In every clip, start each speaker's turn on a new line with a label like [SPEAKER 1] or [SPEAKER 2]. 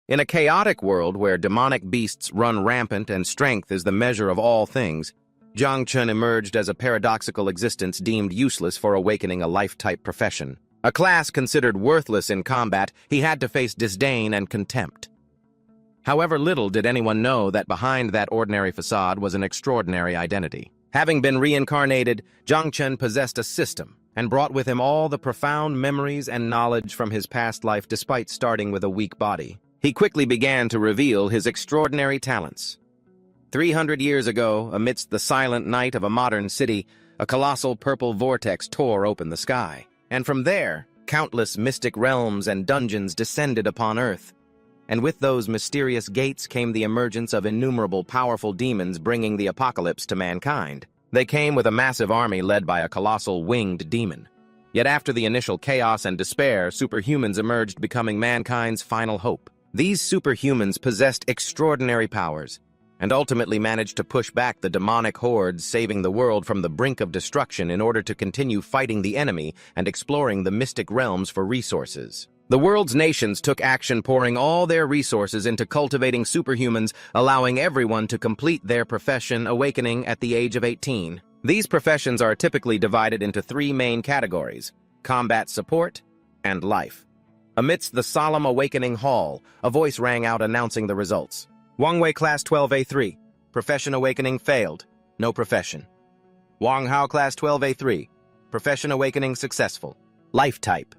[SPEAKER 1] In a chaotic world where demonic beasts run rampant and strength is the measure of all things, Zhang Chun emerged as a paradoxical existence deemed useless for awakening a life-type profession. A class considered worthless in combat, he had to face disdain and contempt. However, little did anyone know that behind that ordinary facade was an extraordinary identity. Having been reincarnated, Zhang Chun possessed a system and brought with him all the profound memories and knowledge from his past life despite starting with a weak body. He quickly began to reveal his extraordinary talents. 300 years ago, amidst the silent night of a modern city, a colossal purple vortex tore open the sky. And from there, countless mystic realms and dungeons descended upon Earth. And with those mysterious gates came the emergence of innumerable powerful demons bringing the apocalypse to mankind. They came with a massive army led by a colossal winged demon. Yet after the initial chaos and despair, superhumans emerged, becoming mankind's final hope. These superhumans possessed extraordinary powers, and ultimately managed to push back the demonic hordes, saving the world from the brink of destruction in order to continue fighting the enemy and exploring the mystic realms for resources. The world's nations took action, pouring all their resources into cultivating superhumans, allowing everyone to complete their profession, awakening at the age of 18. These professions are typically divided into three main categories: combat support and life. Amidst the solemn awakening hall, a voice rang out announcing the results. Wangwei Class 12A3. Profession awakening failed. No profession. Wang Hao Class 12A3. Profession awakening successful. Life type.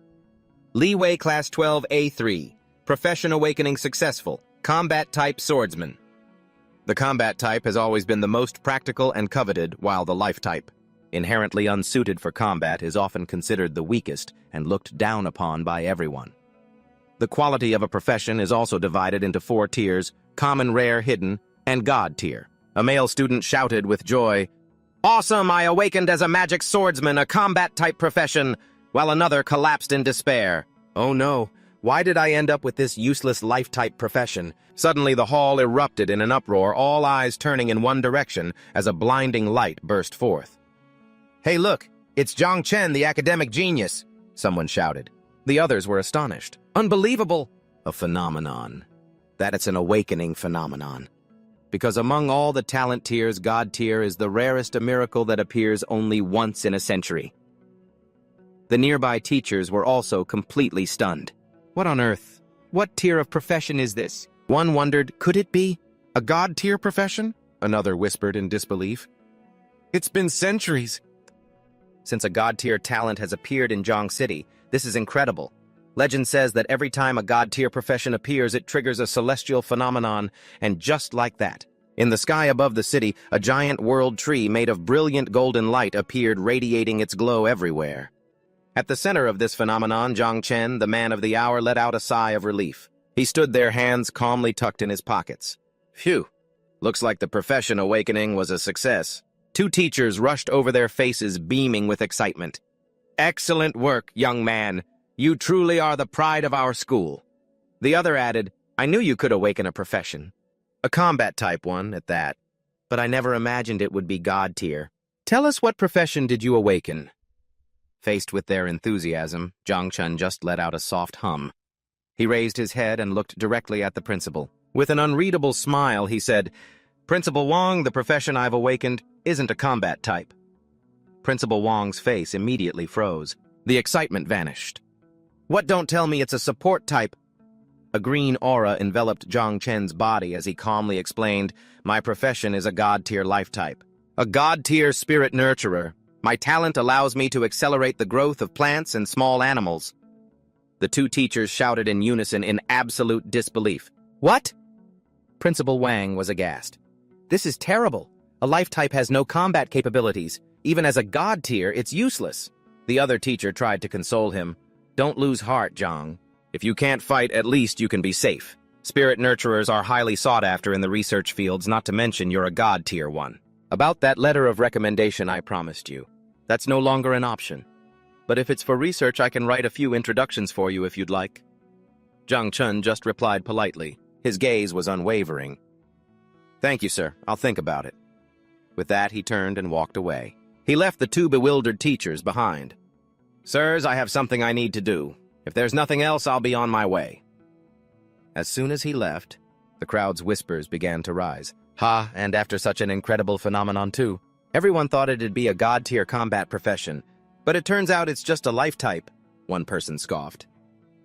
[SPEAKER 1] Li Wei Class 12A3. Profession awakening successful. Combat type swordsman. The combat type has always been the most practical and coveted, while the life type, inherently unsuited for combat, is often considered the weakest and looked down upon by everyone. The quality of a profession is also divided into 4 tiers: common, rare, hidden, and god tier. A male student shouted with joy, "Awesome! I awakened as a magic swordsman, a combat-type profession," while another collapsed in despair. "Oh no, why did I end up with this useless life-type profession?" Suddenly the hall erupted in an uproar, all eyes turning in one direction as a blinding light burst forth. "Hey look, it's Zhang Chen, the academic genius," someone shouted. The others were astonished. "Unbelievable!" A phenomenon. That it's an awakening phenomenon. Because among all the talent tiers, God tier is the rarest, a miracle that appears only once in a century. The nearby teachers were also completely stunned. What on earth? What tier of profession is this? One wondered, could it be a God tier profession? Another whispered in disbelief. It's been centuries since a God tier talent has appeared in Zhang City. This is incredible. Legend says that every time a god-tier profession appears, it triggers a celestial phenomenon, and just like that, in the sky above the city, a giant world tree made of brilliant golden light appeared, radiating its glow everywhere. At the center of this phenomenon, Zhang Chen, the man of the hour, let out a sigh of relief. He stood there, hands calmly tucked in his pockets. Phew, looks like the profession awakening was a success. 2 teachers rushed over, their faces beaming with excitement. "Excellent work, young man. You truly are the pride of our school." The other added, "I knew you could awaken a profession. A combat type one, at that. But I never imagined it would be God tier. Tell us, what profession did you awaken?" Faced with their enthusiasm, Zhang Chun just let out a soft hum. He raised his head and looked directly at the principal. With an unreadable smile, he said, "Principal Wang, the profession I've awakened isn't a combat type." Principal Wang's face immediately froze. The excitement vanished. "What, don't tell me it's a support type?" A green aura enveloped Zhang Chen's body as he calmly explained, "My profession is a god-tier life type. A god-tier spirit nurturer. My talent allows me to accelerate the growth of plants and small animals." The 2 teachers shouted in unison in absolute disbelief. "What?" Principal Wang was aghast. "This is terrible. A life type has no combat capabilities. Even as a god tier, it's useless." The other teacher tried to console him. "Don't lose heart, Zhang. If you can't fight, at least you can be safe. Spirit nurturers are highly sought after in the research fields, not to mention you're a god tier one. About that letter of recommendation I promised you, that's no longer an option. But if it's for research, I can write a few introductions for you if you'd like." Zhang Chun just replied politely. His gaze was unwavering. "Thank you, sir. I'll think about it." With that, he turned and walked away. He left the 2 bewildered teachers behind. "Sirs, I have something I need to do. If there's nothing else, I'll be on my way." As soon as he left, the crowd's whispers began to rise. Ha, and after such an incredible phenomenon too. Everyone thought it'd be a god-tier combat profession, but it turns out it's just a life type, one person scoffed.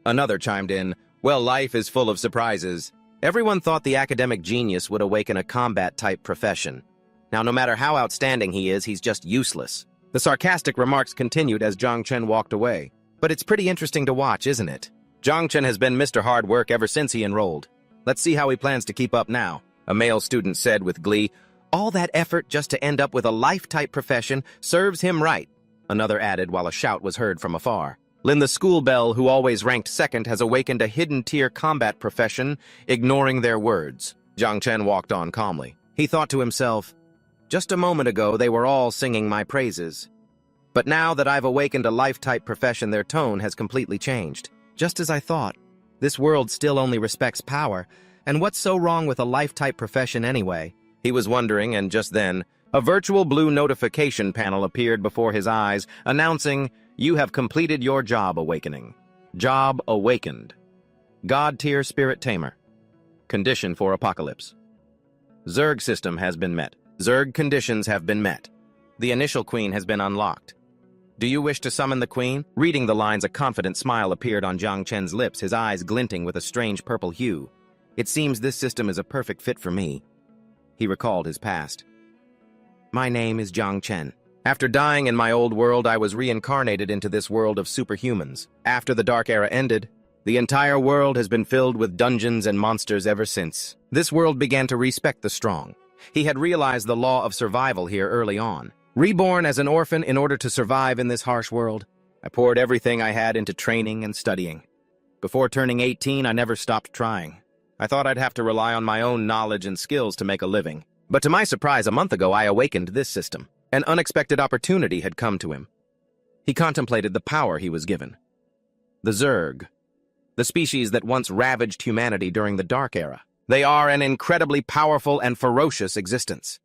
[SPEAKER 1] Another chimed in, well, life is full of surprises. Everyone thought the academic genius would awaken a combat-type profession. Now, no matter how outstanding he is, he's just useless. The sarcastic remarks continued as Zhang Chen walked away. But it's pretty interesting to watch, isn't it? Zhang Chen has been Mr. Hard Work ever since he enrolled. Let's see how he plans to keep up now, a male student said with glee. All that effort just to end up with a life-type profession serves him right, another added while a shout was heard from afar. Lin the school belle, who always ranked second, has awakened a hidden-tier combat profession, ignoring their words. Zhang Chen walked on calmly. He thought to himself, just a moment ago they were all singing my praises. But now that I've awakened a life-type profession, their tone has completely changed. Just as I thought, this world still only respects power, and what's so wrong with a life-type profession anyway? He was wondering, and just then, a virtual blue notification panel appeared before his eyes, announcing, you have completed your job awakening. Job awakened. God-tier spirit tamer. Condition for apocalypse. Zerg system has been met. Zerg conditions have been met. The initial queen has been unlocked. Do you wish to summon the queen? Reading the lines, a confident smile appeared on Zhang Chen's lips, his eyes glinting with a strange purple hue. It seems this system is a perfect fit for me. He recalled his past. My name is Zhang Chen. After dying in my old world, I was reincarnated into this world of superhumans. After the Dark Era ended, the entire world has been filled with dungeons and monsters ever since. This world began to respect the strong. He had realized the law of survival here early on. Reborn as an orphan in order to survive in this harsh world, I poured everything I had into training and studying. Before turning 18, I never stopped trying. I thought I'd have to rely on my own knowledge and skills to make a living. But to my surprise, a month ago, I awakened this system. An unexpected opportunity had come to him. He contemplated the power he was given. The Zerg, the species that once ravaged humanity during the Dark Era. They are an incredibly powerful and ferocious existence.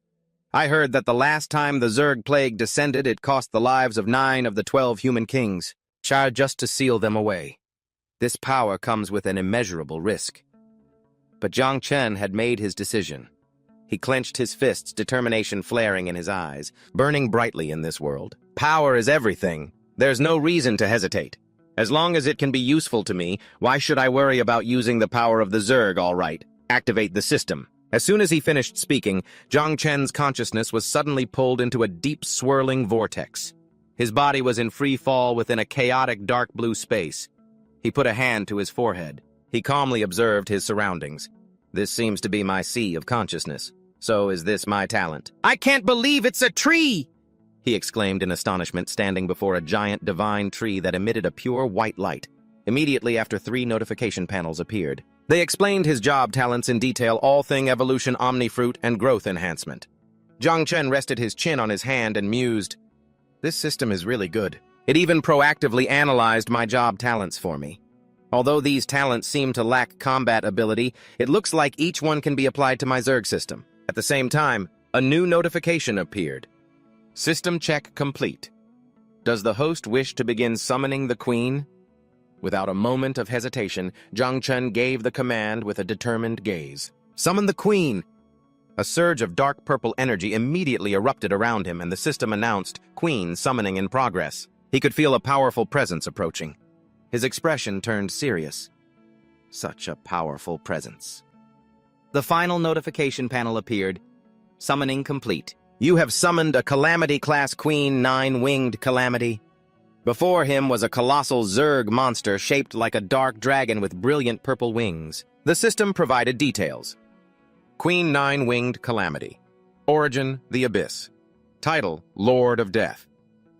[SPEAKER 1] I heard that the last time the Zerg plague descended, it cost the lives of 9 of the 12 human kings, just to seal them away. This power comes with an immeasurable risk. But Zhang Chen had made his decision. He clenched his fists, determination flaring in his eyes, burning brightly in this world. Power is everything. There's no reason to hesitate. As long as it can be useful to me, why should I worry about using the power of the Zerg, all right? Activate the system. As soon as he finished speaking, Zhang Chen's consciousness was suddenly pulled into a deep, swirling vortex. His body was in free fall within a chaotic dark blue space. He put a hand to his forehead. He calmly observed his surroundings. This seems to be my sea of consciousness. So is this my talent? I can't believe it's a tree! He exclaimed in astonishment, standing before a giant divine tree that emitted a pure white light. Immediately after 3 notification panels appeared. They explained his job talents in detail, all thing evolution, omnifruit, and growth enhancement. Zhang Chen rested his chin on his hand and mused, this system is really good. It even proactively analyzed my job talents for me. Although these talents seem to lack combat ability, it looks like each one can be applied to my Zerg system. At the same time, a new notification appeared. System check complete. Does the host wish to begin summoning the queen? Without a moment of hesitation, Zhang Chen gave the command with a determined gaze. Summon the queen! A surge of dark purple energy immediately erupted around him, and the system announced, Queen summoning in progress. He could feel a powerful presence approaching. His expression turned serious. Such a powerful presence. The final notification panel appeared. Summoning complete. You have summoned a Calamity-class Queen 9-winged Calamity. Before him was a colossal Zerg monster shaped like a dark dragon with brilliant purple wings. The system provided details. Queen 9-winged Calamity. Origin, the Abyss. Title, Lord of Death.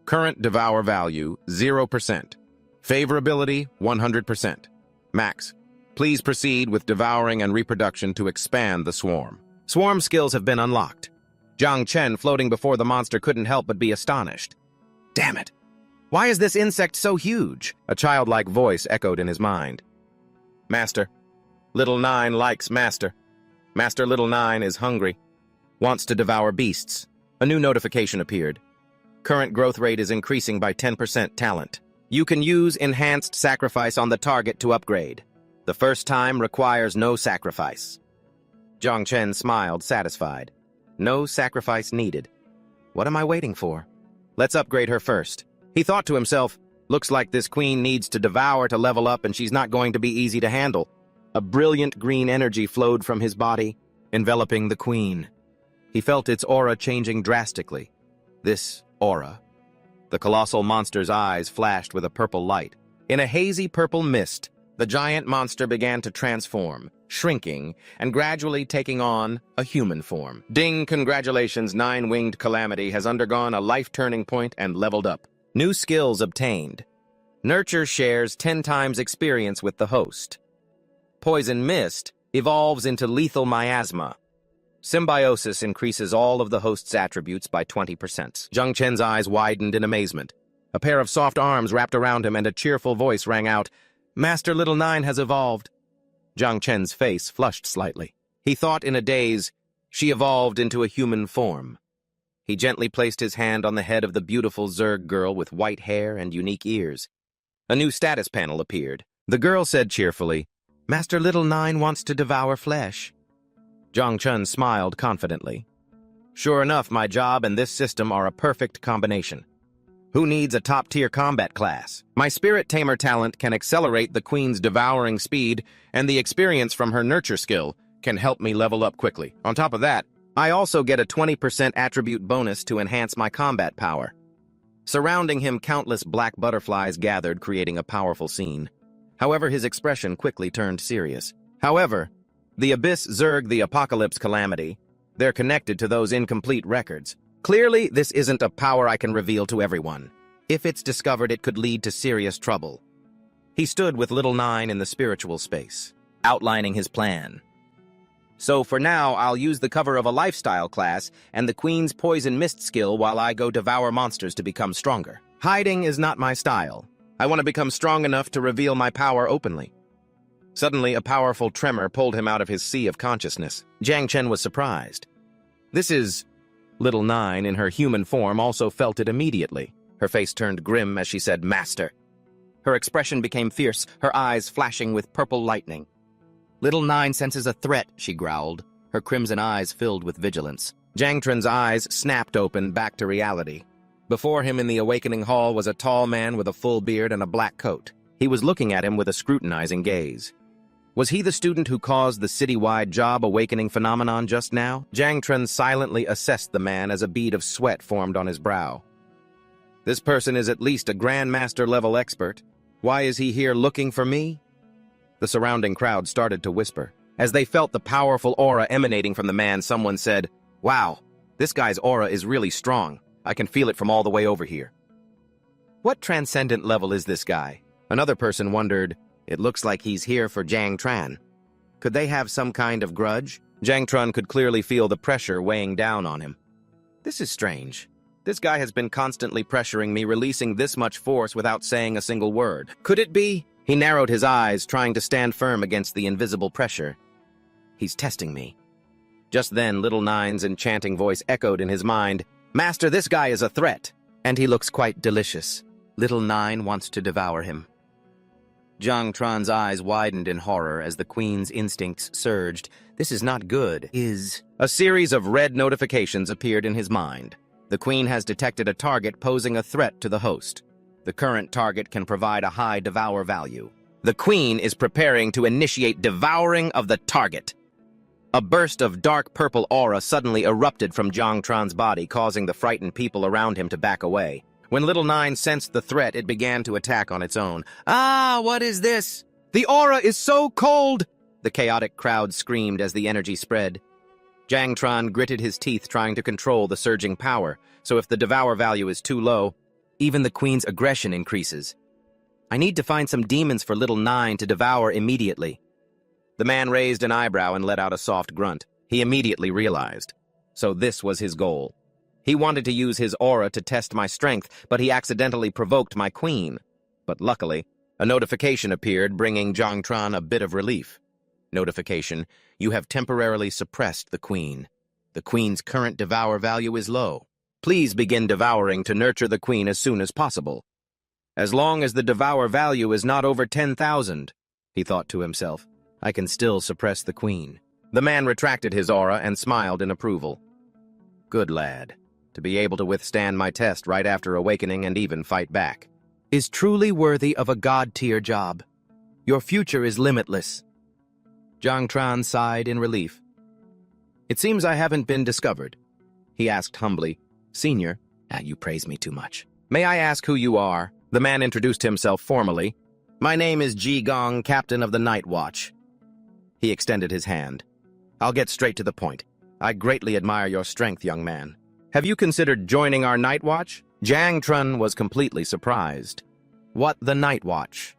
[SPEAKER 1] Current devour value, 0%. Favorability, 100%. Max. Please proceed with devouring and reproduction to expand the swarm. Swarm skills have been unlocked. Zhang Chen, floating before the monster, couldn't help but be astonished. Damn it! Why is this insect so huge? A childlike voice echoed in his mind. Master. Little Nine likes Master. Master Little Nine is hungry. Wants to devour beasts. A new notification appeared. Current growth rate is increasing by 10% talent. You can use enhanced sacrifice on the target to upgrade. The first time requires no sacrifice. Zhang Chen smiled, satisfied. No sacrifice needed. What am I waiting for? Let's upgrade her first. He thought to himself, looks like this queen needs to devour to level up and she's not going to be easy to handle. A brilliant green energy flowed from his body, enveloping the queen. He felt its aura changing drastically. This aura. The colossal monster's eyes flashed with a purple light. In a hazy purple mist, the giant monster began to transform, shrinking, and gradually taking on a human form. Ding, congratulations, nine-winged calamity has undergone a life turning point and leveled up. New skills obtained. Nurture shares 10 times experience with the host. Poison mist evolves into lethal miasma. Symbiosis increases all of the host's attributes by 20%. Zhang Chen's eyes widened in amazement. A pair of soft arms wrapped around him and a cheerful voice rang out, Master Little Nine has evolved. Zhang Chen's face flushed slightly. He thought in a daze, she evolved into a human form. He gently placed his hand on the head of the beautiful Zerg girl with white hair and unique ears. A new status panel appeared. The girl said cheerfully, Master Little Nine wants to devour flesh. Zhang Chen smiled confidently. Sure enough, my job and this system are a perfect combination. Who needs a top-tier combat class? My Spirit Tamer talent can accelerate the Queen's devouring speed, and the experience from her nurture skill can help me level up quickly. On top of that, I also get a 20% attribute bonus to enhance my combat power. Surrounding him, countless black butterflies gathered, creating a powerful scene. However, his expression quickly turned serious. However, the Abyss Zerg the Apocalypse Calamity, they're connected to those incomplete records. Clearly, this isn't a power I can reveal to everyone. If it's discovered, it could lead to serious trouble. He stood with Little Nine in the spiritual space, outlining his plan. So for now, I'll use the cover of a lifestyle class and the Queen's Poison Mist skill while I go devour monsters to become stronger. Hiding is not my style. I want to become strong enough to reveal my power openly. Suddenly, a powerful tremor pulled him out of his sea of consciousness. Zhang Chen was surprised. This is... Little Nine, in her human form, also felt it immediately. Her face turned grim as she said, Master. Her expression became fierce, her eyes flashing with purple lightning. Little Nine senses a threat, she growled, her crimson eyes filled with vigilance. Zhang Tren's eyes snapped open back to reality. Before him in the awakening hall was a tall man with a full beard and a black coat. He was looking at him with a scrutinizing gaze. Was he the student who caused the citywide job awakening phenomenon just now? Zhang Tren silently assessed the man as a bead of sweat formed on his brow. This person is at least a Grandmaster-level expert. Why is he here looking for me? The surrounding crowd started to whisper. As they felt the powerful aura emanating from the man, someone said, Wow, this guy's aura is really strong. I can feel it from all the way over here. What transcendent level is this guy? Another person wondered, It looks like he's here for Zhang Tran. Could they have some kind of grudge? Zhang Tran could clearly feel the pressure weighing down on him. This is strange. This guy has been constantly pressuring me, releasing this much force without saying a single word. Could it be? He narrowed his eyes, trying to stand firm against the invisible pressure. He's testing me. Just then, Little Nine's enchanting voice echoed in his mind, Master, this guy is a threat, and he looks quite delicious. Little Nine wants to devour him. Zhang Tran's eyes widened in horror as the Queen's instincts surged. This is not good. A series of red notifications appeared in his mind. The Queen has detected a target posing a threat to the host. The current target can provide a high devour value. The Queen is preparing to initiate devouring of the target. A burst of dark purple aura suddenly erupted from Zhang Tran's body, causing the frightened people around him to back away. When Little Nine sensed the threat, it began to attack on its own. Ah, what is this? The aura is so cold! The chaotic crowd screamed as the energy spread. Zhang Tran gritted his teeth, trying to control the surging power, so if the devour value is too low, even the Queen's aggression increases. I need to find some demons for Little Nine to devour immediately. The man raised an eyebrow and let out a soft grunt. He immediately realized. So this was his goal. He wanted to use his aura to test my strength, but he accidentally provoked my Queen. But luckily, a notification appeared, bringing Zhang Tran a bit of relief. Notification, you have temporarily suppressed the Queen. The Queen's current devour value is low. Please begin devouring to nurture the Queen as soon as possible. As long as the devour value is not over 10,000. he thought to himself. I can still suppress the queen. The man retracted his aura and smiled in approval. Good lad. To be able to withstand my test right after awakening and even fight back is truly worthy of a god-tier job. Your future is limitless. Zhang Tran sighed in relief. It seems I haven't been discovered, he asked humbly. Senior, you praise me too much. May I ask who you are? The man introduced himself formally. My name is Ji Gong, captain of the Night Watch. He extended his hand. I'll get straight to the point. I greatly admire your strength, young man. Have you considered joining our Night Watch? Zhang Trun was completely surprised. What the Night Watch?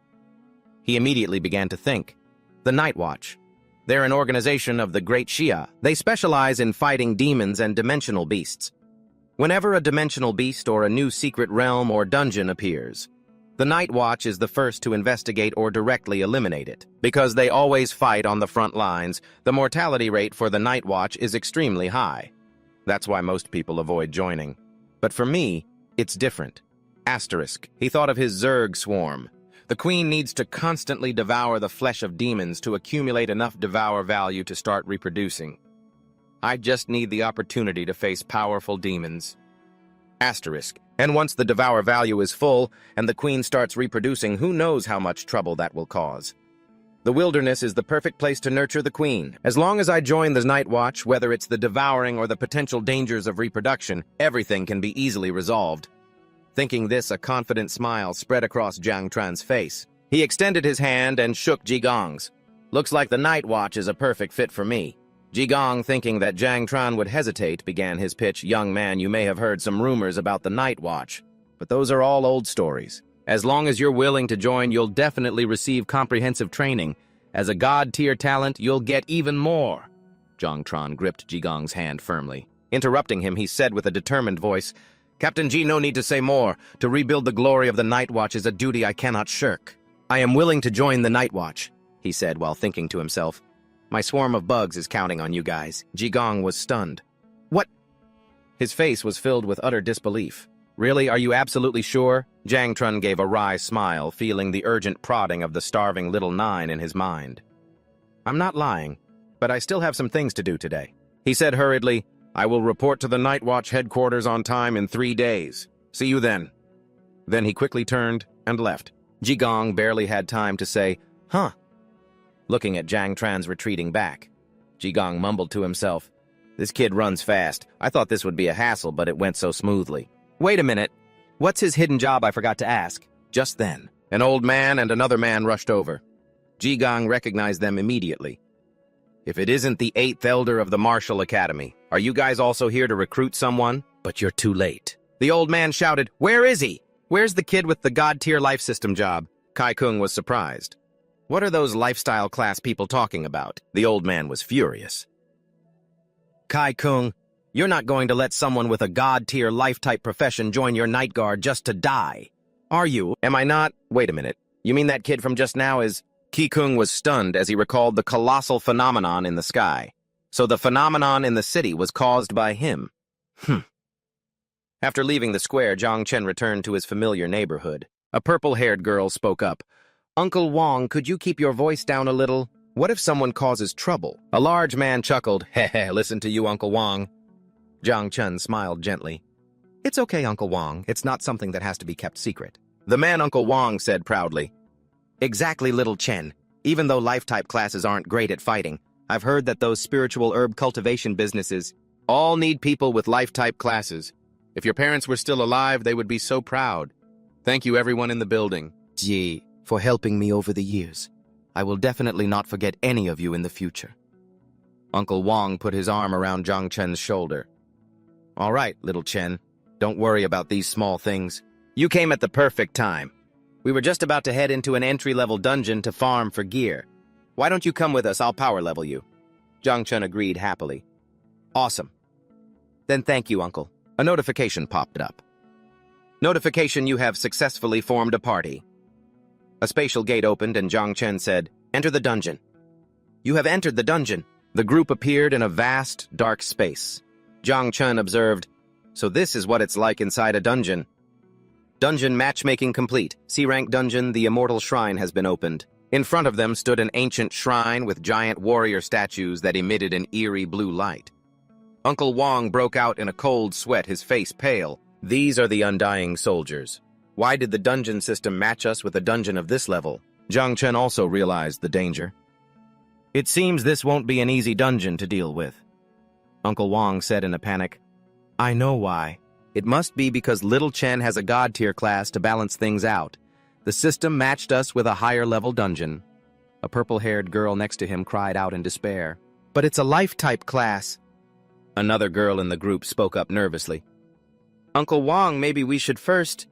[SPEAKER 1] He immediately began to think. The Night Watch. They're an organization of the Great Xia. They specialize in fighting demons and dimensional beasts. Whenever a dimensional beast or a new secret realm or dungeon appears, the Night Watch is the first to investigate or directly eliminate it. Because they always fight on the front lines, the mortality rate for the Night Watch is extremely high. That's why most people avoid joining. But for me, it's different. Asterisk. He thought of his Zerg swarm. The queen needs to constantly devour the flesh of demons to accumulate enough devour value to start reproducing. I just need the opportunity to face powerful demons. Asterisk. And once the devour value is full and the queen starts reproducing, who knows how much trouble that will cause. The wilderness is the perfect place to nurture the queen. As long as I join the Night Watch, whether it's the devouring or the potential dangers of reproduction, everything can be easily resolved. Thinking this, a confident smile spread across Zhang Tran's face. He extended his hand and shook Ji Gong's. Looks like the Night Watch is a perfect fit for me. Ji Gong, thinking that Zhang Tran would hesitate, began his pitch. Young man, you may have heard some rumors about the Night Watch, but those are all old stories. As long as you're willing to join, you'll definitely receive comprehensive training. As a god-tier talent, you'll get even more. Zhang Tran gripped Ji Gong's hand firmly. Interrupting him, he said with a determined voice, Captain Ji, no need to say more. To rebuild the glory of the Night Watch is a duty I cannot shirk. I am willing to join the Night Watch, he said while thinking to himself. My swarm of bugs is counting on you guys. Ji Gong was stunned. What? His face was filled with utter disbelief. Really, are you absolutely sure? Zhang Trun gave a wry smile, feeling the urgent prodding of the starving little nine in his mind. I'm not lying, but I still have some things to do today. He said hurriedly, I will report to the Night Watch headquarters on time in 3 days. See you then. Then he quickly turned and left. Ji Gong barely had time to say, huh? Looking at Zhang Tran's retreating back. Ji Gong mumbled to himself, this kid runs fast. I thought this would be a hassle, but it went so smoothly. Wait a minute. What's his hidden job? I forgot to ask. Just then, an old man and another man rushed over. Ji Gong recognized them immediately. If it isn't the 8th Elder of the Martial Academy, are you guys also here to recruit someone? But you're too late. The old man shouted, where is he? Where's the kid with the god-tier life system job? Kai Kung was surprised. What are those lifestyle class people talking about? The old man was furious. Kai Kung, you're not going to let someone with a god-tier life-type profession join your night guard just to die. Are you? Am I not? Wait a minute. You mean that kid from just now is... Ki Kung was stunned as he recalled the colossal phenomenon in the sky. So the phenomenon in the city was caused by him. After leaving the square, Zhang Chen returned to his familiar neighborhood. A purple-haired girl spoke up. Uncle Wong, could you keep your voice down a little? What if someone causes trouble? A large man chuckled. Heh, listen to you, Uncle Wong. Zhang Chen smiled gently. It's okay, Uncle Wong. It's not something that has to be kept secret. The man Uncle Wong said proudly. Exactly, little Chen. Even though life-type classes aren't great at fighting, I've heard that those spiritual herb cultivation businesses all need people with life-type classes. If your parents were still alive, they would be so proud. Thank you, everyone in the building. Ji, for helping me over the years. I will definitely not forget any of you in the future. Uncle Wong put his arm around Zhang Chen's shoulder. All right, little Chen. Don't worry about these small things. You came at the perfect time. We were just about to head into an entry-level dungeon to farm for gear. Why don't you come with us? I'll power level you. Zhang Chen agreed happily. Awesome. Then thank you, Uncle. A notification popped up. Notification, you have successfully formed a party. A spatial gate opened and Zhang Chen said, enter the dungeon. You have entered the dungeon. The group appeared in a vast, dark space. Zhang Chen observed, so this is what it's like inside a dungeon. Dungeon matchmaking complete. C-rank dungeon, the Immortal Shrine has been opened. In front of them stood an ancient shrine with giant warrior statues that emitted an eerie blue light. Uncle Wong broke out in a cold sweat, his face pale. These are the Undying Soldiers. Why did the dungeon system match us with a dungeon of this level? Zhang Chen also realized the danger. It seems this won't be an easy dungeon to deal with, Uncle Wong said in a panic. I know why. It must be because Little Chen has a God-tier class to balance things out. The system matched us with a higher-level dungeon. A purple-haired girl next to him cried out in despair. But it's a life-type class. Another girl in the group spoke up nervously. Uncle Wong, maybe we should first...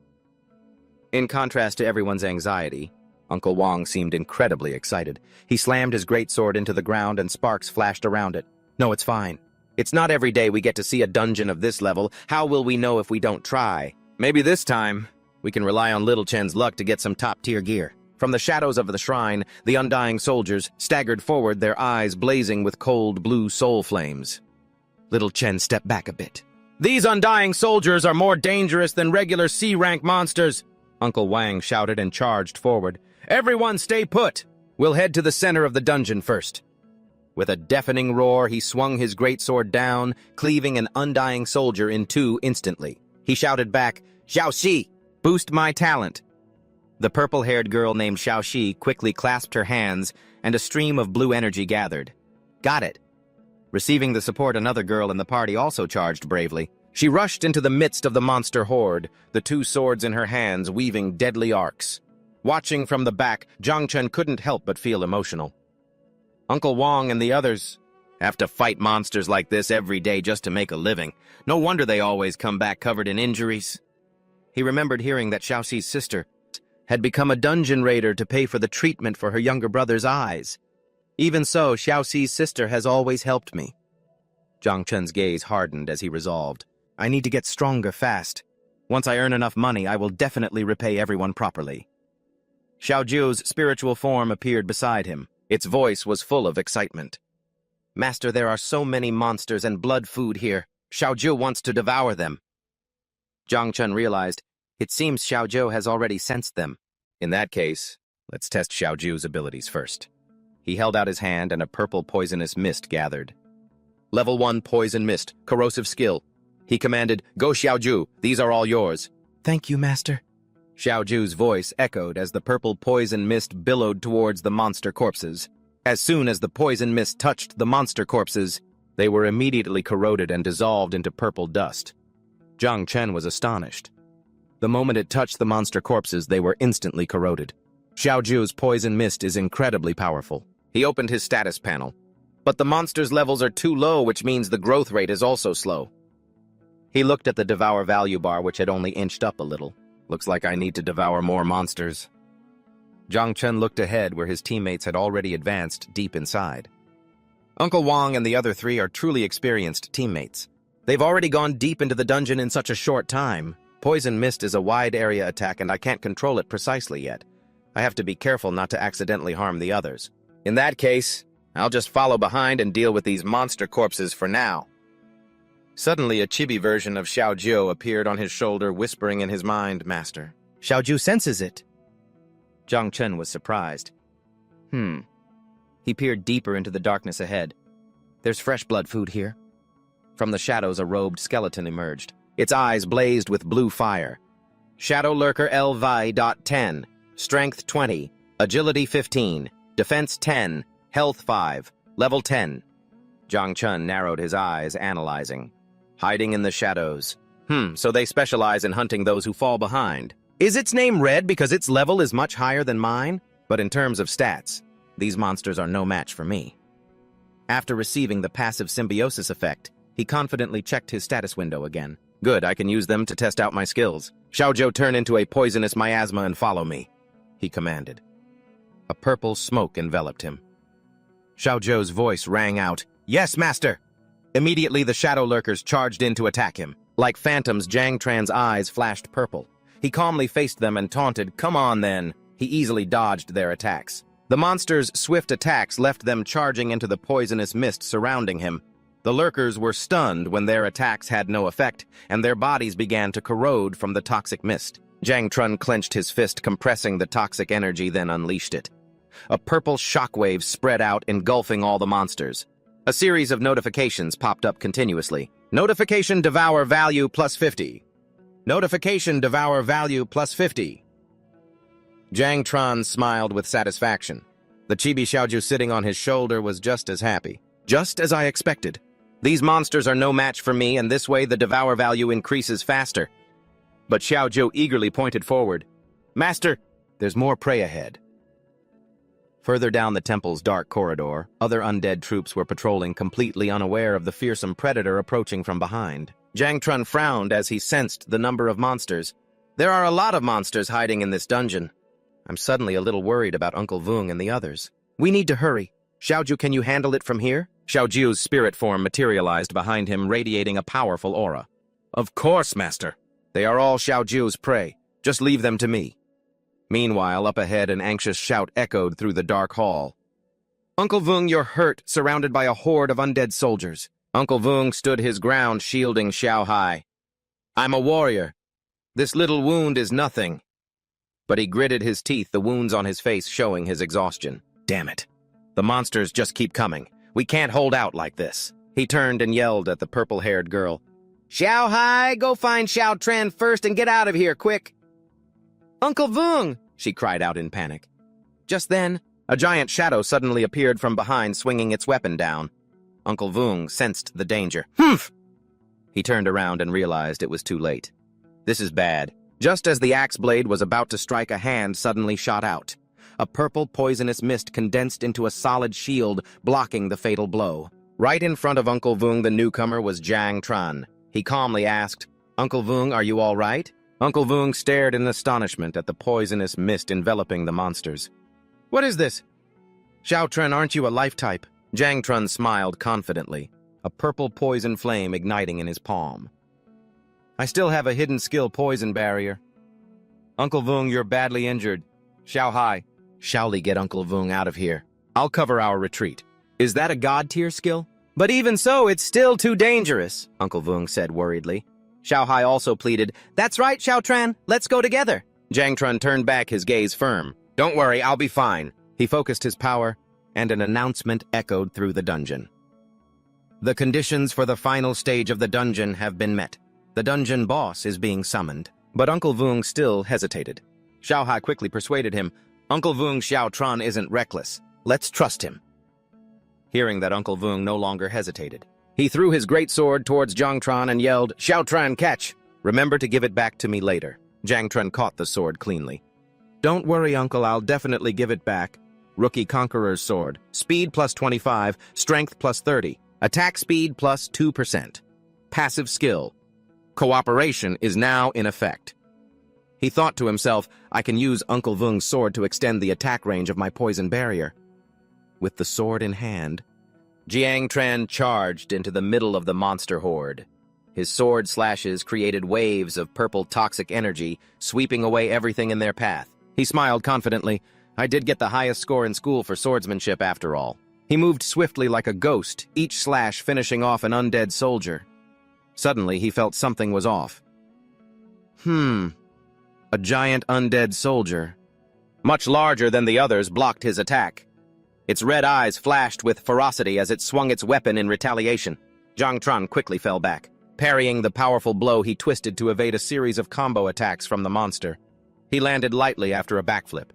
[SPEAKER 1] In contrast to everyone's anxiety, Uncle Wong seemed incredibly excited. He slammed his greatsword into the ground and sparks flashed around it. No, it's fine. It's not every day we get to see a dungeon of this level. How will we know if we don't try? Maybe this time, we can rely on Little Chen's luck to get some top-tier gear. From the shadows of the shrine, the Undying Soldiers staggered forward, their eyes blazing with cold blue soul flames. Little Chen stepped back a bit. These Undying Soldiers are more dangerous than regular C-rank monsters, Uncle Wang shouted and charged forward. Everyone stay put! We'll head to the center of the dungeon first. With a deafening roar, he swung his greatsword down, cleaving an Undying Soldier in two instantly. He shouted back, Xiaoxi, boost my talent. The purple-haired girl named Xiaoxi quickly clasped her hands, and a stream of blue energy gathered. Got it. Receiving the support, another girl in the party also charged bravely. She rushed into the midst of the monster horde, the two swords in her hands weaving deadly arcs. Watching from the back, Zhang Chen couldn't help but feel emotional. Uncle Wong and the others have to fight monsters like this every day just to make a living. No wonder they always come back covered in injuries. He remembered hearing that Xiaoxi's sister had become a dungeon raider to pay for the treatment for her younger brother's eyes. Even so, Xiaoxi's sister has always helped me. Zhang Chen's gaze hardened as he resolved. I need to get stronger fast. Once I earn enough money, I will definitely repay everyone properly. Xiaoju's spiritual form appeared beside him. Its voice was full of excitement. Master, there are so many monsters and blood food here. Xiaoju wants to devour them. Zhang Chen realized, it seems Xiaoju has already sensed them. In that case, let's test Xiaoju's abilities first. He held out his hand and a purple poisonous mist gathered. Level 1 Poison Mist, Corrosive Skill. He commanded, Go Xiaoju, these are all yours. Thank you, Master. Xiaoju's voice echoed as the purple poison mist billowed towards the monster corpses. As soon as the poison mist touched the monster corpses, they were immediately corroded and dissolved into purple dust. Zhang Chen was astonished. The moment it touched the monster corpses, they were instantly corroded. Xiaoju's poison mist is incredibly powerful. He opened his status panel. But the monster's levels are too low, which means the growth rate is also slow. He looked at the Devour value bar, which had only inched up a little. Looks like I need to devour more monsters. Zhang Chen looked ahead where his teammates had already advanced deep inside. Uncle Wong and the other three are truly experienced teammates. They've already gone deep into the dungeon in such a short time. Poison Mist is a wide area attack and I can't control it precisely yet. I have to be careful not to accidentally harm the others. In that case, I'll just follow behind and deal with these monster corpses for now. Suddenly, a chibi version of Xiaoju appeared on his shoulder, whispering in his mind, Master. Xiaoju senses it. Zhang Chen was surprised. He peered deeper into the darkness ahead. There's fresh blood food here. From the shadows, a robed skeleton emerged. Its eyes blazed with blue fire. Shadow Lurker LV.10, Strength 20, Agility 15, Defense 10, Health 5, Level 10. Zhang Chen narrowed his eyes, analyzing. Hiding in the shadows. So they specialize in hunting those who fall behind. Is its name Red because its level is much higher than mine? But in terms of stats, these monsters are no match for me. After receiving the passive symbiosis effect, he confidently checked his status window again. Good, I can use them to test out my skills. Xiaoju, turn into a poisonous miasma and follow me, he commanded. A purple smoke enveloped him. Xiaoju's voice rang out, Yes, Master! Immediately, the shadow lurkers charged in to attack him. Like phantoms, Zhang Tran's eyes flashed purple. He calmly faced them and taunted, Come on, then. He easily dodged their attacks. The monsters' swift attacks left them charging into the poisonous mist surrounding him. The lurkers were stunned when their attacks had no effect, and their bodies began to corrode from the toxic mist. Zhang Trun clenched his fist, compressing the toxic energy, then unleashed it. A purple shockwave spread out, engulfing all the monsters. A series of notifications popped up continuously. Notification devour value plus 50. Notification devour value plus 50. Jang Tran smiled with satisfaction. The chibi Xiaoju sitting on his shoulder was just as happy. Just as I expected. These monsters are no match for me, and this way the devour value increases faster. But Xiaoju eagerly pointed forward. Master, there's more prey ahead. Further down the temple's dark corridor, other undead troops were patrolling, completely unaware of the fearsome predator approaching from behind. Jang Trun frowned as he sensed the number of monsters. There are a lot of monsters hiding in this dungeon. I'm suddenly a little worried about Uncle Vung and the others. We need to hurry. Xiaoju, can you handle it from here? Xiaoju's spirit form materialized behind him, radiating a powerful aura. Of course, Master. They are all Xiaoju's prey. Just leave them to me. Meanwhile, up ahead, an anxious shout echoed through the dark hall. Uncle Vung, you're hurt, surrounded by a horde of undead soldiers. Uncle Vung stood his ground, shielding Xiao Hai. I'm a warrior. This little wound is nothing. But he gritted his teeth, the wounds on his face showing his exhaustion. Damn it. The monsters just keep coming. We can't hold out like this. He turned and yelled at the purple-haired girl. Xiao Hai, go find Xiao Tran first and get out of here, quick. Uncle Vung, she cried out in panic. Just then, a giant shadow suddenly appeared from behind, swinging its weapon down. Uncle Vung sensed the danger. Humph! He turned around and realized it was too late. This is bad. Just as the axe blade was about to strike, a hand suddenly shot out. A purple poisonous mist condensed into a solid shield, blocking the fatal blow. Right in front of Uncle Vung, the newcomer was Jang Tran. He calmly asked, Uncle Vung, are you all right? Uncle Vung stared in astonishment at the poisonous mist enveloping the monsters. What is this? Xiao Tran, aren't you a life type? Jang Tran smiled confidently, a purple poison flame igniting in his palm. I still have a hidden skill poison barrier. Uncle Vung, you're badly injured. Xiao Hai, Xiaoli, get Uncle Vung out of here. I'll cover our retreat. Is that a god-tier skill? But even so, it's still too dangerous, Uncle Vung said worriedly. Xiao Hai also pleaded, That's right, Xiao Tran, let's go together. Jang Tran turned back, his gaze firm. Don't worry, I'll be fine. He focused his power, and an announcement echoed through the dungeon. The conditions for the final stage of the dungeon have been met. The dungeon boss is being summoned, but Uncle Vung still hesitated. Xiao Hai quickly persuaded him, Uncle Vung Xiao Tran isn't reckless. Let's trust him. Hearing that Uncle Vung no longer hesitated, he threw his great sword towards Jang Tran and yelled, Xiao Tran, catch! Remember to give it back to me later. Jang Tran caught the sword cleanly. Don't worry, Uncle, I'll definitely give it back. Rookie Conqueror's sword. Speed plus 25, strength plus 30, attack speed plus 2%. Passive skill. Cooperation is now in effect. He thought to himself, I can use Uncle Vung's sword to extend the attack range of my poison barrier. With the sword in hand, Jiang Tran charged into the middle of the monster horde. His sword slashes created waves of purple toxic energy, sweeping away everything in their path. He smiled confidently. I did get the highest score in school for swordsmanship after all. He moved swiftly like a ghost, each slash finishing off an undead soldier. Suddenly, he felt something was off. A giant undead soldier, much larger than the others, blocked his attack. Its red eyes flashed with ferocity as it swung its weapon in retaliation. Jang Tran quickly fell back. Parrying the powerful blow, he twisted to evade a series of combo attacks from the monster. He landed lightly after a backflip.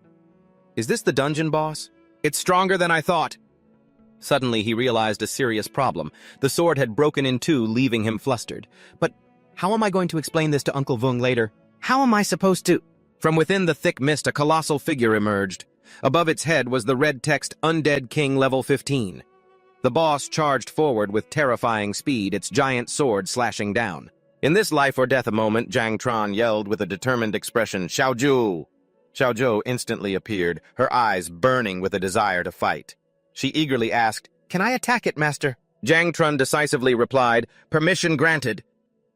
[SPEAKER 1] Is this the dungeon boss? It's stronger than I thought. Suddenly, he realized a serious problem. The sword had broken in two, leaving him flustered. But how am I going to explain this to Uncle Vung later? How am I supposed to? From within the thick mist, a colossal figure emerged. Above its head was the red text, Undead King Level 15. The boss charged forward with terrifying speed, its giant sword slashing down. In this life-or-death moment, Jang Tran yelled with a determined expression, Xiaoju! Xiaoju instantly appeared, her eyes burning with a desire to fight. She eagerly asked, Can I attack it, Master? Jang Tran decisively replied, Permission granted.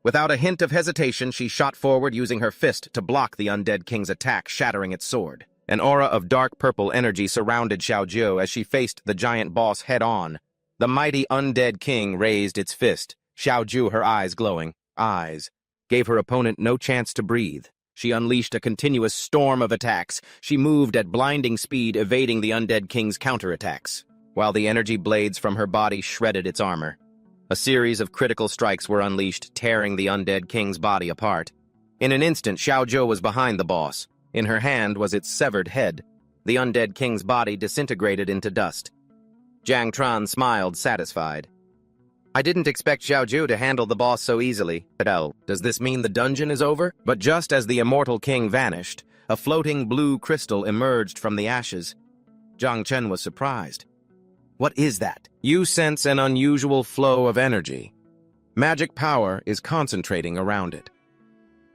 [SPEAKER 1] Without a hint of hesitation, she shot forward using her fist to block the Undead King's attack, shattering its sword. An aura of dark purple energy surrounded Xiaoju as she faced the giant boss head-on. The mighty Undead King raised its fist. Xiaoju, her eyes glowing, gave her opponent no chance to breathe. She unleashed a continuous storm of attacks. She moved at blinding speed, evading the undead king's counterattacks, while the energy blades from her body shredded its armor. A series of critical strikes were unleashed, tearing the undead king's body apart. In an instant, Xiaozhou was behind the boss. In her hand was its severed head. The undead king's body disintegrated into dust. Jiang Tran smiled, satisfied. I didn't expect Xiaozhou to handle the boss so easily. But does this mean the dungeon is over? But just as the immortal king vanished, a floating blue crystal emerged from the ashes. Zhang Chen was surprised. What is that? You sense an unusual flow of energy. Magic power is concentrating around it.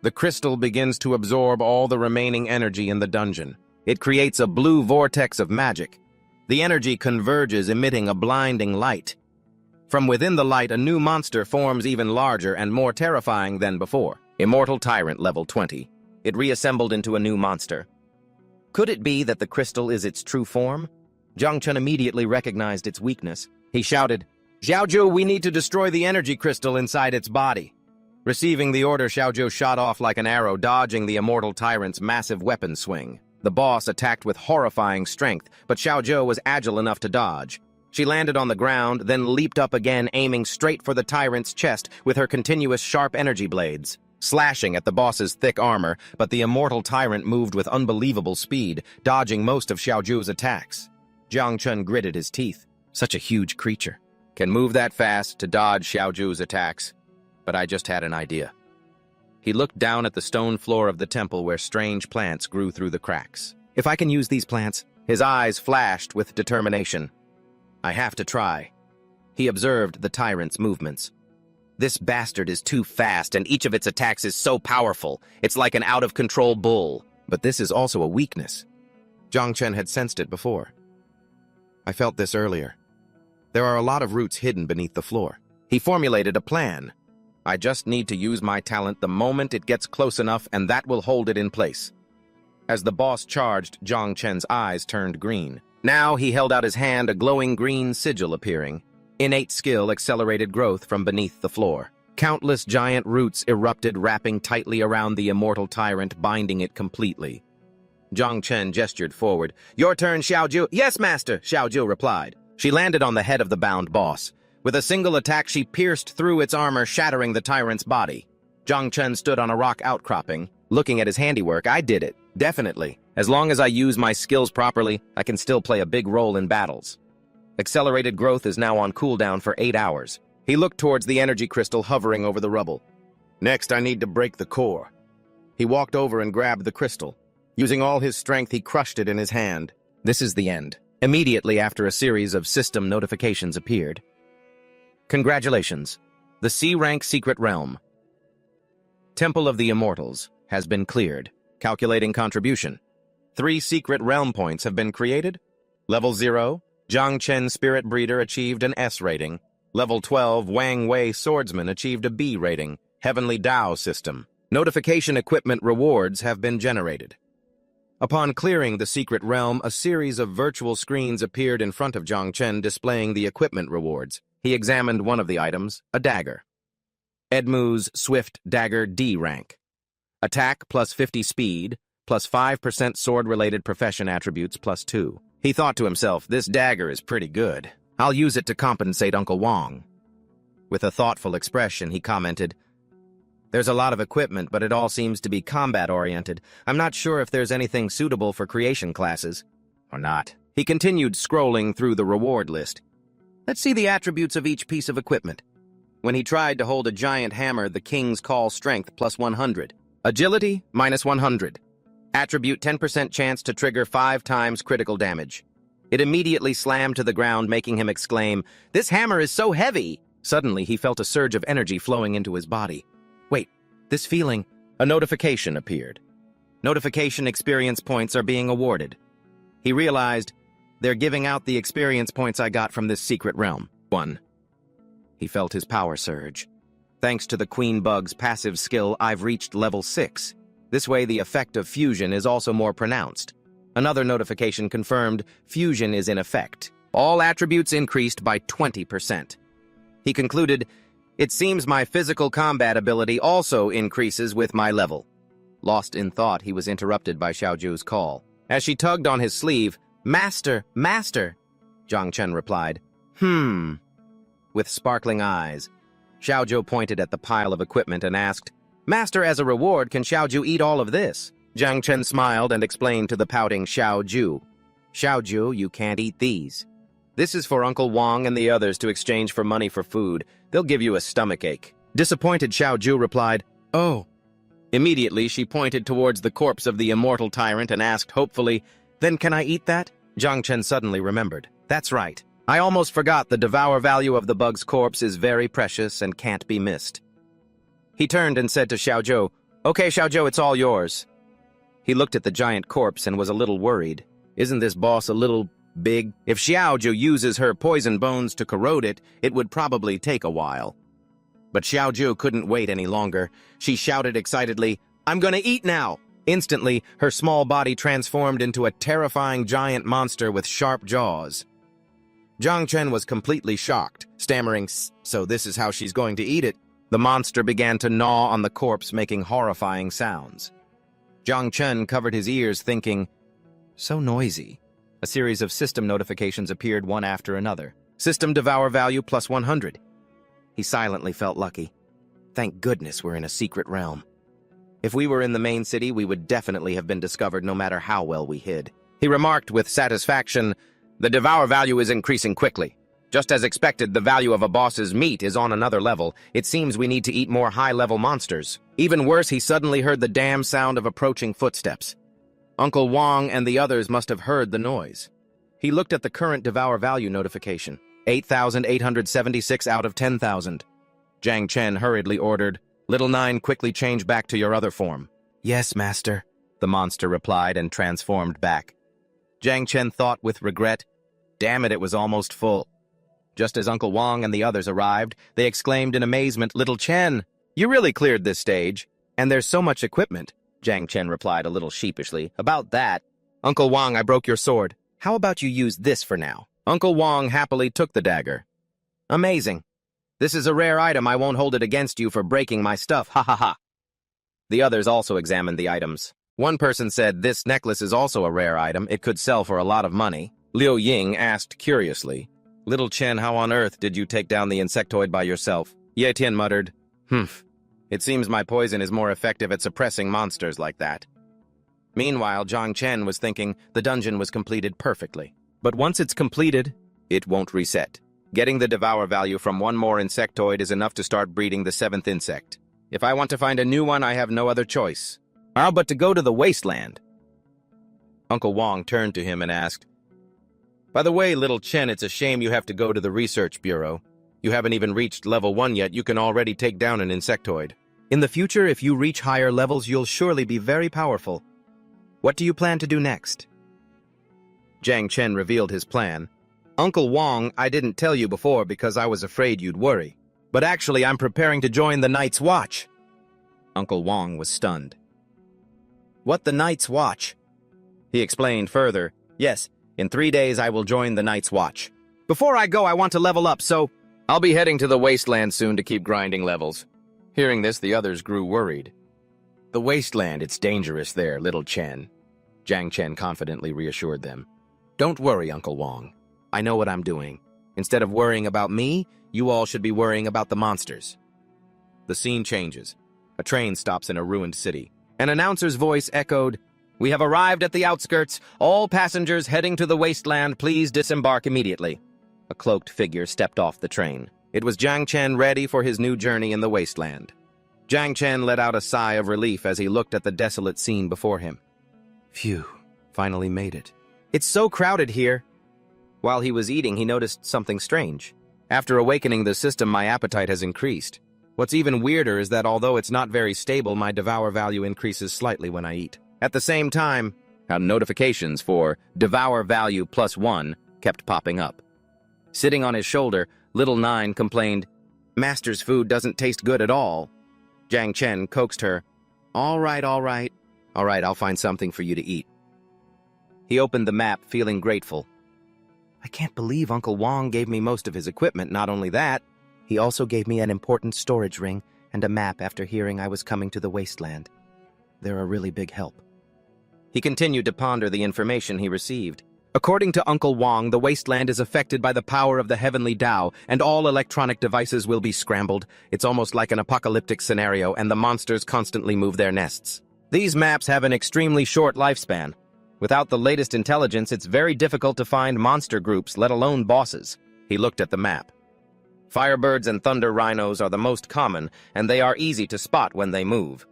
[SPEAKER 1] The crystal begins to absorb all the remaining energy in the dungeon. It creates a blue vortex of magic. The energy converges, emitting a blinding light. From within the light, a new monster forms, even larger and more terrifying than before. Immortal Tyrant, level 20. It reassembled into a new monster. Could it be that the crystal is its true form? Zhang Chen immediately recognized its weakness. He shouted, Xiaozhou, we need to destroy the energy crystal inside its body. Receiving the order, Xiaozhou shot off like an arrow, dodging the immortal tyrant's massive weapon swing. The boss attacked with horrifying strength, but Xiaozhou was agile enough to dodge. She landed on the ground, then leaped up again, aiming straight for the tyrant's chest with her continuous sharp energy blades, slashing at the boss's thick armor, but the immortal tyrant moved with unbelievable speed, dodging most of Xiaozhou's attacks. Jiang Chen gritted his teeth. Such a huge creature. Can move that fast to dodge Xiaozhou's attacks. But I just had an idea. He looked down at the stone floor of the temple where strange plants grew through the cracks. If I can use these plants, his eyes flashed with determination. I have to try. He observed the tyrant's movements. This bastard is too fast, and each of its attacks is so powerful. It's like an out-of-control bull. But this is also a weakness. Zhang Chen had sensed it before. I felt this earlier. There are a lot of roots hidden beneath the floor. He formulated a plan. I just need to use my talent the moment it gets close enough, and that will hold it in place. As the boss charged, Zhang Chen's eyes turned green. Now he held out his hand, a glowing green sigil appearing. Innate skill accelerated growth from beneath the floor. Countless giant roots erupted, wrapping tightly around the immortal tyrant, binding it completely. Zhang Chen gestured forward. Your turn, Xiaozhou. Yes, master, Xiaozhou replied. She landed on the head of the bound boss. With a single attack, she pierced through its armor, shattering the tyrant's body. Zhang Chen stood on a rock outcropping, looking at his handiwork. I did it. Definitely. As long as I use my skills properly, I can still play a big role in battles. Accelerated growth is now on cooldown for 8 hours. He looked towards the energy crystal hovering over the rubble. Next, I need to break the core. He walked over and grabbed the crystal. Using all his strength, he crushed it in his hand. This is the end. Immediately after, a series of system notifications appeared. Congratulations. The C-rank secret realm. Temple of the Immortals has been cleared. Calculating contribution. 3 secret realm points have been created. Level 0, Zhang Chen Spirit Breeder achieved an S rating. Level 12, Wang Wei Swordsman achieved a B rating. Heavenly Dao System. Notification equipment rewards have been generated. Upon clearing the secret realm, a series of virtual screens appeared in front of Zhang Chen displaying the equipment rewards. He examined one of the items, a dagger. Edmu's Swift Dagger D rank. Attack plus 50 speed, plus 5% sword-related profession attributes plus 2. He thought to himself, this dagger is pretty good. I'll use it to compensate Uncle Wong. With a thoughtful expression, he commented, There's a lot of equipment, but it all seems to be combat-oriented. I'm not sure if there's anything suitable for creation classes. Or not. He continued scrolling through the reward list. Let's see the attributes of each piece of equipment. When he tried to hold a giant hammer, the King's Call strength plus 100. Agility minus 100. Attribute 10% chance to trigger 5 times critical damage. It immediately slammed to the ground, making him exclaim, This hammer is so heavy! Suddenly, he felt a surge of energy flowing into his body. Wait, this feeling... A notification appeared. Notification experience points are being awarded. He realized, they're giving out the experience points I got from this secret realm. 1. He felt his power surge. Thanks to the Queen Bug's passive skill, I've reached level 6. This way, the effect of fusion is also more pronounced. Another notification confirmed fusion is in effect. All attributes increased by 20%. He concluded, It seems my physical combat ability also increases with my level. Lost in thought, he was interrupted by Xiaoju's call. As she tugged on his sleeve, "Master, master," Zhang Chen replied. With sparkling eyes, Xiaoju pointed at the pile of equipment and asked, "Master, as a reward, can Xiaoju eat all of this?" Zhang Chen smiled and explained to the pouting Xiaoju, "Xiaoju, you can't eat these. This is for Uncle Wang and the others to exchange for money for food. They'll give you a stomachache." Disappointed Xiaoju replied, "Oh." Immediately, she pointed towards the corpse of the immortal tyrant and asked hopefully, "Then can I eat that?" Zhang Chen suddenly remembered. "That's right. I almost forgot the devour value of the bug's corpse is very precious and can't be missed." He turned and said to Xiaoju, "Okay, Xiaoju, it's all yours." He looked at the giant corpse and was a little worried. Isn't this boss a little big? If Xiaoju uses her poison bones to corrode it, it would probably take a while. But Xiaoju couldn't wait any longer. She shouted excitedly, "I'm gonna eat now!" Instantly, her small body transformed into a terrifying giant monster with sharp jaws. Zhang Chen was completely shocked, stammering, "So this is how she's going to eat it?" The monster began to gnaw on the corpse, making horrifying sounds. Zhang Chen covered his ears, thinking, "So noisy." A series of system notifications appeared one after another. System devour value plus 100. He silently felt lucky. Thank goodness we're in a secret realm. If we were in the main city, we would definitely have been discovered no matter how well we hid. He remarked with satisfaction, "The devour value is increasing quickly. Just as expected, the value of a boss's meat is on another level. It seems we need to eat more high-level monsters." Even worse, he suddenly heard the damn sound of approaching footsteps. Uncle Wang and the others must have heard the noise. He looked at the current devour value notification. 8,876 out of 10,000. Zhang Chen hurriedly ordered, "Little Nine, quickly change back to your other form." "Yes, master," the monster replied and transformed back. Zhang Chen thought with regret, "Damn it, it was almost full." Just as Uncle Wang and the others arrived, they exclaimed in amazement, "Little Chen, you really cleared this stage. And there's so much equipment." Zhang Chen replied a little sheepishly, "About that, Uncle Wang, I broke your sword. How about you use this for now?" Uncle Wang happily took the dagger. "Amazing. This is a rare item. I won't hold it against you for breaking my stuff. Ha ha ha." The others also examined the items. One person said, "This necklace is also a rare item. It could sell for a lot of money." Liu Ying asked curiously, "Little Chen, how on earth did you take down the insectoid by yourself?" Ye Tian muttered, It seems my poison is more effective at suppressing monsters like that." Meanwhile, Zhang Chen was thinking the dungeon was completed perfectly. But once it's completed, it won't reset. Getting the devour value from one more insectoid is enough to start breeding the 7th insect. If I want to find a new one, I have no other choice. How but to go to the wasteland? Uncle Wang turned to him and asked, "By the way, Little Chen, it's a shame you have to go to the research bureau. You haven't even reached level 1 yet. You can already take down an insectoid. In the future, if you reach higher levels, you'll surely be very powerful. What do you plan to do next?" Zhang Chen revealed his plan. "Uncle Wang, I didn't tell you before because I was afraid you'd worry. But actually, I'm preparing to join the Night's Watch." Uncle Wang was stunned. "What, the Night's Watch?" He explained further, "Yes, in 3 days I will join the Night's Watch. Before I go, I want to level up, so I'll be heading to the wasteland soon to keep grinding levels." Hearing this, the others grew worried. "The wasteland, it's dangerous there, Little Chen," Zhang Chen confidently reassured them. "Don't worry, Uncle Wang. I know what I'm doing. Instead of worrying about me, you all should be worrying about the monsters." The scene changes. A train stops in a ruined city. An announcer's voice echoed, "We have arrived at the outskirts. All passengers heading to the wasteland, please disembark immediately." A cloaked figure stepped off the train. It was Zhang Chen, ready for his new journey in the wasteland. Zhang Chen let out a sigh of relief as he looked at the desolate scene before him. Phew, finally made it. It's so crowded here. While he was eating, he noticed something strange. After awakening the system, my appetite has increased. What's even weirder is that although it's not very stable, my devour value increases slightly when I eat. At the same time, notifications for devour value +1 kept popping up. Sitting on his shoulder, Little Nine complained, "Master's food doesn't taste good at all." Zhang Chen coaxed her, All right, I'll find something for you to eat." He opened the map, feeling grateful. I can't believe Uncle Wang gave me most of his equipment. Not only that, he also gave me an important storage ring and a map after hearing I was coming to the wasteland. They're a really big help. He continued to ponder the information he received. According to Uncle Wong, the wasteland is affected by the power of the heavenly Tao, and all electronic devices will be scrambled. It's almost like an apocalyptic scenario, and the monsters constantly move their nests. These maps have an extremely short lifespan. Without the latest intelligence, it's very difficult to find monster groups, let alone bosses. He looked at the map. Firebirds and thunder rhinos are the most common, and they are easy to spot when they move.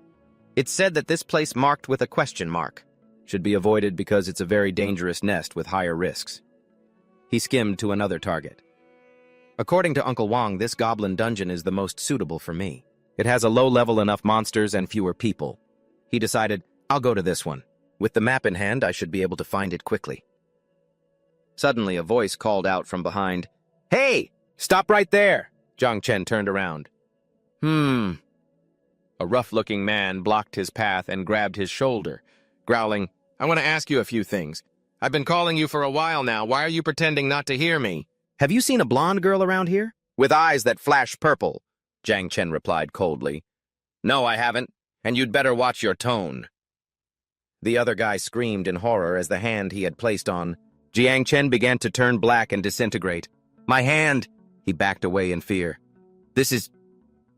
[SPEAKER 1] It's said that this place marked with a question mark should be avoided because it's a very dangerous nest with higher risks. He skimmed to another target. According to Uncle Wong, this goblin dungeon is the most suitable for me. It has a low-level enough monsters and fewer people. He decided, I'll go to this one. With the map in hand, I should be able to find it quickly. Suddenly, a voice called out from behind, "Hey! Stop right there!" Zhang Chen turned around. A rough-looking man blocked his path and grabbed his shoulder, growling, "I want to ask you a few things. I've been calling you for a while now. Why are you pretending not to hear me?" "Have you seen a blonde girl around here?" "With eyes that flash purple," Zhang Chen replied coldly. "No, I haven't, and you'd better watch your tone." The other guy screamed in horror as the hand he had placed on Jiang Chen began to turn black and disintegrate. "My hand!" He backed away in fear. "This is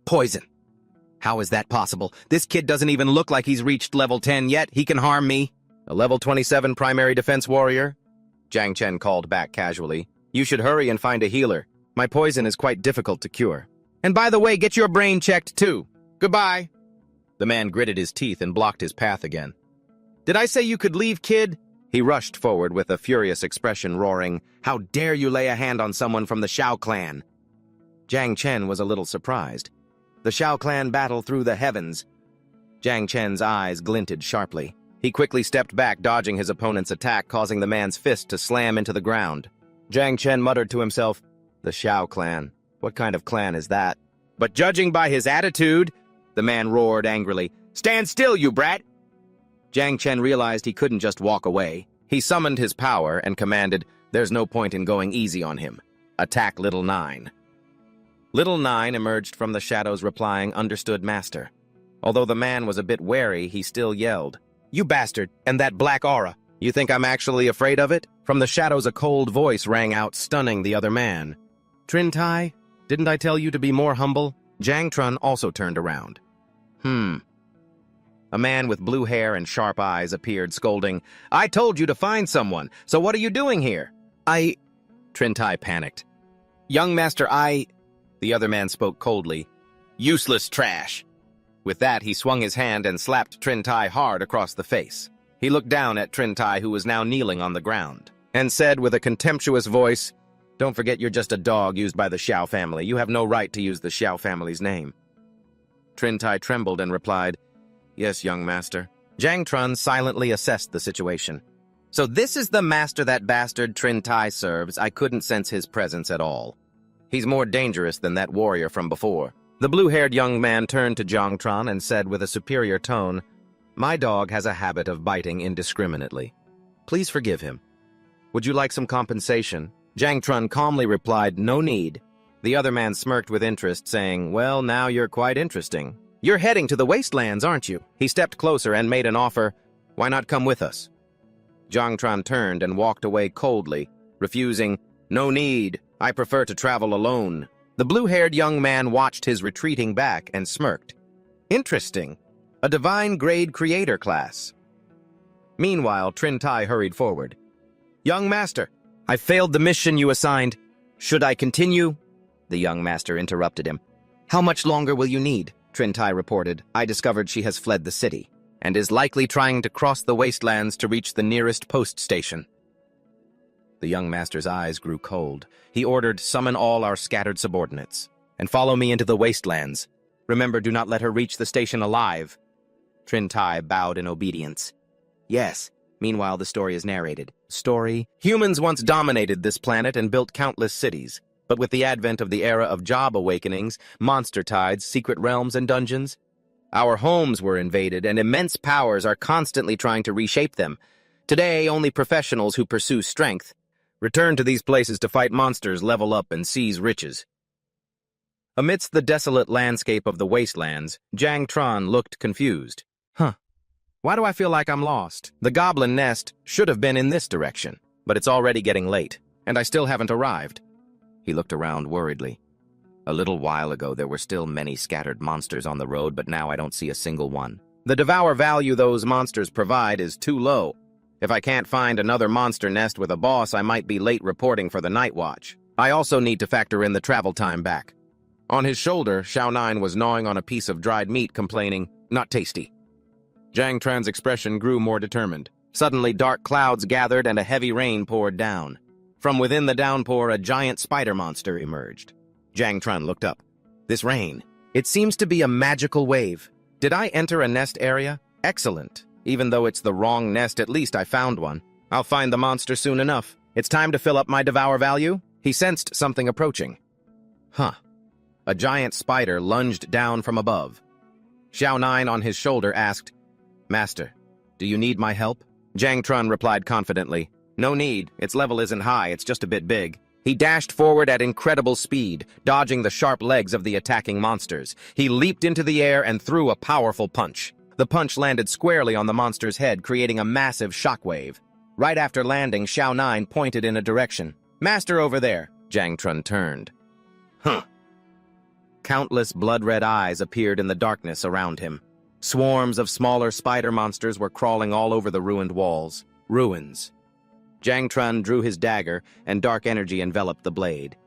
[SPEAKER 1] poison." "How is that possible? This kid doesn't even look like he's reached level 10 yet. He can harm me." "A level 27 primary defense warrior?" Jiang Chen called back casually. "You should hurry and find a healer. My poison is quite difficult to cure. And by the way, get your brain checked too. Goodbye." The man gritted his teeth and blocked his path again. "Did I say you could leave, kid?" He rushed forward with a furious expression, roaring, "How dare you lay a hand on someone from the Shao clan?" Jiang Chen was a little surprised. The Shao clan battle through the heavens. Jiang Chen's eyes glinted sharply. He quickly stepped back, dodging his opponent's attack, causing the man's fist to slam into the ground. Jiang Chen muttered to himself, "The Shao clan. What kind of clan is that?" But judging by his attitude, the man roared angrily, "Stand still, you brat!" Jiang Chen realized he couldn't just walk away. He summoned his power and commanded, "There's no point in going easy on him. Attack Little Nine." Little Nine emerged from the shadows replying, "Understood, master." Although the man was a bit wary, he still yelled, "You bastard, and that black aura. You think I'm actually afraid of it?" From the shadows a cold voice rang out, stunning the other man. "Trin Tai, didn't I tell you to be more humble?" Jiang Trun also turned around. A man with blue hair and sharp eyes appeared, scolding, "I told you to find someone, so what are you doing here?" Trin Tai panicked. "Young master, The other man spoke coldly. "Useless trash." With that, he swung his hand and slapped Trin Tai hard across the face. He looked down at Trin Tai, who was now kneeling on the ground, and said with a contemptuous voice, "Don't forget you're just a dog used by the Xiao family. You have no right to use the Xiao family's name." Trin Tai trembled and replied, "Yes, young master." Jiang Trun silently assessed the situation. "So this is the master that bastard Trin Tai serves. I couldn't sense his presence at all. He's more dangerous than that warrior from before." The blue-haired young man turned to Jiang Trun and said with a superior tone, "My dog has a habit of biting indiscriminately. Please forgive him. Would you like some compensation?" Jiang Trun calmly replied, "No need." The other man smirked with interest, saying, "Well, now you're quite interesting. You're heading to the wastelands, aren't you?" He stepped closer and made an offer. "Why not come with us?" Jiang Trun turned and walked away coldly, refusing, "No need. I prefer to travel alone." The blue-haired young man watched his retreating back and smirked. "Interesting. A divine grade creator class." Meanwhile, Trin Tai hurried forward. "Young master, I failed the mission you assigned. Should I continue?" The young master interrupted him. "How much longer will you need?" Trin Tai reported. "I discovered she has fled the city and is likely trying to cross the wastelands to reach the nearest post station." The young master's eyes grew cold. He ordered, "Summon all our scattered subordinates and follow me into the wastelands. Remember, do not let her reach the station alive." Trin Tai bowed in obedience. "Yes." Meanwhile, the story is narrated. Story: humans once dominated this planet and built countless cities. But with the advent of the era of job awakenings, monster tides, secret realms, and dungeons, our homes were invaded, and immense powers are constantly trying to reshape them. Today, only professionals who pursue strength return to these places to fight monsters, level up, and seize riches. Amidst the desolate landscape of the wastelands, Jiang Trun looked confused. Why do I feel like I'm lost? The goblin nest should have been in this direction, but it's already getting late, and I still haven't arrived. He looked around worriedly. A little while ago, there were still many scattered monsters on the road, but now I don't see a single one. The devour value those monsters provide is too low. If I can't find another monster nest with a boss, I might be late reporting for the night watch. I also need to factor in the travel time back. On his shoulder, Xiao9 was gnawing on a piece of dried meat, complaining, "Not tasty." Zhang Tran's expression grew more determined. Suddenly, dark clouds gathered and a heavy rain poured down. From within the downpour, a giant spider monster emerged. Zhang Tran looked up. This rain. It seems to be a magical wave. Did I enter a nest area? Excellent. Even though it's the wrong nest, at least I found one. I'll find the monster soon enough. It's time to fill up my devour value. He sensed something approaching. A giant spider lunged down from above. Xiao9 on his shoulder asked, "Master, do you need my help?" Zhang Trun replied confidently, "No need. Its level isn't high, it's just a bit big." He dashed forward at incredible speed, dodging the sharp legs of the attacking monsters. He leaped into the air and threw a powerful punch. The punch landed squarely on the monster's head, creating a massive shockwave. Right after landing, Xiao9 pointed in a direction. "Master over there." Zhang Trun turned. Countless blood-red eyes appeared in the darkness around him. Swarms of smaller spider monsters were crawling all over the ruined walls. Ruins. Zhang Trun drew his dagger, and dark energy enveloped the blade.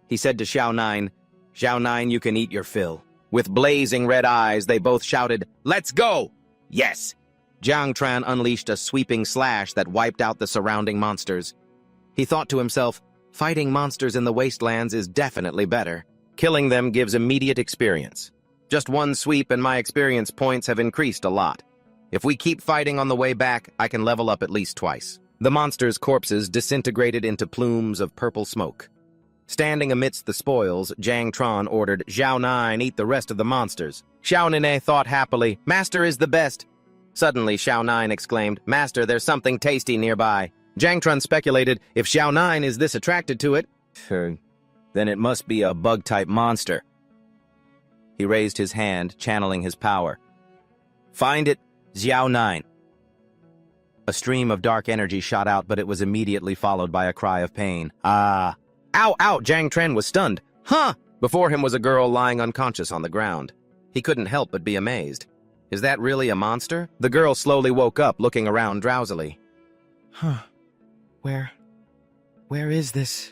[SPEAKER 1] He said to Xiao9, "Xiao9, you can eat your fill." With blazing red eyes, they both shouted, "Let's go!" "Yes!" Zhang Tran unleashed a sweeping slash that wiped out the surrounding monsters. He thought to himself, fighting monsters in the wastelands is definitely better. Killing them gives immediate experience. Just one sweep and my experience points have increased a lot. If we keep fighting on the way back, I can level up at least twice. The monsters' corpses disintegrated into plumes of purple smoke. Standing amidst the spoils, Zhang Tran ordered Xiao9 eat the rest of the monsters. Xiao9 thought happily, "Master is the best." Suddenly, Xiao9 exclaimed, "Master, there's something tasty nearby." Zhang Tran speculated, if Xiao9 is this attracted to it, then it must be a bug-type monster. He raised his hand, channeling his power. "Find it, Xiao9." A stream of dark energy shot out, but it was immediately followed by a cry of pain. "Ah!" "Ow, ow!" Zhang Tran was stunned. Before him was a girl lying unconscious on the ground. He couldn't help but be amazed. Is that really a monster? The girl slowly woke up, looking around drowsily.
[SPEAKER 2] Where is this?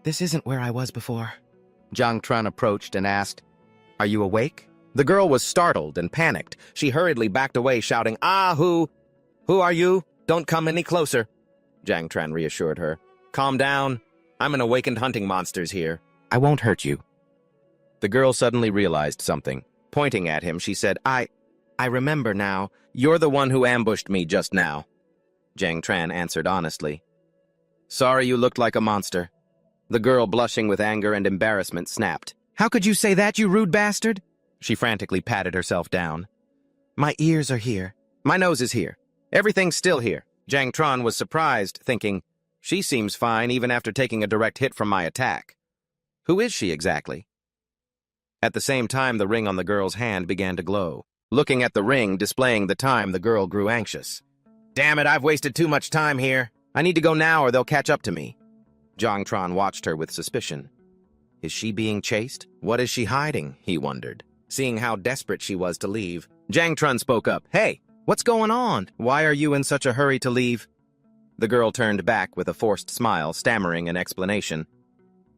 [SPEAKER 2] This isn't where I was before."
[SPEAKER 1] Zhang Tran approached and asked, "Are you awake?" The girl was startled and panicked. She hurriedly backed away, shouting, Who are you? Don't come any closer." Zhang Tran reassured her. "Calm down. I'm an awakened hunting monsters here. I won't hurt you." The girl suddenly realized something. Pointing at him, she said, I remember now. You're the one who ambushed me just now." Zhang Tran answered honestly. "Sorry you looked like a monster." The girl, blushing with anger and embarrassment, snapped. "How could you say that, you rude bastard?" She frantically patted herself down. "My ears are here. My nose is here. Everything's still here." Zhang Tran was surprised, thinking, she seems fine even after taking a direct hit from my attack. Who is she exactly? At the same time, the ring on the girl's hand began to glow. Looking at the ring displaying the time, the girl grew anxious. "Damn it, I've wasted too much time here. I need to go now or they'll catch up to me." Zhang Tran watched her with suspicion. Is she being chased? What is she hiding? He wondered, seeing how desperate she was to leave. Zhang Tran spoke up. "Hey, what's going on? Why are you in such a hurry to leave?" The girl turned back with a forced smile, stammering an explanation.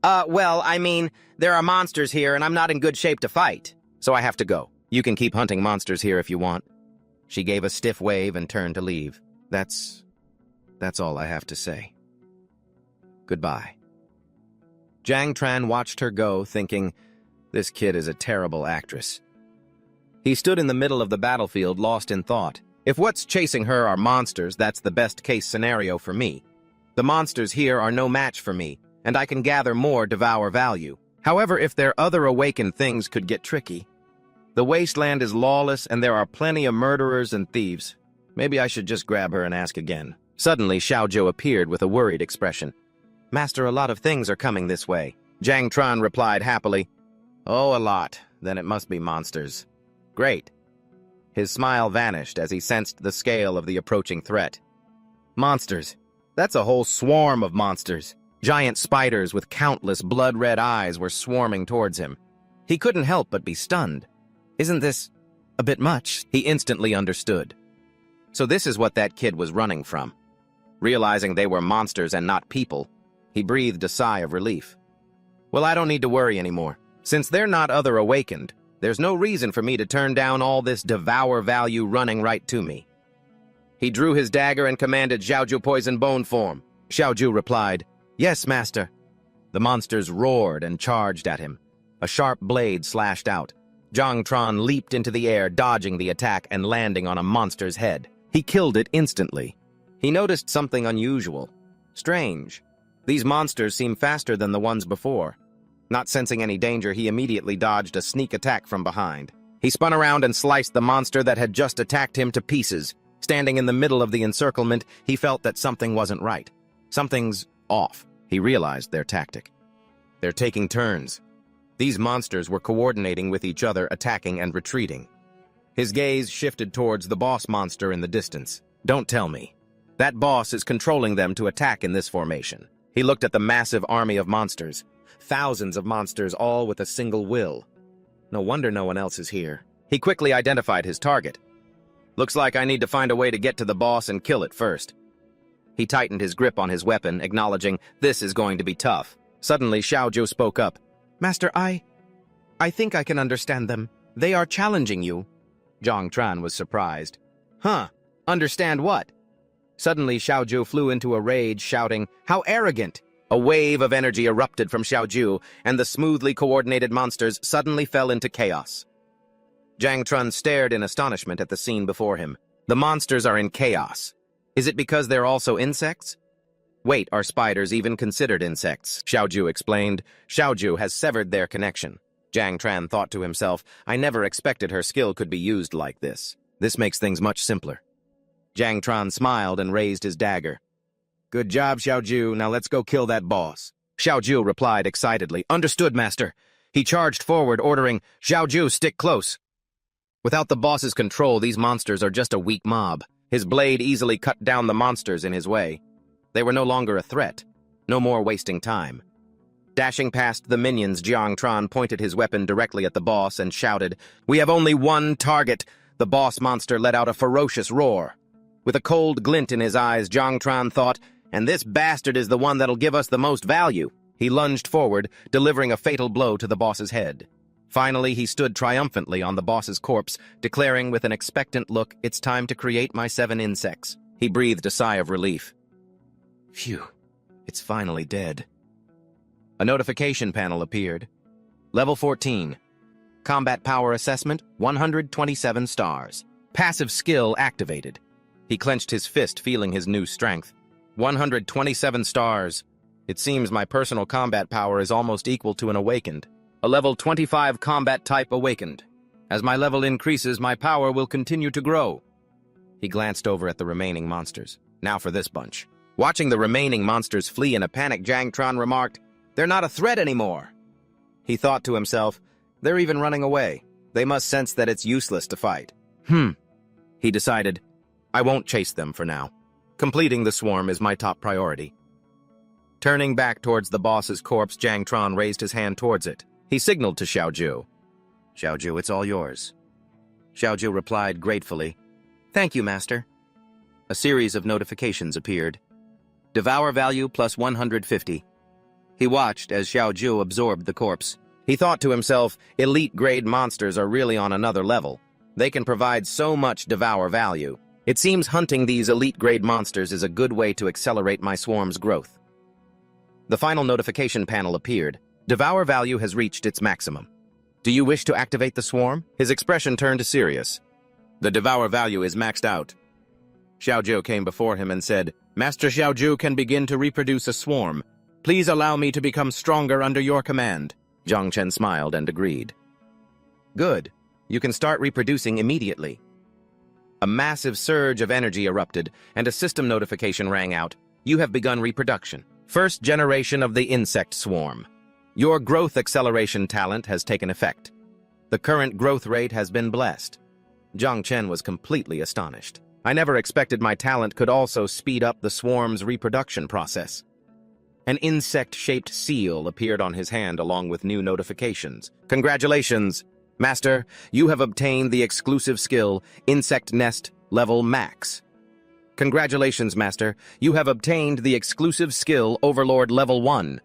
[SPEAKER 1] Well, I mean, there are monsters here and I'm not in good shape to fight. So I have to go. You can keep hunting monsters here if you want." She gave a stiff wave and turned to leave. That's all I have to say. Goodbye." Zhang Tran watched her go, thinking, this kid is a terrible actress. He stood in the middle of the battlefield, lost in thought. If what's chasing her are monsters, that's the best-case scenario for me. The monsters here are no match for me, and I can gather more devour value. However, if their other awakened things could get tricky. The wasteland is lawless, and there are plenty of murderers and thieves. Maybe I should just grab her and ask again. Suddenly, Xiaozhou appeared with a worried expression. "Master, a lot of things are coming this way." Zhang Tran replied happily, "Oh, a lot. Then it must be monsters." "Great." His smile vanished as he sensed the scale of the approaching threat. Monsters. That's a whole swarm of monsters. Giant spiders with countless blood-red eyes were swarming towards him. He couldn't help but be stunned. Isn't this a bit much? He instantly understood. So this is what that kid was running from. Realizing they were monsters and not people, he breathed a sigh of relief. Well, I don't need to worry anymore. Since they're not other awakened, there's no reason for me to turn down all this devour value running right to me. He drew his dagger and commanded Xiaoju poison bone form. Xiaoju replied, "Yes, master." The monsters roared and charged at him. A sharp blade slashed out. Zhang Tran leaped into the air, dodging the attack and landing on a monster's head. He killed it instantly. He noticed something unusual. Strange. These monsters seem faster than the ones before. Not sensing any danger, he immediately dodged a sneak attack from behind. He spun around and sliced the monster that had just attacked him to pieces. Standing in the middle of the encirclement, he felt that something wasn't right. Something's off. He realized their tactic. They're taking turns. These monsters were coordinating with each other, attacking and retreating. His gaze shifted towards the boss monster in the distance. Don't tell me. That boss is controlling them to attack in this formation. He looked at the massive army of monsters. Thousands of monsters, all with a single will. No wonder no one else is here. He quickly identified his target. Looks like I need to find a way to get to the boss and kill it first. He tightened his grip on his weapon, acknowledging this is going to be tough. Suddenly, Xiaoju spoke up. "Master, I think I can understand them. They are challenging you." Zhang Tran was surprised. "Huh? Understand what?" Suddenly, Xiaoju flew into a rage, shouting, "How arrogant!" A wave of energy erupted from Xiaoju, and the smoothly coordinated monsters suddenly fell into chaos. Zhang Tran stared in astonishment at the scene before him. The monsters are in chaos. Is it because they're also insects? Wait, are spiders even considered insects? Xiaoju explained. Xiaoju has severed their connection. Zhang Tran thought to himself, I never expected her skill could be used like this. This makes things much simpler. Zhang Tran smiled and raised his dagger. Good job, Xiaoju. Now let's go kill that boss. Xiaoju replied excitedly. Understood, master. He charged forward, ordering, Xiaoju, stick close. Without the boss's control, these monsters are just a weak mob. His blade easily cut down the monsters in his way. They were no longer a threat. No more wasting time. Dashing past the minions, Zhang Tran pointed his weapon directly at the boss and shouted, We have only one target. The boss monster let out a ferocious roar. With a cold glint in his eyes, Zhang Tran thought, and this bastard is the one that'll give us the most value. He lunged forward, delivering a fatal blow to the boss's head. Finally, he stood triumphantly on the boss's corpse, declaring with an expectant look, It's time to create my 7 insects. He breathed a sigh of relief. Phew, it's finally dead. A notification panel appeared. Level 14. Combat Power Assessment, 127 stars. Passive skill activated. He clenched his fist, feeling his new strength. 127 stars. It seems my personal combat power is almost equal to an awakened. A level 25 combat type awakened. As my level increases, my power will continue to grow. He glanced over at the remaining monsters. Now for this bunch. Watching the remaining monsters flee in a panic, Zhang Tran remarked, They're not a threat anymore. He thought to himself, They're even running away. They must sense that it's useless to fight. He decided, I won't chase them for now. Completing the swarm is my top priority. Turning back towards the boss's corpse, Zhang Tran raised his hand towards it. He signaled to Xiaoju. Xiaoju, it's all yours. Xiaoju replied gratefully, Thank you, master. A series of notifications appeared. Devour value plus 150. He watched as Xiaoju absorbed the corpse. He thought to himself, elite-grade monsters are really on another level. They can provide so much devour value. It seems hunting these elite-grade monsters is a good way to accelerate my swarm's growth. The final notification panel appeared. Devour value has reached its maximum. Do you wish to activate the swarm? His expression turned serious. The devour value is maxed out. Xiaoju came before him and said, Master Xiaoju can begin to reproduce a swarm. Please allow me to become stronger under your command. Zhang Chen smiled and agreed. Good. You can start reproducing immediately. A massive surge of energy erupted, and a system notification rang out. You have begun reproduction. First generation of the insect swarm. Your growth acceleration talent has taken effect. The current growth rate has been blessed. Zhang Chen was completely astonished. I never expected my talent could also speed up the swarm's reproduction process. An insect-shaped seal appeared on his hand along with new notifications. Congratulations, Master, you have obtained the exclusive skill, Insect Nest Level Max. Congratulations, Master, you have obtained the exclusive skill, Overlord Level 1.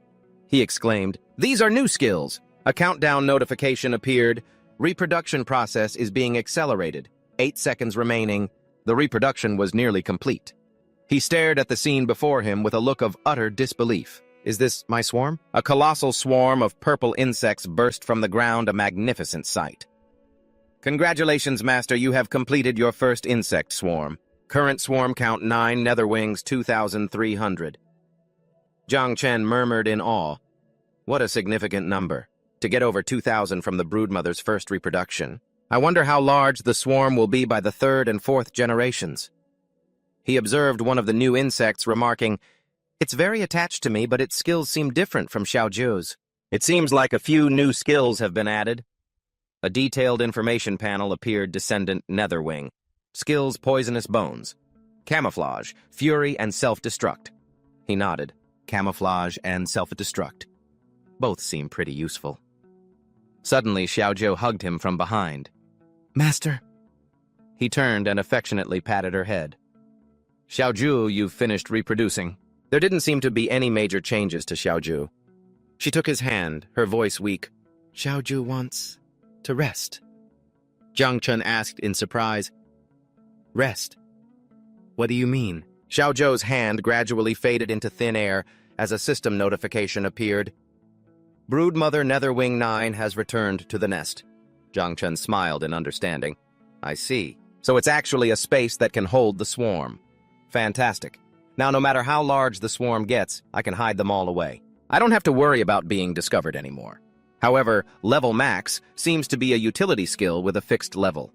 [SPEAKER 1] He exclaimed, "These are new skills." A countdown notification appeared. Reproduction process is being accelerated. 8 seconds remaining. The reproduction was nearly complete. He stared at the scene before him with a look of utter disbelief. Is this my swarm? A colossal swarm of purple insects burst from the ground, a magnificent sight. Congratulations, Master, you have completed your first insect swarm. Current swarm count 9, netherwings 2,300. Zhang Chen murmured in awe. What a significant number. To get over 2,000 from the broodmother's first reproduction. I wonder how large the swarm will be by the 3rd and 4th generations. He observed one of the new insects, remarking, "It's very attached to me, but its skills seem different from Xiaoju's. It seems like a few new skills have been added." A detailed information panel appeared, Descendant Netherwing. Skills Poisonous Bones. Camouflage, Fury, and Self-Destruct. He nodded. Camouflage and Self-Destruct. Both seem pretty useful. Suddenly, Xiaoju hugged him from behind.
[SPEAKER 2] Master.
[SPEAKER 1] He turned and affectionately patted her head. Xiaoju, you've finished reproducing. There didn't seem to be any major changes to Xiaoju. She took his hand, her voice weak.
[SPEAKER 2] Xiaoju wants to rest.
[SPEAKER 1] Zhang Chen asked in surprise.
[SPEAKER 2] Rest? What do you mean?
[SPEAKER 1] Xiaoju's hand gradually faded into thin air as a system notification appeared. Broodmother Netherwing 9 has returned to the nest. Zhang Chen smiled in understanding. I see. So it's actually a space that can hold the swarm. Fantastic. Now, no matter how large the swarm gets, I can hide them all away. I don't have to worry about being discovered anymore. However, Level Max seems to be a utility skill with a fixed level.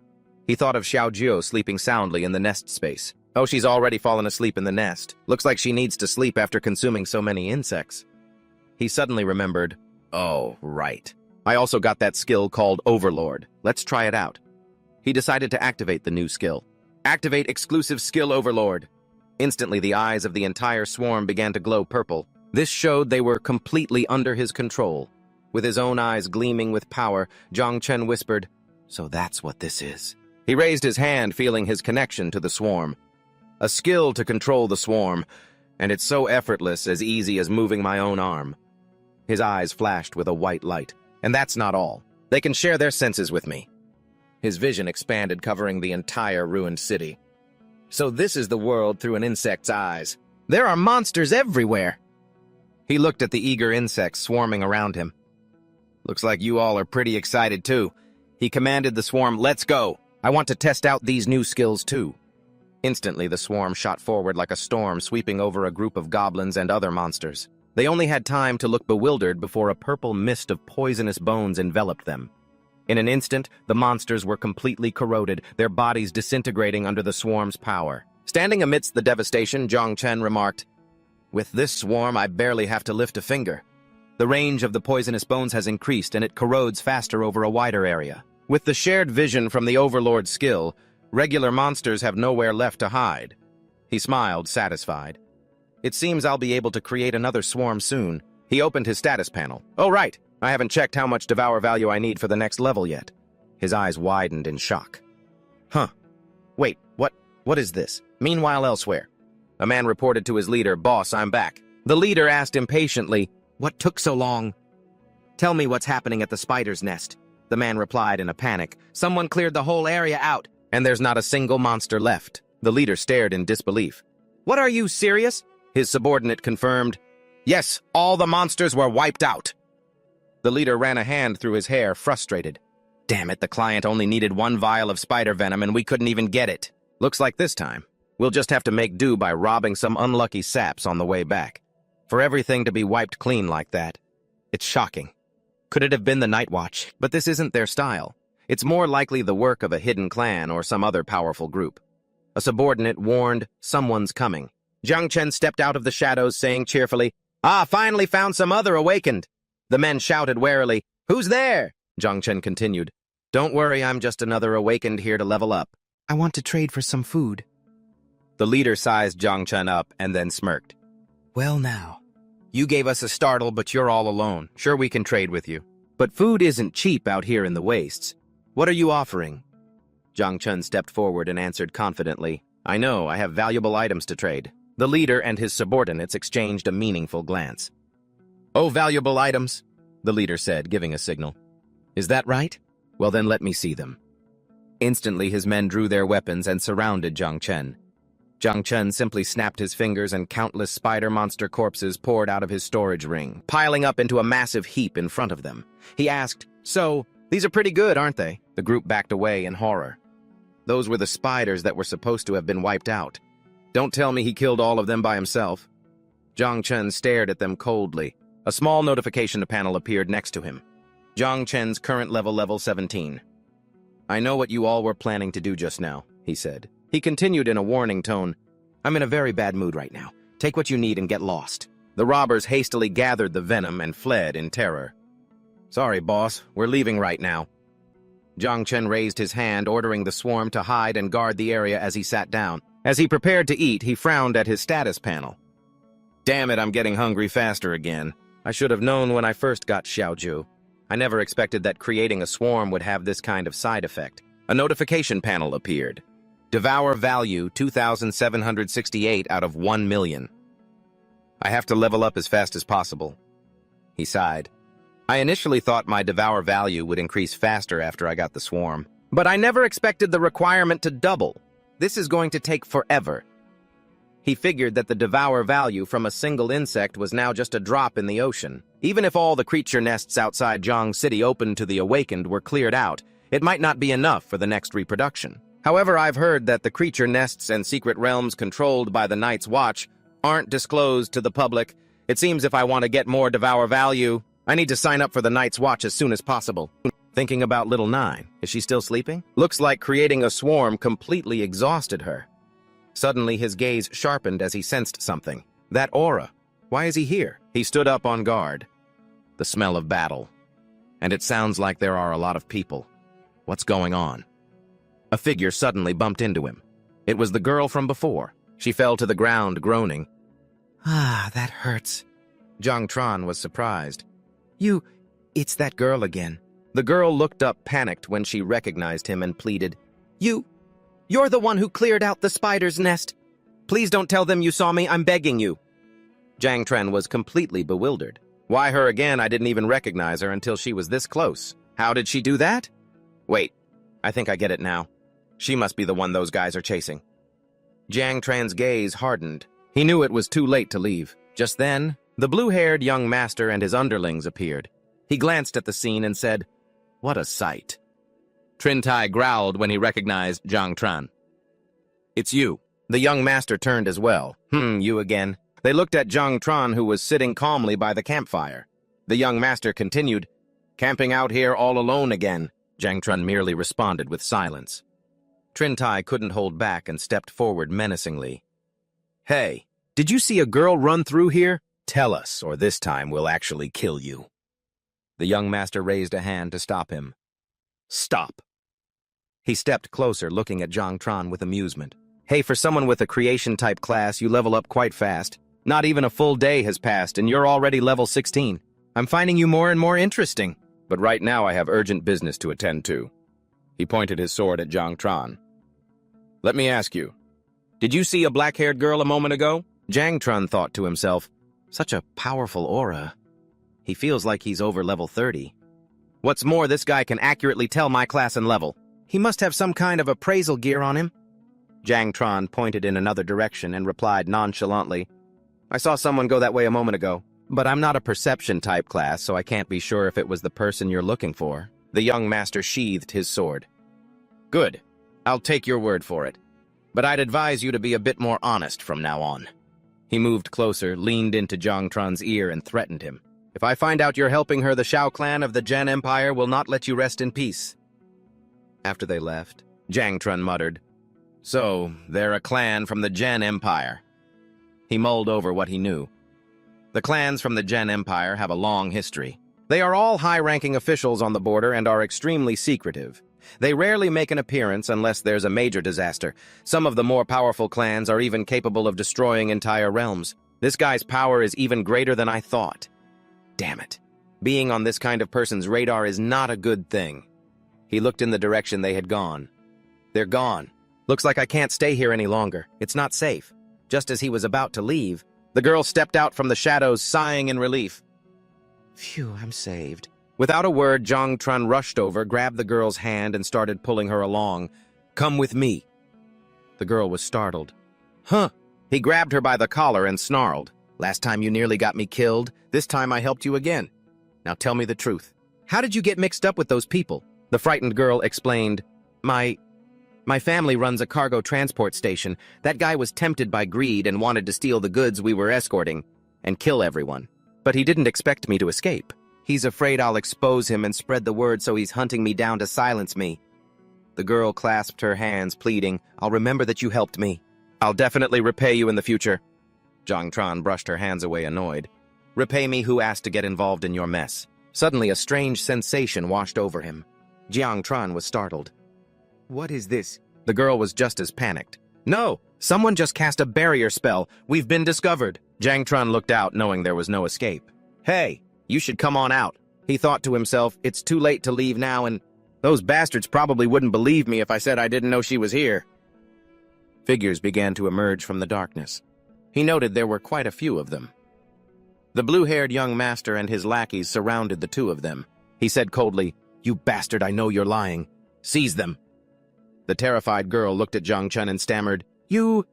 [SPEAKER 1] He thought of Xiaoju sleeping soundly in the nest space. Oh, she's already fallen asleep in the nest. Looks like she needs to sleep after consuming so many insects. He suddenly remembered, oh, right. I also got that skill called Overlord. Let's try it out. He decided to activate the new skill. Activate exclusive skill Overlord. Instantly, the eyes of the entire swarm began to glow purple. This showed they were completely under his control. With his own eyes gleaming with power, Zhang Chen whispered, so that's what this is. He raised his hand, feeling his connection to the swarm. A skill to control the swarm, and it's so effortless, as easy as moving my own arm. His eyes flashed with a white light. And that's not all. They can share their senses with me. His vision expanded, covering the entire ruined city. So this is the world through an insect's eyes. There are monsters everywhere. He looked at the eager insects swarming around him. Looks like you all are pretty excited too. He commanded the swarm, let's go. I want to test out these new skills too. Instantly, the swarm shot forward like a storm, sweeping over a group of goblins and other monsters. They only had time to look bewildered before a purple mist of poisonous bones enveloped them. In an instant, the monsters were completely corroded, their bodies disintegrating under the swarm's power. Standing amidst the devastation, Zhang Chen remarked, with this swarm, I barely have to lift a finger. The range of the poisonous bones has increased, and it corrodes faster over a wider area. With the shared vision from the Overlord skill, regular monsters have nowhere left to hide. He smiled, satisfied. It seems I'll be able to create another swarm soon. He opened his status panel. Oh, right. I haven't checked how much devour value I need for the next level yet. His eyes widened in shock. Huh. Wait, what is this? Meanwhile, elsewhere. A man reported to his leader, Boss, I'm back. The leader asked impatiently, what took so long? Tell me what's happening at the spider's nest. The man replied in a panic. Someone cleared the whole area out, and there's not a single monster left. The leader stared in disbelief. What, are you serious? His subordinate confirmed. Yes, all the monsters were wiped out. The leader ran a hand through his hair, frustrated. Damn it, the client only needed 1 vial of spider venom and we couldn't even get it. Looks like this time, we'll just have to make do by robbing some unlucky saps on the way back. For everything to be wiped clean like that, it's shocking. Could it have been the Night Watch? But this isn't their style. It's more likely the work of a hidden clan or some other powerful group. A subordinate warned, someone's coming. Zhang Chen stepped out of the shadows, saying cheerfully, finally found some other awakened. The men shouted warily, who's there? Zhang Chen continued, Don't worry, I'm just another awakened here to level up.
[SPEAKER 2] I want to trade for some food.
[SPEAKER 1] The leader sized Jiang Chun up and then smirked.
[SPEAKER 2] Well now.
[SPEAKER 1] You gave us a startle, but you're all alone. Sure, we can trade with you. But food isn't cheap out here in the wastes. What are you offering? Jiang Chun stepped forward and answered confidently. I know, I have valuable items to trade. The leader and his subordinates exchanged a meaningful glance. Oh, valuable items, the leader said, giving a signal. Is that right? Well then let me see them. Instantly his men drew their weapons and surrounded Jiang Chun. Jiang Chun simply snapped his fingers and countless spider monster corpses poured out of his storage ring, piling up into a massive heap in front of them. He asked, So, these are pretty good, aren't they? The group backed away in horror. Those were the spiders that were supposed to have been wiped out. Don't tell me he killed all of them by himself. Jiang Chun stared at them coldly. A small notification panel appeared next to him. Jiang Chun's current level 17. I know what you all were planning to do just now, he said. He continued in a warning tone. I'm in a very bad mood right now. Take what you need and get lost. The robbers hastily gathered the venom and fled in terror. Sorry, boss. We're leaving right now. Jiang Chun raised his hand, ordering the swarm to hide and guard the area as he sat down. As he prepared to eat, he frowned at his status panel. Damn it, I'm getting hungry faster again. I should have known when I first got Xiaoju. I never expected that creating a swarm would have this kind of side effect. A notification panel appeared. Devour value 2,768 out of 1 million. I have to level up as fast as possible. He sighed. I initially thought my devour value would increase faster after I got the swarm, but I never expected the requirement to double. This is going to take forever. He figured that the devour value from a single insect was now just a drop in the ocean. Even if all the creature nests outside Zhang City open to the awakened were cleared out, it might not be enough for the next reproduction. However, I've heard that the creature nests and secret realms controlled by the Night's Watch aren't disclosed to the public. It seems if I want to get more devour value, I need to sign up for the Night's Watch as soon as possible. Thinking about little Nine. Is she still sleeping? Looks like creating a swarm completely exhausted her. Suddenly, his gaze sharpened as he sensed something. That aura. Why is he here? He stood up on guard. The smell of battle. And it sounds like there are a lot of people. What's going on? A figure suddenly bumped into him. It was the girl from before. She fell to the ground, groaning.
[SPEAKER 2] Ah, that hurts.
[SPEAKER 1] Jiang Tran was surprised.
[SPEAKER 2] It's that girl again.
[SPEAKER 1] The girl looked up panicked when she recognized him and pleaded, You're the one who cleared out the spider's nest. Please don't tell them you saw me, I'm begging you. Jiang Tran was completely bewildered. Why her again? I didn't even recognize her until she was this close. How did she do that? Wait, I think I get it now. She must be the one those guys are chasing. Jiang Tran's gaze hardened. He knew it was too late to leave. Just then, the blue-haired young master and his underlings appeared. He glanced at the scene and said, What a sight. Trintai growled when he recognized Jiang Tran. It's you. The young master turned as well. You again. They looked at Jiang Tran, who was sitting calmly by the campfire. The young master continued, Camping out here all alone again. Jiang Tran merely responded with silence. Trintai couldn't hold back and stepped forward menacingly. Hey, did you see a girl run through here? Tell us, or this time we'll actually kill you. The young master raised a hand to stop him. Stop. He stepped closer, looking at Jiang Tran with amusement. Hey, for someone with a creation-type class, you level up quite fast. Not even a full day has passed, and you're already level 16. I'm finding you more and more interesting. But right now I have urgent business to attend to. He pointed his sword at Jiang Tran. Let me ask you, did you see a black-haired girl a moment ago? Jiang Tran thought to himself, such a powerful aura. He feels like he's over level 30. What's more, this guy can accurately tell my class and level. He must have some kind of appraisal gear on him. Jiang Tran pointed in another direction and replied nonchalantly, I saw someone go that way a moment ago, but I'm not a perception-type class, so I can't be sure if it was the person you're looking for. The young master sheathed his sword. Good. I'll take your word for it. But I'd advise you to be a bit more honest from now on. He moved closer, leaned into Jiang Tran's ear, and threatened him. If I find out you're helping her, the Shao clan of the Zhen Empire will not let you rest in peace. After they left, Jiang Tran muttered, So, they're a clan from the Zhen Empire. He mulled over what he knew. The clans from the Zhen Empire have a long history. They are all high-ranking officials on the border and are extremely secretive. They rarely make an appearance unless there's a major disaster. Some of the more powerful clans are even capable of destroying entire realms. This guy's power is even greater than I thought. Damn it. Being on this kind of person's radar is not a good thing. He looked in the direction they had gone. They're gone. Looks like I can't stay here any longer. It's not safe. Just as he was about to leave, the girl stepped out from the shadows, sighing in relief.
[SPEAKER 2] Phew, I'm saved.
[SPEAKER 1] Without a word, Zhang Chun rushed over, grabbed the girl's hand, and started pulling her along. Come with me. The girl was startled. Huh. He grabbed her by the collar and snarled. Last time you nearly got me killed. This time I helped you again. Now tell me the truth. How did you get mixed up with those people? The frightened girl explained. My family runs a cargo transport station. That guy was tempted by greed and wanted to steal the goods we were escorting and kill everyone. But he didn't expect me to escape. He's afraid I'll expose him and spread the word, so he's hunting me down to silence me. The girl clasped her hands, pleading, I'll remember that you helped me. I'll definitely repay you in the future. Zhang Tran brushed her hands away, annoyed. Repay me who asked to get involved in your mess. Suddenly, a strange sensation washed over him. Jiang Tran was startled. What is this? The girl was just as panicked. No, someone just cast a barrier spell. We've been discovered. Jiang Tran looked out, knowing there was no escape. Hey, you should come on out. He thought to himself, it's too late to leave now, and those bastards probably wouldn't believe me if I said I didn't know she was here. Figures began to emerge from the darkness. He noted there were quite a few of them. The blue-haired young master and his lackeys surrounded the two of them. He said coldly, You bastard, I know you're lying. Seize them. The terrified girl looked at Zhang Chun and stammered, You...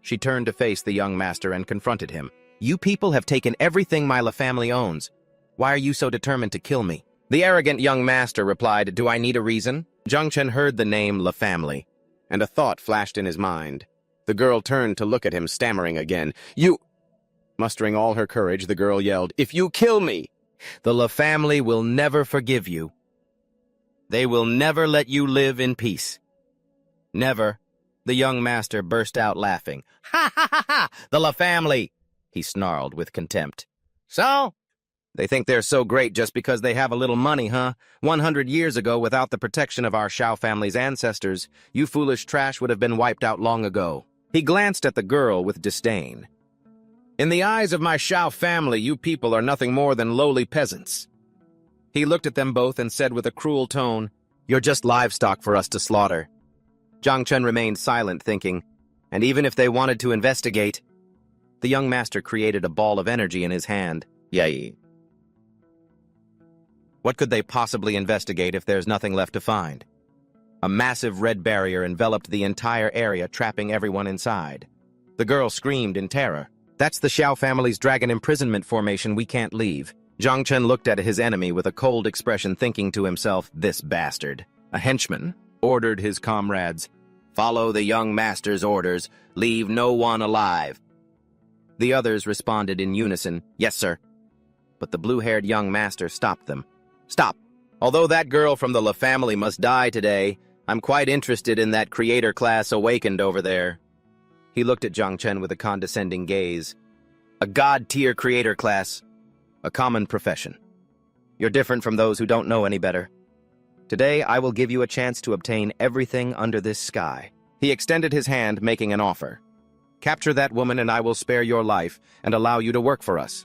[SPEAKER 1] She turned to face the young master and confronted him. You people have taken everything my La family owns. Why are you so determined to kill me? The arrogant young master replied, Do I need a reason? Zhang Chun heard the name La family, and a thought flashed in his mind. The girl turned to look at him, stammering again. You... Mustering all her courage, the girl yelled, If you kill me, the La family will never forgive you. They will never let you live in peace. Never. The young master burst out laughing. Ha ha ha ha! The La family! He snarled with contempt. So? They think they're so great just because they have a little money, huh? 100 years ago, without the protection of our Shao family's ancestors, you foolish trash would have been wiped out long ago. He glanced at the girl with disdain. In the eyes of my Shao family, you people are nothing more than lowly peasants. He looked at them both and said with a cruel tone, You're just livestock for us to slaughter. Zhang Chun remained silent, thinking, and even if they wanted to investigate... The young master created a ball of energy in his hand. Yay. What could they possibly investigate if there's nothing left to find? A massive red barrier enveloped the entire area, trapping everyone inside. The girl screamed in terror. That's the Xiao family's dragon imprisonment formation. We can't leave. Zhang Chen looked at his enemy with a cold expression, thinking to himself, This bastard. A henchman ordered his comrades, Follow the young master's orders. Leave no one alive. The others responded in unison, Yes, sir. But the blue-haired young master stopped them. Stop. Although that girl from the La family must die today, I'm quite interested in that creator class awakened over there. He looked at Zhang Chen with a condescending gaze. A god-tier creator class. A common profession. You're different from those who don't know any better. Today, I will give you a chance to obtain everything under this sky. He extended his hand, making an offer. Capture that woman and I will spare your life and allow you to work for us.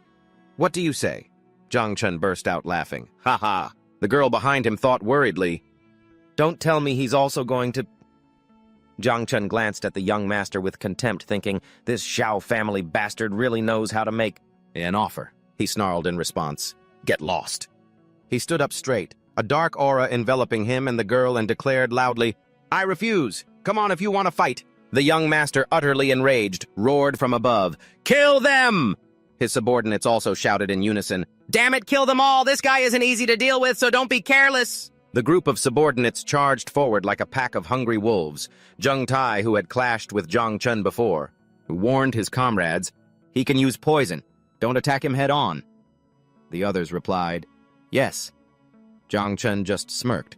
[SPEAKER 1] What do you say? Zhang Chen burst out laughing. Ha ha! The girl behind him thought worriedly. Don't tell me he's also going to... Zhang Chen glanced at the young master with contempt, thinking, This Xiao family bastard really knows how to make an offer. He snarled in response. Get lost. He stood up straight, a dark aura enveloping him and the girl, and declared loudly, I refuse. Come on if you want to fight. The young master, utterly enraged, roared from above, Kill them! His subordinates also shouted in unison, Damn it, kill them all! This guy isn't easy to deal with, so don't be careless! The group of subordinates charged forward like a pack of hungry wolves. Zheng Tai, who had clashed with Zhang Chen before, who warned his comrades, He can use poison. Don't attack him head on. The others replied, Yes. Zhang Chen just smirked.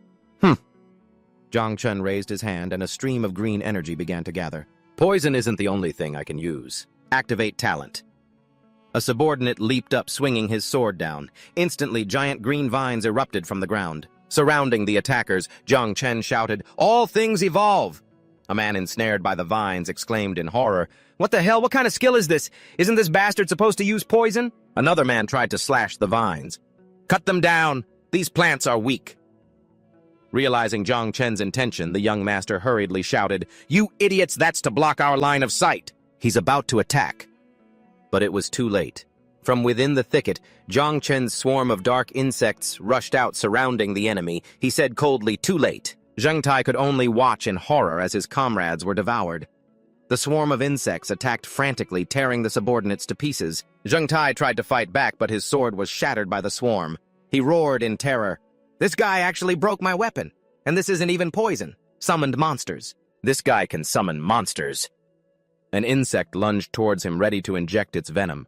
[SPEAKER 1] Zhang Chen raised his hand and a stream of green energy began to gather. Poison isn't the only thing I can use. Activate talent. A subordinate leaped up, swinging his sword down. Instantly, giant green vines erupted from the ground. Surrounding the attackers, Jiang Chen shouted, "All things evolve!" A man ensnared by the vines exclaimed in horror, "What the hell? What kind of skill is this? Isn't this bastard supposed to use poison?" Another man tried to slash the vines. "Cut them down! These plants are weak." Realizing Jiang Chen's intention, the young master hurriedly shouted, "You idiots, that's to block our line of sight! He's about to attack." But it was too late. From within the thicket, Jiang Chen's swarm of dark insects rushed out surrounding the enemy. He said coldly, "Too late." Zheng Tai could only watch in horror as his comrades were devoured. The swarm of insects attacked frantically, tearing the subordinates to pieces. Zheng Tai tried to fight back, but his sword was shattered by the swarm. He roared in terror, "This guy actually broke my weapon, and this isn't even poison. Summoned monsters. This guy can summon monsters." An insect lunged towards him, ready to inject its venom.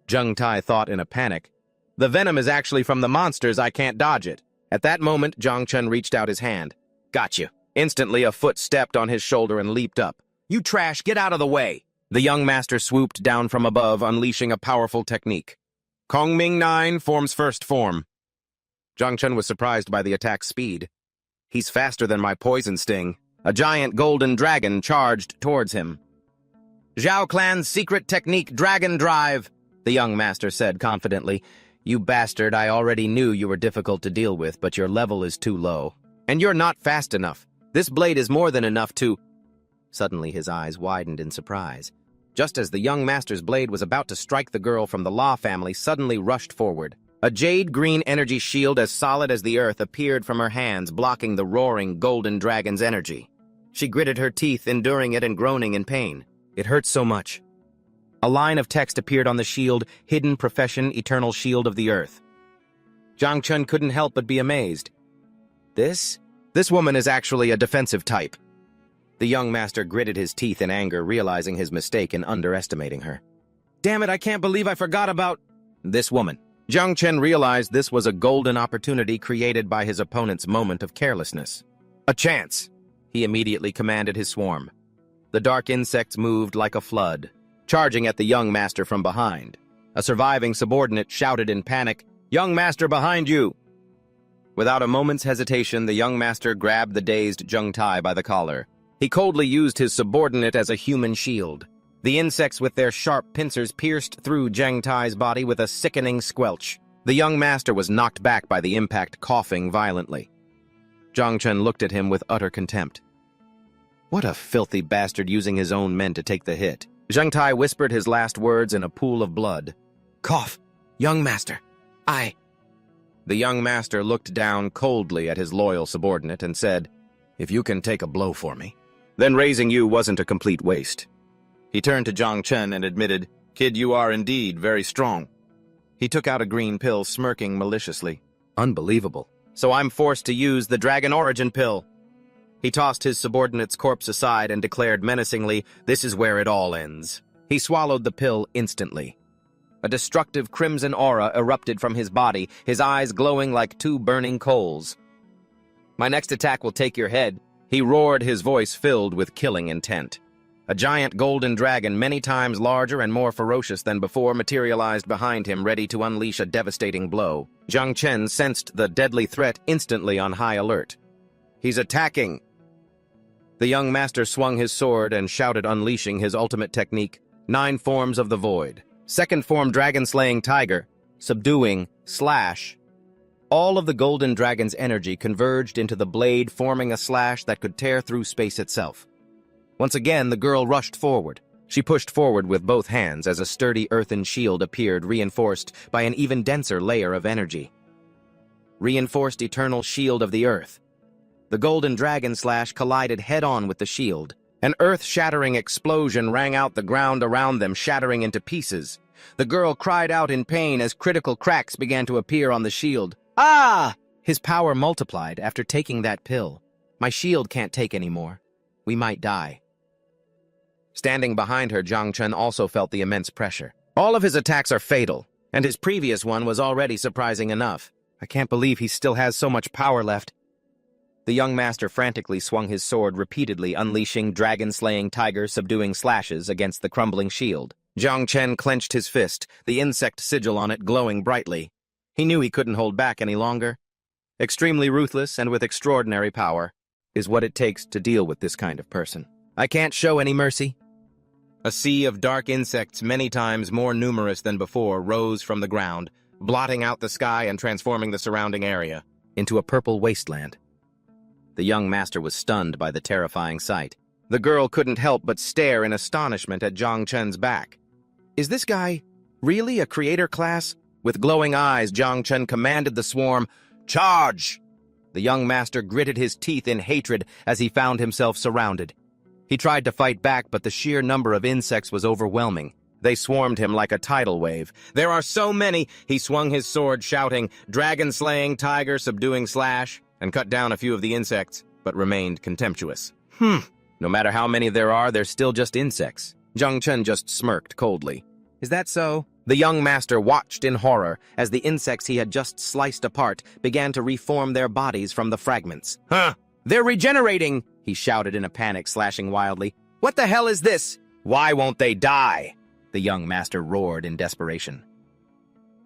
[SPEAKER 1] Zheng Tai thought in a panic, "The venom is actually from the monsters, I can't dodge it." At that moment, Jiang Chen reached out his hand. "Got you." Instantly, a foot stepped on his shoulder and leaped up. "You trash, get out of the way!" The young master swooped down from above, unleashing a powerful technique. Kongming 9 forms first form. Jiang Chen was surprised by the attack's speed. "He's faster than my poison sting." A giant golden dragon charged towards him. "Zhao Clan's secret technique, Dragon Drive," the young master said confidently. "You bastard, I already knew you were difficult to deal with, but your level is too low. And you're not fast enough. This blade is more than enough to—" Suddenly his eyes widened in surprise. Just as the young master's blade was about to strike the girl from the Law family suddenly rushed forward. A jade-green energy shield as solid as the earth appeared from her hands, blocking the roaring golden dragon's energy. She gritted her teeth, enduring it and groaning in pain. "It hurts so much." A line of text appeared on the shield, "Hidden Profession, Eternal Shield of the Earth." Jiang Chen couldn't help but be amazed. This woman is actually a defensive type. The young master gritted his teeth in anger, realizing his mistake in underestimating her. "Damn it, I can't believe I forgot about this woman." Jiang Chen realized this was a golden opportunity created by his opponent's moment of carelessness. "A chance!" He immediately commanded his swarm. The dark insects moved like a flood, charging at the young master from behind. A surviving subordinate shouted in panic, "Young master, behind you!" Without a moment's hesitation, the young master grabbed the dazed Zheng Tai by the collar. He coldly used his subordinate as a human shield. The insects with their sharp pincers pierced through Zheng Tai's body with a sickening squelch. The young master was knocked back by the impact, coughing violently. Jiang Chen looked at him with utter contempt. What a filthy bastard, using his own men to take the hit. Zheng Tai whispered his last words in a pool of blood. "Cough, young master. The young master looked down coldly at his loyal subordinate and said, "If you can take a blow for me, then raising you wasn't a complete waste." He turned to Jiang Chen and admitted, "Kid, you are indeed very strong." He took out a green pill, smirking maliciously. "Unbelievable. So I'm forced to use the Dragon Origin pill." He tossed his subordinate's corpse aside and declared menacingly, "This is where it all ends." He swallowed the pill instantly. A destructive crimson aura erupted from his body, his eyes glowing like two burning coals. "My next attack will take your head," he roared, his voice filled with killing intent. A giant golden dragon, many times larger and more ferocious than before, materialized behind him, ready to unleash a devastating blow. Jiang Chen sensed the deadly threat, instantly on high alert. "He's attacking!" The young master swung his sword and shouted, unleashing his ultimate technique, 9 forms of the void. Second form, dragon-slaying tiger, subduing, slash. All of the golden dragon's energy converged into the blade, forming a slash that could tear through space itself. Once again, the girl rushed forward. She pushed forward with both hands as a sturdy earthen shield appeared, reinforced by an even denser layer of energy. Reinforced eternal shield of the earth. The golden dragon slash collided head-on with the shield. An earth-shattering explosion rang out the ground around them, shattering into pieces. The girl cried out in pain as critical cracks began to appear on the shield. "Ah!" His power multiplied after taking that pill. "My shield can't take anymore. We might die." Standing behind her, Jiang Chen also felt the immense pressure. All of his attacks are fatal, and his previous one was already surprising enough. I can't believe he still has so much power left. The young master frantically swung his sword repeatedly, unleashing dragon-slaying tiger subduing slashes against the crumbling shield. Jiang Chen clenched his fist, the insect sigil on it glowing brightly. He knew he couldn't hold back any longer. Extremely ruthless and with extraordinary power is what it takes to deal with this kind of person. I can't show any mercy. A sea of dark insects, many times more numerous than before, rose from the ground, blotting out the sky and transforming the surrounding area into a purple wasteland. The young master was stunned by the terrifying sight. The girl couldn't help but stare in astonishment at Jiang Chen's back. Is this guy really a creator class? With glowing eyes, Jiang Chen commanded the swarm, "Charge!" The young master gritted his teeth in hatred as he found himself surrounded. He tried to fight back, but the sheer number of insects was overwhelming. They swarmed him like a tidal wave. "There are so many!" He swung his sword, shouting, "Dragon-slaying, tiger-subduing slash," and cut down a few of the insects, but remained contemptuous. No matter how many there are, they're still just insects. Jiang Chen just smirked coldly. Is that so? The young master watched in horror as the insects he had just sliced apart began to reform their bodies from the fragments. They're regenerating! He shouted in a panic, slashing wildly. What the hell is this? Why won't they die? The young master roared in desperation.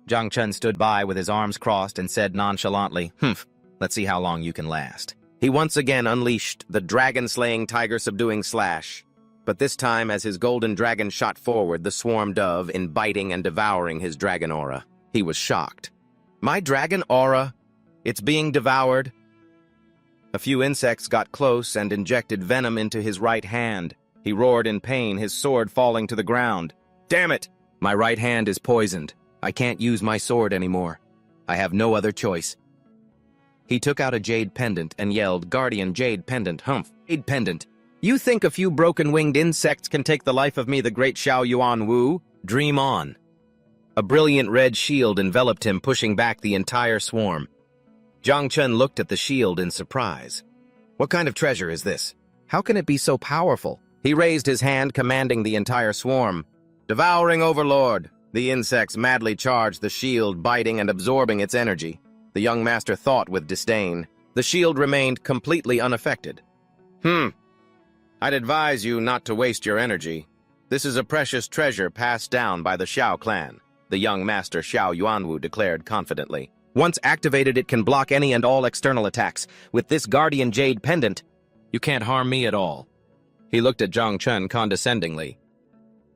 [SPEAKER 1] Jiang Chen stood by with his arms crossed and said nonchalantly, let's see how long you can last. He once again unleashed the dragon-slaying, tiger-subduing slash. But this time, as his golden dragon shot forward, the swarm dove in biting and devouring his dragon aura. He was shocked. My dragon aura? It's being devoured? A few insects got close and injected venom into his right hand. He roared in pain, his sword falling to the ground. Damn it! My right hand is poisoned. I can't use my sword anymore. I have no other choice. He took out a jade pendant and yelled, Guardian Jade Pendant, Jade Pendant. You think a few broken-winged insects can take the life of me, the great Xiao Yuan Wu? Dream on. A brilliant red shield enveloped him, pushing back the entire swarm. Jiang Chen looked at the shield in surprise. What kind of treasure is this? How can it be so powerful? He raised his hand, commanding the entire swarm. Devouring Overlord! The insects madly charged the shield, biting and absorbing its energy. The young master thought with disdain. The shield remained completely unaffected. I'd advise you not to waste your energy. This is a precious treasure passed down by the Xiao clan, the young master Xiao Yuanwu declared confidently. Once activated, it can block any and all external attacks. With this Guardian Jade Pendant, you can't harm me at all. He looked at Jiang Chen condescendingly.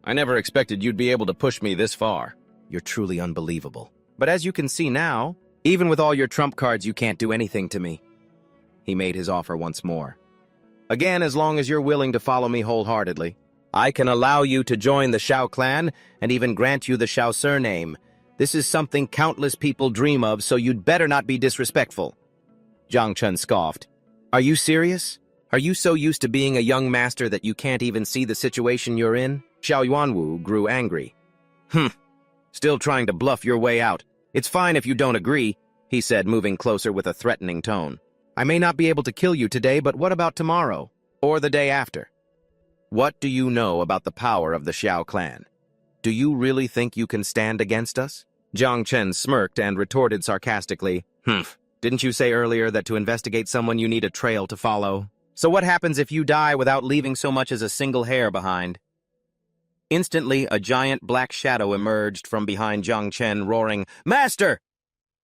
[SPEAKER 1] I never expected you'd be able to push me this far. You're truly unbelievable. But as you can see now, even with all your trump cards, you can't do anything to me. He made his offer once more. Again, as long as you're willing to follow me wholeheartedly, I can allow you to join the Xiao clan and even grant you the Xiao surname. This is something countless people dream of, so you'd better not be disrespectful. Jiang Chen scoffed. Are you serious? Are you so used to being a young master that you can't even see the situation you're in? Xiao Yuanwu grew angry. Still trying to bluff your way out. It's fine if you don't agree, he said, moving closer with a threatening tone. I may not be able to kill you today, but what about tomorrow? Or the day after? What do you know about the power of the Xiao clan? Do you really think you can stand against us? Jiang Chen smirked and retorted sarcastically, Didn't you say earlier that to investigate someone you need a trail to follow? So what happens if you die without leaving so much as a single hair behind? Instantly, a giant black shadow emerged from behind Jiang Chen, roaring, Master!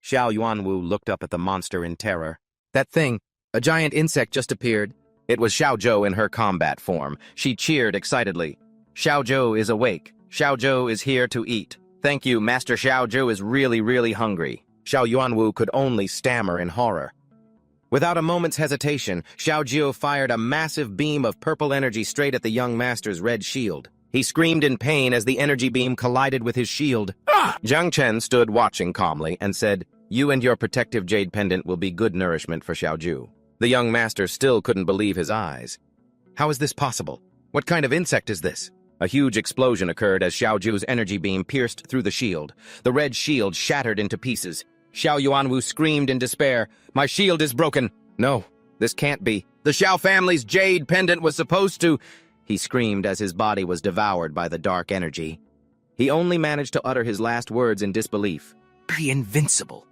[SPEAKER 1] Xiao Yuanwu looked up at the monster in terror. That thing, a giant insect just appeared. It was Xiao Zhou in her combat form. She cheered excitedly. Xiao Zhou is awake. Xiao Zhou is here to eat. Thank you, Master Xiao Zhou is really, really hungry. Xiao Yuanwu could only stammer in horror. Without a moment's hesitation, Xiao Zhou fired a massive beam of purple energy straight at the young master's red shield. He screamed in pain as the energy beam collided with his shield. Jiang Chen stood watching calmly and said, You and your protective jade pendant will be good nourishment for Xiao Zhou. The young master still couldn't believe his eyes. How is this possible? What kind of insect is this? A huge explosion occurred as Xiao Zhou's energy beam pierced through the shield. The red shield shattered into pieces. Xiao Yuanwu screamed in despair, My shield is broken! No, this can't be. The Xiao family's jade pendant was supposed to... He screamed as his body was devoured by the dark energy. He only managed to utter his last words in disbelief. Be invincible.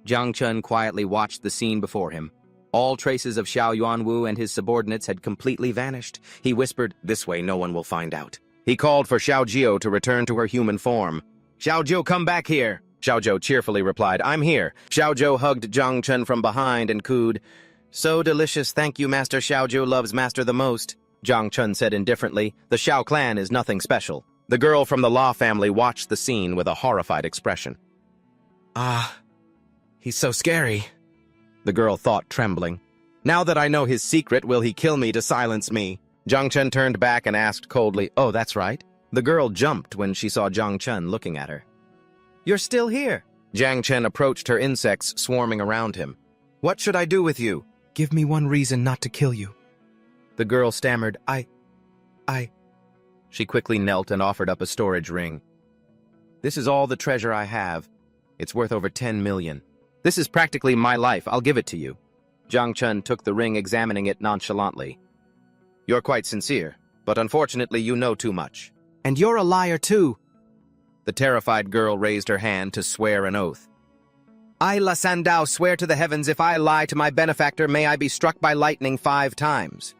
[SPEAKER 1] Jiang Chen quietly watched the scene before him. All traces of Xiao Yuanwu and his subordinates had completely vanished. He whispered, This way no one will find out. He called for Xiaojiu to return to her human form. "Xiaojiu, come back here!" Xiaojiu cheerfully replied, "I'm here." Xiaojiu hugged Zhang Chen from behind and cooed, "So delicious, thank you, Master. Xiaojiu loves Master the most." Zhang Chen said indifferently, "The Xiao clan is nothing special." The girl from the Law family watched the scene with a horrified expression.
[SPEAKER 2] He's so scary.
[SPEAKER 1] The girl thought, trembling. "Now that I know his secret, will he kill me to silence me?" Zhang Chen turned back and asked coldly, "Oh, that's right." The girl jumped when she saw Zhang Chen looking at her. "You're still here." Zhang Chen approached her, insects swarming around him. "What should I do with you?"
[SPEAKER 2] Give me one reason not to kill you.
[SPEAKER 1] The girl stammered, I... She quickly knelt and offered up a storage ring. "This is all the treasure I have. It's worth over 10 million. This is practically my life. I'll give it to you." Zhang Chen took the ring, examining it nonchalantly. "You're quite sincere, but unfortunately you know too much."
[SPEAKER 2] And you're a liar too.
[SPEAKER 1] The terrified girl raised her hand to swear an oath. "I, La Sandao, swear to the heavens, if I lie to my benefactor, may I be struck by lightning 5 times.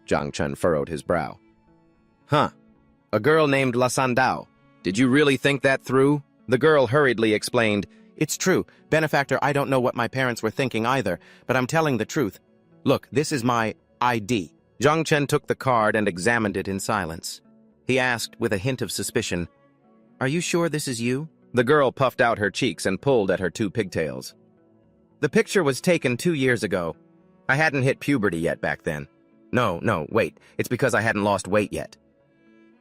[SPEAKER 1] Zhang Chen furrowed his brow. "Huh. A girl named La Sandao. Did you really think that through?" The girl hurriedly explained, "It's true. Benefactor, I don't know what my parents were thinking either, but I'm telling the truth. Look, this is my ID." Zhang Chen took the card and examined it in silence. He asked, with a hint of suspicion, "Are you sure this is you?" The girl puffed out her cheeks and pulled at her 2 pigtails. "The picture was taken 2 years ago. I hadn't hit puberty yet back then. No, wait. It's because I hadn't lost weight yet."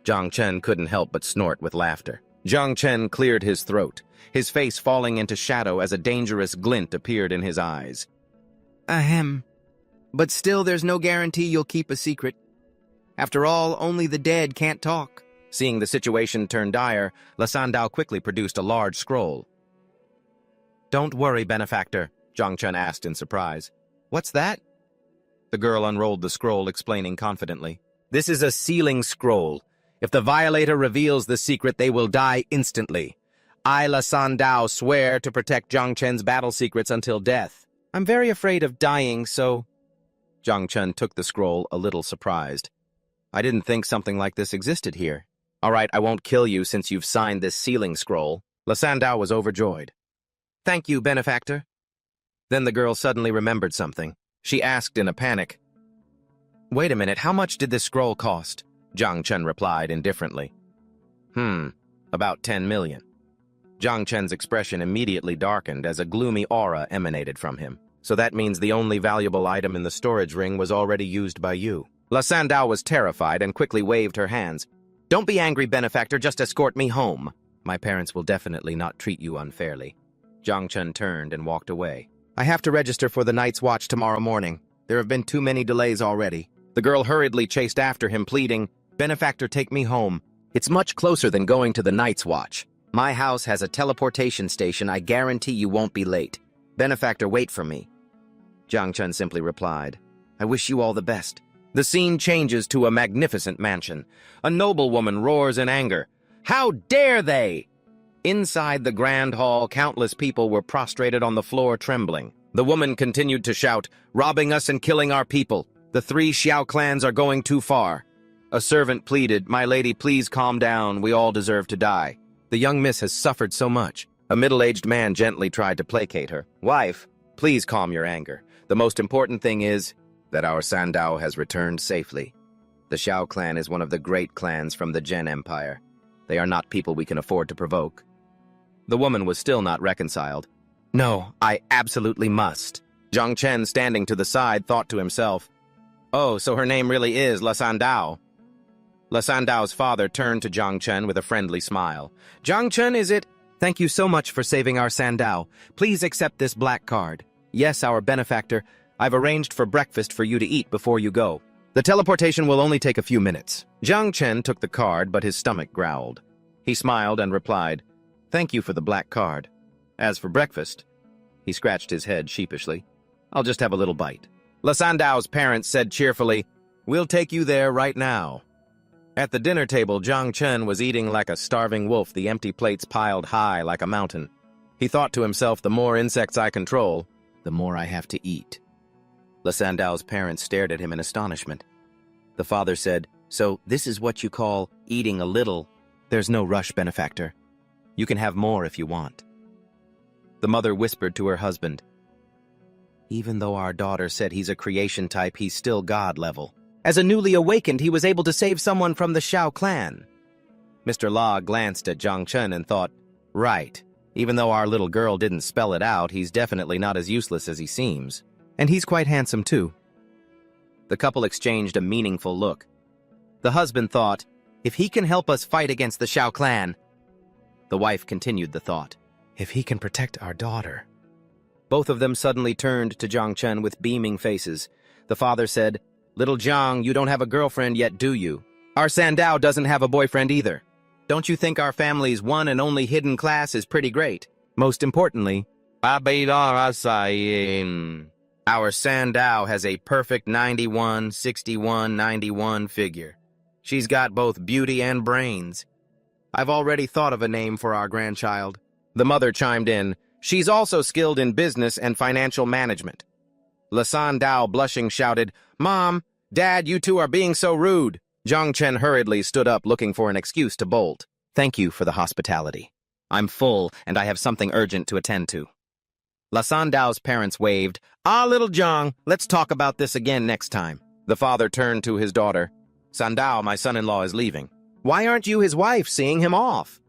[SPEAKER 1] Zhang Chen couldn't help but snort with laughter. Zhang Chen cleared his throat, his face falling into shadow as a dangerous glint appeared in his eyes.
[SPEAKER 2] Ahem. But still, there's no guarantee you'll keep a secret. After all, only the dead can't talk.
[SPEAKER 1] Seeing the situation turn dire, La Sandao quickly produced a large scroll. "Don't worry, benefactor," Zhang Chen asked in surprise. "What's that?" The girl unrolled the scroll, explaining confidently. "This is a sealing scroll. If the violator reveals the secret, they will die instantly. I, La Sandao, swear to protect Zhang Chen's battle secrets until death. I'm very afraid of dying, so..." Zhang Chen took the scroll, a little surprised. "I didn't think something like this existed here. All right, I won't kill you since you've signed this sealing scroll." La Sandao was overjoyed. "Thank you, benefactor." Then the girl suddenly remembered something. She asked in a panic, "Wait a minute, how much did this scroll cost?" Zhang Chen replied indifferently. About 10 million. Zhang Chen's expression immediately darkened as a gloomy aura emanated from him. "So that means the only valuable item in the storage ring was already used by you." La Sandao was terrified and quickly waved her hands. "Don't be angry, benefactor, just escort me home. My parents will definitely not treat you unfairly." Zhang Chen turned and walked away. "I have to register for the night's watch tomorrow morning. There have been too many delays already." The girl hurriedly chased after him, pleading, "Benefactor, take me home. It's much closer than going to the night's watch. My house has a teleportation station. I guarantee you won't be late. Benefactor, wait for me." Zhang Chen simply replied, "I wish you all the best." The scene changes to a magnificent mansion. A noblewoman roars in anger. "How dare they!" Inside the grand hall, countless people were prostrated on the floor, trembling. The woman continued to shout, "Robbing us and killing our people. The 3 Xiao clans are going too far." A servant pleaded, "My lady, please calm down. We all deserve to die. The young miss has suffered so much." A middle-aged man gently tried to placate her. "Wife, please calm your anger. The most important thing is that our Sandao has returned safely. The Xiao clan is one of the great clans from the Zhen Empire. They are not people we can afford to provoke." The woman was still not reconciled. "No, I absolutely must." Zhang Chen, standing to the side, thought to himself, "Oh, so her name really is La Sandao." La Sandao's father turned to Zhang Chen with a friendly smile. "Zhang Chen, is it? Thank you so much for saving our Sandao. Please accept this black card. Yes, our benefactor, I've arranged for breakfast for you to eat before you go. The teleportation will only take a few minutes." Zhang Chen took the card, but his stomach growled. He smiled and replied, "Thank you for the black card. As for breakfast," he scratched his head sheepishly, "I'll just have a little bite." La Sandao's parents said cheerfully, "We'll take you there right now." At the dinner table, Zhang Chen was eating like a starving wolf, the empty plates piled high like a mountain. He thought to himself, the more insects I control, the more I have to eat. La Sandao's parents stared at him in astonishment. The father said,
[SPEAKER 2] So this is what you call eating a little. There's no rush, benefactor. You can have more if you want. The mother whispered to her husband, even though our daughter said he's a creation type, he's still god level. As a newly awakened, he was able to save someone from the Shao clan. Mr. La glanced at Zhang Chen and thought, right, even though our little girl didn't spell it out, he's definitely not as useless as he seems. And he's quite handsome too. The couple exchanged a meaningful look. The husband thought, if he can help us fight against the Shao clan. The wife continued the thought, if he can protect our daughter. Both of them suddenly turned to Zhang Chen with beaming faces. The father said, little Zhang, you don't have a girlfriend yet, do you? Our Sandao doesn't have a boyfriend either. Don't you think our family's one and only hidden class is pretty great? Most importantly, our Sandao has a perfect 91, 61, 91 figure. She's got both beauty and brains. I've already thought of a name for our grandchild. The mother chimed in, she's also skilled in business and financial management. Lasan Dao, blushing, shouted, Mom, Dad, you two are being so rude. Zhang Chen hurriedly stood up looking for an excuse to bolt. Thank you for the hospitality. I'm full and I have something urgent to attend to. Lasan Dao's parents waved, little Zhang, let's talk about this again next time. The father turned to his daughter. Sandao, my son-in-law, is leaving. Why aren't you his wife seeing him off?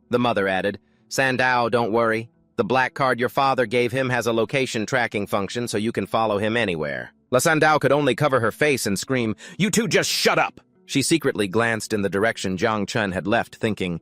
[SPEAKER 2] The mother added, Sandao, don't worry. The black card your father gave him has a location tracking function so you can follow him anywhere. Sandao could only cover her face and scream, you two just shut up! She secretly glanced in the direction Zhang Chen had left, thinking,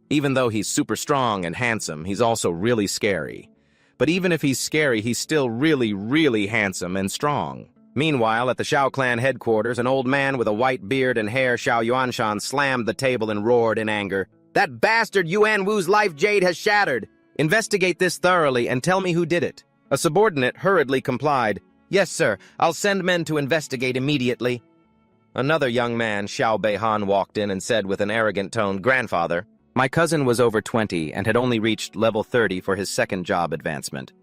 [SPEAKER 2] even though he's super strong and handsome, he's also really scary. But even if he's scary, he's still really, really handsome and strong. Meanwhile, at the Shao clan headquarters, an old man with a white beard and hair, Xiao Yuanshan, slammed the table and roared in anger. That bastard Yuan Wu's life jade has shattered. Investigate this thoroughly and tell me who did it. A subordinate hurriedly complied. Yes, sir. I'll send men to investigate immediately. Another young man, Xiao Beihan, walked in and said with an arrogant tone, Grandfather, my cousin was over 20 and had only reached level 30 for his second job advancement.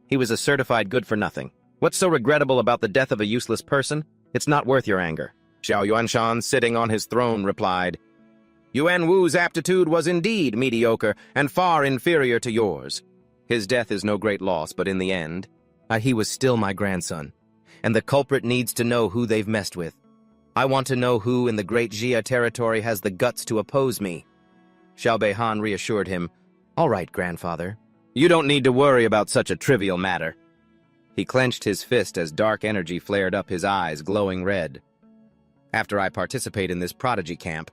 [SPEAKER 2] He was a certified good-for-nothing. What's so regrettable about the death of a useless person? It's not worth your anger. Xiao Yuanshan, sitting on his throne, replied, Yuan Wu's aptitude was indeed mediocre and far inferior to yours. His death is no great loss, but in the end, he was still my grandson, and the culprit needs to know who they've messed with. I want to know who in the Great Jia territory has the guts to oppose me. Xiao Beihan reassured him, All right, grandfather. You don't need to worry about such a trivial matter. He clenched his fist as dark energy flared up his eyes, glowing red. After I participate in this prodigy camp,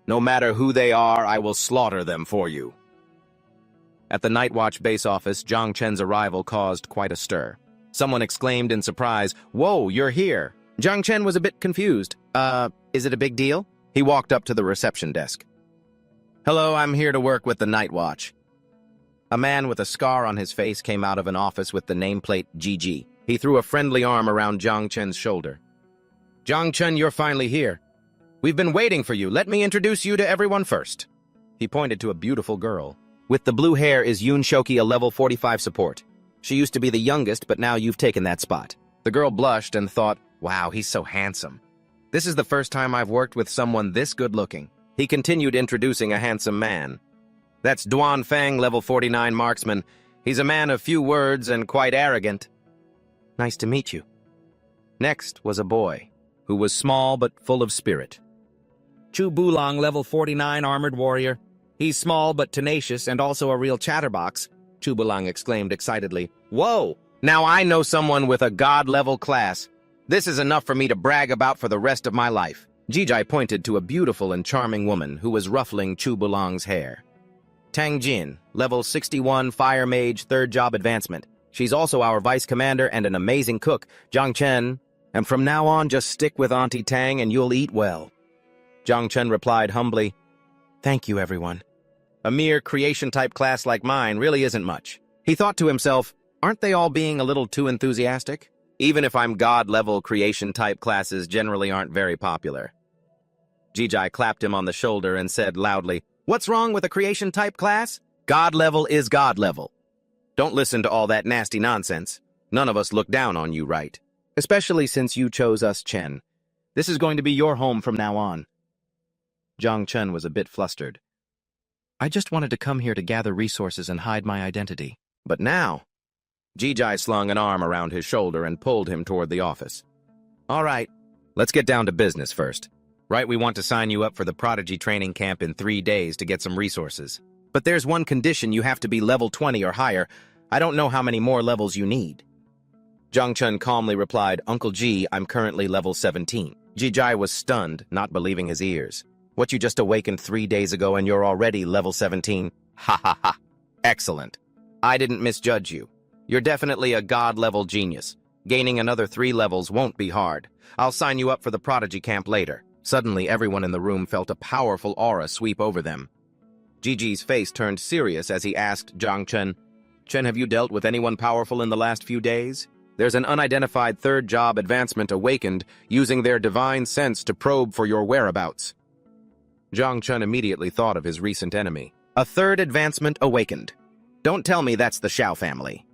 [SPEAKER 2] no matter who they are, I will slaughter them for you. At the Night Watch base office, Zhang Chen's arrival caused quite a stir. Someone exclaimed in surprise, Whoa, you're here. Zhang Chen was a bit confused. Is it a big deal? He walked up to the reception desk. Hello, I'm here to work with the Night Watch. A man with a scar on his face came out of an office with the nameplate GG. He threw a friendly arm around Zhang Chen's shoulder. Zhang Chen, you're finally here. We've been waiting for you. Let me introduce you to everyone first. He pointed to a beautiful girl. With the blue hair is Yoon Shoki, a level 45 support. She used to be the youngest, but now you've taken that spot. The girl blushed and thought, wow, he's so handsome. This is the first time I've worked with someone this good-looking. He continued introducing a handsome man. That's Duan Feng, level 49 marksman. He's a man of few words and quite arrogant. Nice to meet you. Next was a boy, who was small but full of spirit. Chu Bulong, level 49 armored warrior. He's small but tenacious and also a real chatterbox. Chu Bulong exclaimed excitedly. Whoa! Now I know someone with a god-level class. This is enough for me to brag about for the rest of my life. Jijai pointed to a beautiful and charming woman who was ruffling Chu Bulong's hair. Tang Jin, level 61 fire mage, third job advancement. She's also our vice commander and an amazing cook. Zhang Chen, and from now on just stick with Auntie Tang and you'll eat well. Zhang Chen replied humbly, Thank you, everyone. A mere creation-type class like mine really isn't much. He thought to himself, aren't they all being a little too enthusiastic? Even if I'm god-level, creation-type classes generally aren't very popular. Jijai clapped him on the shoulder and said loudly, What's wrong with a creation-type class? God-level is God-level. Don't listen to all that nasty nonsense. None of us look down on you, right? Especially since you chose us, Chen. This is going to be your home from now on. Zhang Chen was a bit flustered. I just wanted to come here to gather resources and hide my identity. But now, Jijai slung an arm around his shoulder and pulled him toward the office. All right, let's get down to business first. Right, we want to sign you up for the Prodigy training camp in 3 days to get some resources. But there's one condition: you have to be level 20 or higher. I don't know how many more levels you need. Zhang Chen calmly replied, Uncle Ji, I'm currently level 17. Jijai was stunned, not believing his ears. What, you just awakened 3 days ago and you're already level 17? Ha ha ha. Excellent. I didn't misjudge you. You're definitely a god-level genius. Gaining another 3 levels won't be hard. I'll sign you up for the Prodigy camp later. Suddenly, everyone in the room felt a powerful aura sweep over them. Gigi's face turned serious as he asked Zhang Chen, Chen, have you dealt with anyone powerful in the last few days? There's an unidentified third job advancement awakened, using their divine sense to probe for your whereabouts. Zhang Chen immediately thought of his recent enemy. A third advancement awakened. Don't tell me that's the Xiao family.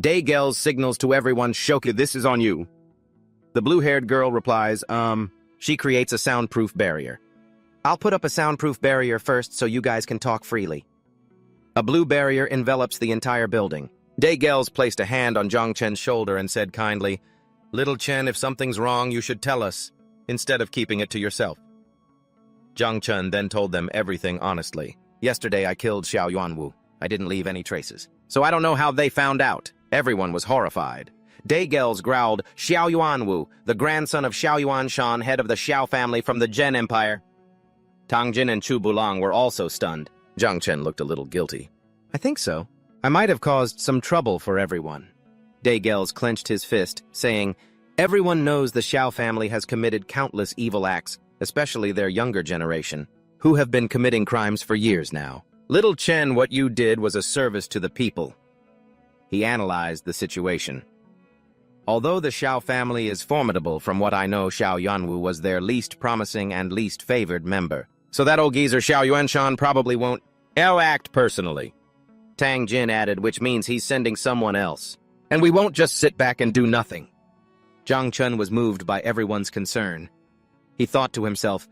[SPEAKER 2] Daegel's signals to everyone, Shoku, this is on you. The blue-haired girl replies, she creates a soundproof barrier. I'll put up a soundproof barrier first so you guys can talk freely. A blue barrier envelops the entire building. Daegel's placed a hand on Zhang Chen's shoulder and said kindly, Little Chen, if something's wrong, you should tell us, instead of keeping it to yourself. Zhang Chen then told them everything honestly. Yesterday I killed Xiao Yuanwu. I didn't leave any traces. So I don't know how they found out. Everyone was horrified. Daegel's growled, Xiao Yuanwu, the grandson of Xiao Yuanshan, head of the Xiao family from the Zhen Empire. Tang Jin and Chu Bulang were also stunned. Zhang Chen looked a little guilty. I think so. I might have caused some trouble for everyone. Daegel's clenched his fist, saying, Everyone knows the Xiao family has committed countless evil acts, especially their younger generation, who have been committing crimes for years now. Little Chen, what you did was a service to the people. He analyzed the situation. Although the Xiao family is formidable, from what I know, Xiao Yuanwu was their least promising and least favored member. So that old geezer Xiao Yuanshan probably won't act personally. Tang Jin added, which means he's sending someone else. And we won't just sit back and do nothing. Zhang Chen was moved by everyone's concern. He thought to himself,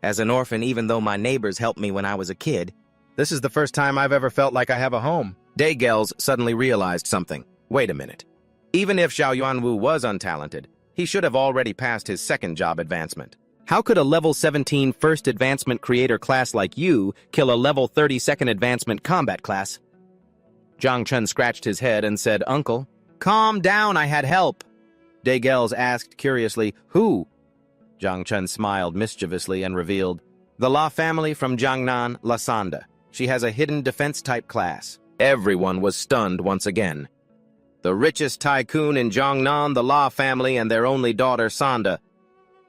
[SPEAKER 2] as an orphan, even though my neighbors helped me when I was a kid, this is the first time I've ever felt like I have a home. Daegel's suddenly realized something. Wait a minute. Even if Xiao Yuanwu was untalented, he should have already passed his second job advancement. How could a level 17 first advancement creator class like you kill a level 30 second advancement combat class? Zhang Chen scratched his head and said, Uncle, calm down, I had help. Daegel's asked curiously, who? Zhang Chen smiled mischievously and revealed, the La family from Jiangnan, Lasanda. She has a hidden defense-type class. Everyone was stunned once again. The richest tycoon in Jiangnan, the La family, and their only daughter, Sanda.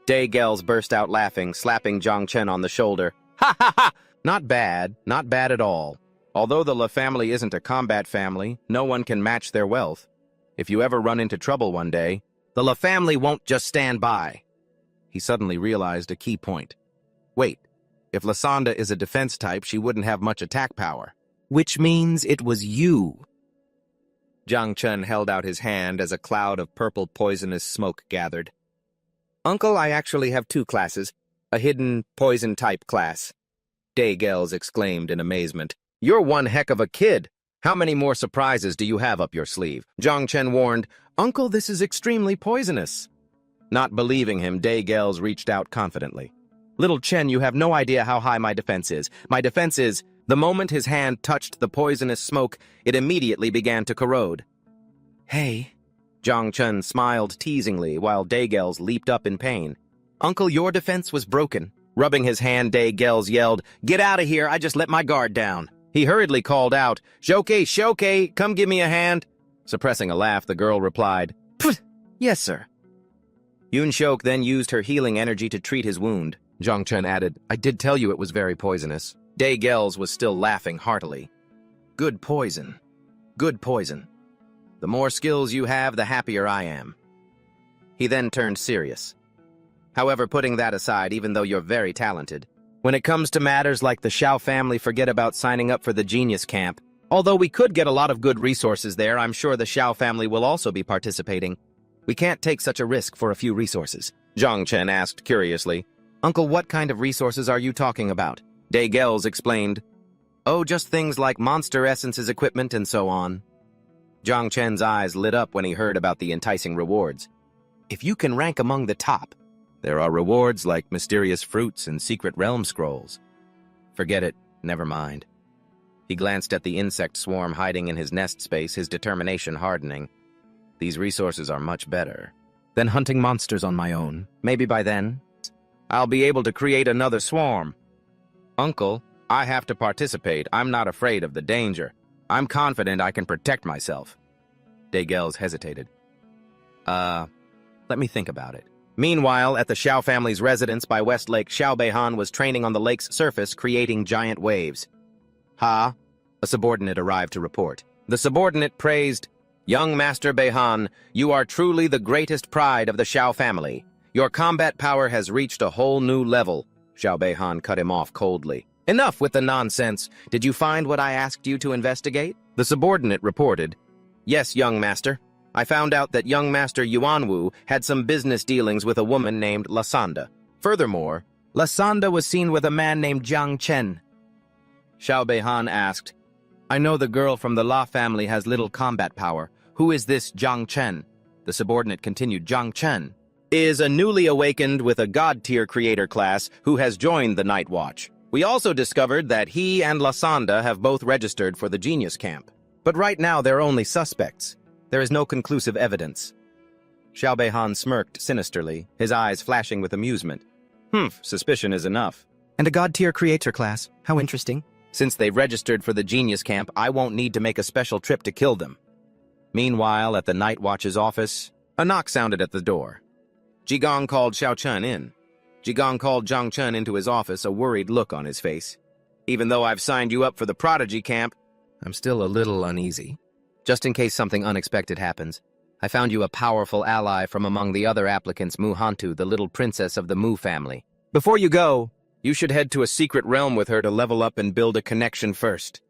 [SPEAKER 2] Daegel's burst out laughing, slapping Zhang Chen on the shoulder. Ha ha ha! Not bad at all. Although the La family isn't a combat family, no one can match their wealth. If you ever run into trouble one day, the La family won't just stand by. He suddenly realized a key point. Wait, if Lasanda is a defense type, she wouldn't have much attack power. Which means it was you. Zhang Chen held out his hand as a cloud of purple poisonous smoke gathered. Uncle, I actually have 2 classes, a hidden poison-type class. Daegel's exclaimed in amazement. You're one heck of a kid. How many more surprises do you have up your sleeve? Zhang Chen warned, Uncle, this is extremely poisonous. Not believing him, Daegel's reached out confidently. Little Chen, you have no idea how high my defense is. My defense is... The moment his hand touched the poisonous smoke, it immediately began to corrode. Hey. Zhang Chen smiled teasingly while Daegel's leaped up in pain. Uncle, your defense was broken. Rubbing his hand, Daegel's yelled, Get out of here, I just let my guard down. He hurriedly called out, Shoke, come give me a hand. Suppressing a laugh, the girl replied, Yes, sir. Yun Shok then used her healing energy to treat his wound. Zhang Chen added, I did tell you it was very poisonous. Daegel's was still laughing heartily. Good poison. Good poison. The more skills you have, the happier I am. He then turned serious. However, putting that aside, even though you're very talented, when it comes to matters like the Xiao family, forget about signing up for the Genius Camp. Although we could get a lot of good resources there, I'm sure the Xiao family will also be participating. We can't take such a risk for a few resources. Zhang Chen asked curiously. Uncle, what kind of resources are you talking about? Daigels explained. Oh, just things like monster essences equipment and so on. Zhang Chen's eyes lit up when he heard about the enticing rewards. If you can rank among the top, there are rewards like mysterious fruits and secret realm scrolls. Forget it, never mind. He glanced at the insect swarm hiding in his nest space, his determination hardening. These resources are much better than hunting monsters on my own. Maybe by then, I'll be able to create another swarm. Uncle, I have to participate. I'm not afraid of the danger. I'm confident I can protect myself. Daigels hesitated. Let me think about it. Meanwhile, at the Xiao family's residence by West Lake, Xiao Beihan was training on the lake's surface, creating giant waves. Ha! A subordinate arrived to report. The subordinate praised, Young Master Beihan, you are truly the greatest pride of the Xiao family. Your combat power has reached a whole new level. Xiao Beihan cut him off coldly. Enough with the nonsense. Did you find what I asked you to investigate? The subordinate reported. Yes, young master. I found out that young master Yuanwu had some business dealings with a woman named Lasanda. Furthermore, Lasanda was seen with a man named Zhang Chen. Xiao Beihan asked, I know the girl from the La family has little combat power. Who is this Zhang Chen? The subordinate continued, Zhang Chen is a newly awakened with a god-tier creator class who has joined the Night Watch. We also discovered that he and Lasanda have both registered for the Genius Camp. But right now they're only suspects. There is no conclusive evidence. Xiao Beihan smirked sinisterly, his eyes flashing with amusement. Suspicion is enough. And a god-tier creator class. How interesting. Since they've registered for the Genius Camp, I won't need to make a special trip to kill them. Meanwhile, at the Night Watch's office, a knock sounded at the door. Jigong called Xiao Chen in. Jigong called Zhang Chen into his office, a worried look on his face. Even though I've signed you up for the Prodigy Camp, I'm still a little uneasy. Just in case something unexpected happens, I found you a powerful ally from among the other applicants, Mu Hantu, the little princess of the Mu family. Before you go, you should head to a secret realm with her to level up and build a connection first.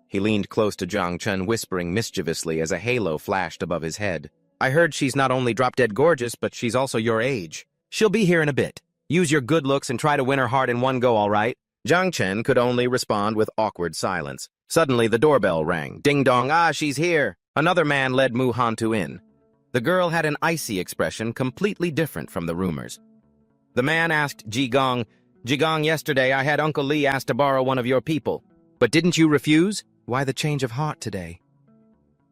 [SPEAKER 2] He leaned close to Zhang Chen, whispering mischievously as a halo flashed above his head. I heard she's not only drop-dead gorgeous, but she's also your age. She'll be here in a bit. Use your good looks and try to win her heart in one go, all right? Zhang Chen could only respond with awkward silence. Suddenly, the doorbell rang. Ding-dong, she's here. Another man led Mu Hantu in. The girl had an icy expression, completely different from the rumors. The man asked Jigong, Jigong, yesterday I had Uncle Li ask to borrow one of your people. But didn't you refuse? Why the change of heart today?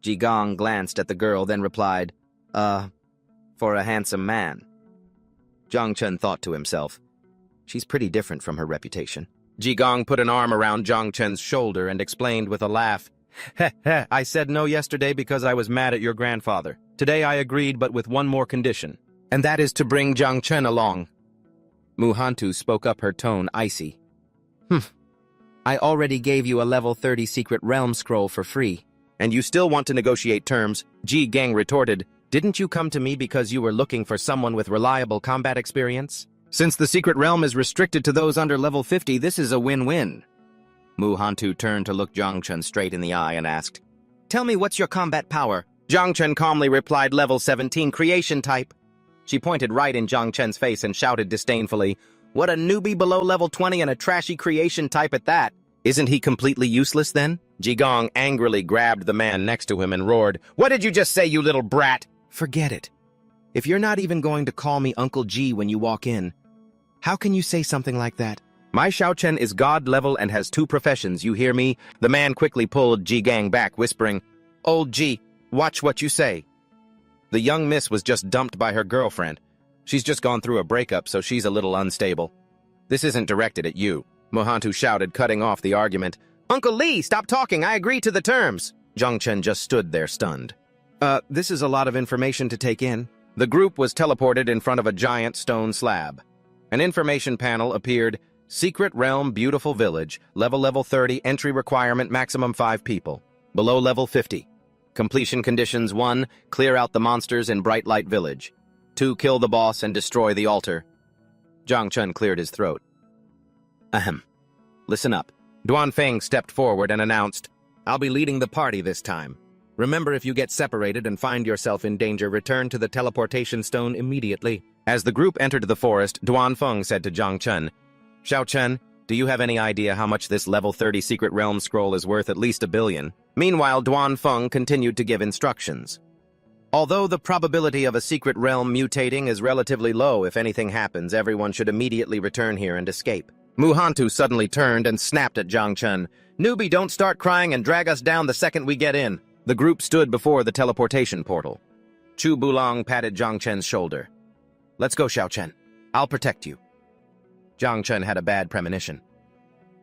[SPEAKER 2] Jigong glanced at the girl, then replied, for a handsome man. Zhang Chen thought to himself, she's pretty different from her reputation. Jigong put an arm around Zhang Chen's shoulder and explained with a laugh, I said no yesterday because I was mad at your grandfather. Today I agreed, but with one more condition, and that is to bring Zhang Chen along. Mu Hantu spoke up, her tone icy. I already gave you a level 30 secret realm scroll for free. And you still want to negotiate terms? Ji Gang retorted, didn't you come to me because you were looking for someone with reliable combat experience? Since the secret realm is restricted to those under level 50, this is a win-win. Mu Hantu turned to look Zhang Chen straight in the eye and asked, tell me, what's your combat power? Zhang Chen calmly replied, level 17, creation type. She pointed right in Zhang Chen's face and shouted disdainfully, what a newbie below level 20 and a trashy creation type at that. Isn't he completely useless then? Jigong angrily grabbed the man next to him and roared, what did you just say, you little brat? Forget it. If you're not even going to call me Uncle G when you walk in, how can you say something like that? My Xiao Chen is god level and has 2 professions, you hear me? The man quickly pulled Ji Gang back, whispering, old Ji, watch what you say. The young miss was just dumped by her girlfriend. She's just gone through a breakup, so she's a little unstable. This isn't directed at you, Mu Hantu shouted, cutting off the argument. Uncle Li, stop talking, I agree to the terms. Zhang Chen just stood there stunned. This is a lot of information to take in. The group was teleported in front of a giant stone slab. An information panel appeared, Secret Realm Beautiful Village, level 30, entry requirement maximum 5 people. Below level 50. Completion conditions 1, clear out the monsters in Bright Light Village. 2, kill the boss and destroy the altar. Zhang Chen cleared his throat. Ahem. Listen up. Duan Feng stepped forward and announced, I'll be leading the party this time. Remember, if you get separated and find yourself in danger, return to the teleportation stone immediately.
[SPEAKER 1] As the group entered the forest, Duanfeng said to Zhang Chen, "Xiao Chen, do you have any idea how much this level 30 secret realm scroll is worth? At least 1 billion. Meanwhile, Duanfeng continued to give instructions. Although the probability of a secret realm mutating is relatively low, if anything happens, everyone should immediately return here and escape." Mu Hantu suddenly turned and snapped at Zhang Chen. "Newbie, don't start crying and drag us down the second we get in." The group stood before the teleportation portal. Chu Bulong patted Zhang Chen's shoulder. "Let's go, Xiao Chen. I'll protect you." Zhang Chen had a bad premonition.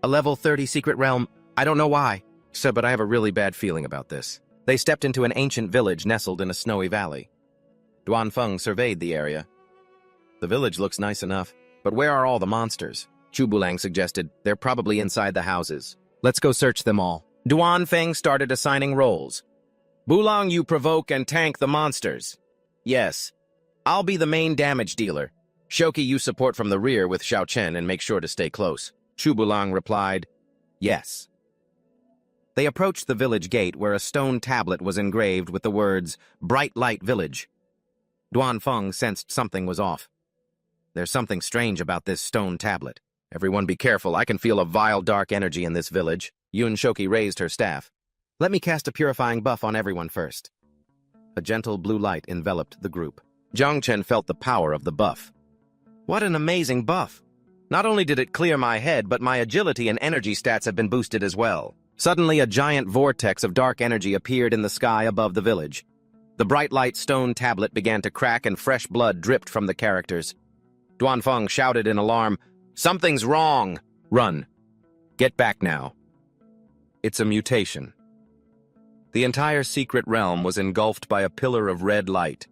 [SPEAKER 1] "A level 30 secret realm? I don't know why, but I have a really bad feeling about this." They stepped into an ancient village nestled in a snowy valley. Duanfeng surveyed the area. "The village looks nice enough, but where are all the monsters?" Chu Bulang suggested. "They're probably inside the houses. Let's go search them all." Duanfeng started assigning roles. "Bulang, you provoke and tank the monsters." "Yes. I'll be the main damage dealer. Shoki, you support from the rear with Xiao Chen and make sure to stay close." Chu Bulang replied, "Yes." They approached the village gate where a stone tablet was engraved with the words, "Bright Light Village." Duanfeng sensed something was off. "There's something strange about this stone tablet. Everyone be careful, I can feel a vile dark energy in this village." Yun Shoki raised her staff. "Let me cast a purifying buff on everyone first." A gentle blue light enveloped the group. Zhang Chen felt the power of the buff. "What an amazing buff! Not only did it clear my head, but my agility and energy stats have been boosted as well." Suddenly, a giant vortex of dark energy appeared in the sky above the village. The bright light stone tablet began to crack and fresh blood dripped from the characters. Duanfeng shouted in alarm, "Something's wrong! Run! Get back now!" It's a mutation. The entire secret realm was engulfed by a pillar of red light.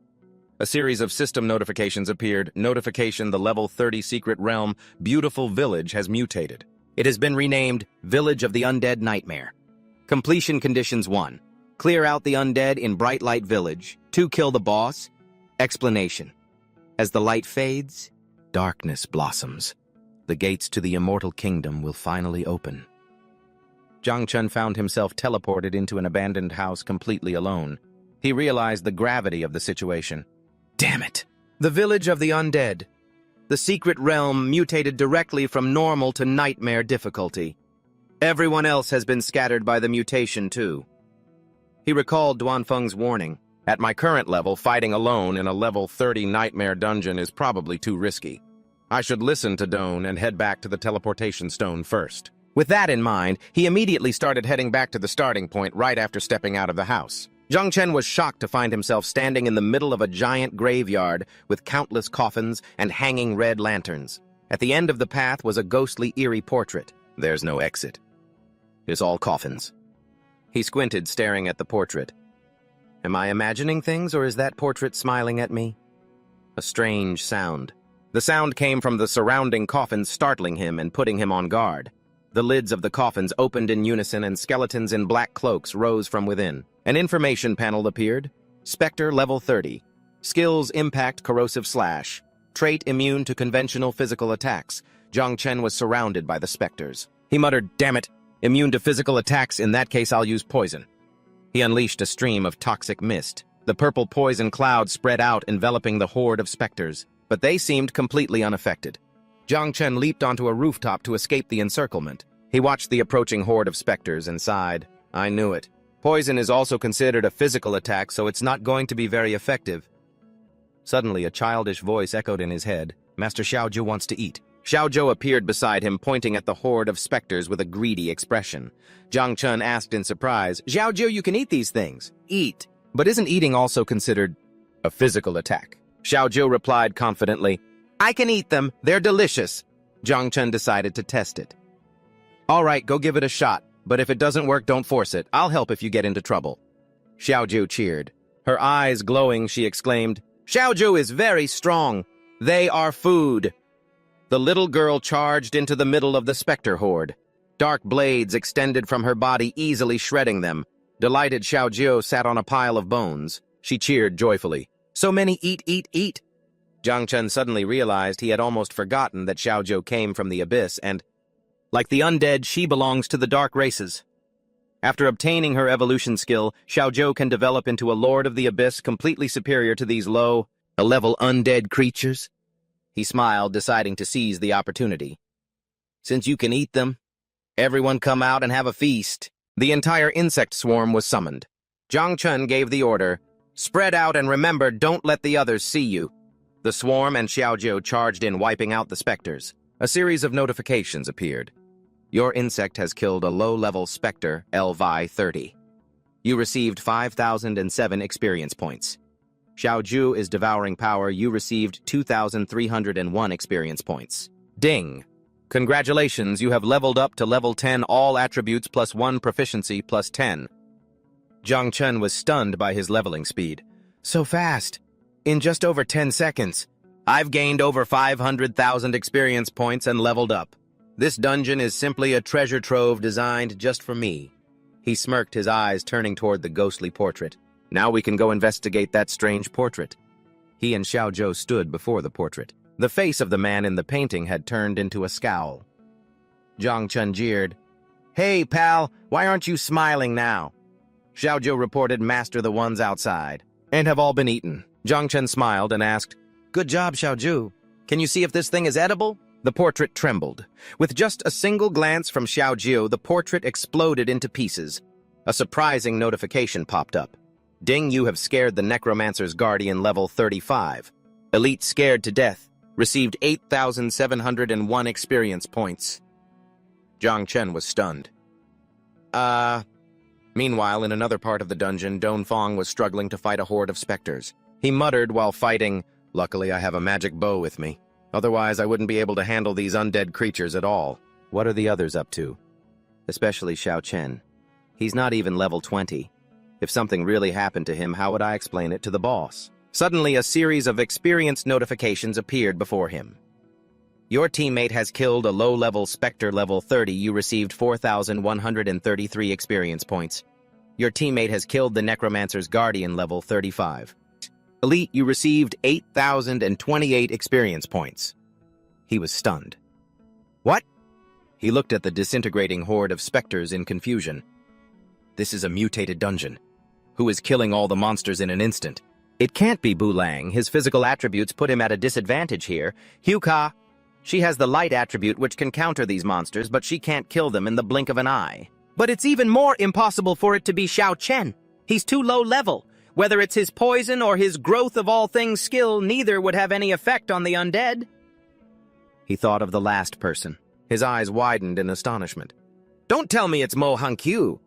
[SPEAKER 1] A series of system notifications appeared. Notification: the level 30 secret realm, Beautiful Village, has mutated. It has been renamed Village of the Undead Nightmare. Completion conditions: 1. Clear out the undead in Bright Light Village. 2. Kill the boss. Explanation: as the light fades, darkness blossoms. The gates to the immortal kingdom will finally open. Zhang Chen found himself teleported into an abandoned house completely alone. He realized the gravity of the situation. Damn it! The Village of the Undead. The secret realm mutated directly from normal to nightmare difficulty. Everyone else has been scattered by the mutation too. He recalled Duanfeng's warning. At my current level, fighting alone in a level 30 nightmare dungeon is probably too risky. I should listen to Doan and head back to the teleportation stone first. With that in mind, he immediately started heading back to the starting point right after stepping out of the house. Zhang Chen was shocked to find himself standing in the middle of a giant graveyard with countless coffins and hanging red lanterns. At the end of the path was a ghostly, eerie portrait. There's no exit. It's all coffins. He squinted, staring at the portrait. Am I imagining things, or is that portrait smiling at me? A strange sound. The sound came from the surrounding coffins, startling him and putting him on guard. The lids of the coffins opened in unison and skeletons in black cloaks rose from within. An information panel appeared. Spectre level 30. Skills: impact, corrosive slash. Trait: immune to conventional physical attacks. Zhang Chen was surrounded by the specters. He muttered, "Damn it! Immune to physical attacks, in that case I'll use poison." He unleashed a stream of toxic mist. The purple poison cloud spread out, enveloping the horde of specters, but they seemed completely unaffected. Zhang Chen leaped onto a rooftop to escape the encirclement. He watched the approaching horde of specters and sighed. I knew it. Poison is also considered a physical attack, so it's not going to be very effective. Suddenly, a childish voice echoed in his head. Master Xiaozhou wants to eat. Xiaozhou appeared beside him, pointing at the horde of specters with a greedy expression. Zhang Chen asked in surprise, Xiaozhou, you can eat these things. Eat. But isn't eating also considered a physical attack? Xiaozhou replied confidently, I can eat them. They're delicious. Zhang Chen decided to test it. All right, go give it a shot. But if it doesn't work, don't force it. I'll help if you get into trouble. Xiaozhou cheered. Her eyes glowing, she exclaimed, Xiaozhou is very strong. They are food. The little girl charged into the middle of the specter horde. Dark blades extended from her body, easily shredding them. Delighted, Xiaozhou sat on a pile of bones. She cheered joyfully. So many eat, eat, eat. Zhang Chen suddenly realized he had almost forgotten that Xiaozhou came from the abyss and, like the undead, she belongs to the dark races. After obtaining her evolution skill, Xiaozhou can develop into a lord of the abyss completely superior to these low-level undead creatures.
[SPEAKER 2] He smiled, deciding to seize the opportunity. Since you can eat them, everyone come out and have a feast.
[SPEAKER 1] The entire insect swarm was summoned. Jiang Chun gave the order, "Spread out and remember, don't let the others see you." The swarm and Xiaojiu charged in, wiping out the specters. A series of notifications appeared. Your insect has killed a low-level specter, LVI 30. You received 5,007 experience points. Xiaojiu is devouring power. You received 2,301 experience points. Ding! Congratulations, you have leveled up to level 10, all attributes plus 1 proficiency plus 10. Jiang Chun was stunned by his leveling speed. So fast! In just over 10 seconds, I've gained over 500,000 experience points and leveled up. This dungeon is simply a treasure trove designed just for me. He smirked, his eyes turning toward the ghostly portrait. Now we can go investigate that strange portrait. He and Xiaojiu stood before the portrait. The face of the man in the painting had turned into a scowl. Jiang Chun jeered. "Hey, pal, why aren't you smiling now?" Xiaojiu reported, "Master the ones outside." "And have all been eaten." Jiang Chun smiled and asked, "Good job, Xiaojiu. Can you see if this thing is edible?" The portrait trembled. With just a single glance from Xiaojiu, the portrait exploded into pieces. A surprising notification popped up. "Ding, you have scared the Necromancer's Guardian level 35. Elite scared to death. Received 8,701 experience points." Jiang Chun was stunned. Meanwhile, in another part of the dungeon, Dongfang was struggling to fight a horde of specters. He muttered while fighting, "Luckily I have a magic bow with me. Otherwise I wouldn't be able to handle these undead creatures at all." What are the others up to? Especially Xiao Chen. He's not even level 20. If something really happened to him, how would I explain it to the boss? Suddenly, a series of experience notifications appeared before him. Your teammate has killed a low-level Spectre level 30. You received 4,133 experience points. Your teammate has killed the Necromancer's Guardian level 35. Elite, you received 8,028 experience points. He was stunned. What? He looked at the disintegrating horde of specters in confusion. This is a mutated dungeon. Who is killing all the monsters in an instant? It can't be Bulang. His physical attributes put him at a disadvantage here. Huka. She has the light attribute which can counter these monsters, but she can't kill them in the blink of an eye. But it's even more impossible for it to be Xiao Chen. He's too low level. Whether it's his poison or his growth of all things skill, neither would have any effect on the undead. He thought of the last person. His eyes widened in astonishment. Don't tell me it's Mo Hankyu.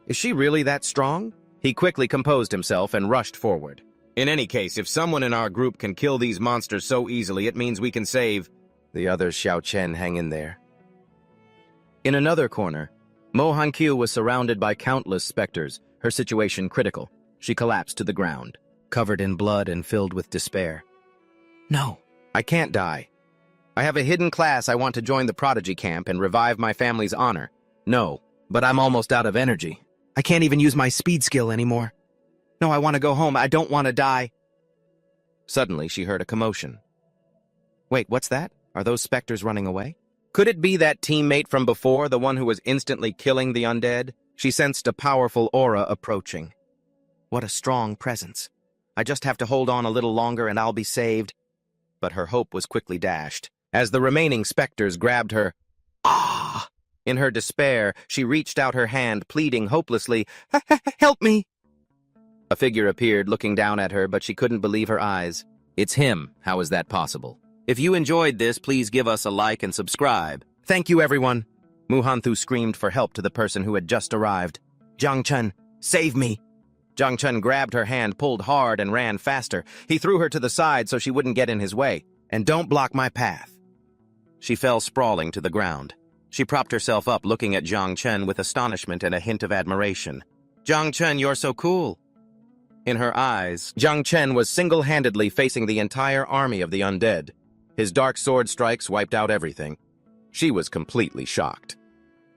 [SPEAKER 1] Is she really that strong? He quickly composed himself and rushed forward. In any case, if someone in our group can kill these monsters so easily, it means we can save the others. Xiao Chen, hang in there. In another corner, Mo Hankyu was surrounded by countless specters, her situation critical. She collapsed to the ground, covered in blood and filled with despair. No, I can't die. I have a hidden class. I want to join the prodigy camp and revive my family's honor. No, but I'm almost out of energy. I can't even use my speed skill anymore. No, I want to go home. I don't want to die. Suddenly, she heard a commotion. Wait, what's that? Are those specters running away? Could it be that teammate from before, the one who was instantly killing the undead? She sensed a powerful aura approaching. What a strong presence. I just have to hold on a little longer and I'll be saved. But her hope was quickly dashed, as the remaining specters grabbed her. Ah! In her despair, she reached out her hand, pleading hopelessly, "Help me!" A figure appeared looking down at her, but she couldn't believe her eyes. It's him. How is that possible? If you enjoyed this, please give us a like and subscribe. Thank you, everyone. Mu Hanthu screamed for help to the person who had just arrived. Jiang Chun, save me! Jiang Chun grabbed her hand, pulled hard, and ran faster. He threw her to the side so she wouldn't get in his way. And don't block my path. She fell sprawling to the ground. She propped herself up, looking at Jiang Chun with astonishment and a hint of admiration. Jiang Chun, you're so cool. In her eyes, Jiang Chen was single-handedly facing the entire army of the undead. His dark sword strikes wiped out everything. She was completely shocked.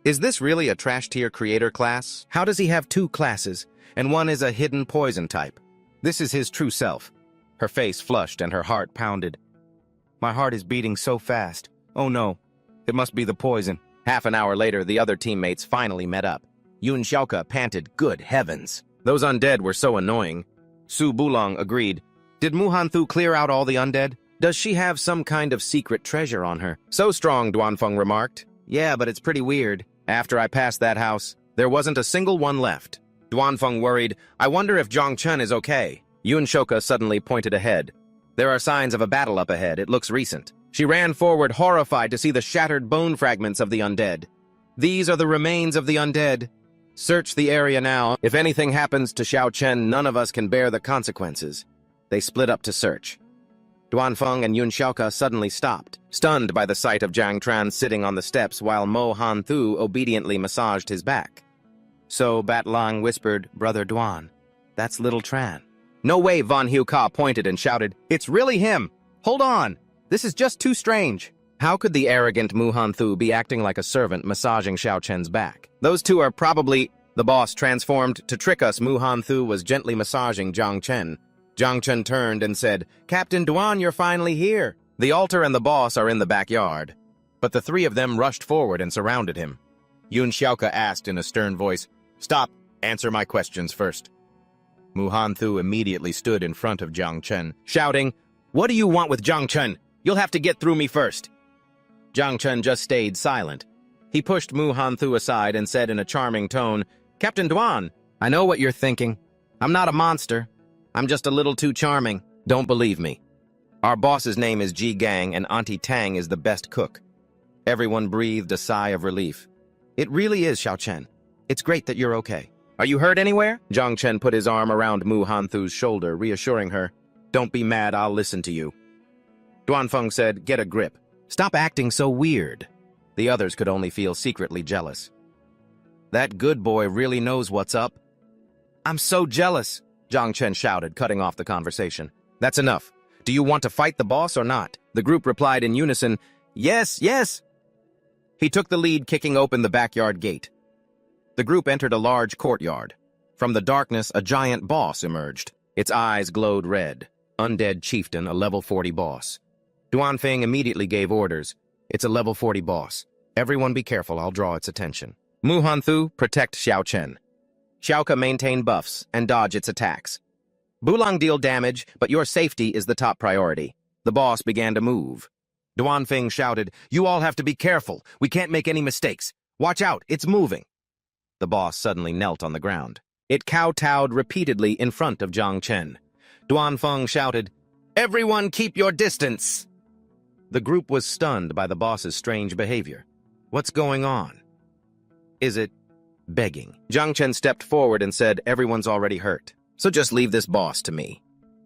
[SPEAKER 1] Is this really a trash-tier creator class? How does he have 2 classes, and one is a hidden poison type? This is his true self. Her face flushed and her heart pounded. My heart is beating so fast. Oh no, it must be the poison. Half an hour later, the other teammates finally met up. Yun Xiaoka panted, "Good heavens. Those undead were so annoying." Su Bulong agreed. Did Mu Hanthu clear out all the undead?
[SPEAKER 2] Does she have some kind of secret treasure on her? So strong, Duanfeng remarked. Yeah, but it's pretty weird. After I passed that house, there wasn't a single one left. Duanfeng worried, I wonder if Zhongchen is okay. Yun Shoka suddenly pointed ahead. There are signs of a battle up ahead. It looks recent. She ran forward, horrified to see the shattered bone fragments of the undead. These are the remains of the undead. Search the area now. If anything happens to Xiao Chen, none of us can bear the consequences. They split up to search. Duanfeng and Yun Xiaoka suddenly stopped, stunned by the sight of Jiang Tran sitting on the steps while Mo Han Thu obediently massaged his back. So Bat Lang whispered, Brother Duan, that's little Tran. No way, Van Hu Ka pointed and shouted, It's really him! Hold on! This is just too strange. How could the arrogant Mu Han Thu be acting like a servant massaging Xiao Chen's back? Those two are probably... The boss transformed to trick us. Mu Han Thu was gently massaging Jiang Chen. Jiang Chen turned and said, Captain Duan, you're finally here. The altar and the boss are in the backyard. But the three of them rushed forward and surrounded him. Yun Xiaoka asked in a stern voice, Stop, answer my questions first. Mu Han Thu immediately stood in front of Jiang Chen, shouting, What do you want with Jiang Chen? You'll have to get through me first. Jiang Chen just stayed silent. He pushed Mu Han Thu aside and said in a charming tone, Captain Duan, I know what you're thinking. I'm not a monster. I'm just a little too charming. Don't believe me. Our boss's name is Ji Gang and Auntie Tang is the best cook. Everyone breathed a sigh of relief. It really is, Xiao Chen. It's great that you're okay. Are you hurt anywhere? Jiang Chen put his arm around Mu Han Thu's shoulder, reassuring her. Don't be mad, I'll listen to you. Duanfeng said, Get a grip. Stop acting so weird. The others could only feel secretly jealous. That good boy really knows what's up. I'm so jealous, Jiang Chen shouted, cutting off the conversation. That's enough. Do you want to fight the boss or not? The group replied in unison, Yes, yes. He took the lead, kicking open the backyard gate. The group entered a large courtyard. From the darkness, a giant boss emerged. Its eyes glowed red. Undead chieftain, a level 40 boss. Duanfeng immediately gave orders. It's a level 40 boss. Everyone be careful, I'll draw its attention. Mu Han Thu, protect Xiao Chen. Xiaoka maintain buffs and dodge its attacks. Bulang deal damage, but your safety is the top priority. The boss began to move. Duanfeng shouted, You all have to be careful. We can't make any mistakes. Watch out, it's moving. The boss suddenly knelt on the ground. It kowtowed repeatedly in front of Jiang Chen. Duanfeng shouted, Everyone keep your distance! The group was stunned by the boss's strange behavior. What's going on? Is it begging? Jiang Chen stepped forward and said, Everyone's already hurt, so just leave this boss to me.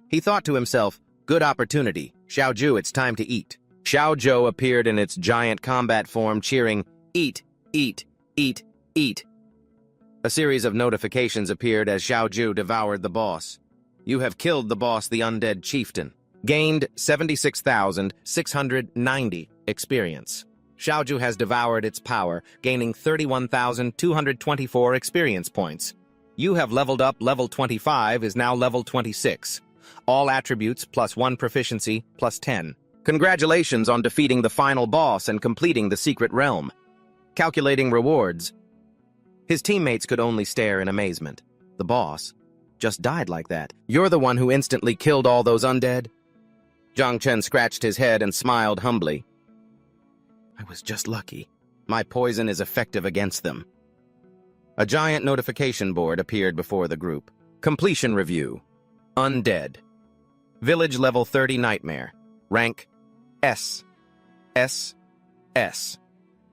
[SPEAKER 2] He thought to himself, Good opportunity. Xiao Zhu, it's time to eat. Xiao Zhou appeared in its giant combat form, cheering, Eat, eat, eat, eat. A series of notifications appeared as Xiao Zhu devoured the boss. You have killed the boss, the undead chieftain. Gained 76,690 experience. Xiao Zhu has devoured its power, gaining 31,224 experience points. You have leveled up. Level 25 is now level 26. All attributes plus 1 proficiency plus 10. Congratulations on defeating the final boss and completing the secret realm. Calculating rewards. His teammates could only stare in amazement. The boss just died like that. You're the one who instantly killed all those undead? Jiang Chen scratched his head and smiled humbly. I was just lucky. My poison is effective against them. A giant notification board appeared before the group. Completion review. Undead. Village level 30 nightmare. Rank S. S. S.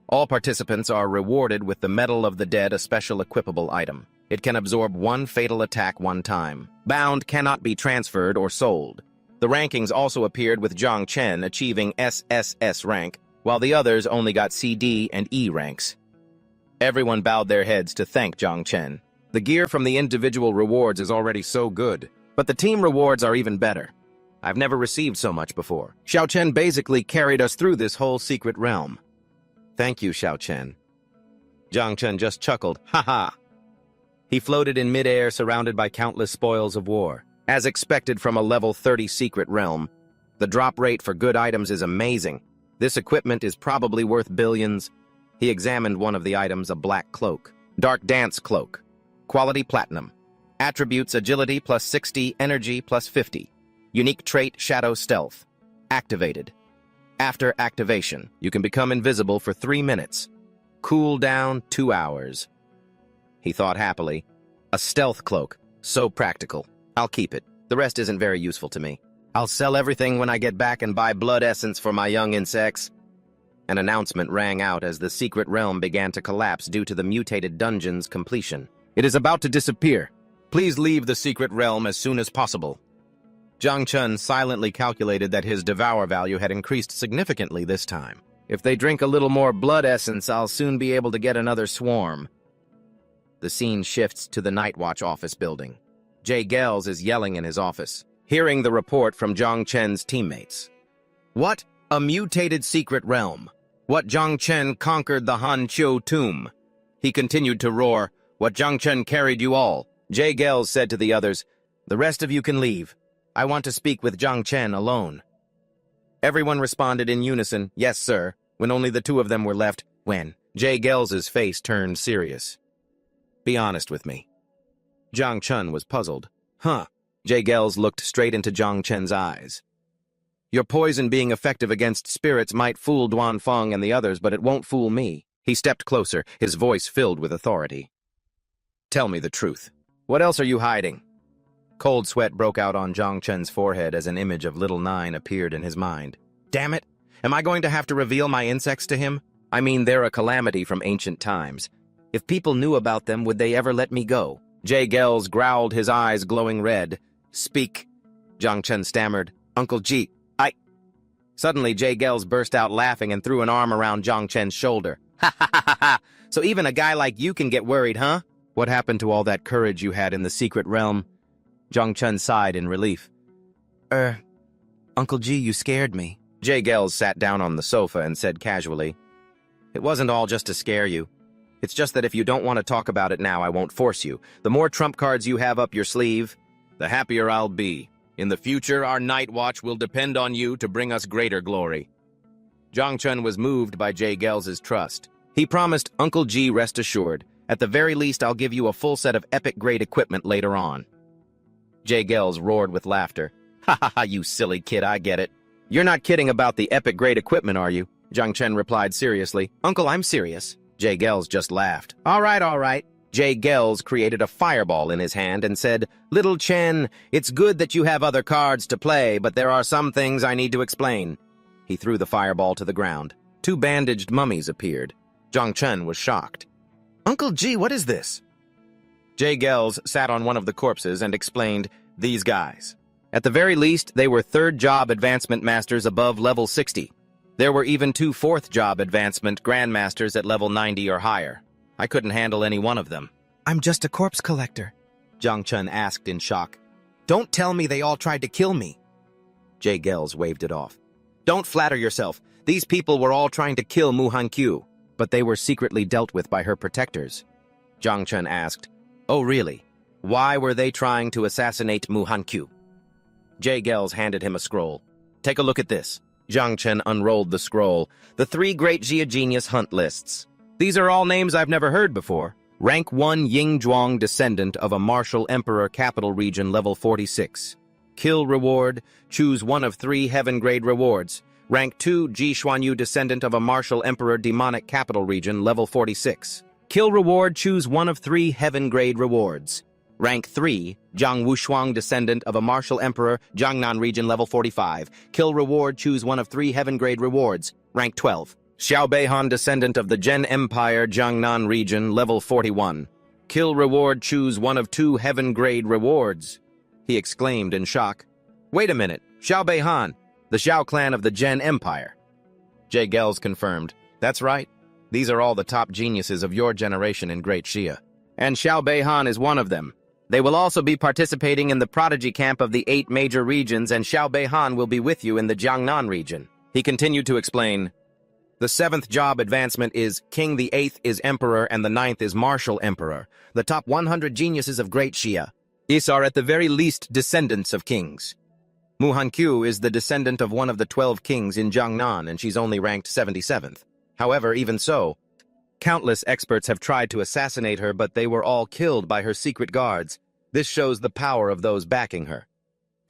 [SPEAKER 2] All participants are rewarded with the Medal of the Dead, a special equipable item. It can absorb 1 fatal attack 1 time. Bound, cannot be transferred or sold. The rankings also appeared with Jiang Chen achieving SSS rank, while the others only got CD and E ranks. Everyone bowed their heads to thank Jiang Chen. The gear from the individual rewards is already so good, but the team rewards are even better. I've never received so much before. Xiao Chen basically carried us through this whole secret realm. Thank you, Xiao Chen. Jiang Chen just chuckled, ha ha. He floated in midair surrounded by countless spoils of war. As expected from a level 30 secret realm, the drop rate for good items is amazing. This equipment is probably worth billions. He examined one of the items, a black cloak. Dark dance cloak. Quality platinum. Attributes agility plus 60, energy plus 50. Unique trait shadow stealth.
[SPEAKER 1] Activated. After activation, you can become invisible for 3 minutes. Cool down 2 hours. He thought happily. A stealth cloak. So practical. I'll keep it. The rest isn't very useful to me. I'll sell everything when I get back and buy blood essence for my young insects. An announcement rang out as the secret realm began to collapse due to the mutated dungeon's completion. It is about to disappear. Please leave the secret realm as soon as possible. Zhang Chun silently calculated that his devour value had increased significantly this time. If they drink a little more blood essence, I'll soon be able to get another swarm. The scene shifts to the Night Watch office building. Jay Gels is yelling in his office, hearing the report from Zhang Chen's teammates. What? A mutated secret realm. What Zhang Chen conquered the Han Chiu tomb. He continued to roar, what Zhang Chen carried you all. Jay Gels said to the others, the rest of you can leave. I want to speak with Zhang Chen alone. Everyone responded in unison, yes, sir, when only the two of them were left. When Jay Gels's face turned serious. Be honest with me. Zhang Chen was puzzled. Huh. Jay Gels looked straight into Zhang Chen's eyes. Your poison being effective against spirits might fool Duan Feng and the others, but it won't fool me. He stepped closer, his voice filled with authority. Tell me the truth. What else are you hiding? Cold sweat broke out on Zhang Chen's forehead as an image of Little Nine appeared in his mind. Damn it! Am I going to have to reveal my insects to him? I mean, they're a calamity from ancient times. If people knew about them, would they ever let me go? Jay Gels growled, his eyes glowing red. Speak. Zhang Chen stammered. Uncle Ji, Suddenly, Jay Gels burst out laughing and threw an arm around Zhang Chen's shoulder. Ha ha ha ha ha! So even a guy like you can get worried, huh? What happened to all that courage you had in the secret realm? Zhang Chen sighed in relief. Uncle Ji, you scared me. Jay Gels sat down on the sofa and said casually, it wasn't all just to scare you. It's just that if you don't want to talk about it now, I won't force you. The more trump cards you have up your sleeve, the happier I'll be. In the future, our Night Watch will depend on you to bring us greater glory. Zhang Chen was moved by Jay Gels's trust. He promised Uncle Ji rest assured, at the very least I'll give you a full set of epic-grade equipment later on. Jay Gels roared with laughter. Ha ha ha, you silly kid, I get it. You're not kidding about the epic-grade equipment, are you? Zhang Chen replied seriously. Uncle, I'm serious. Jay Gels just laughed. All right. Jay Gels created a fireball in his hand and said, Little Chen, it's good that you have other cards to play, but there are some things I need to explain. He threw the fireball to the ground. 2 bandaged mummies appeared. Zhang Chen was shocked. Uncle Ji, what is this? Jay Gels sat on one of the corpses and explained, these guys. At the very least, they were 3rd job advancement masters above level 60. There were even 2 4th job advancement grandmasters at level 90 or higher. I couldn't handle any one of them. I'm just a corpse collector, Zhang Chen asked in shock. Don't tell me they all tried to kill me. Jay Gels waved it off. Don't flatter yourself. These people were all trying to kill Mu Hankyu, but they were secretly dealt with by her protectors. Zhang Chen asked, oh really? Why were they trying to assassinate Mu Hankyu? Jay Gels handed him a scroll. Take a look at this. Zhang Chen unrolled the scroll. The 3 Great Jia Genius Hunt Lists. These are all names I've never heard before. Rank 1 Ying Zhuang, descendant of a martial emperor, capital region, level 46. Kill reward, choose one of 3 heaven-grade rewards. Rank 2 Ji Xuanyu, descendant of a martial emperor, demonic capital region, level 46. Kill reward, choose one of 3 heaven-grade rewards. Rank 3 Zhang Wushuang, descendant of a martial emperor, Jiangnan region, level 45. Kill reward, choose one of 3 heaven-grade rewards. Rank 12. Xiao Beihan, descendant of the Zhen Empire, Jiangnan region, level 41. Kill reward, choose one of 2 heaven-grade rewards. He exclaimed in shock. Wait a minute, Xiao Beihan, the Xiao clan of the Zhen Empire. Jay Gels confirmed. That's right. These are all the top geniuses of your generation in Great Xia. And Xiao Beihan is one of them. They will also be participating in the prodigy camp of the 8 major regions, and Xiao Beihan will be with you in the Jiangnan region. He continued to explain. The 7th job advancement is King, the 8th is Emperor, and the 9th is Martial Emperor. The top 100 geniuses of Great Xia are at the very least descendants of kings. Mu Hankyu is the descendant of one of the 12 kings in Jiangnan, and she's only ranked 77th. However, even so, countless experts have tried to assassinate her, but they were all killed by her secret guards. This shows the power of those backing her.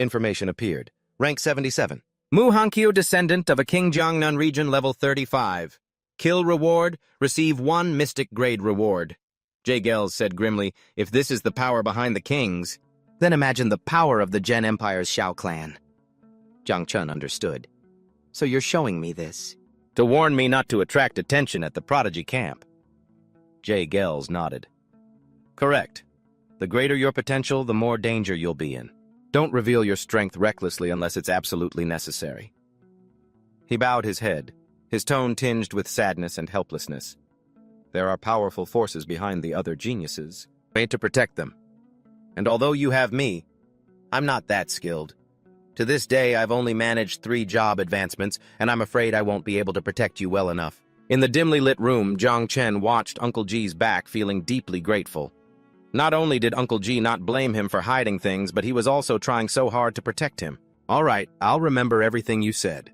[SPEAKER 1] Information appeared. Rank 77.
[SPEAKER 2] Mu Hankyu, descendant of a King Jiangnan region, level 35. Kill reward, receive 1 mystic grade reward. Jay Gels said grimly, if this is the power behind the kings, then imagine the power of the Gen Empire's Xiao clan. Jiang Chun understood. So you're showing me this? To warn me not to attract attention at the prodigy camp. Jay Gels nodded. Correct. The greater your potential, the more danger you'll be in. Don't reveal your strength recklessly unless it's absolutely necessary. He bowed his head, his tone tinged with sadness and helplessness. There are powerful forces behind the other geniuses, made to protect them. And although you have me, I'm not that skilled. To this day, I've only managed 3 job advancements, and I'm afraid I won't be able to protect you well enough. In the dimly lit room, Zhang Chen watched Uncle G's back, feeling deeply grateful. Not only did Uncle G not blame him for hiding things, but he was also trying so hard to protect him. All right, I'll remember everything you said.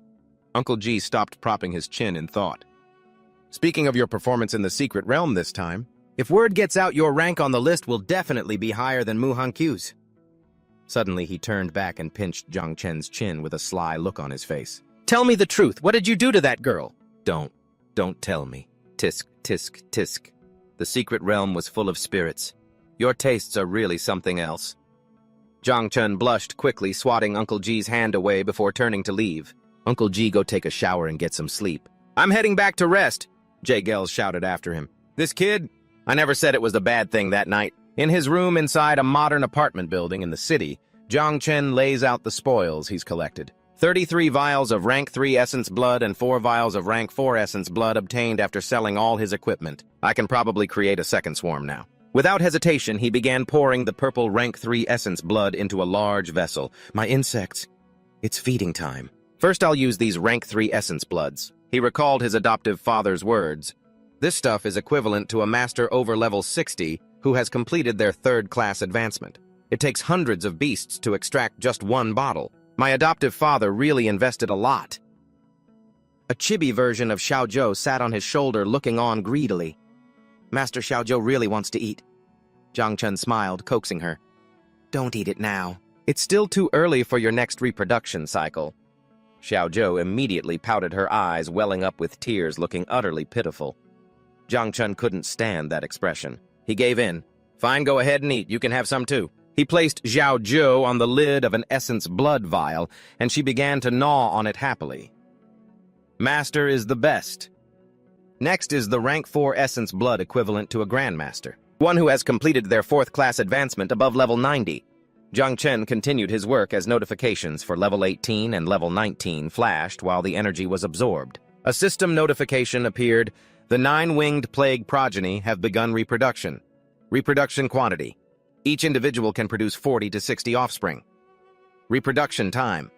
[SPEAKER 2] Uncle G stopped propping his chin in thought. Speaking of your performance in the secret realm this time, if word gets out, your rank on the list will definitely be higher than Mu Hankyu's. Suddenly, he turned back and pinched Zhang Chen's chin with a sly look on his face. Tell me the truth. What did you do to that girl? Don't tell me. Tisk, tisk, tisk. The secret realm was full of spirits. Your tastes are really something else. Zhang Chen blushed quickly, swatting Uncle G's hand away before turning to leave. Uncle G, go take a shower and get some sleep. I'm heading back to rest, Jay Gels shouted after him. This kid? I never said it was a bad thing that night. In his room inside a modern apartment building in the city, Zhang Chen lays out the spoils he's collected. 33 vials of rank 3 essence blood and 4 vials of rank 4 essence blood obtained after selling all his equipment. I can probably create a second swarm now. Without hesitation, he began pouring the purple rank 3 essence blood into a large vessel. My insects. It's feeding time. First, I'll use these rank 3 essence bloods. He recalled his adoptive father's words. This stuff is equivalent to a master over level 60 who has completed their 3rd class advancement. It takes hundreds of beasts to extract just 1 bottle. My adoptive father really invested a lot. A chibi version of Xiaozhou sat on his shoulder looking on greedily. Master Xiaozhou really wants to eat. Zhang Chen smiled, coaxing her. Don't eat it now. It's still too early for your next reproduction cycle. Xiaozhou immediately pouted her eyes, welling up with tears, looking utterly pitiful. Zhang Chen couldn't stand that expression. He gave in. Fine, go ahead and eat. You can have some too. He placed Xiaozhou on the lid of an essence blood vial, and she began to gnaw on it happily. Master is the best. Next is the rank 4 essence blood equivalent to a grandmaster, one who has completed their 4th class advancement above level 90. Zhang Chen continued his work as notifications for level 18 and level 19 flashed while the energy was absorbed. A system notification appeared. The 9-winged plague progeny have begun reproduction. Reproduction quantity. Each individual can produce 40 to 60 offspring. Reproduction time.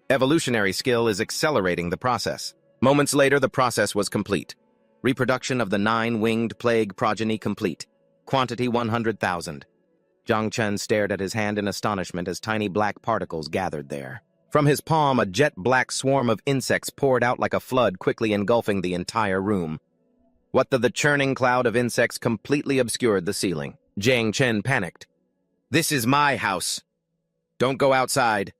[SPEAKER 2] Evolutionary skill is accelerating the process. Moments later, the process was complete. Reproduction of the 9-winged plague progeny complete. Quantity 100,000. Zhang Chen stared at his hand in astonishment as tiny black particles gathered there. From his palm, a jet-black swarm of insects poured out like a flood, quickly engulfing the entire room. The churning cloud of insects completely obscured the ceiling. Zhang Chen panicked. This is my house. Don't go outside.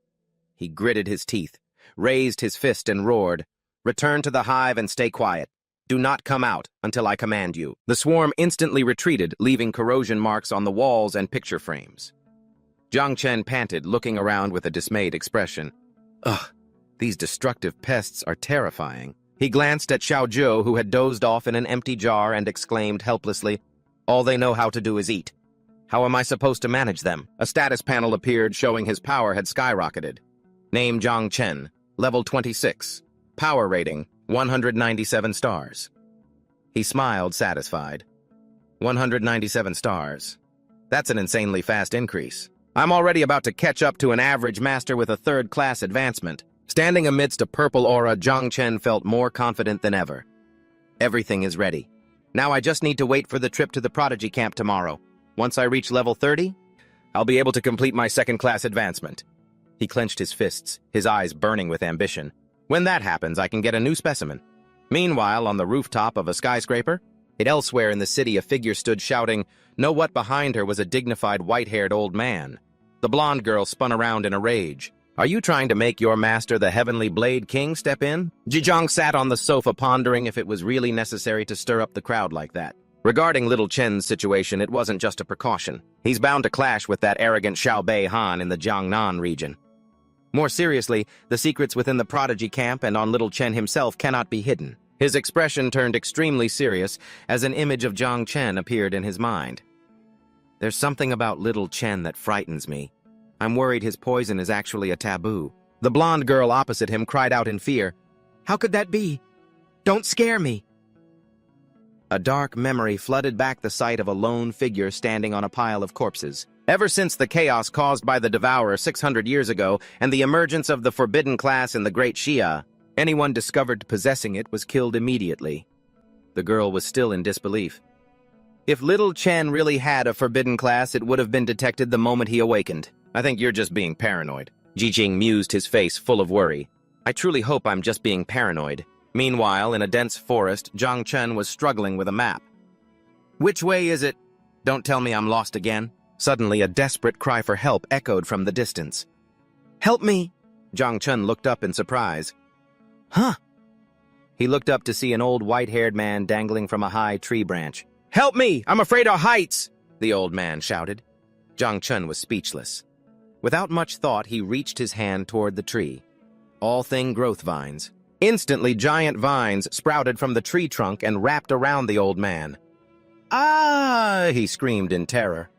[SPEAKER 2] He gritted his teeth, raised his fist and roared. Return to the hive and stay quiet. Do not come out until I command you. The swarm instantly retreated, leaving corrosion marks on the walls and picture frames. Zhang Chen panted, looking around with a dismayed expression. Ugh, these destructive pests are terrifying. He glanced at Xiaozhou, who had dozed off in an empty jar, and exclaimed helplessly, all they know how to do is eat. How am I supposed to manage them? A status panel appeared showing his power had skyrocketed. Name Zhang Chen, level 26. Power rating, 197 stars. He smiled, satisfied. 197 stars. That's an insanely fast increase. I'm already about to catch up to an average master with a 3rd class advancement. Standing amidst a purple aura, Zhang Chen felt more confident than ever. Everything is ready. Now I just need to wait for the trip to the prodigy camp tomorrow. Once I reach level 30, I'll be able to complete my 2nd class advancement. He clenched his fists, his eyes burning with ambition. When that happens, I can get a new specimen. Meanwhile, on the rooftop of a skyscraper, elsewhere in the city, a figure stood shouting. Know what? Behind her was a dignified white-haired old man. The blonde girl spun around in a rage. Are you trying to make your master, the Heavenly Blade King, step in? Jijong sat on the sofa pondering if it was really necessary to stir up the crowd like that. Regarding Little Chen's situation, it wasn't just a precaution. He's bound to clash with that arrogant Xiaobei Han in the Jiangnan region. More seriously, the secrets within the prodigy camp and on Little Chen himself cannot be hidden. His expression turned extremely serious as an image of Jiang Chen appeared in his mind. There's something about Little Chen that frightens me. I'm worried his poison is actually a taboo. The blonde girl opposite him cried out in fear. How could that be? Don't scare me. A dark memory flooded back the sight of a lone figure standing on a pile of corpses. Ever since the chaos caused by the Devourer 600 years ago and the emergence of the forbidden class in the Great Xia, anyone discovered possessing it was killed immediately. The girl was still in disbelief. If Little Chen really had a forbidden class, it would have been detected the moment he awakened. I think you're just being paranoid. Jijing mused, his face full of worry. I truly hope I'm just being paranoid. Meanwhile, in a dense forest, Jiang Chen was struggling with a map. Which way is it? Don't tell me I'm lost again. Suddenly, a desperate cry for help echoed from the distance. Help me! Jiang Chen looked up in surprise. Huh? He looked up to see an old white-haired man dangling from a high tree branch. Help me! I'm afraid of heights! The old man shouted. Jiang Chen was speechless. Without much thought, he reached his hand toward the tree. All thing growth vines. Instantly, giant vines sprouted from the tree trunk and wrapped around the old man. Ah! He screamed in terror.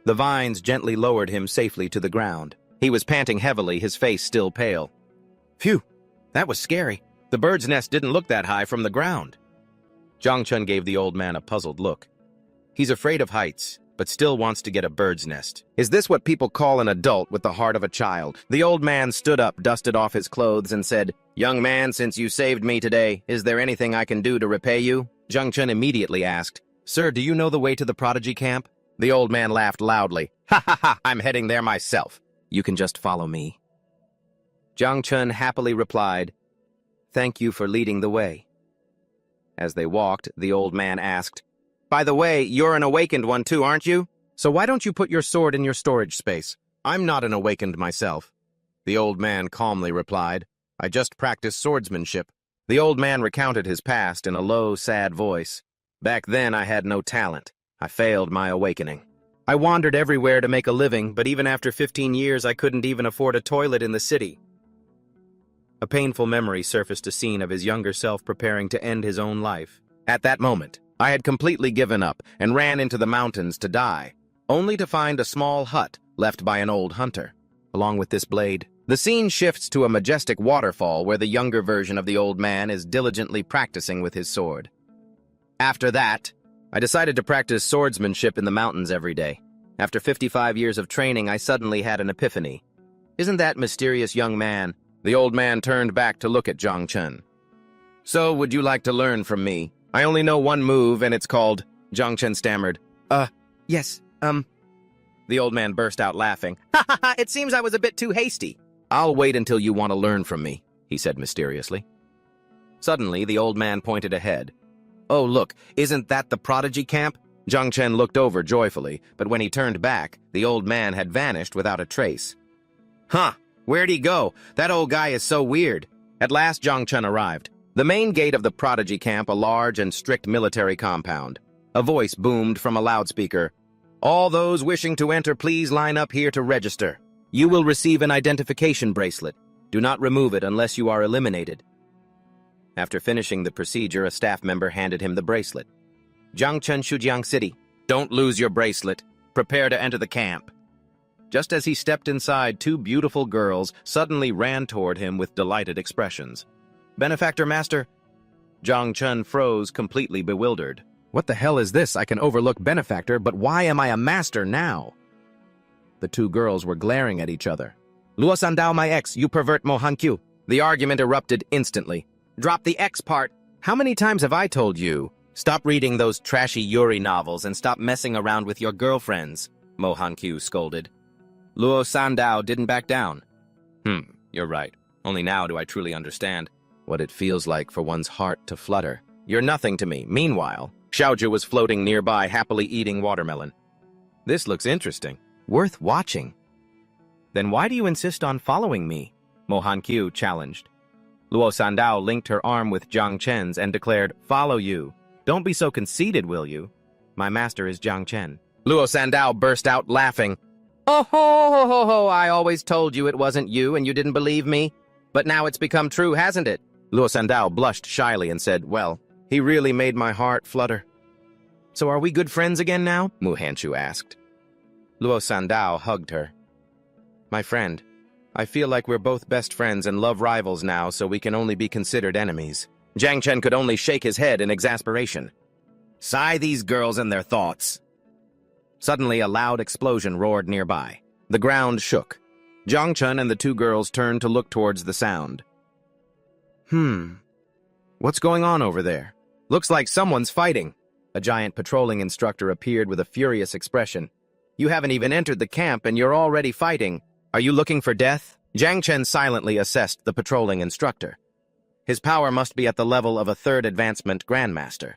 [SPEAKER 2] The vines gently lowered him safely to the ground. He was panting heavily, his face still pale. Phew! That was scary. The bird's nest didn't look that high from the ground. Jiang Chen gave the old man a puzzled look. He's afraid of heights, but still wants to get a bird's nest. Is this what people call an adult with the heart of a child? The old man stood up, dusted off his clothes, and said, Young man, since you saved me today, is there anything I can do to repay you? Jiang Chen immediately asked, Sir, do you know the way to the prodigy camp? The old man laughed loudly. Ha ha ha, I'm heading there myself. You can just follow me. Jiang Chen happily replied, Thank you for leading the way. As they walked, the old man asked, By the way, you're an awakened one too, aren't you? So why don't you put your sword in your storage space? I'm not an awakened myself. The old man calmly replied, I just practiced swordsmanship. The old man recounted his past in a low, sad voice. Back then, I had no talent. I failed my awakening. I wandered everywhere to make a living, but even after 15 years, I couldn't even afford a toilet in the city. A painful memory surfaced, a scene of his younger self preparing to end his own life. At that moment, I had completely given up and ran into the mountains to die, only to find a small hut left by an old hunter, along with this blade. The scene shifts to a majestic waterfall where the younger version of the old man is diligently practicing with his sword. After that, I decided to practice swordsmanship in the mountains every day. After 55 years of training, I suddenly had an epiphany. Isn't that mysterious young man? The old man turned back to look at Jiang Chen. So, would you like to learn from me? I only know one move, and it's called... Jiang Chen stammered. Yes, The old man burst out laughing. Ha ha ha, it seems I was a bit too hasty. I'll wait until you want to learn from me, he said mysteriously. Suddenly, the old man pointed ahead. Oh, look, isn't that the prodigy camp? Jiang Chen looked over joyfully, but when he turned back, the old man had vanished without a trace. Huh, where'd he go? That old guy is so weird. At last, Jiang Chen arrived. The main gate of the prodigy camp, a large and strict military compound. A voice boomed from a loudspeaker. All those wishing to enter, please line up here to register. You will receive an identification bracelet. Do not remove it unless you are eliminated. After finishing the procedure, a staff member handed him the bracelet. Jiangchen, Shujiang City. Don't lose your bracelet. Prepare to enter the camp. Just as he stepped inside, two beautiful girls suddenly ran toward him with delighted expressions. Benefactor Master? Jiang Chen froze, completely bewildered. What the hell is this? I can overlook Benefactor, but why am I a master now? The two girls were glaring at each other. Luo Sandao, my ex, you pervert Mo Hankyu. The argument erupted instantly. Drop the X part. How many times have I told you? Stop reading those trashy Yuri novels and stop messing around with your girlfriends, Mo Hankyu scolded. Luo Sandao didn't back down. You're right. Only now do I truly understand what it feels like for one's heart to flutter. You're nothing to me. Meanwhile, Xiaozhu was floating nearby, happily eating watermelon. This looks interesting. Worth watching. Then why do you insist on following me? Mo Han-kyu challenged. Luo Sandao linked her arm with Jiang Chen's and declared, "Follow you. Don't be so conceited, will you? My master is Jiang Chen." Luo Sandao burst out laughing. "Oh ho ho ho ho, I always told you it wasn't you and you didn't believe me. But now it's become true, hasn't it?" Luo Sandao blushed shyly and said, "Well, he really made my heart flutter." "So are we good friends again now?" Mu Hanchu asked. Luo Sandao hugged her. "My friend, I feel like we're both best friends and love rivals now, so we can only be considered enemies." Jiang Chen could only shake his head in exasperation. "Sigh these girls and their thoughts." Suddenly, a loud explosion roared nearby. The ground shook. Jiang Chen and the two girls turned to look towards the sound. What's going on over there? Looks like someone's fighting." A giant patrolling instructor appeared with a furious expression. "You haven't even entered the camp and you're already fighting. Are you looking for death?" Jiang Chen silently assessed the patrolling instructor. His power must be at the level of a third advancement grandmaster.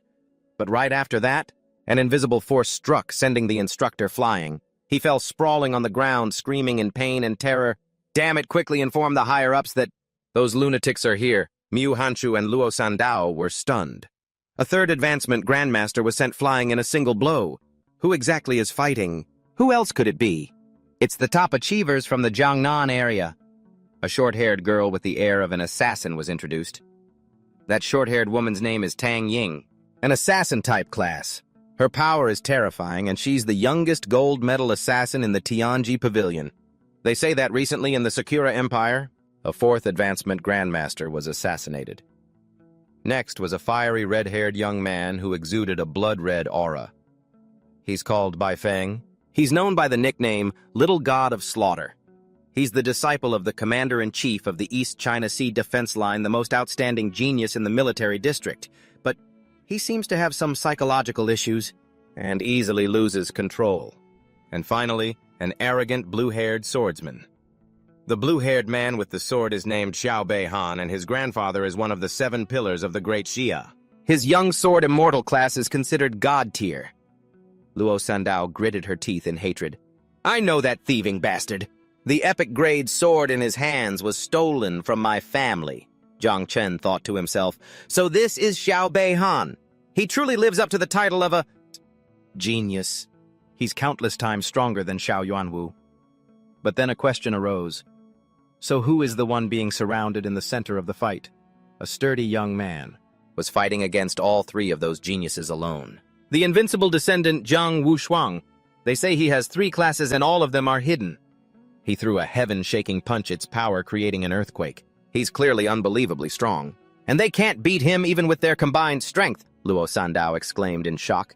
[SPEAKER 2] But right after that, an invisible force struck, sending the instructor flying. He fell sprawling on the ground, screaming in pain and terror. "Damn it, quickly inform the higher-ups that those lunatics are here." Mu Hanchu and Luo Sandao were stunned. A third advancement grandmaster was sent flying in a single blow. Who exactly is fighting? Who else could it be? "It's the top achievers from the Jiangnan area." A short-haired girl with the air of an assassin was introduced. That short-haired woman's name is Tang Ying, an assassin-type class. Her power is terrifying, and she's the youngest gold medal assassin in the Tianji Pavilion. They say that recently in the Sakura Empire, a fourth advancement grandmaster was assassinated. Next was a fiery red-haired young man who exuded a blood-red aura. He's called Bai Feng. He's known by the nickname Little God of Slaughter. He's the disciple of the commander-in-chief of the East China Sea Defense Line, the most outstanding genius in the military district. But he seems to have some psychological issues and easily loses control. And finally, an arrogant blue-haired swordsman. The blue-haired man with the sword is named Xiao Beihan, and his grandfather is one of the 7 pillars of the Great Xia. His young sword immortal class is considered god tier. Luo Sandao gritted her teeth in hatred. "I know that thieving bastard. The epic-grade sword in his hands was stolen from my family," Jiang Chen thought to himself. "So this is Xiao Beihan. He truly lives up to the title of a genius. He's countless times stronger than Xiao Yuanwu." But then a question arose. So who is the one being surrounded in the center of the fight? A sturdy young man was fighting against all 3 of those geniuses alone. The invincible descendant Zhang Wushuang. They say he has 3 classes and all of them are hidden. He threw a heaven-shaking punch, its power creating an earthquake. He's clearly unbelievably strong. "And they can't beat him even with their combined strength," Luo Sandao exclaimed in shock.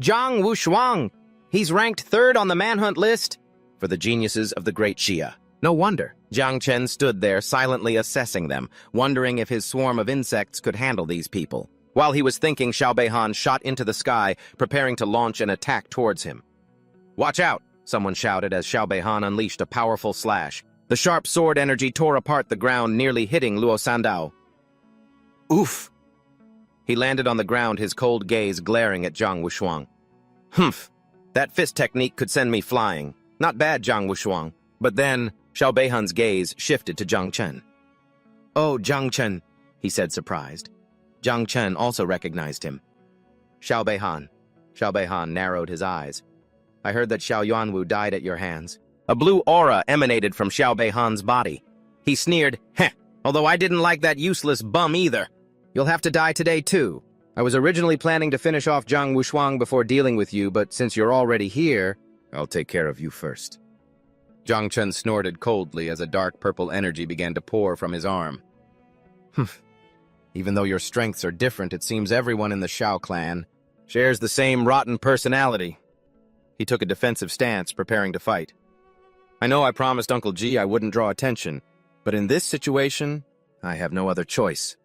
[SPEAKER 2] "Zhang Wushuang! He's ranked 3rd on the manhunt list for the geniuses of the Great Xia." No wonder. Jiang Chen stood there silently assessing them, wondering if his swarm of insects could handle these people. While he was thinking, Xiao Beihan shot into the sky, preparing to launch an attack towards him. "Watch out!" someone shouted as Xiao Beihan unleashed a powerful slash. The sharp sword energy tore apart the ground, nearly hitting Luo Sandao. Oof! He landed on the ground, his cold gaze glaring at Zhang Wushuang. "Humph! That fist technique could send me flying. Not bad, Zhang Wushuang." But then, Xiao Beihan's gaze shifted to Jiang Chen. "Oh, Jiang Chen," he said, surprised. Jiang Chen also recognized him. "Xiao Beihan." Xiao Beihan narrowed his eyes. "I heard that Xiao Yuanwu died at your hands." A blue aura emanated from Xiao Beihan's body. He sneered, "Heh, although I didn't like that useless bum either. You'll have to die today too. I was originally planning to finish off Zhang Wushuang before dealing with you, but since you're already here, I'll take care of you first." Jiang Chen snorted coldly as a dark purple energy began to pour from his arm. "Even though your strengths are different, it seems everyone in the Xiao clan shares the same rotten personality." He took a defensive stance, preparing to fight. "I know I promised Uncle Ji I wouldn't draw attention, but in this situation, I have no other choice."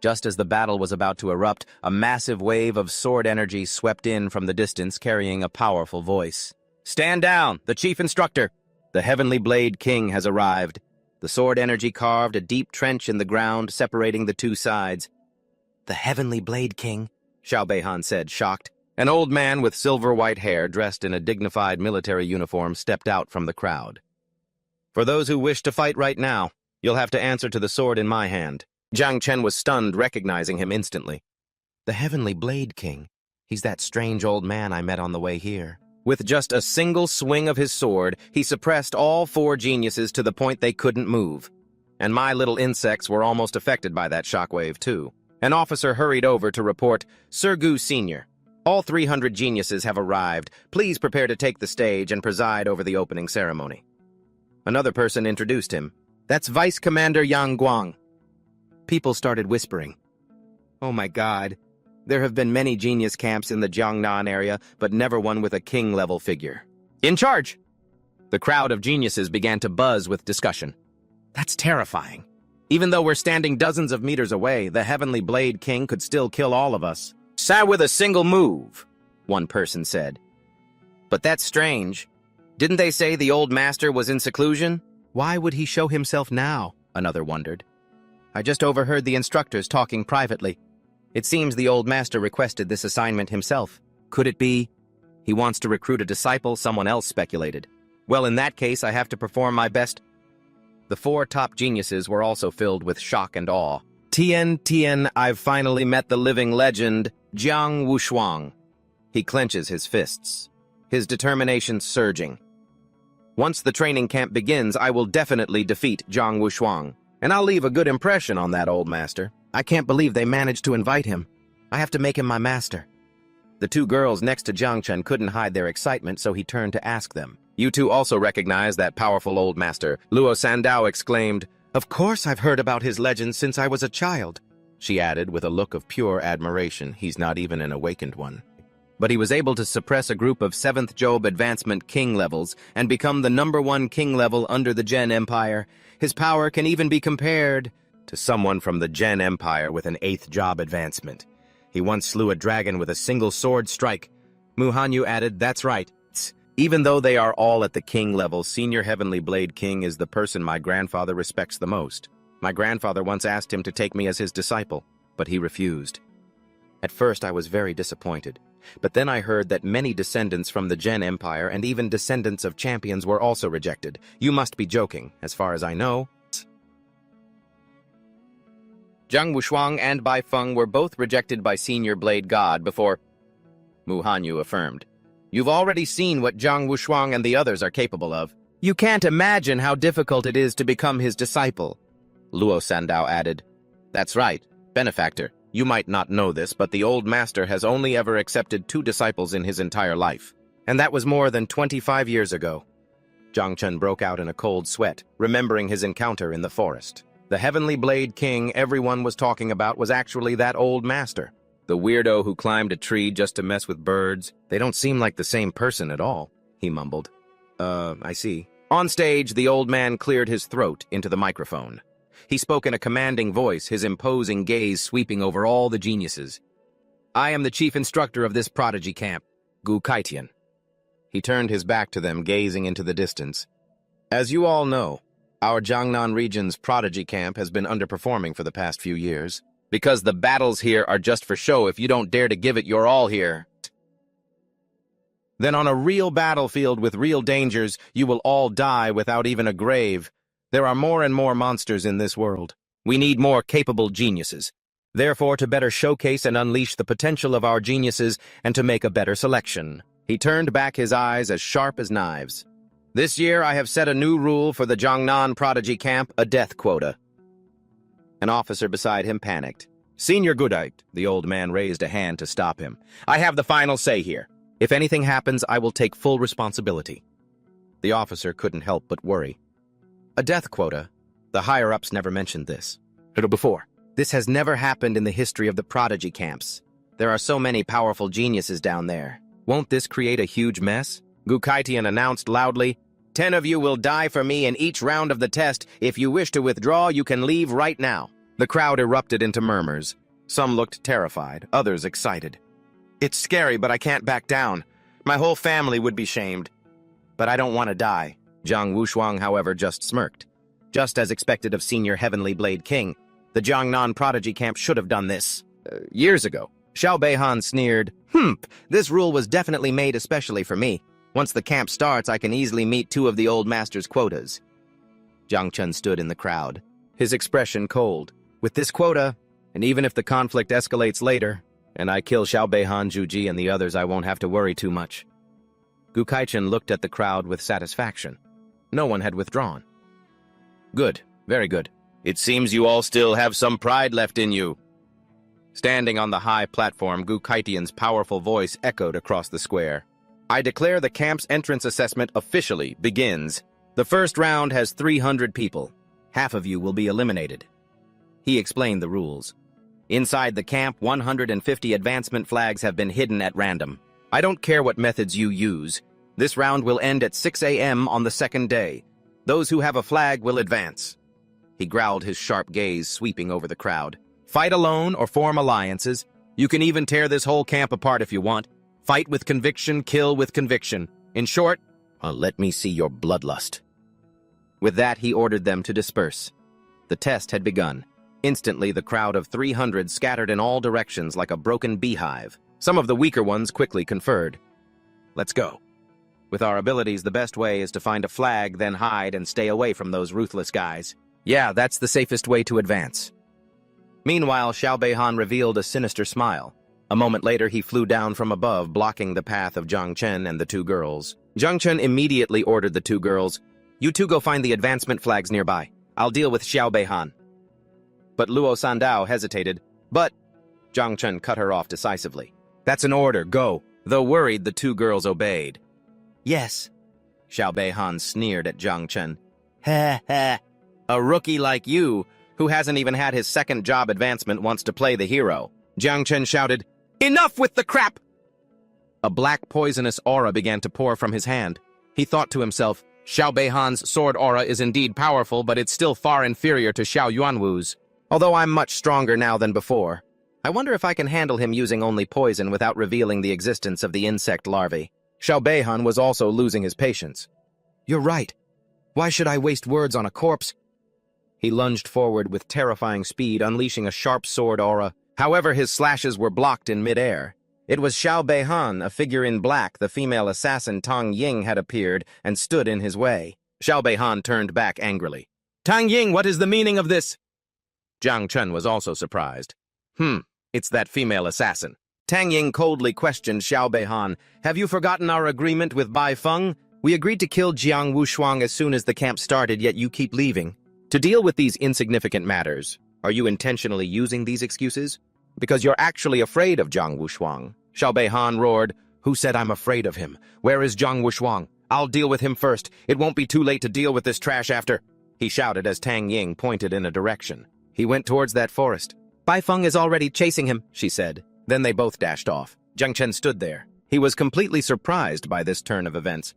[SPEAKER 2] Just as the battle was about to erupt, a massive wave of sword energy swept in from the distance, carrying a powerful voice. "Stand down, the chief instructor! The Heavenly Blade King has arrived." The sword energy carved a deep trench in the ground, separating the 2 sides. "The Heavenly Blade King?" Xiao Beihan said, shocked. An old man with silver-white hair, dressed in a dignified military uniform, stepped out from the crowd. For those who wish to fight right now, you'll have to answer to the sword in my hand. Jiang Chen was stunned, recognizing him instantly. The Heavenly Blade King. He's that strange old man I met on the way here. With just a single swing of his sword, he suppressed all 4 geniuses to the point they couldn't move. And my little insects were almost affected by that shockwave, too. An officer hurried over to report, Sir Gu Sr., all 300 geniuses have arrived. Please prepare to take the stage and preside over the opening ceremony. Another person introduced him. That's Vice Commander Yang Guang. People started whispering. Oh my God. There have been many genius camps in the Jiangnan area, but never one with a king-level figure. In charge! The crowd of geniuses began to buzz with discussion. That's terrifying. Even though we're standing dozens of meters away, the Heavenly Blade King could still kill all of us. Sat with a single move, one person said. But that's strange. Didn't they say the old master was in seclusion? Why would he show himself now? Another wondered. I just overheard the instructors talking privately. It seems the old master requested this assignment himself. Could it be he wants to recruit a disciple, someone else speculated? Well, in that case, I have to perform my best. The 4 top geniuses were also filled with shock and awe. Tian, I've finally met the living legend, Jiang Wushuang. He clenches his fists, his determination surging. Once the training camp begins, I will definitely defeat Jiang Wushuang, and I'll leave a good impression on that old master. I can't believe they managed to invite him. I have to make him my master. The 2 girls next to Jiang Chen couldn't hide their excitement, so he turned to ask them. You 2 also recognize that powerful old master. Luo Sandao exclaimed, Of course I've heard about his legend since I was a child. She added with a look of pure admiration. He's not even an awakened one. But he was able to suppress a group of 7th Job advancement king levels and become the #1 king level under the Zhen Empire. His power can even be compared to someone from the Zhen Empire with an 8th Job advancement. He once slew a dragon with a single sword strike. Mu Hanyu added, That's right. Even though they are all at the king level, Senior Heavenly Blade King is the person my grandfather respects the most. My grandfather once asked him to take me as his disciple, but he refused. At first I was very disappointed, but then I heard that many descendants from the Zhen Empire and even descendants of champions were also rejected. You must be joking, as far as I know. Jiang Wushuang and Bai Feng were both rejected by Senior Blade God before Mu Hanyu affirmed. You've already seen what Jiang Wushuang and the others are capable of. You can't imagine how difficult it is to become his disciple. Luo Sandao added, That's right, benefactor. You might not know this, but the old master has only ever accepted 2 disciples in his entire life. And that was more than 25 years ago. Jiang Chen broke out in a cold sweat, remembering his encounter in the forest. The Heavenly Blade King everyone was talking about was actually that old master. The weirdo who climbed a tree just to mess with birds. They don't seem like the same person at all, he mumbled. I see. On stage, the old man cleared his throat into the microphone. He spoke in a commanding voice, his imposing gaze sweeping over all the geniuses. I am the chief instructor of this prodigy camp, Gu Kaitian. He turned his back to them, gazing into the distance. As you all know, our Jiangnan region's prodigy camp has been underperforming for the past few years. Because the battles here are just for show. If you don't dare to give it your all here, then on a real battlefield with real dangers, you will all die without even a grave. There are more and more monsters in this world. We need more capable geniuses. Therefore, to better showcase and unleash the potential of our geniuses and to make a better selection. He turned back his eyes as sharp as knives. This year, I have set a new rule for the Jiangnan Prodigy Camp, a death quota. An officer beside him panicked. Senior Goodite, the old man raised a hand to stop him. I have the final say here. If anything happens, I will take full responsibility. The officer couldn't help but worry. A death quota? The higher-ups never mentioned this. Before. This has never happened in the history of the prodigy camps. There are so many powerful geniuses down there. Won't this create a huge mess? Gu Kaitian announced loudly, 10 of you will die for me in each round of the test. If you wish to withdraw, you can leave right now. The crowd erupted into murmurs. Some looked terrified, others excited. It's scary, but I can't back down. My whole family would be shamed. But I don't want to die. Jiang Wushuang, however, just smirked. Just as expected of Senior Heavenly Blade King, the Jiangnan Prodigy Camp should have done this. Years ago. Xiao Beihan sneered, this rule was definitely made especially for me. Once the camp starts, I can easily meet 2 of the old master's quotas. Jiang Chen stood in the crowd, his expression cold. With this quota, and even if the conflict escalates later, and I kill Xiao Beihan, Zhu Ji, and the others, I won't have to worry too much. Gu Kaichen looked at the crowd with satisfaction. No one had withdrawn. Good, very good. It seems you all still have some pride left in you. Standing on the high platform, Gu Kaitian's powerful voice echoed across the square. I declare the camp's entrance assessment officially begins. The first round has 300 people. Half of you will be eliminated. He explained the rules. Inside the camp, 150 advancement flags have been hidden at random. I don't care what methods you use. This round will end at 6 a.m. on the second day. Those who have a flag will advance. He growled, his sharp gaze sweeping over the crowd. Fight alone or form alliances. You can even tear this whole camp apart if you want. Fight with conviction, kill with conviction. In short, let me see your bloodlust. With that, he ordered them to disperse. The test had begun. Instantly, the crowd of 300 scattered in all directions like a broken beehive. Some of the weaker ones quickly conferred. Let's go. With our abilities, the best way is to find a flag, then hide and stay away from those ruthless guys. Yeah, that's the safest way to advance. Meanwhile, Xiao Beihan revealed a sinister smile. A moment later, he flew down from above, blocking the path of Jiang Chen and the two girls. Jiang Chen immediately ordered the two girls, "You two go find the advancement flags nearby. I'll deal with Xiao Beihan." But Luo Sandao hesitated. But Jiang Chen cut her off decisively. "That's an order, go." Though worried, the two girls obeyed. "Yes." Xiao Beihan sneered at Jiang Chen. "Ha ha. A rookie like you, who hasn't even had his second job advancement, wants to play the hero." Jiang Chen shouted, "Enough with the crap!" A black poisonous aura began to pour from his hand. He thought to himself, Xiao Beihan's sword aura is indeed powerful, but it's still far inferior to Xiao Yuanwu's. Although I'm much stronger now than before. I wonder if I can handle him using only poison without revealing the existence of the insect larvae. Xiao Beihan was also losing his patience. "You're right. Why should I waste words on a corpse?" He lunged forward with terrifying speed, unleashing a sharp sword aura. However, his slashes were blocked in midair. It was Xiao Beihan, a figure in black. The female assassin Tang Ying had appeared and stood in his way. Xiao Beihan turned back angrily. "Tang Ying, what is the meaning of this?" Jiang Chen was also surprised. It's that female assassin." Tang Ying coldly questioned Xiao Beihan. "Have you forgotten our agreement with Bai Feng? We agreed to kill Jiang Wushuang as soon as the camp started, yet you keep leaving. To deal with these insignificant matters, are you intentionally using these excuses? Because you're actually afraid of Jiang Wushuang." Xiao Beihan roared. "Who said I'm afraid of him? Where is Jiang Wushuang? I'll deal with him first. It won't be too late to deal with this trash after," he shouted as Tang Ying pointed in a direction. He went towards that forest. "Bai Feng is already chasing him," she said. Then they both dashed off. Jiang Chen stood there. He was completely surprised by this turn of events.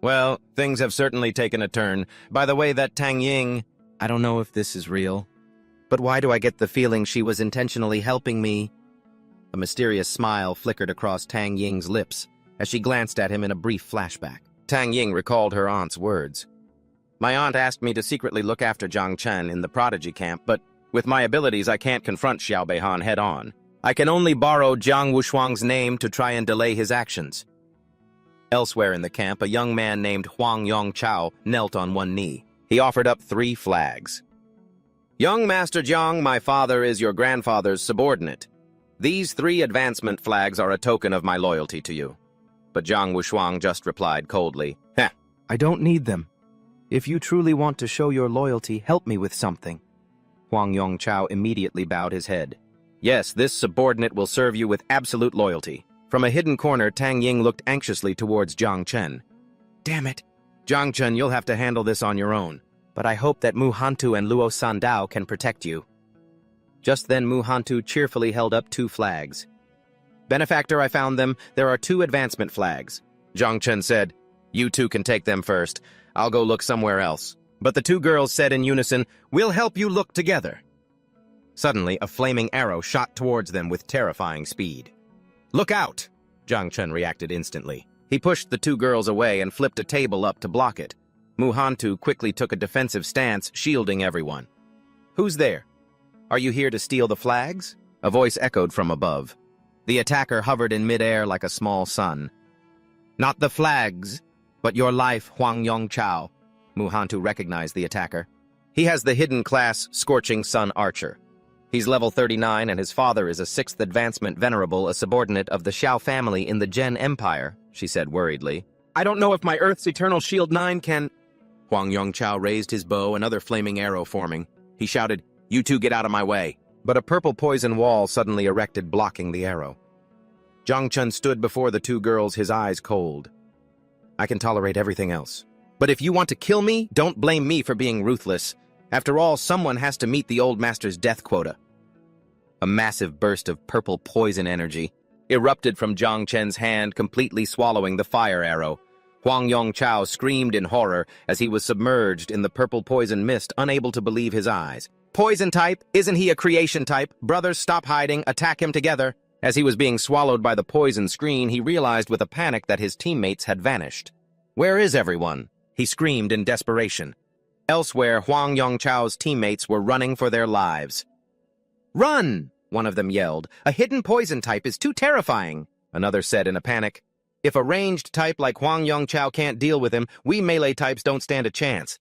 [SPEAKER 2] Well, things have certainly taken a turn. By the way, that Tang Ying, I don't know if this is real. But why do I get the feeling she was intentionally helping me? A mysterious smile flickered across Tang Ying's lips as she glanced at him in a brief flashback. Tang Ying recalled her aunt's words. "My aunt asked me to secretly look after Jiang Chen in the prodigy camp, but with my abilities I can't confront Xiao Beihan head-on. I can only borrow Jiang Wushuang's name to try and delay his actions." Elsewhere in the camp, a young man named Huang Yongchao knelt on one knee. He offered up 3 flags. "Young Master Jiang, my father is your grandfather's subordinate. These 3 advancement flags are a token of my loyalty to you." But Jiang Wushuang just replied coldly, "I don't need them. If you truly want to show your loyalty, help me with something." Huang Yongchao immediately bowed his head. "Yes, this subordinate will serve you with absolute loyalty." From a hidden corner, Tang Ying looked anxiously towards Jiang Chen. "Damn it. Jiang Chen, you'll have to handle this on your own. But I hope that Mu Hantu and Luo Sandao can protect you." Just then, Mu Hantu cheerfully held up 2 flags. "Benefactor, I found them. There are 2 advancement flags." Jiang Chen said, "You 2 can take them first. I'll go look somewhere else." But the 2 girls said in unison, "We'll help you look together." Suddenly, a flaming arrow shot towards them with terrifying speed. "Look out!" Jiang Chen reacted instantly. He pushed the 2 girls away and flipped a table up to block it. Mu Hantu quickly took a defensive stance, shielding everyone. "Who's there? Are you here to steal the flags?" A voice echoed from above. The attacker hovered in midair like a small sun. "Not the flags, but your life, Huang Yongchao." Muhantu recognized the attacker. He has the hidden class Scorching Sun Archer. He's level 39 and his father is a 6th advancement venerable, a subordinate of the Xiao family in the Zhen Empire, she said worriedly. I don't know if my Earth's Eternal Shield 9 can... Huang Yongchao raised his bow, another flaming arrow forming. He shouted, "You two get out of my way." But a purple poison wall suddenly erected, blocking the arrow. Zhang Chun stood before the two girls, his eyes cold. I can tolerate everything else. But if you want to kill me, don't blame me for being ruthless. After all, someone has to meet the old master's death quota. A massive burst of purple poison energy erupted from Zhang Chen's hand, completely swallowing the fire arrow. Huang Yongchao screamed in horror as he was submerged in the purple poison mist, unable to believe his eyes. Poison type? Isn't he a creation type? Brothers, stop hiding. Attack him together. As he was being swallowed by the poison screen, he realized with a panic that his teammates had vanished. Where is everyone? He screamed in desperation. Elsewhere, Huang Yongchao's teammates were running for their lives. Run! One of them yelled. A hidden poison type is too terrifying, another said in a panic. If a ranged type like Huang Yongchao can't deal with him, we melee types don't stand a chance.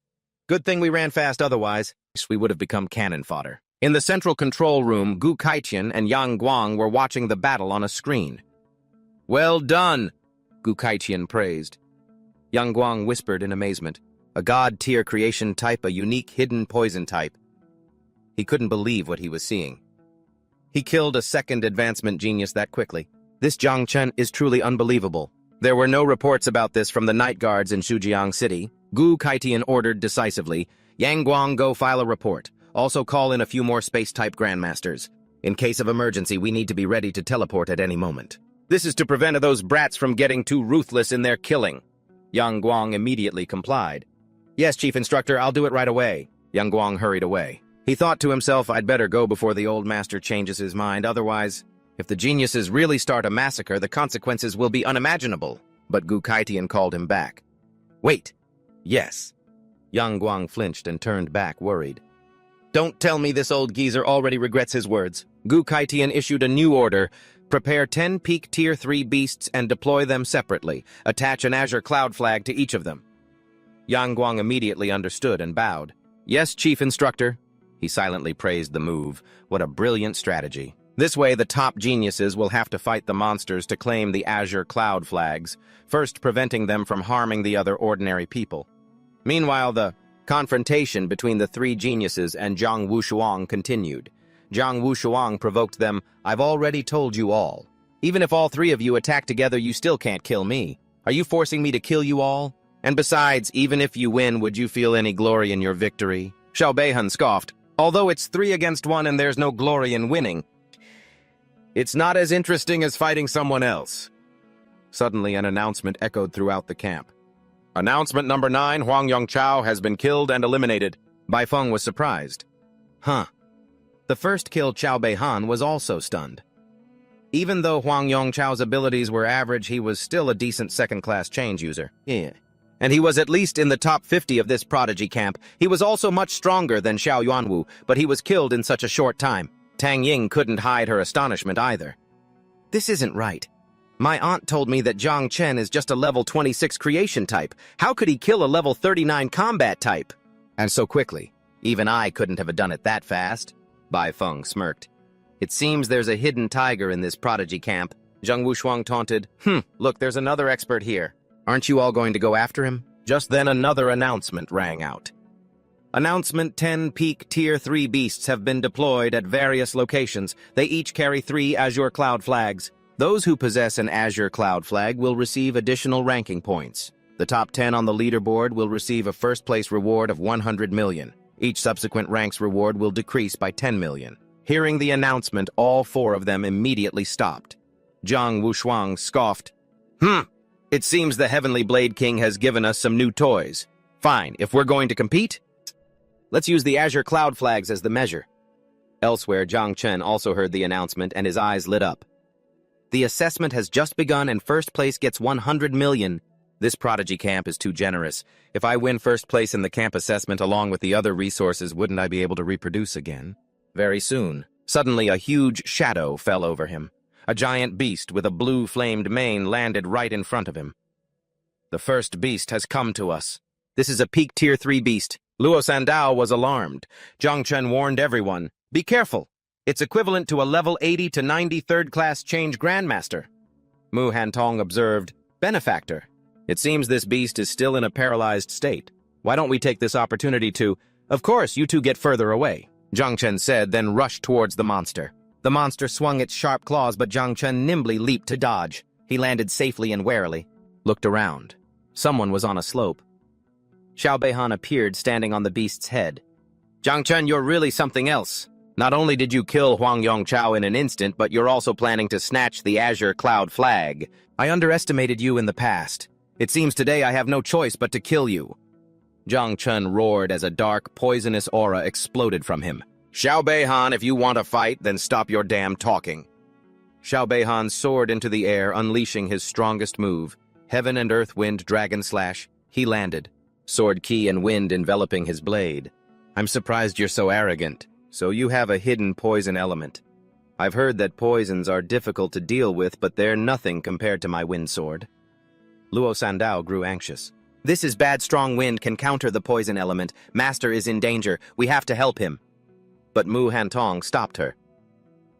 [SPEAKER 2] Good thing we ran fast otherwise. We would have become cannon fodder. In the central control room, Gu Kaiqian and Yang Guang were watching the battle on a screen. Well done, Gu Kaiqian praised. Yang Guang whispered in amazement. A god-tier creation type, a unique hidden poison type. He couldn't believe what he was seeing. He killed a 2nd advancement genius that quickly. This Zhang Chen is truly unbelievable. There were no reports about this from the night guards in Shujiang City. Gu Kaiqian ordered decisively. Yang Guang, go file a report. Also call in a few more space-type grandmasters. In case of emergency, we need to be ready to teleport at any moment. This is to prevent those brats from getting too ruthless in their killing. Yang Guang immediately complied. Yes, Chief Instructor, I'll do it right away. Yang Guang hurried away. He thought to himself, I'd better go before the old master changes his mind, otherwise, if the geniuses really start a massacre, the consequences will be unimaginable. But Gu Kaiqian called him back. Wait. Yes. Yang Guang flinched and turned back, worried. Don't tell me this old geezer already regrets his words. Gu Kaiqian issued a new order. Prepare 10 peak Tier 3 beasts and deploy them separately. Attach an Azure Cloud flag to each of them. Yang Guang immediately understood and bowed. Yes, Chief Instructor. He silently praised the move. What a brilliant strategy. This way, the top geniuses will have to fight the monsters to claim the Azure Cloud flags, first preventing them from harming the other ordinary people. Meanwhile, the confrontation between the 3 geniuses and Zhang Wushuang continued. Zhang Wushuang provoked them, I've already told you all. Even if all 3 of you attack together, you still can't kill me. Are you forcing me to kill you all? And besides, even if you win, would you feel any glory in your victory? Xiao Beihan scoffed. Although it's 3 against 1 and there's no glory in winning, it's not as interesting as fighting someone else. Suddenly, an announcement echoed throughout the camp. Announcement number 9, Huang Yongchao has been killed and eliminated. Bai Feng was surprised. Huh. The first kill, Xiao Beihan, was also stunned. Even though Huang Yongchao's abilities were average, he was still a decent second-class change user. Yeah. And he was at least in the top 50 of this prodigy camp. He was also much stronger than Xiao Yuanwu, but he was killed in such a short time. Tang Ying couldn't hide her astonishment either. This isn't right. My aunt told me that Zhang Chen is just a level 26 creation type. How could he kill a level 39 combat type? And so quickly. Even I couldn't have done it that fast. Bai Feng smirked. It seems there's a hidden tiger in this prodigy camp. Zhang Wushuang taunted. Look, there's another expert here. Aren't you all going to go after him? Just then another announcement rang out. Announcement: 10 peak Tier 3 beasts have been deployed at various locations. They each carry 3 Azure Cloud flags. Those who possess an Azure Cloud flag will receive additional ranking points. The top 10 on the leaderboard will receive a first-place reward of 100 million. Each subsequent rank's reward will decrease by 10 million. Hearing the announcement, all 4 of them immediately stopped. Zhang Wushuang scoffed. It seems the Heavenly Blade King has given us some new toys. Fine, if we're going to compete, let's use the Azure Cloud flags as the measure. Elsewhere, Zhang Chen also heard the announcement and his eyes lit up. The assessment has just begun and first place gets 100 million. This prodigy camp is too generous. If I win first place in the camp assessment along with the other resources, wouldn't I be able to reproduce again? Very soon. Suddenly, a huge shadow fell over him. A giant beast with a blue-flamed mane landed right in front of him. The first beast has come to us. This is a peak Tier 3 beast. Luo Sandao was alarmed. Zhang Chen warned everyone, "Be careful. It's equivalent to a level 80 to 90 third-class change Grandmaster." Mu Hantong observed, "Benefactor. It seems this beast is still in a paralyzed state. Why don't we take this opportunity to—" "Of course, you two get further away," Zhang Chen said, then rushed towards the monster. The monster swung its sharp claws, but Zhang Chen nimbly leaped to dodge. He landed safely and warily, looked around. Someone was on a slope. Xiao Beihan appeared, standing on the beast's head. "Zhang Chen, you're really something else. Not only did you kill Huang Yongchao in an instant, but you're also planning to snatch the Azure Cloud flag. I underestimated you in the past. It seems today I have no choice but to kill you." Zhang Chen roared as a dark, poisonous aura exploded from him. "Xiao Beihan, if you want to fight, then stop your damn talking." Xiao Beihan soared into the air, unleashing his strongest move. Heaven and Earth Wind Dragon Slash. He landed, sword ki and wind enveloping his blade. "I'm surprised you're so arrogant. So you have a hidden poison element. I've heard that poisons are difficult to deal with, but they're nothing compared to my wind sword." Luo Sandao grew anxious. "This is bad. Strong wind can counter the poison element. Master is in danger. We have to help him." But Mu Hantong stopped her.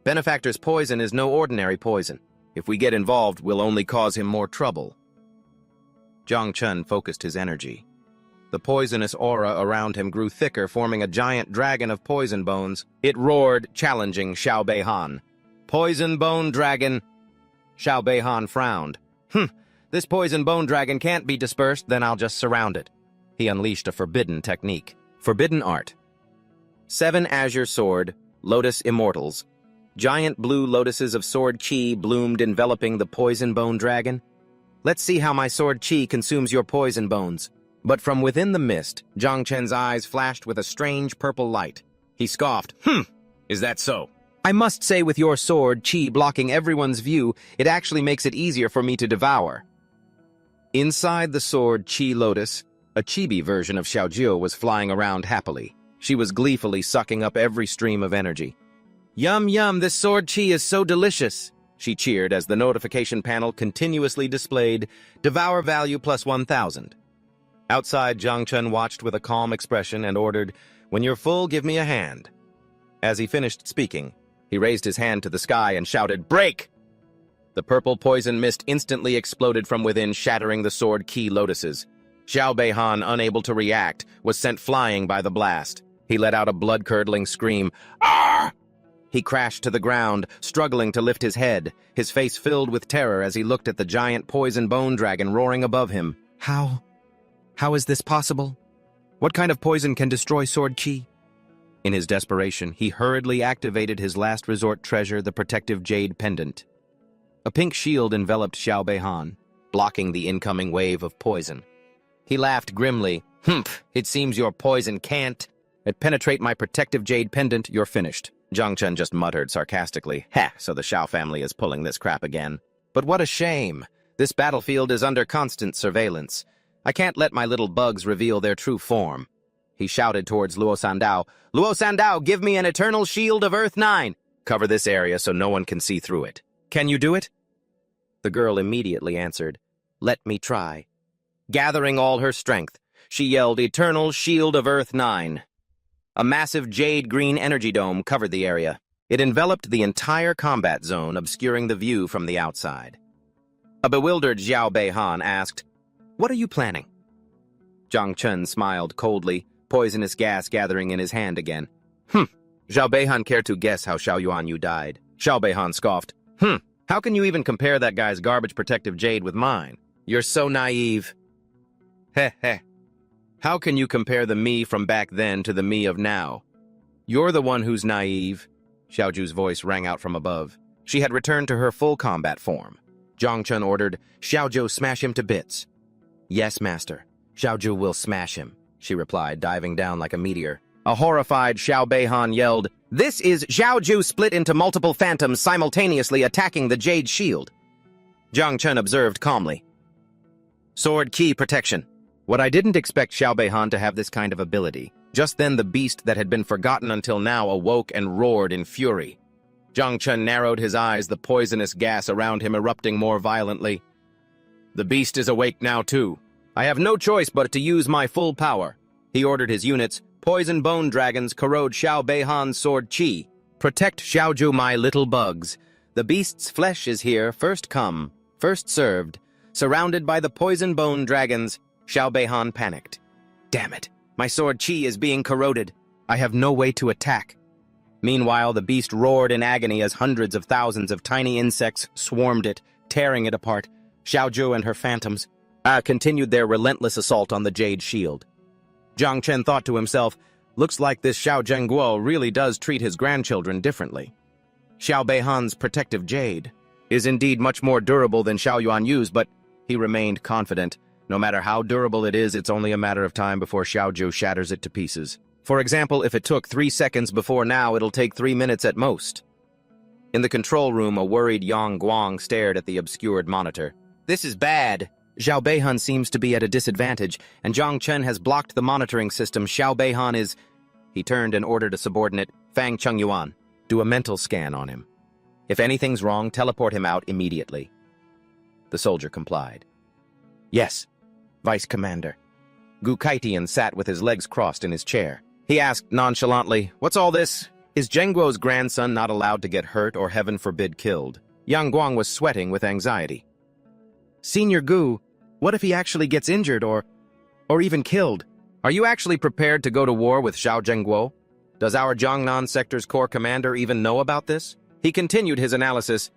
[SPEAKER 2] "Benefactor's poison is no ordinary poison. If we get involved, we'll only cause him more trouble." Zhang Chen focused his energy. The poisonous aura around him grew thicker, forming a giant dragon of poison bones. It roared, challenging Xiao Beihan. "Poison bone dragon!" Xiao Beihan frowned. This poison bone dragon can't be dispersed, then I'll just surround it." He unleashed a forbidden technique. Forbidden art. 7 Azure Sword, Lotus Immortals. Giant blue lotuses of sword chi bloomed, enveloping the poison bone dragon. "Let's see how my sword chi consumes your poison bones." But from within the mist, Zhang Chen's eyes flashed with a strange purple light. He scoffed. Is that so? I must say, with your sword chi blocking everyone's view, it actually makes it easier for me to devour." Inside the sword chi lotus, a chibi version of Xiaojiu was flying around happily. She was gleefully sucking up every stream of energy. "Yum yum, this sword chi is so delicious," she cheered as the notification panel continuously displayed, "Devour value plus 1,000. Outside, Zhang Chen watched with a calm expression and ordered, "When you're full, give me a hand." As he finished speaking, he raised his hand to the sky and shouted, "Break!" The purple poison mist instantly exploded from within, shattering the sword ki lotuses. Xiao Beihan, unable to react, was sent flying by the blast. He let out a blood-curdling scream. "Arr!" He crashed to the ground, struggling to lift his head, his face filled with terror as he looked at the giant poison bone dragon roaring above him. How is this possible? What kind of poison can destroy sword chi?" In his desperation, he hurriedly activated his last resort treasure, the protective jade pendant. A pink shield enveloped Xiao Beihan, blocking the incoming wave of poison. He laughed grimly. It seems your poison can't penetrate my protective jade pendant. You're finished." Zhang Chen just muttered sarcastically. So the Xiao family is pulling this crap again. But what a shame. This battlefield is under constant surveillance. I can't let my little bugs reveal their true form. He shouted towards Luo Sandao. "Luo Sandao, give me an eternal shield of Earth 9. Cover this area so no one can see through it. Can you do it?" The girl immediately answered, "Let me try." Gathering all her strength, she yelled, "Eternal shield of Earth 9. A massive jade-green energy dome covered the area. It enveloped the entire combat zone, obscuring the view from the outside. A bewildered Xiao Beihan asked, "What are you planning?" Zhang Chen smiled coldly, poisonous gas gathering in his hand again. Xiao Beihan, care to guess how Xiao Yuanyu died?" Xiao Beihan scoffed. How can you even compare that guy's garbage protective jade with mine? You're so naive." How can you compare the me from back then to the me of now? You're the one who's naive." Xiaoju's voice rang out from above. She had returned to her full combat form. Zhang Chen ordered, "Xiaoju, smash him to bits." "Yes, master. Xiaoju will smash him," she replied, diving down like a meteor. A horrified Xiao Beihan yelled, "This is Xiaoju split into multiple phantoms simultaneously attacking the jade shield." Zhang Chen observed calmly. "Sword ki protection." What I didn't expect Xiao Beihan to have this kind of ability. Just then the beast that had been forgotten until now awoke and roared in fury. Zhang Chen narrowed his eyes, the poisonous gas around him erupting more violently. "The beast is awake now too. I have no choice but to use my full power. He ordered his units, poison bone dragons corrode Xiao Beihan's sword Qi. Protect Xiaoju, my little bugs. The beast's flesh is here, first come, first served. Surrounded by the poison bone dragons, Xiao Beihan panicked. Damn it, my sword Qi is being corroded. I have no way to attack. Meanwhile, the beast roared in agony as hundreds of thousands of tiny insects swarmed it, tearing it apart. Xiaoju and her phantoms continued their relentless assault on the jade shield. Jiang Chen thought to himself, looks like this Xiao Zhengguo really does treat his grandchildren differently. Xiao Beihan's protective jade is indeed much more durable than Xiao Yuanyu's, but he remained confident. No matter how durable it is, it's only a matter of time before Xiaoju shatters it to pieces. For example, if it took 3 seconds before now, it'll take 3 minutes at most. In the control room, a worried Yang Guang stared at the obscured monitor. This is bad. Xiao Beihan seems to be at a disadvantage, and Jiang Chen has blocked the monitoring system. Xiao Beihan is... He turned and ordered a subordinate, Fang Chengyuan, do a mental scan on him. If anything's wrong, teleport him out immediately. The soldier complied. Yes, Vice Commander. Gu Kaitian sat with his legs crossed in his chair. He asked nonchalantly, what's all this? Is Zhengguo's grandson not allowed to get hurt or heaven forbid killed? Yang Guang was sweating with anxiety. Senior Gu, what if he actually gets injured or even killed? Are you actually prepared to go to war with Xiao Zhengguo? Does our Jiangnan sector's corps commander even know about this? He continued his analysis.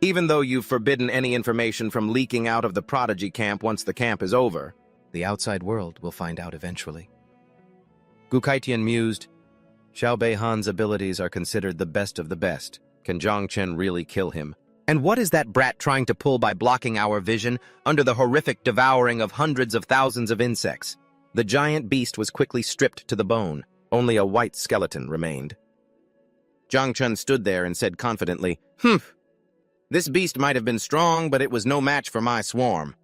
[SPEAKER 2] Even though you've forbidden any information from leaking out of the prodigy camp once the camp is over, the outside world will find out eventually. Gu Kaitian mused, Xiao Beihan's abilities are considered the best of the best. Can Jiang Chen really kill him? And what is that brat trying to pull by blocking our vision under the horrific devouring of hundreds of thousands of insects? The giant beast was quickly stripped to the bone. Only a white skeleton remained. Jiang Chen stood there and said confidently, This beast might have been strong, but it was no match for my swarm.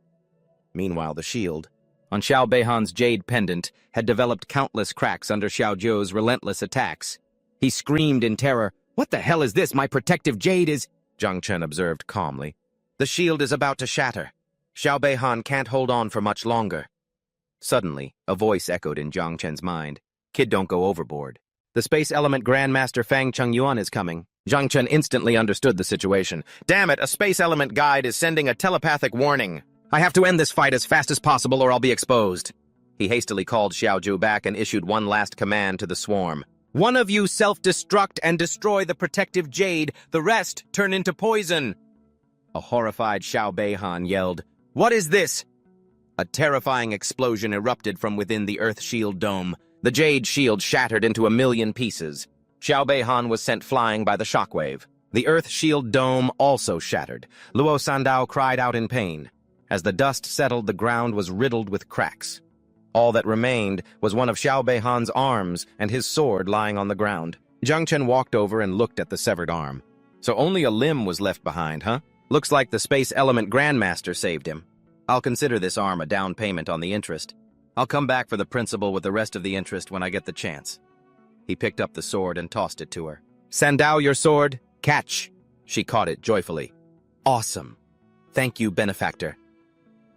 [SPEAKER 2] Meanwhile, the shield on Xiao Beihan's jade pendant had developed countless cracks under Xiao Zhou's relentless attacks. He screamed in terror, What the hell is this? My protective jade is... Jiang Chen observed calmly. The shield is about to shatter. Xiao Beihan can't hold on for much longer. Suddenly, a voice echoed in Jiang Chen's mind. Kid, don't go overboard. The Space Element Grandmaster Fang Chengyuan is coming. Jiang Chen instantly understood the situation. Damn it, a Space Element guide is sending a telepathic warning. I have to end this fight as fast as possible or I'll be exposed. He hastily called Xiaoju back and issued one last command to the swarm. One of you self-destruct and destroy the protective jade. The rest turn into poison. A horrified Xiao Beihan yelled, What is this? A terrifying explosion erupted from within the Earth Shield dome. The jade shield shattered into a million pieces. Xiao Beihan was sent flying by the shockwave. The Earth Shield dome also shattered. Luo Sandao cried out in pain. As the dust settled, the ground was riddled with cracks. All that remained was one of Xiao Beihan's arms and his sword lying on the ground. Jiang Chen walked over and looked at the severed arm. So only a limb was left behind, huh? Looks like the Space Element Grandmaster saved him. I'll consider this arm a down payment on the interest. I'll come back for the principal with the rest of the interest when I get the chance. He picked up the sword and tossed it to her. Sandao, your sword. Catch. She caught it joyfully. Awesome. Thank you, benefactor.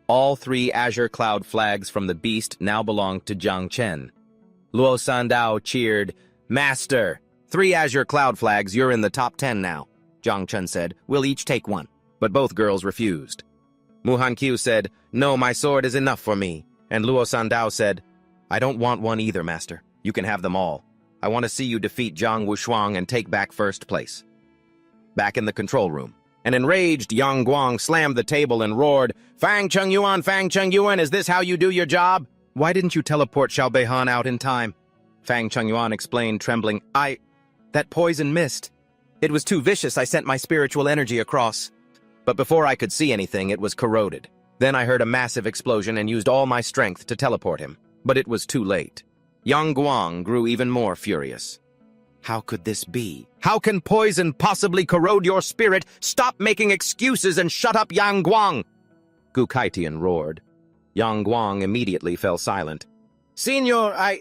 [SPEAKER 2] All 3 azure cloud flags from the beast now belonged to Jiang Chen. Luo Sandao cheered, Master! 3 azure cloud flags, you're in the top 10 now. Jiang Chen said, We'll each take one. But both girls refused. Mu Hanqiu said, No, my sword is enough for me. And Luo Sandao said, I don't want one either, Master. You can have them all. I want to see you defeat Zhang Wushuang and take back first place. Back in the control room, an enraged Yang Guang slammed the table and roared, Fang Chengyuan, is this how you do your job? Why didn't you teleport Xiao Beihan out in time? Fang Chengyuan explained, trembling, That poison mist. It was too vicious, I sent my spiritual energy across. But before I could see anything, it was corroded. Then I heard a massive explosion and used all my strength to teleport him. But it was too late. Yang Guang grew even more furious. How could this be? How can poison possibly corrode your spirit? Stop making excuses and shut up, Yang Guang! Gu Kaitian roared. Yang Guang immediately fell silent. Senior,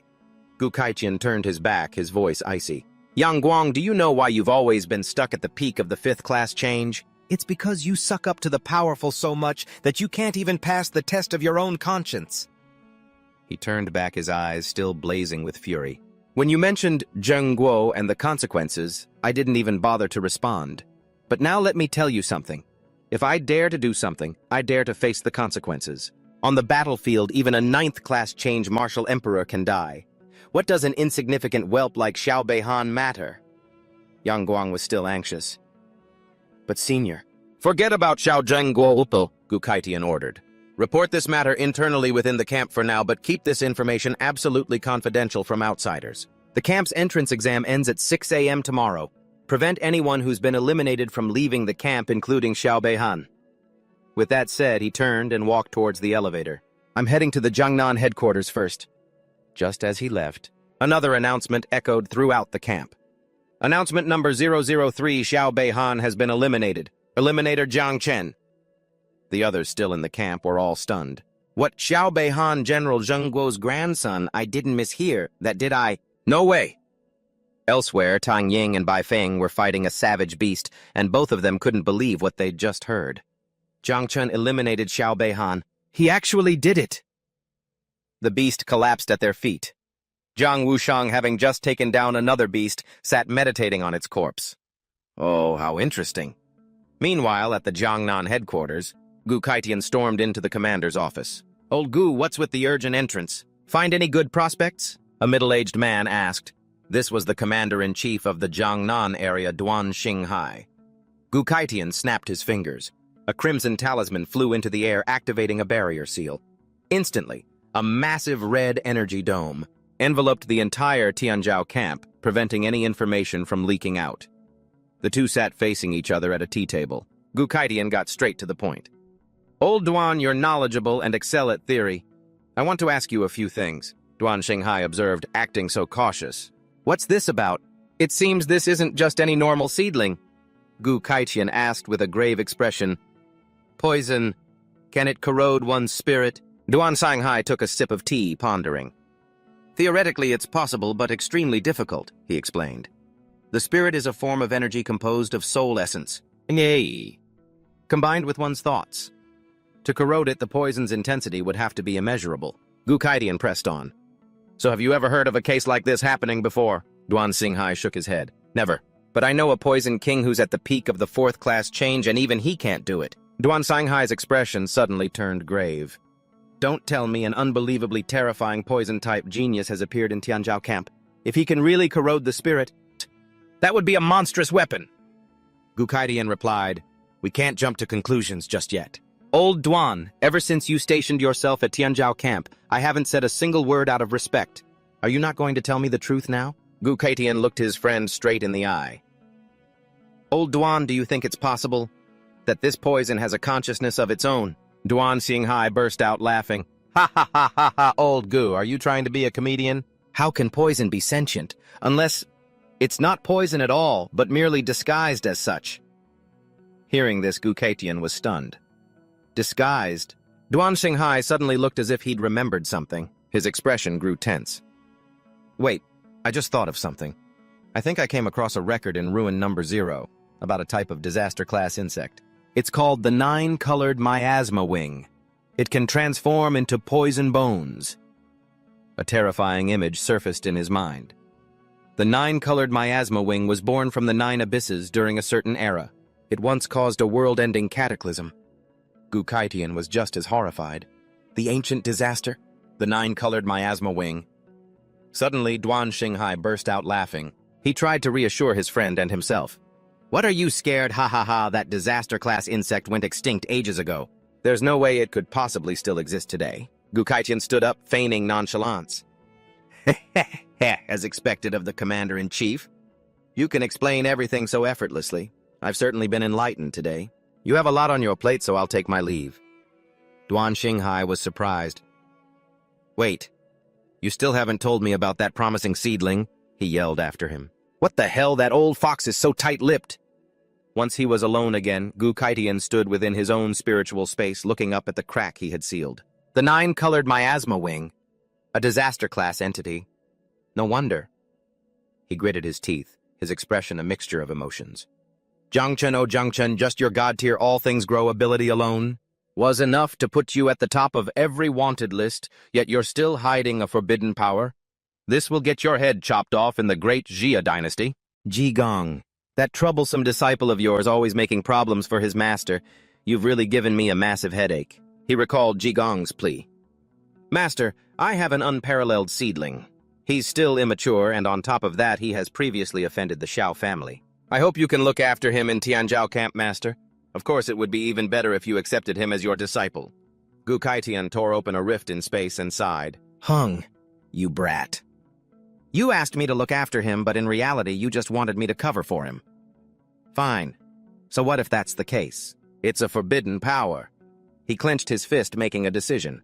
[SPEAKER 2] Gu Kaitian turned his back, his voice icy. Yang Guang, do you know why you've always been stuck at the peak of the 5th class change? It's because you suck up to the powerful so much that you can't even pass the test of your own conscience. He turned back his eyes, still blazing with fury. When you mentioned Zheng Guo and the consequences, I didn't even bother to respond. But now let me tell you something. If I dare to do something, I dare to face the consequences. On the battlefield, even a 9th-class change martial emperor can die. What does an insignificant whelp like Xiao Beihan matter? Yang Guang was still anxious. But senior, forget about Xiao Zheng Guo, Gu Kaitian ordered. Report this matter internally within the camp for now, but keep this information absolutely confidential from outsiders. The camp's entrance exam ends at 6 a.m. tomorrow. Prevent anyone who's been eliminated from leaving the camp, including Xiao Beihan. With that said, he turned and walked towards the elevator. I'm heading to the Jiangnan headquarters first. Just as he left, another announcement echoed throughout the camp. Announcement number 003, Xiao Beihan has been eliminated. Eliminator Jiang Chen. The others still in the camp were all stunned. What, Xiao Beihan, General Zheng Guo's grandson? I didn't mishear. That did I? No way! Elsewhere, Tang Ying and Bai Feng were fighting a savage beast, and both of them couldn't believe what they'd just heard. Jiang Chen eliminated Xiao Beihan. He actually did it! The beast collapsed at their feet. Zhang Wushang, having just taken down another beast, sat meditating on its corpse. Oh, how interesting. Meanwhile, at the Jiangnan headquarters, Gu Kaitian stormed into the commander's office. Old Gu, what's with the urgent entrance? Find any good prospects? A middle-aged man asked. This was the commander-in-chief of the Jiangnan area, Duan Xinghai. Gu Kaitian snapped his fingers. A crimson talisman flew into the air, activating a barrier seal. Instantly, a massive red energy dome enveloped the entire Tianzhou camp, preventing any information from leaking out. The two sat facing each other at a tea table. Gu Kaitian got straight to the point. Old Duan, you're knowledgeable and excel at theory. I want to ask you a few things, Duan Xinghai observed, acting so cautious. What's this about? It seems this isn't just any normal seedling. Gu Kaitian asked with a grave expression. Poison. Can it corrode one's spirit? Duan Xinghai took a sip of tea, pondering. Theoretically, it's possible, but extremely difficult, he explained. The spirit is a form of energy composed of soul essence, combined with one's thoughts. To corrode it, the poison's intensity would have to be immeasurable. Gu Kaitian pressed on. So have you ever heard of a case like this happening before? Duan Xinghai shook his head. Never. But I know a poison king who's at the peak of the 4th-class change, and even he can't do it. Duan Xinghai's expression suddenly turned grave. Don't tell me an unbelievably terrifying poison-type genius has appeared in Tianzhou camp. If he can really corrode the spirit, that would be a monstrous weapon. Gu Kaitian replied, We can't jump to conclusions just yet. Old Duan, ever since you stationed yourself at Tianzhou camp, I haven't said a single word out of respect. Are you not going to tell me the truth now? Gu Kaitian looked his friend straight in the eye. Old Duan, do you think it's possible that this poison has a consciousness of its own? Duan Xinghai burst out laughing. Ha ha ha ha ha, old Gu, are you trying to be a comedian? How can poison be sentient, unless it's not poison at all, but merely disguised as such? Hearing this, Gu Kaitian was stunned. Disguised? Duan Xinghai suddenly looked as if he'd remembered something. His expression grew tense. Wait, I just thought of something. I think I came across a record in Ruin Number 0 about a type of disaster-class insect. It's called the 9-colored miasma wing. It can transform into poison bones. A terrifying image surfaced in his mind. The 9-colored miasma wing was born from the 9 abysses during a certain era. It once caused a world-ending cataclysm. Gu Kaitian was just as horrified. The ancient disaster? The 9-colored miasma wing? Suddenly, Duan Xinghai burst out laughing. He tried to reassure his friend and himself. What are you scared? Ha ha ha, that disaster-class insect went extinct ages ago. There's no way it could possibly still exist today. Gu Kaitian stood up, feigning nonchalance. As expected of the commander-in-chief. You can explain everything so effortlessly. I've certainly been enlightened today. You have a lot on your plate, so I'll take my leave. Duan Xinghai was surprised. Wait, you still haven't told me about that promising seedling? He yelled after him. What the hell, that old fox is so tight-lipped? Once he was alone again, Gu Kaitian stood within his own spiritual space, looking up at the crack he had sealed. The 9-colored miasma wing. A disaster-class entity. No wonder. He gritted his teeth, his expression a mixture of emotions. Zhang Chen, oh Zhang Chen, just your god-tier all-things-grow ability alone was enough to put you at the top of every wanted list, yet you're still hiding a forbidden power. This will get your head chopped off in the great Jia dynasty. Ji Gong, that troublesome disciple of yours always making problems for his master. You've really given me a massive headache. He recalled Ji Gong's plea. Master, I have an unparalleled seedling. He's still immature, and on top of that, he has previously offended the Xiao family. I hope you can look after him in Tianzhao camp, Master. Of course, it would be even better if you accepted him as your disciple. Gu Kaitian tore open a rift in space and sighed. Hung, you brat. You asked me to look after him, but in reality, you just wanted me to cover for him. Fine. So what if that's the case? It's a forbidden power. He clenched his fist, making a decision.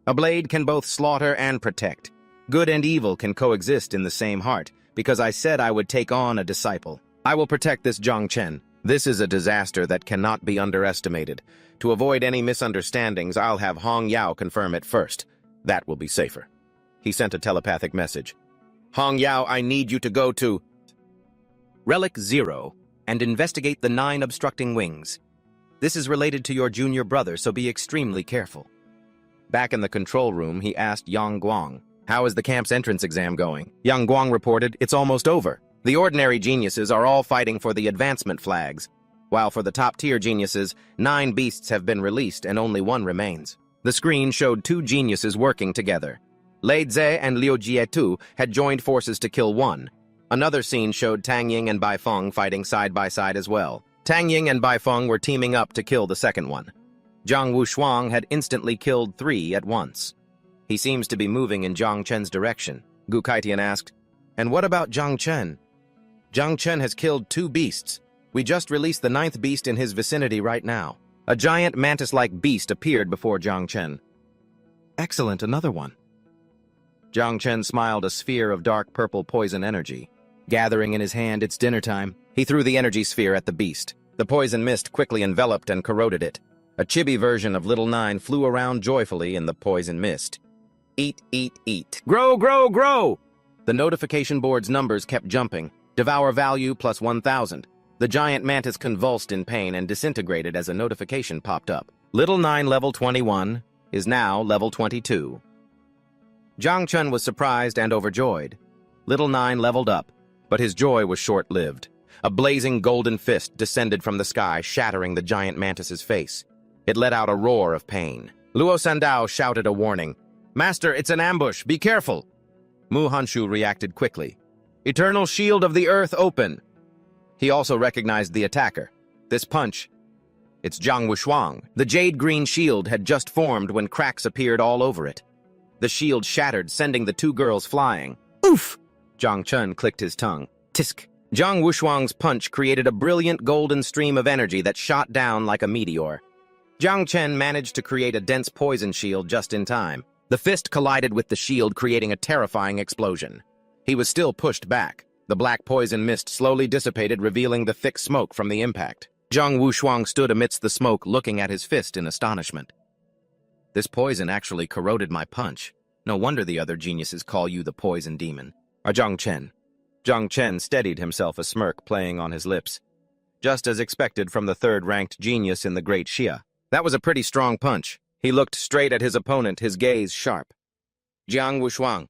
[SPEAKER 2] A blade can both slaughter and protect. Good and evil can coexist in the same heart, because I said I would take on a disciple. I will protect this Zhang Chen. This is a disaster that cannot be underestimated. To avoid any misunderstandings, I'll have Hong Yao confirm it first. That will be safer. He sent a telepathic message. Hong Yao, I need you to go to Relic 0 and investigate the 9 obstructing wings. This is related to your junior brother, so be extremely careful. Back in the control room, he asked Yang Guang, how is the camp's entrance exam going? Yang Guang reported, it's almost over. The ordinary geniuses are all fighting for the advancement flags, while for the top-tier geniuses, 9 beasts have been released and only 1 remains. The screen showed 2 geniuses working together. Lei Zhe and Liu Jietu had joined forces to kill 1. Another scene showed Tang Ying and Bai Feng fighting side by side as well. Tang Ying and Bai Feng were teaming up to kill the second one. Zhang Wushuang had instantly killed 3 at once. He seems to be moving in Zhang Chen's direction. Gu Kaitian asked, and what about Zhang Chen? Zhang Chen has killed 2 beasts. We just released the 9th beast in his vicinity right now. A giant mantis-like beast appeared before Zhang Chen. Excellent, another one. Zhang Chen smiled, a sphere of dark purple poison energy. Gathering in his hand, it's dinner time. He threw the energy sphere at the beast. The poison mist quickly enveloped and corroded it. A chibi version of Little Nine flew around joyfully in the poison mist. Eat, eat, eat. Grow, grow, grow! The notification board's numbers kept jumping. Devour value plus 1,000. The giant mantis convulsed in pain and disintegrated as a notification popped up. Little Nine level 21 is now level 22. Zhang Chen was surprised and overjoyed. Little Nine leveled up, but his joy was short-lived. A blazing golden fist descended from the sky, shattering the giant mantis's face. It let out a roar of pain. Luo Sandao shouted a warning. Master, it's an ambush, be careful! Mu Hanshu reacted quickly. Eternal shield of the earth open! He also recognized the attacker. This punch, it's Zhang Wushuang. The jade-green shield had just formed when cracks appeared all over it. The shield shattered, sending the 2 girls flying. Oof! Zhang Chen clicked his tongue. Tisk! Zhang Wushuang's punch created a brilliant golden stream of energy that shot down like a meteor. Zhang Chen managed to create a dense poison shield just in time. The fist collided with the shield, creating a terrifying explosion. He was still pushed back. The black poison mist slowly dissipated, revealing the thick smoke from the impact. Zhang Wushuang stood amidst the smoke, looking at his fist in astonishment. This poison actually corroded my punch. No wonder the other geniuses call you the poison demon. Zhang Chen. Zhang Chen steadied himself, a smirk playing on his lips. Just as expected from the 3rd-ranked genius in the Great Xia. That was a pretty strong punch. He looked straight at his opponent, his gaze sharp. Zhang Wushuang,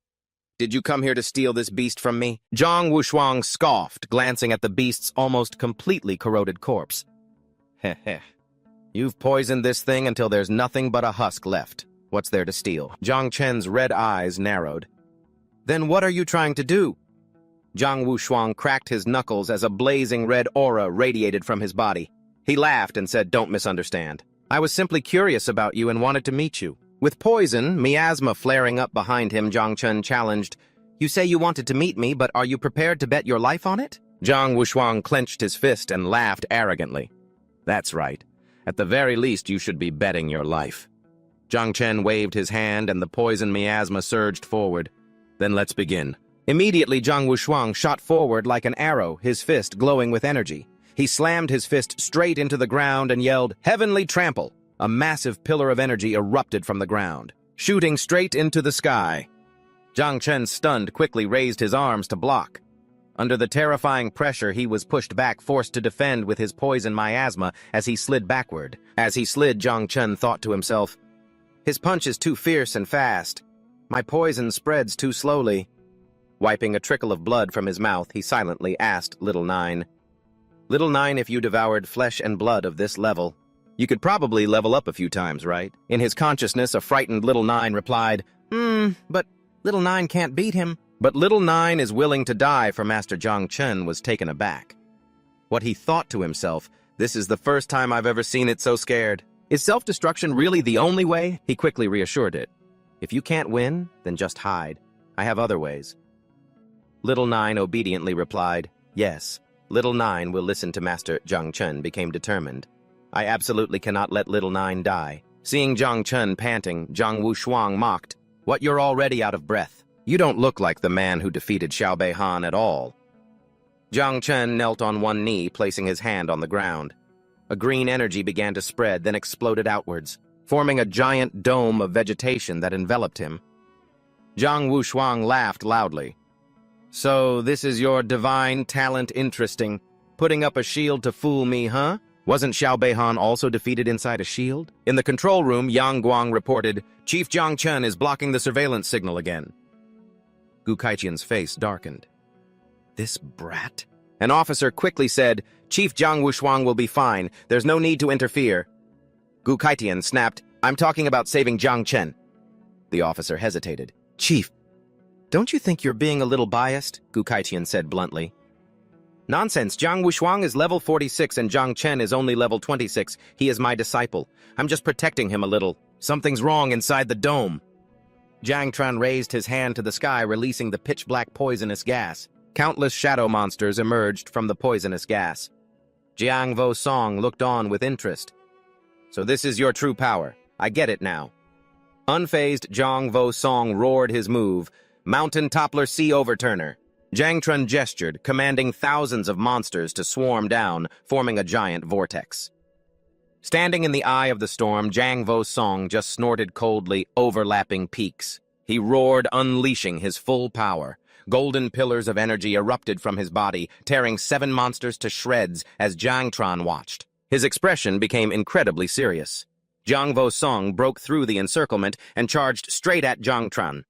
[SPEAKER 2] did you come here to steal this beast from me? Zhang Wushuang scoffed, glancing at the beast's almost completely corroded corpse. Heh heh. You've poisoned this thing until there's nothing but a husk left. What's there to steal? Zhang Chen's red eyes narrowed. Then what are you trying to do? Zhang Wushuang cracked his knuckles as a blazing red aura radiated from his body. He laughed and said, don't misunderstand. I was simply curious about you and wanted to meet you. With poison, miasma flaring up behind him, Zhang Chen challenged, you say you wanted to meet me, but are you prepared to bet your life on it? Zhang Wushuang clenched his fist and laughed arrogantly. That's right. At the very least, you should be betting your life. Zhang Chen waved his hand and the poison miasma surged forward. Then let's begin. Immediately, Zhang Wushuang shot forward like an arrow, his fist glowing with energy. He slammed his fist straight into the ground and yelled, Heavenly Trample! A massive pillar of energy erupted from the ground, shooting straight into the sky. Zhang Chen, stunned, quickly raised his arms to block. Under the terrifying pressure, he was pushed back, forced to defend with his poison miasma as he slid backward. As he slid, Jiang Chun thought to himself, "His punch is too fierce and fast. My poison spreads too slowly." Wiping a trickle of blood from his mouth, he silently asked Little Nine, "Little Nine, if you devoured flesh and blood of this level, you could probably level up a few times, right?" In his consciousness, a frightened Little Nine replied, But Little Nine can't beat him." But Little Nine is willing to die for Master Jiang Chun was taken aback. What he thought to himself, "This is the first time I've ever seen it so scared. Is self-destruction really the only way?" He quickly reassured it. "If you can't win, then just hide. I have other ways." Little Nine obediently replied, "Yes, Little Nine will listen to Master Jiang Chun," became determined. "I absolutely cannot let Little Nine die." Seeing Jiang Chun panting, Zhang Wushuang mocked, "What, you're already out of breath? You don't look like the man who defeated Xiao Beihan at all." Jiang Chun knelt on one knee, placing his hand on the ground. A green energy began to spread, then exploded outwards, forming a giant dome of vegetation that enveloped him. Zhang Wushuang laughed loudly. "So this is your divine talent, interesting. Putting up a shield to fool me, huh? Wasn't Xiao Beihan also defeated inside a shield?" In the control room, Yang Guang reported, "Chief Jiang Chun is blocking the surveillance signal again." Gu Kaiqian's face darkened. "This brat?" An officer quickly said, "Chief Zhang Wushuang will be fine. There's no need to interfere." Gu Kaiqian snapped, "I'm talking about saving Jiang Chen." The officer hesitated. "Chief, don't you think you're being a little biased?" Gu Kaiqian said bluntly. "Nonsense. Jiang Wushuang is level 46 and Jiang Chen is only level 26. He is my disciple. I'm just protecting him a little. Something's wrong inside the dome." Jiang Tran raised his hand to the sky, releasing the pitch-black poisonous gas. Countless shadow monsters emerged from the poisonous gas. Jiang Vo Song looked on with interest. "So this is your true power. I get it now." Unfazed, Jiang Vo Song roared his move, Mountain Toppler Sea Overturner. Jiang Tran gestured, commanding thousands of monsters to swarm down, forming a giant vortex. Standing in the eye of the storm, Jiang Vo Song just snorted coldly, overlapping peaks. He roared, unleashing his full power. Golden pillars of energy erupted from his body, tearing 7 monsters to shreds as Jiang Tran watched. His expression became incredibly serious. Jiang Vo Song broke through the encirclement and charged straight at Jiang Tran.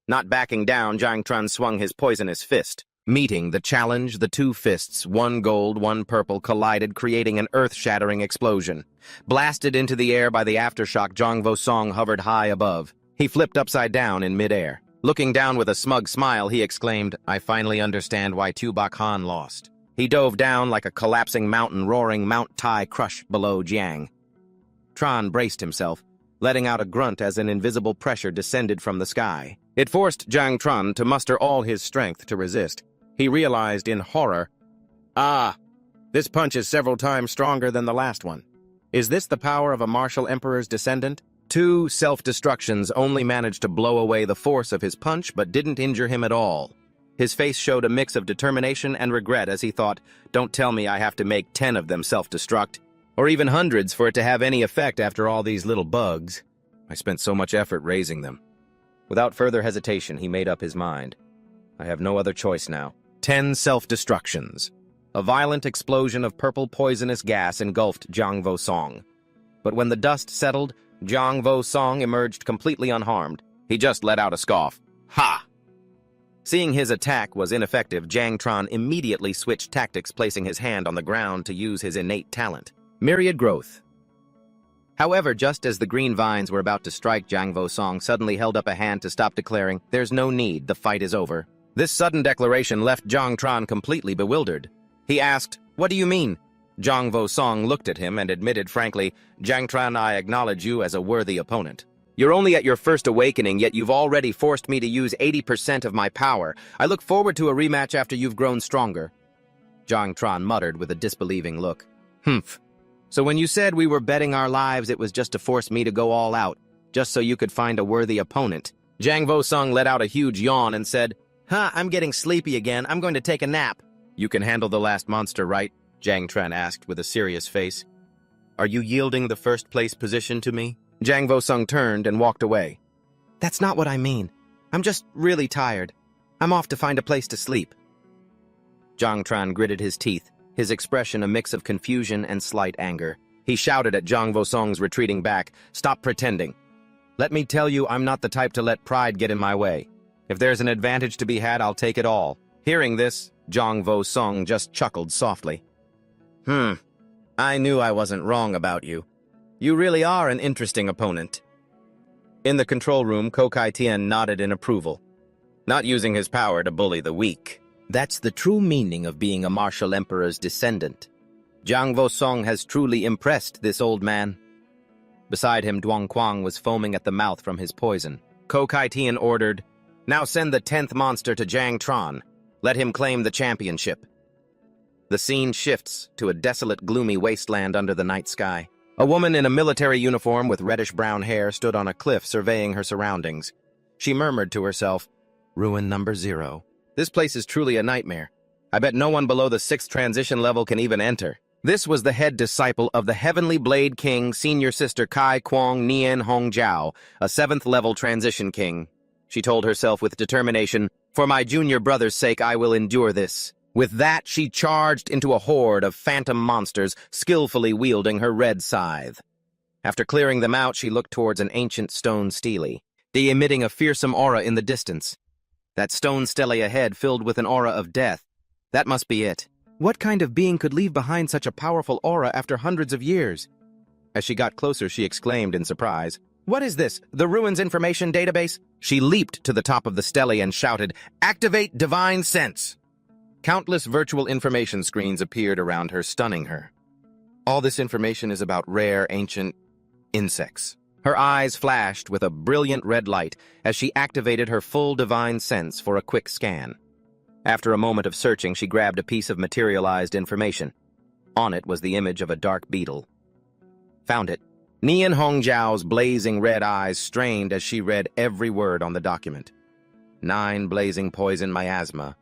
[SPEAKER 2] Not backing down, Jiang Tran swung his poisonous fist. Meeting the challenge, the two fists, one gold, one purple, collided, creating an earth-shattering explosion. Blasted into the air by the aftershock, Jiang Vo Song hovered high above. He flipped upside down in midair. Looking down with a smug smile, he exclaimed, "I finally understand why Tu Bak Han lost." He dove down like a collapsing mountain, roaring Mount Tai crush below Jiang. Tran braced himself, letting out a grunt as an invisible pressure descended from the sky. It forced Jiang Tran to muster all his strength to resist. He realized in horror, this punch is several times stronger than the last one. Is this the power of a martial emperor's descendant? 2 self-destructions only managed to blow away the force of his punch, but didn't injure him at all. His face showed a mix of determination and regret as he thought, "Don't tell me I have to make 10 of them self-destruct, or even hundreds for it to have any effect after all these little bugs. I spent so much effort raising them." Without further hesitation, he made up his mind. "I have no other choice now." 10 self-destructions. A violent explosion of purple poisonous gas engulfed Jiang Vo Song. But when the dust settled, Jiang Vo Song emerged completely unharmed. He just let out a scoff. "Ha!" Seeing his attack was ineffective, Jiang Tran immediately switched tactics, placing his hand on the ground to use his innate talent. Myriad Growth. However, just as the green vines were about to strike, Jiang Vo Song suddenly held up a hand to stop, declaring, "There's no need, the fight is over." This sudden declaration left Jiang Tran completely bewildered. He asked, "What do you mean?" Jiang Vo Song looked at him and admitted frankly, "Jiang Tran, I acknowledge you as a worthy opponent. You're only at your first awakening, yet you've already forced me to use 80% of my power. I look forward to a rematch after you've grown stronger." Jiang Tran muttered with a disbelieving look. "Humph. So when you said we were betting our lives, it was just to force me to go all out, just so you could find a worthy opponent." Jiang Vo Song let out a huge yawn and said, I'm getting sleepy again. I'm going to take a nap." "You can handle the last monster, right?" Jiang Tran asked with a serious face. "Are you yielding the first-place position to me?" Jiang Vo Sung turned and walked away. "That's not what I mean. I'm just really tired. I'm off to find a place to sleep." Zhang Tran gritted his teeth, his expression a mix of confusion and slight anger. He shouted at Zhang Vosong's retreating back, "Stop pretending. Let me tell you, I'm not the type to let pride get in my way. If there's an advantage to be had, I'll take it all." Hearing this, Zhang Vosong just chuckled softly. I knew I wasn't wrong about you. You really are an interesting opponent." In the control room, Kokai Tian nodded in approval, not using his power to bully the weak. That's the true meaning of being a martial emperor's descendant. Zhang Vosong has truly impressed this old man. Beside him, Duang Quang was foaming at the mouth from his poison. Kokai Tian ordered, "Now send the 10th monster to Zhang Tran. Let him claim the championship." The scene shifts to a desolate, gloomy wasteland under the night sky. A woman in a military uniform with reddish-brown hair stood on a cliff surveying her surroundings. She murmured to herself, "Ruin number 0. This place is truly a nightmare. I bet no one below the 6th transition level can even enter." This was the head disciple of the Heavenly Blade King, senior sister Kai Kwong Nian Hong Jiao, a 7th level transition king. She told herself with determination, "For my junior brother's sake, I will endure this." With that, she charged into a horde of phantom monsters, skillfully wielding her red scythe. After clearing them out, she looked towards an ancient stone stele, emitting a fearsome aura in the distance. That stone stele ahead filled with an aura of death. That must be it. What kind of being could leave behind such a powerful aura after hundreds of years? As she got closer, she exclaimed in surprise, "What is this? The Ruins Information Database?" She leaped to the top of the stele and shouted, "Activate Divine Sense!" Countless virtual information screens appeared around her, stunning her. All this information is about rare, ancient insects. Her eyes flashed with a brilliant red light as she activated her full divine sense for a quick scan. After a moment of searching, she grabbed a piece of materialized information. On it was the image of a dark beetle. Found it. Nian Hongjiao's blazing red eyes strained as she read every word on the document. 9 blazing poison miasma.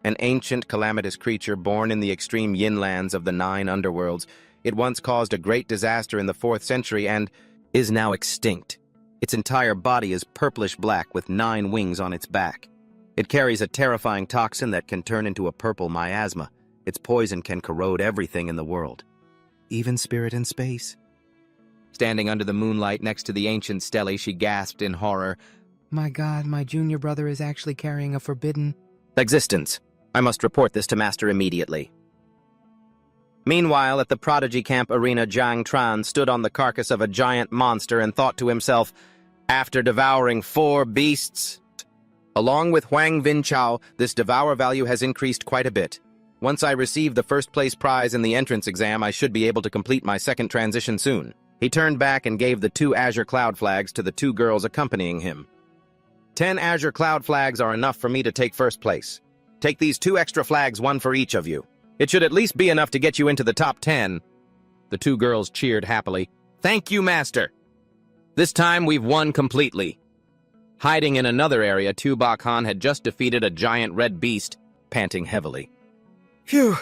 [SPEAKER 2] An ancient calamitous creature born in the extreme yin lands of the 9 underworlds. It once caused a great disaster in the 4th century and is now extinct. Its entire body is purplish-black with 9 wings on its back. It carries a terrifying toxin that can turn into a purple miasma. Its poison can corrode everything in the world, even spirit in space. Standing under the moonlight next to the ancient stele, she gasped in horror, "My God, my junior brother is actually carrying a forbidden existence. I must report this to Master immediately." Meanwhile, at the Prodigy Camp arena, Zhang Tran stood on the carcass of a giant monster and thought to himself, "After devouring 4 beasts, along with Huang Vinchao, this devour value has increased quite a bit. Once I receive the first-place prize in the entrance exam, I should be able to complete my 2nd transition soon." He turned back and gave the 2 Azure Cloud Flags to the 2 girls accompanying him. 10 Azure Cloud Flags are enough for me to take 1st place. Take these 2 extra flags, 1 for each of you. It should at least be enough to get you into the top 10. The 2 girls cheered happily. "Thank you, Master. This time we've won completely." Hiding in another area, Tu Bakhan had just defeated a giant red beast, panting heavily. "Phew!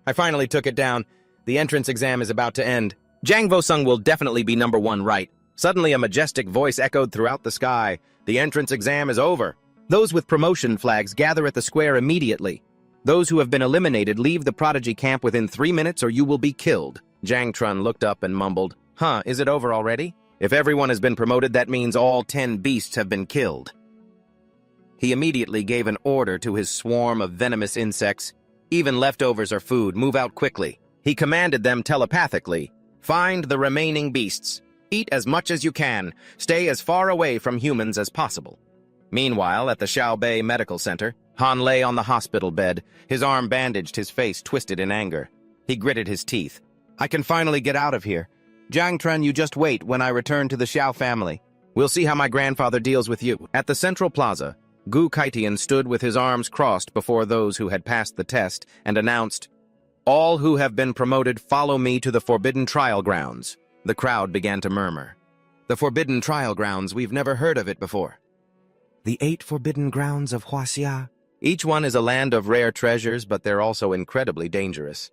[SPEAKER 2] I finally took it down. The entrance exam is about to end. Zhang Vosung will definitely be number 1, right?" Suddenly a majestic voice echoed throughout the sky. "The entrance exam is over. Those with promotion flags gather at the square immediately. Those who have been eliminated leave the Prodigy Camp within 3 minutes or you will be killed." Zhang Trun looked up and mumbled, "Huh, is it over already? If everyone has been promoted, that means all 10 beasts have been killed." He immediately gave an order to his swarm of venomous insects. "Even leftovers are food, move out quickly." He commanded them telepathically, "Find the remaining beasts. Eat as much as you can. Stay as far away from humans as possible." Meanwhile, at the Xiaobei Medical Center, Han lay on the hospital bed, his arm bandaged, his face twisted in anger. He gritted his teeth. "I can finally get out of here. Zhang Tren, you just wait when I return to the Xiao family. We'll see how my grandfather deals with you." At the Central Plaza, Gu Kaitian stood with his arms crossed before those who had passed the test and announced, "All who have been promoted follow me to the Forbidden Trial Grounds." The crowd began to murmur. "The Forbidden Trial Grounds, we've never heard of it before." "The 8 Forbidden Grounds of Huaxia. Each one is a land of rare treasures, but they're also incredibly dangerous.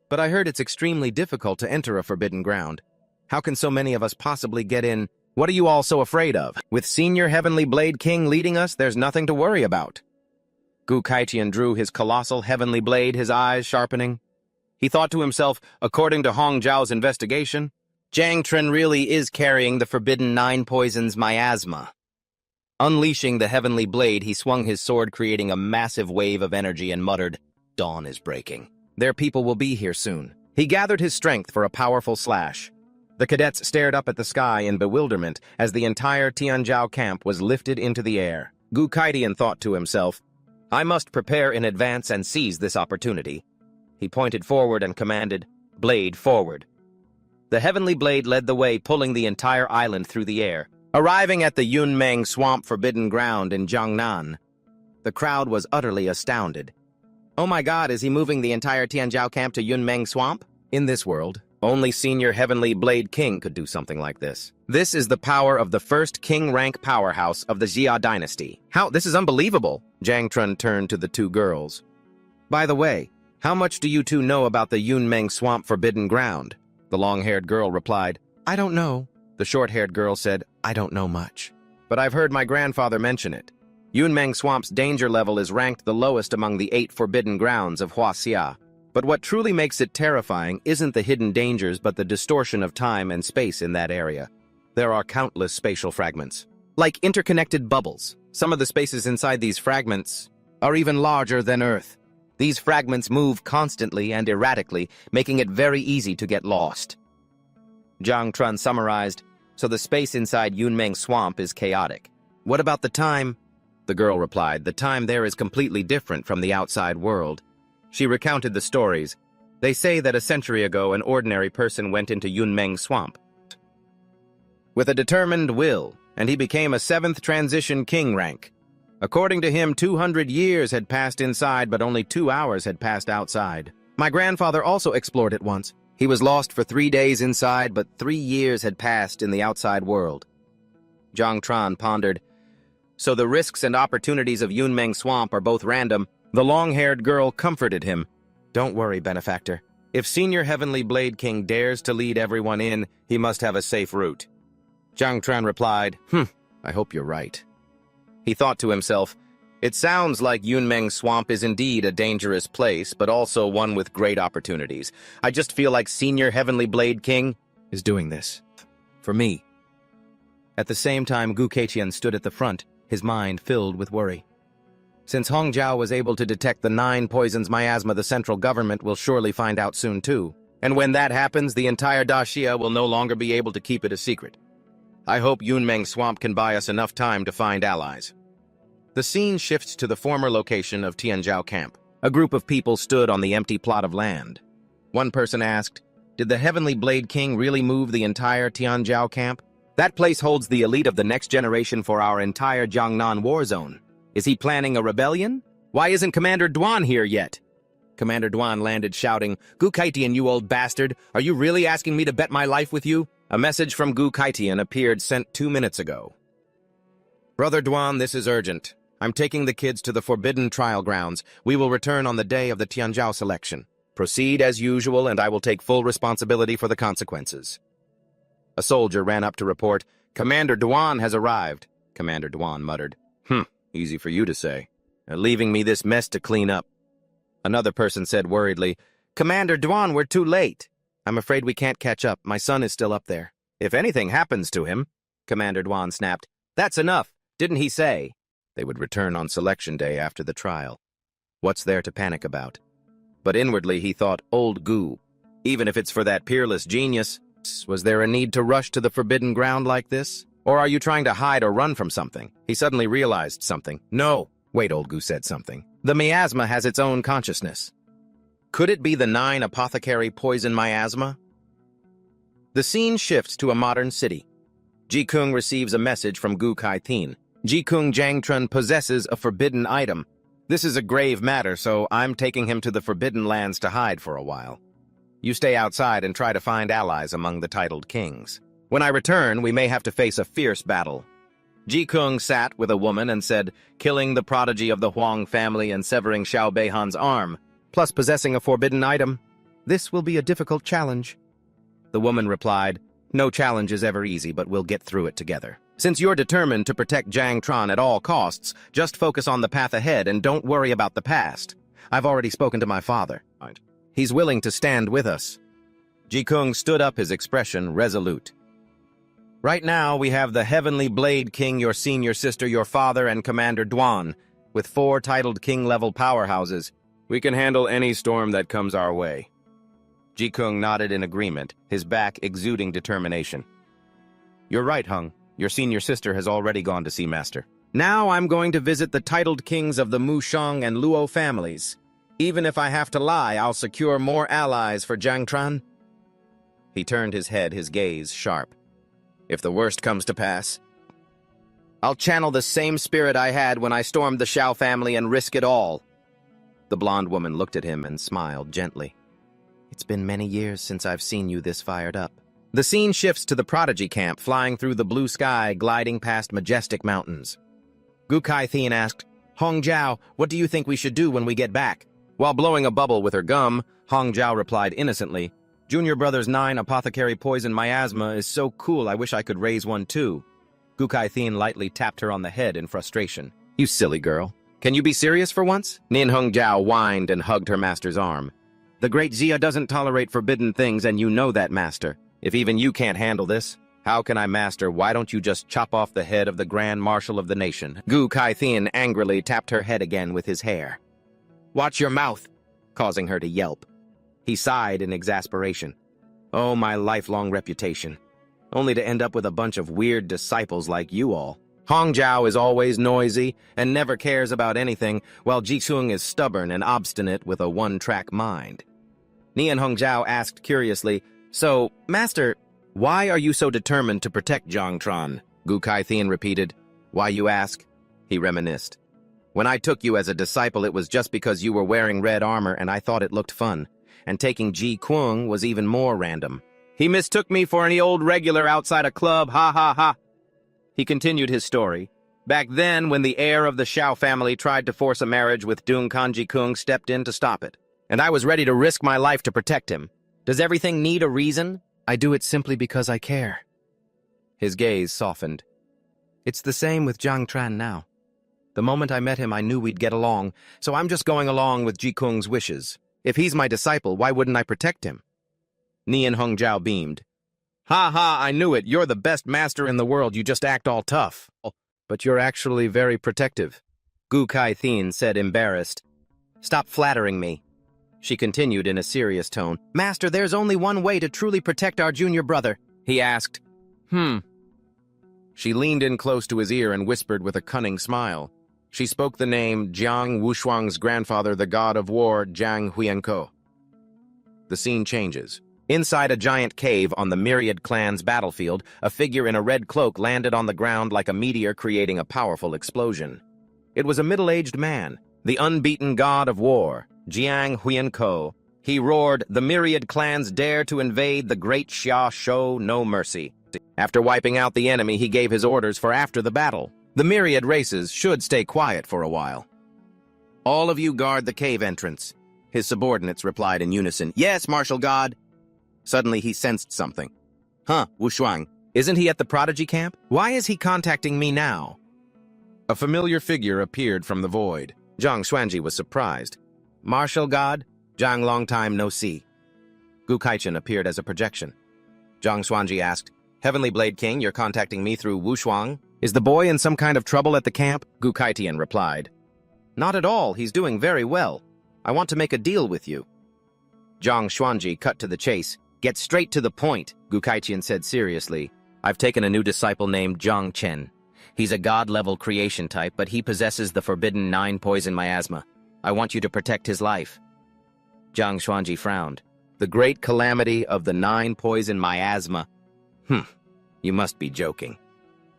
[SPEAKER 2] But I heard it's extremely difficult to enter a forbidden ground. How can so many of us possibly get in? What are you all so afraid of? With Senior Heavenly Blade King leading us, there's nothing to worry about." Gu Kaitian drew his colossal heavenly blade, his eyes sharpening. He thought to himself, according to Hong Zhao's investigation, Jiang Tren really is carrying the forbidden 9 poisons miasma. Unleashing the heavenly blade, he swung his sword, creating a massive wave of energy, and muttered, "Dawn is breaking. Their people will be here soon." He gathered his strength for a powerful slash. The cadets stared up at the sky in bewilderment as the entire Tianzhao camp was lifted into the air. Gu Kaitian thought to himself, "I must prepare in advance and seize this opportunity." He pointed forward and commanded, "Blade forward." The heavenly blade led the way, pulling the entire island through the air. Arriving at the Yunmeng Swamp Forbidden Ground in Jiangnan, the crowd was utterly astounded. "Oh my God, is he moving the entire Tianzhao camp to Yunmeng Swamp?" In this world, only Senior Heavenly Blade King could do something like this. This is the power of the first king-rank powerhouse of the Jia dynasty. This is unbelievable! Jiang Tren turned to the 2 girls. "By the way, how much do you 2 know about the Yunmeng Swamp Forbidden Ground?" The long-haired girl replied, "I don't know." The short-haired girl said, "I don't know much, but I've heard my grandfather mention it. Yunmeng Swamp's danger level is ranked the lowest among the 8 forbidden grounds of Huaxia. But what truly makes it terrifying isn't the hidden dangers but the distortion of time and space in that area. There are countless spatial fragments, like interconnected bubbles. Some of the spaces inside these fragments are even larger than Earth. These fragments move constantly and erratically, making it very easy to get lost." Jiang Tren summarized, "So the space inside Yunmeng Swamp is chaotic. What about the time?" The girl replied, "The time there is completely different from the outside world." She recounted the stories. "They say that a century ago an ordinary person went into Yunmeng Swamp with a determined will, and he became a 7th transition king rank. According to him, 200 years had passed inside, but only 2 hours had passed outside. My grandfather also explored it once. He was lost for 3 days inside, but 3 years had passed in the outside world." Jiang Tren pondered, "So the risks and opportunities of Yunmeng Swamp are both random." The long-haired girl comforted him. "Don't worry, benefactor. If Senior Heavenly Blade King dares to lead everyone in, he must have a safe route." Jiang Tren replied, "I hope you're right." He thought to himself, "It sounds like Yunmeng Swamp is indeed a dangerous place, but also one with great opportunities. I just feel like Senior Heavenly Blade King is doing this for me." At the same time, Gu Kaitian stood at the front, his mind filled with worry. Since Hong Zhao was able to detect the 9 poisons miasma, the central government will surely find out soon too. And when that happens, the entire Daxia will no longer be able to keep it a secret. I hope Yunmeng Swamp can buy us enough time to find allies. The scene shifts to the former location of Tianzhao Camp. A group of people stood on the empty plot of land. One person asked, "Did the Heavenly Blade King really move the entire Tianzhao Camp? That place holds the elite of the next generation for our entire Jiangnan war zone. Is he planning a rebellion? Why isn't Commander Duan here yet?" Commander Duan landed shouting, "Gu Kaitian, you old bastard! Are you really asking me to bet my life with you?" A message from Gu Kaitian appeared sent 2 minutes ago. "Brother Duan, this is urgent. I'm taking the kids to the forbidden trial grounds. We will return on the day of the Tianzhao selection. Proceed as usual, and I will take full responsibility for the consequences." A soldier ran up to report, "Commander Duan has arrived." Commander Duan muttered, Easy for you to say. Leaving me this mess to clean up." Another person said worriedly, "Commander Duan, we're too late. I'm afraid we can't catch up. My son is still up there." "If anything happens to him," Commander Duan snapped, "that's enough. Didn't he say they would return on selection day after the trial? What's there to panic about?" But inwardly he thought, "Old Gu, even if it's for that peerless genius, was there a need to rush to the forbidden ground like this? Or are you trying to hide or run from something?" He suddenly realized something. "No." "Wait," Old Gu said something. "The miasma has its own consciousness. Could it be the 9 apothecary poison miasma?" The scene shifts to a modern city. Jikung receives a message from Gu Kaitian. Jikung Jiang Tren possesses a forbidden item. This is a grave matter, so I'm taking him to the Forbidden Lands to hide for a while. You stay outside and try to find allies among the titled kings. When I return, we may have to face a fierce battle." Jikung sat with a woman and said, "Killing the prodigy of the Huang family and severing Xiao Beihan's arm, plus possessing a forbidden item. This will be a difficult challenge." The woman replied, "No challenge is ever easy, but we'll get through it together." Since you're determined to protect Jiang Tran at all costs, just focus on the path ahead and don't worry about the past. I've already spoken to my father. He's willing to stand with us. Ji Kung stood up, his expression resolute. Right now, we have the Heavenly Blade King, your senior sister, your father, and Commander Duan, with 4 titled king-level powerhouses. We can handle any storm that comes our way. Ji Kung nodded in agreement, his back exuding determination. You're right, Hung. Your senior sister has already gone to see Master. Now I'm going to visit the titled kings of the Mushang and Luo families. Even if I have to lie, I'll secure more allies for Jiang Tran. He turned his head, his gaze sharp. If the worst comes to pass, I'll channel the same spirit I had when I stormed the Shao family and risk it all. The blonde woman looked at him and smiled gently. It's been many years since I've seen you this fired up. The scene shifts to the prodigy camp, flying through the blue sky, gliding past majestic mountains. Gu Kai-thien asked, Hong Jiao, what do you think we should do when we get back? While blowing a bubble with her gum, Hong Jiao replied innocently, Junior Brother's 9 apothecary poison miasma is so cool I wish I could raise one too. Gu Kai-thien lightly tapped her on the head in frustration. You silly girl. Can you be serious for once? Nin Hong Jiao whined and hugged her master's arm. The great Xia doesn't tolerate forbidden things, and you know that, Master. If even you can't handle this, how can I, Master? Why don't you just chop off the head of the Grand Marshal of the nation? Gu Kai-thien angrily tapped her head again with his hair. Watch your mouth, causing her to yelp. He sighed in exasperation. Oh, my lifelong reputation. Only to end up with a bunch of weird disciples like you all. Hong Jiao is always noisy and never cares about anything, while Ji Kung is stubborn and obstinate with a one-track mind. Nian Hong Jiao asked curiously, So, Master, why are you so determined to protect Jiang Tran? Gu Kai-thien repeated. Why, you ask? He reminisced. When I took you as a disciple, it was just because you were wearing red armor and I thought it looked fun. And taking Ji Kung was even more random. He mistook me for any old regular outside a club, ha ha ha. He continued his story. Back then, when the heir of the Shao family tried to force a marriage with Dung Kanji Kung stepped in to stop it. And I was ready to risk my life to protect him. Does everything need a reason? I do it simply because I care. His gaze softened. It's the same with Jiang Tran now. The moment I met him, I knew we'd get along, so I'm just going along with Ji Kung's wishes. If he's my disciple, why wouldn't I protect him? Nian Hong Jiao beamed. Ha ha, I knew it. You're the best master in the world. You just act all tough. But you're actually very protective. Gu Kai-thien said, embarrassed. Stop flattering me. She continued in a serious tone. Master, there's only one way to truly protect our junior brother. He asked. She leaned in close to his ear and whispered with a cunning smile. She spoke the name Jiang Wushuang's grandfather, the god of war, Jiang Huiyanko. The scene changes. Inside a giant cave on the Myriad Clan's battlefield, a figure in a red cloak landed on the ground like a meteor, creating a powerful explosion. It was a middle-aged man, the unbeaten god of war, Jiang Huiyanko. He roared, the Myriad Clans dare to invade the great Xia, show no mercy. After wiping out the enemy, he gave his orders for after the battle. The Myriad races should stay quiet for a while. All of you guard the cave entrance. His subordinates replied in unison, Yes, Martial God. Suddenly he sensed something. Wushuang, isn't he at the prodigy camp? Why is he contacting me now? A familiar figure appeared from the void. Zhang Xuanji was surprised. Martial God, Zhang, long time no see. Gu Kaichen appeared as a projection. Zhang Xuanji asked, Heavenly Blade King, you're contacting me through Wushuang? Is the boy in some kind of trouble at the camp? Gu Kaitian replied. Not at all, he's doing very well. I want to make a deal with you. Zhang Xuanji cut to the chase. Get straight to the point, Gu Kaichen said seriously. I've taken a new disciple named Zhang Chen. He's a god-level creation type, but he possesses the forbidden 9 poison miasma. I want you to protect his life. Zhang Xuanji frowned. The great calamity of the 9 poison miasma. You must be joking.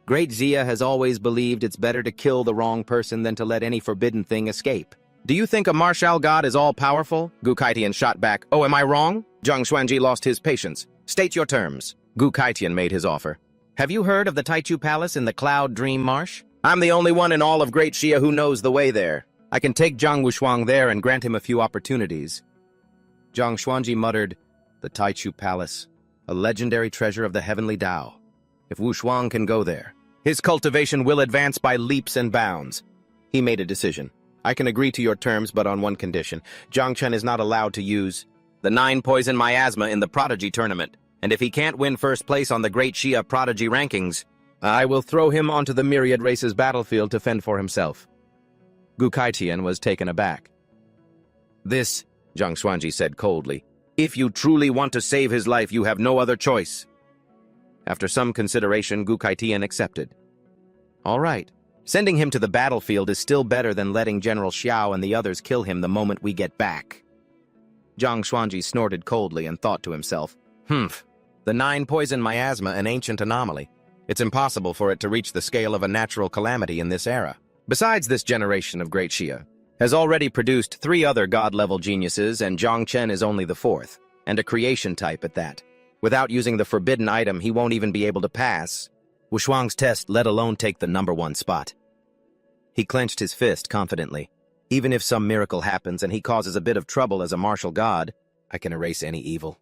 [SPEAKER 2] Great Xia has always believed it's better to kill the wrong person than to let any forbidden thing escape. Do you think a martial god is all-powerful? Gu Kaitian shot back. Oh, am I wrong? Zhang Xuanji lost his patience. State your terms. Gu Kaitian made his offer. Have you heard of the Taichu Palace in the Cloud Dream Marsh? I'm the only one in all of Great Xia who knows the way there. I can take Zhang Wushuang there and grant him a few opportunities. Zhang Xuanji muttered, The Taichu Palace, a legendary treasure of the heavenly Tao. If Wushuang can go there, His cultivation will advance by leaps and bounds. He made a decision. I can agree to your terms, but on one condition. Jiang Chen is not allowed to use the 9 poison miasma in the Prodigy tournament, and if he can't win first place on the Great Xia Prodigy rankings, I will throw him onto the Myriad Race's battlefield to fend for himself. Gu Kaitian was taken aback. This, Zhang Xuanji said coldly, if you truly want to save his life, you have no other choice. After some consideration, Gu Kaitian accepted. All right. Sending him to the battlefield is still better than letting General Xiao and the others kill him the moment we get back. Zhang Xuanji snorted coldly and thought to himself, the 9 poison miasma, an ancient anomaly. It's impossible for it to reach the scale of a natural calamity in this era. Besides, this generation of Great Xia has already produced 3 other god-level geniuses, and Jiang Chen is only the 4th, and a creation type at that. Without using the forbidden item, he won't even be able to pass Wushuang's test, let alone take the #1 spot. He clenched his fist confidently. Even if some miracle happens and he causes a bit of trouble as a martial god, I can erase any evil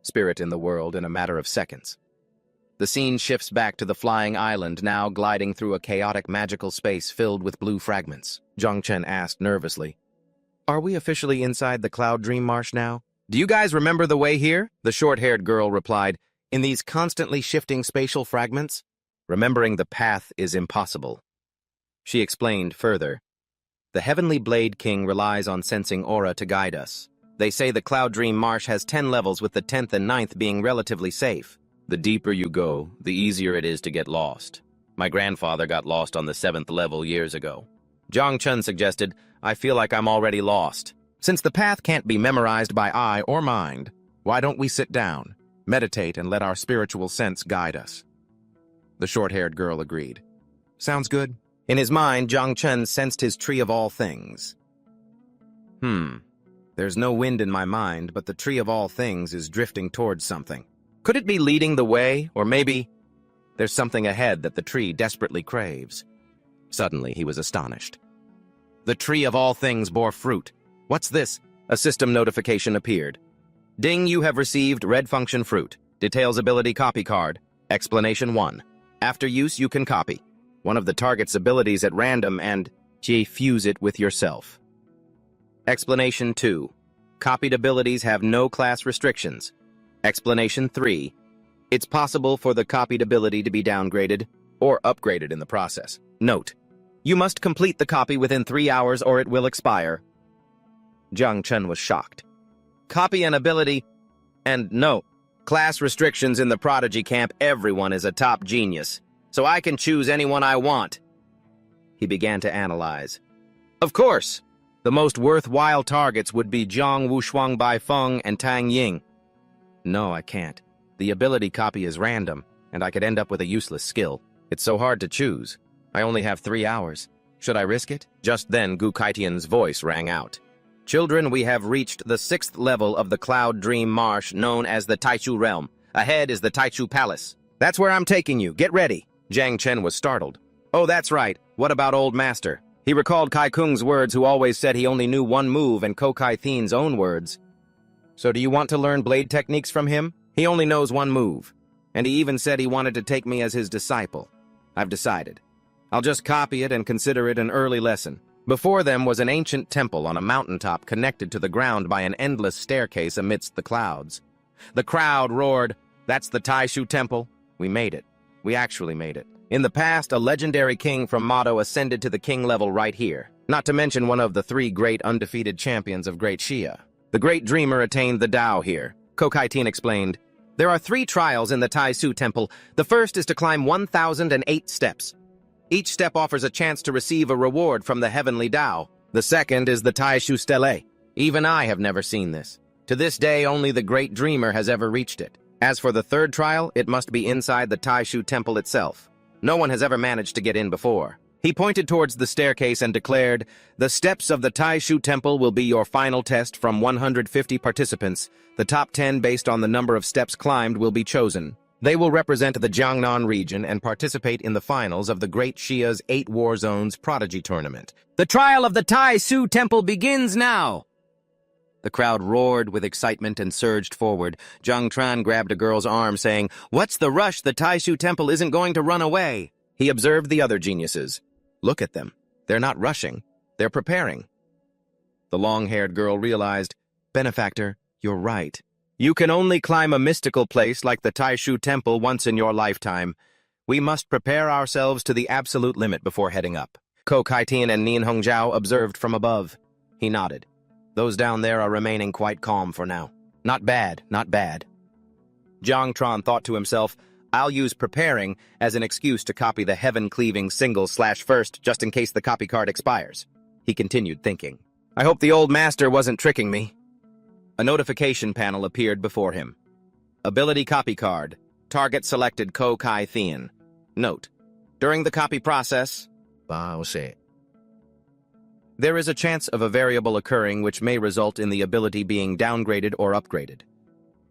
[SPEAKER 2] spirit in the world in a matter of seconds. The scene shifts back to the flying island, now gliding through a chaotic magical space filled with blue fragments. Jiang Chen asked nervously, "Are we officially inside the Cloud Dream Marsh now? Do you guys remember the way here?" The short-haired girl replied, "In these constantly shifting spatial fragments, remembering the path is impossible." She explained further, "The Heavenly Blade King relies on sensing aura to guide us. They say the Cloud Dream Marsh has 10 levels, with the 10th and 9th being relatively safe. The deeper you go, the easier it is to get lost. My grandfather got lost on the 7th level years ago." Jiang Chen suggested, "I feel like I'm already lost. Since the path can't be memorized by eye or mind, why don't we sit down, meditate, and let our spiritual sense guide us?" The short-haired girl agreed. "Sounds good." In his mind, Jiang Chen sensed his tree of all things. There's no wind in my mind, but the tree of all things is drifting towards something. Could it be leading the way, or maybe there's something ahead that the tree desperately craves? Suddenly, he was astonished. The tree of all things bore fruit. What's this? A system notification appeared. Ding, you have received red function fruit. Details ability copy card. Explanation 1. After use, you can copy one of the target's abilities at random and fuse it with yourself. Explanation 2. Copied abilities have no class restrictions. Explanation 3. It's possible for the copied ability to be downgraded or upgraded in the process. Note: you must complete the copy within 3 hours or it will expire. Jiang Chen was shocked. Copy an ability, and no, class restrictions in the Prodigy camp. Everyone is a top genius, so I can choose anyone I want. He began to analyze. Of course, the most worthwhile targets would be Zhang Wushuang, Bai Feng, and Tang Ying. No, I can't. The ability copy is random, and I could end up with a useless skill. It's so hard to choose. I only have 3 hours. Should I risk it? Just then, Gu Kaitian's voice rang out. Children, we have reached the 6th level of the Cloud Dream Marsh, known as the Taichu Realm. Ahead is the Taichu Palace. That's where I'm taking you. Get ready. Jiang Chen was startled. Oh, that's right. What about Old Master? He recalled Kai Kung's words, who always said he only knew one move, and Ko Kai Thien's own words. So do you want to learn blade techniques from him? He only knows one move, and he even said he wanted to take me as his disciple. I've decided. I'll just copy it and consider it an early lesson. Before them was an ancient temple on a mountaintop connected to the ground by an endless staircase amidst the clouds. The crowd roared, "That's the Taishu Temple." We made it. We actually made it. In the past, a legendary king from Mado ascended to the king level right here, not to mention one of the 3 great undefeated champions of Great Xia. The great dreamer attained the Tao here. Ko Kai Tien explained, "There are 3 trials in the Taisu Temple. The first is to climb 1,008 steps. Each step offers a chance to receive a reward from the heavenly Tao. The second is the Taishu Stele. Even I have never seen this. To this day, only the great dreamer has ever reached it. As for the third trial, it must be inside the Taishu Temple itself. No one has ever managed to get in before." He pointed towards the staircase and declared, "The steps of the Taishu Temple will be your final test from 150 participants. The top 10 based on the number of steps climbed will be chosen. They will represent the Jiangnan region and participate in the finals of the Great Xia's 8 War Zones Prodigy Tournament. The trial of the Taisu Temple begins now!" The crowd roared with excitement and surged forward. Zhang Tran grabbed a girl's arm, saying, "What's the rush? The Taishu Temple isn't going to run away."
[SPEAKER 1] He observed the other geniuses. Look at them. They're not rushing. They're preparing. The long-haired girl realized, Benefactor, you're right. You can only climb a mystical place like the Taishu Temple once in your lifetime. We must prepare ourselves to the absolute limit before heading up. Ko Kai-tien and Nin Hongjiao observed from above. He nodded. Those down there are remaining quite calm for now. Not bad, not bad. Jiang Tran thought to himself, I'll use preparing as an excuse to copy the heaven-cleaving single/first just in case the copy card expires. He continued thinking. I hope the old master wasn't tricking me. A notification panel appeared before him. Ability copy card. Target selected Ko Kai-tien. Note. During the copy process, there is a chance of a variable occurring which may result in the ability being downgraded or upgraded.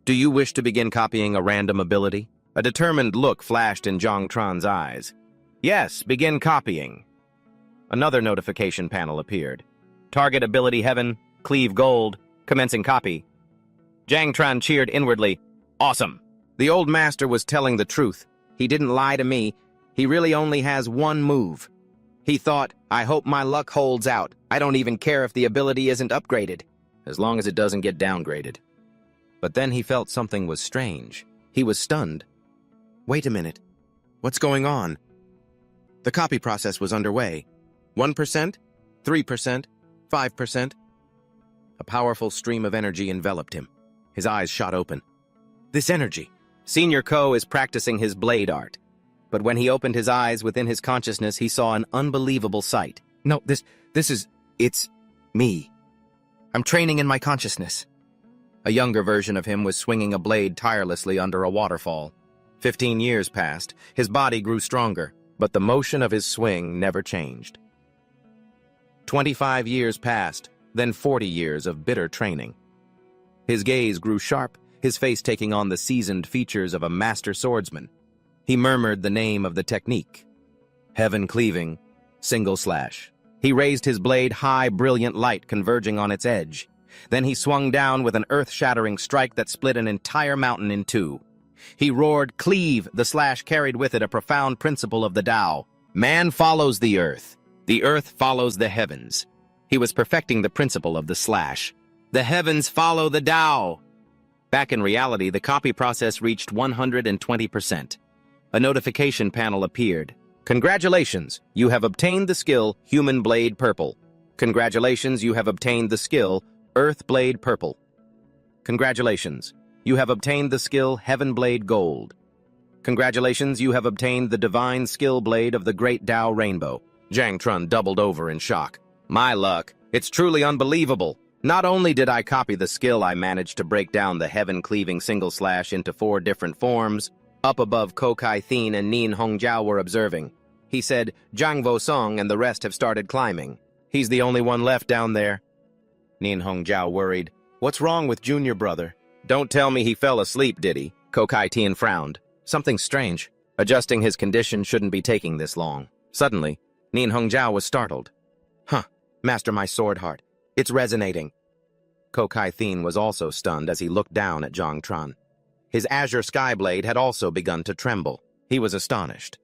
[SPEAKER 1] Do you wish to begin copying a random ability? A determined look flashed in Jiang Tran's eyes. Yes, begin copying. Another notification panel appeared. Target ability heaven, cleave gold, commencing copy. Jiang Tran cheered inwardly. Awesome! The old master was telling the truth. He didn't lie to me. He really only has one move. He thought, I hope my luck holds out. I don't even care if the ability isn't upgraded, as long as it doesn't get downgraded. But then he felt something was strange. He was stunned. Wait a minute. What's going on? The copy process was underway. 1%? 3%? 5%? A powerful stream of energy enveloped him. His eyes shot open. This energy. Senior Ko is practicing his blade art. But when he opened his eyes within his consciousness, he saw an unbelievable sight. No, it's me. I'm training in my consciousness. A younger version of him was swinging a blade tirelessly under a waterfall. 15 years passed, his body grew stronger, but the motion of his swing never changed. 25 years passed, then 40 years of bitter training. His gaze grew sharp, his face taking on the seasoned features of a master swordsman. He murmured the name of the technique. Heaven cleaving, single slash. He raised his blade high, brilliant light converging on its edge. Then he swung down with an earth-shattering strike that split an entire mountain in two. He roared, cleave. The slash carried with it a profound principle of the Tao. Man follows the earth follows the heavens. He was perfecting the principle of the slash. The heavens follow the Tao. Back in reality, the copy process reached 120%. A notification panel appeared. Congratulations, you have obtained the skill Human Blade Purple. Congratulations, you have obtained the skill Earth Blade Purple. Congratulations, you have obtained the skill Heaven Blade Gold. Congratulations, you have obtained the divine skill blade of the Great Tao Rainbow. Jiang Tran doubled over in shock. My luck, it's truly unbelievable. Not only did I copy the skill, I managed to break down the heaven-cleaving single slash into 4 different forms. Up above, Ko Kai-tien and Nin Hongjiao were observing. He said, Zhang Vo-song and the rest have started climbing. He's the only one left down there. Nin Hongjiao worried. What's wrong with junior brother? Don't tell me he fell asleep, did he? Ko Kai-tien frowned. Something strange. Adjusting his condition shouldn't be taking this long. Suddenly, Nin Hongjiao was startled. Huh, master my sword heart. It's resonating. Ko Kai-tien was also stunned as he looked down at Jiang Tran. His azure sky blade had also begun to tremble. He was astonished.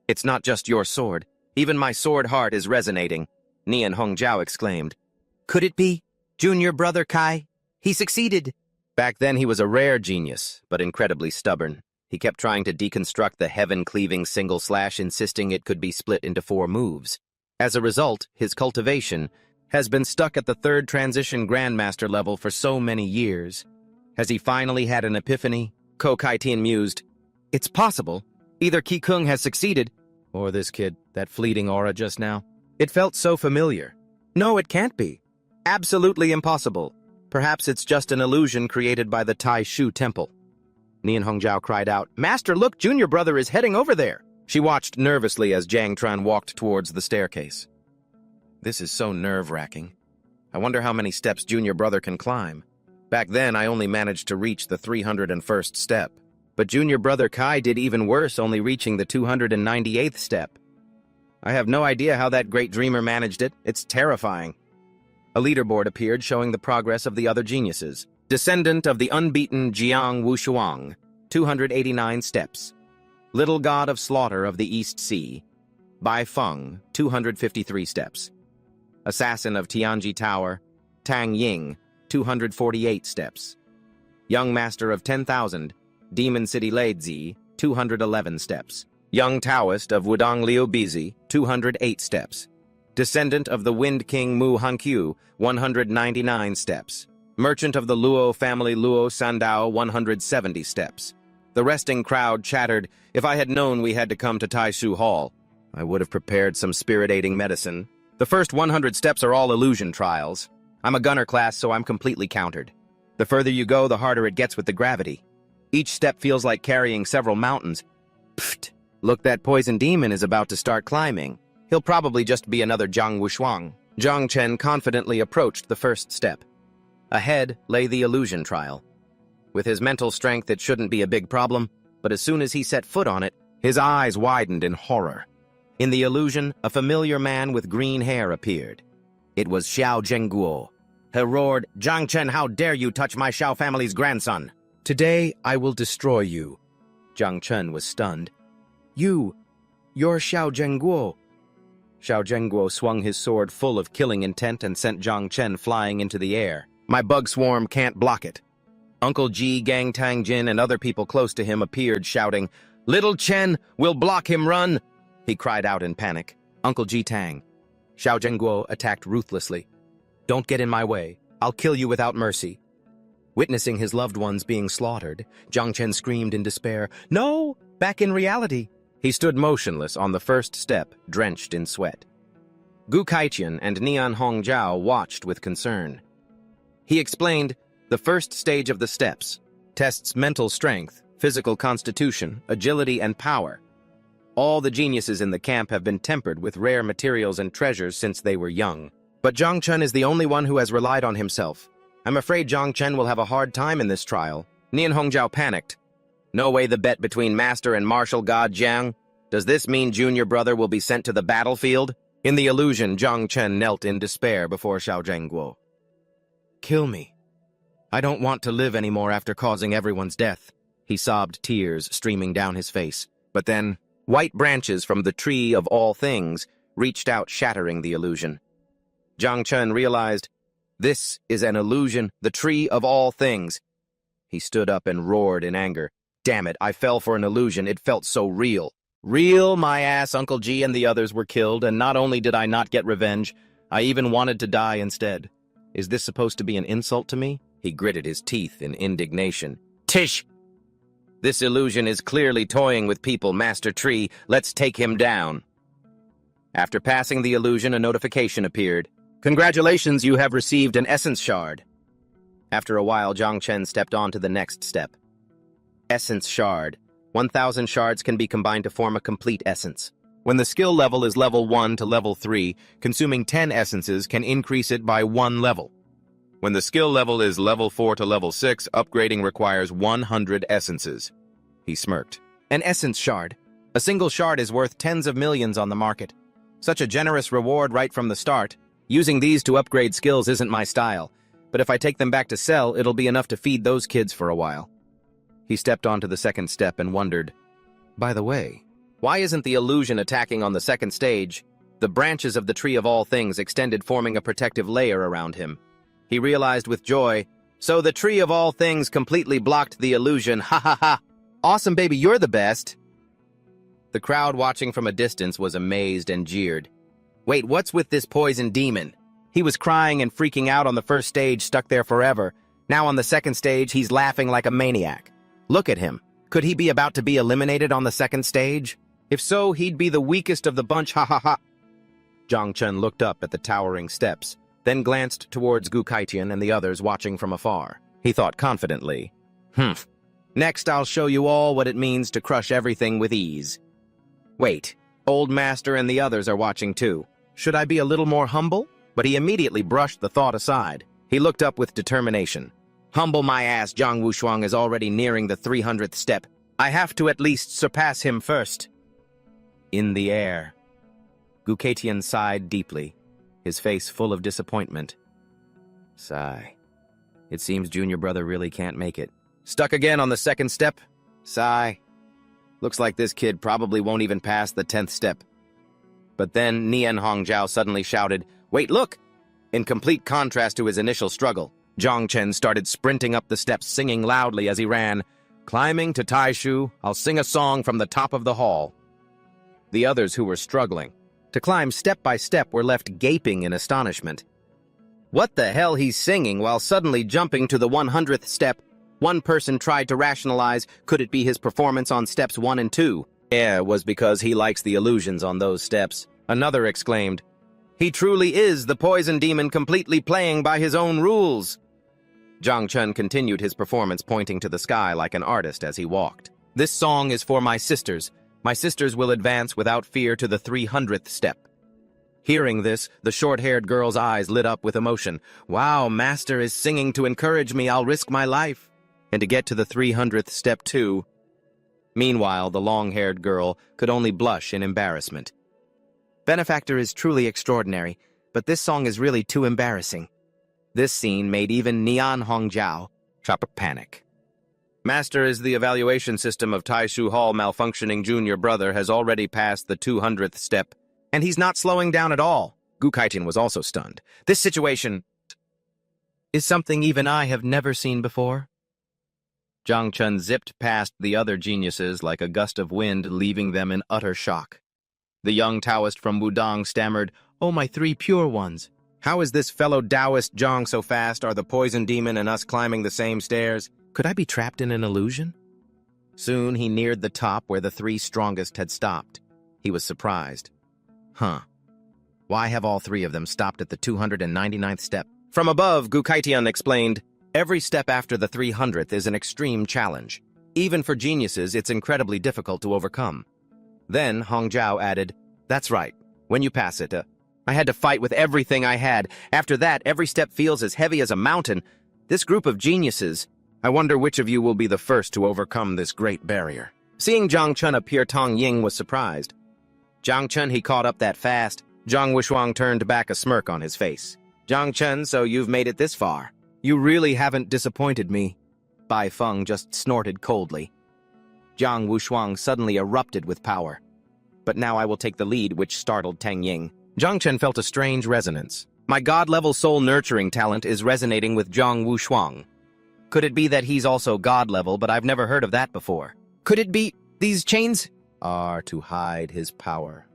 [SPEAKER 1] It's not just your sword. Even my sword heart is resonating, Nin Hongjiao exclaimed. Could it be? Junior brother Kai? He succeeded. Back then he was a rare genius, but incredibly stubborn. He kept trying to deconstruct the heaven-cleaving single slash, insisting it could be split into 4 moves. As a result, his cultivation has been stuck at the 3rd transition grandmaster level for so many years. Has he finally had an epiphany? Ko Kai-tien mused. It's possible. Either Ki Kung has succeeded, or this kid, that fleeting aura just now. It felt so familiar. No, it can't be. Absolutely impossible. Perhaps it's just an illusion created by the Taishu Temple. Nin Hongjiao cried out, Master, look, junior brother is heading over there. She watched nervously as Jiang Tran walked towards the staircase. This is so nerve-wracking. I wonder how many steps junior brother can climb. Back then, I only managed to reach the 301st step. But junior brother Kai did even worse, only reaching the 298th step. I have no idea how that great dreamer managed it. It's terrifying. A leaderboard appeared showing the progress of the other geniuses. Descendant of the unbeaten Jiang Wushuang, 289 steps. Little God of Slaughter of the East Sea. Bai Feng, 253 steps. Assassin of Tianji Tower. Tang Ying, 248 steps. Young Master of 10,000. Demon City Leizi, 211 steps. Young Taoist of Wudong Liu Bizi, 208 steps. Descendant of the Wind King Mu Hankyu, 199 steps. Merchant of the Luo family Luo Sandao, 170 steps. The resting crowd chattered, "If I had known we had to come to Taishu Hall, I would have prepared some spirit-aiding medicine." The first 100 steps are all illusion trials. I'm a gunner class, so I'm completely countered. The further you go, the harder it gets with the gravity. Each step feels like carrying several mountains. Pfft! Look, that poison demon is about to start climbing. He'll probably just be another Zhang Wushuang. Zhang Chen confidently approached the first step. Ahead lay the illusion trial. With his mental strength, it shouldn't be a big problem, but as soon as he set foot on it, his eyes widened in horror. In the illusion, a familiar man with green hair appeared. It was Xiao Zhengguo. He roared, "Zhang Chen, how dare you touch my Xiao family's grandson? Today, I will destroy you." Zhang Chen was stunned. You're Xiao Zhengguo." Xiao Zhengguo swung his sword full of killing intent and sent Zhang Chen flying into the air. My bug swarm can't block it. Uncle Ji, Gang Tang Jin, and other people close to him appeared, shouting, "Little Chen, we'll block him, run!" He cried out in panic. Uncle Ji Tang. Xiao Zhengguo attacked ruthlessly. "Don't get in my way. I'll kill you without mercy." Witnessing his loved ones being slaughtered, Zhang Chen screamed in despair, "No! Back in reality!" He stood motionless on the first step, drenched in sweat. Gu Kaiqian and Nian Hongjiao watched with concern. He explained, "The first stage of the steps tests mental strength, physical constitution, agility, and power. All the geniuses in the camp have been tempered with rare materials and treasures since they were young. But Zhang Chen is the only one who has relied on himself. I'm afraid Zhang Chen will have a hard time in this trial." Nian Hongjiao panicked. "No way the bet between Master and Martial God Jiang? Does this mean Junior Brother will be sent to the battlefield?" In the illusion, Zhang Chen knelt in despair before Xiao Zhengguo. "Kill me. I don't want to live anymore after causing everyone's death." He sobbed, tears streaming down his face. But then, white branches from the tree of all things reached out, shattering the illusion. Zhang Chen realized, this is an illusion, the tree of all things. He stood up and roared in anger. "Damn it, I fell for an illusion. It felt so real. Real, my ass. Uncle G and the others were killed, and not only did I not get revenge, I even wanted to die instead. Is this supposed to be an insult to me?" He gritted his teeth in indignation. "Tish! This illusion is clearly toying with people, Master Tree. Let's take him down." After passing the illusion, a notification appeared. "Congratulations, you have received an essence shard." After a while, Zhang Chen stepped on to the next step. Essence shard. 1,000 shards can be combined to form a complete essence. When the skill level is level 1 to level 3, consuming 10 essences can increase it by 1 level. When the skill level is level 4 to level 6, upgrading requires 100 essences. He smirked. An essence shard. A single shard is worth tens of millions on the market. Such a generous reward right from the start. Using these to upgrade skills isn't my style, but if I take them back to sell, it'll be enough to feed those kids for a while. He stepped onto the second step and wondered, by the way, why isn't the illusion attacking on the second stage? The branches of the tree of all things extended, forming a protective layer around him. He realized with joy, so the tree of all things completely blocked the illusion. Ha ha ha! Awesome, baby, you're the best! The crowd watching from a distance was amazed and jeered. Wait, what's with this poison demon? He was crying and freaking out on the first stage, stuck there forever. Now on the second stage, he's laughing like a maniac. Look at him. Could he be about to be eliminated on the second stage? If so, he'd be the weakest of the bunch, ha ha ha! Zhang Chen looked up at the towering steps, then glanced towards Gu Kaiqian and the others watching from afar. He thought confidently, Next I'll show you all what it means to crush everything with ease. Wait, Old Master and the others are watching too. Should I be a little more humble? But he immediately brushed the thought aside. He looked up with determination. Humble my ass, Zhang Wushuang is already nearing the 300th step. I have to at least surpass him first. In the air. Gu Kaiqian sighed deeply, his face full of disappointment. Sigh. It seems Junior Brother really can't make it. Stuck again on the second step? Sigh.
[SPEAKER 2] Looks like this kid probably won't even pass the 10th step. But then Nian Hongjiao suddenly shouted, "Wait, look!" In complete contrast to his initial struggle, Zhang Chen started sprinting up the steps, singing loudly as he ran, "Climbing to Taishu, I'll sing a song from the top of the hall." The others who were struggling to climb step by step were left gaping in astonishment. What the hell he's singing while suddenly jumping to the 100th step? One person tried to rationalize, could it be his performance on steps 1 and 2? Yeah, it was because he likes the illusions on those steps. Another exclaimed, "He truly is the poison demon completely playing by his own rules." Zhang Chen continued his performance, pointing to the sky like an artist as he walked. "This song is for my sisters. My sisters will advance without fear to the 300th step." Hearing this, the short-haired girl's eyes lit up with emotion. "Wow, Master is singing to encourage me. I'll risk my life." And to get to the 300th step too. Meanwhile, the long-haired girl could only blush in embarrassment. "Benefactor is truly extraordinary, but this song is really too embarrassing." This scene made even Nian Hongjiao panic. "Master, is the evaluation system of Taishu Hall malfunctioning? Junior brother has already passed the 200th step, and he's not slowing down at all." Gu Kaitin was also stunned. "This situation is something even I have never seen before." Zhang Chen zipped past the other geniuses like a gust of wind, leaving them in utter shock. The young Taoist from Wudong stammered, "Oh, my 3 pure ones. How is this fellow Taoist Zhang so fast? Are the poison demon and us climbing the same stairs? Could I be trapped in an illusion?" Soon he neared the top where the 3 strongest had stopped. He was surprised. Why have all 3 of them stopped at the 299th step? From above, Gu Kaitian explained, "Every step after the 300th is an extreme challenge. Even for geniuses, it's incredibly difficult to overcome." Then Hongjiao added, "That's right. When you pass it, I had to fight with everything I had. After that, every step feels as heavy as a mountain. This group of geniuses, I wonder which of you will be the first to overcome this great barrier." Seeing Zhang Chen appear, Tong Ying was surprised. "Zhang Chen, he caught up that fast." Zhang Wushuang turned back, a smirk on his face. "Zhang Chen, so you've made it this far. You really haven't disappointed me." Bai Feng just snorted coldly. Zhang Wushuang suddenly erupted with power. "But now I will take the lead," which startled Tang Ying. Zhang Chen felt a strange resonance. My god-level soul-nurturing talent is resonating with Zhang Wushuang. Could it be that he's also god-level, but I've never heard of that before? Could it be these chains are to hide his power?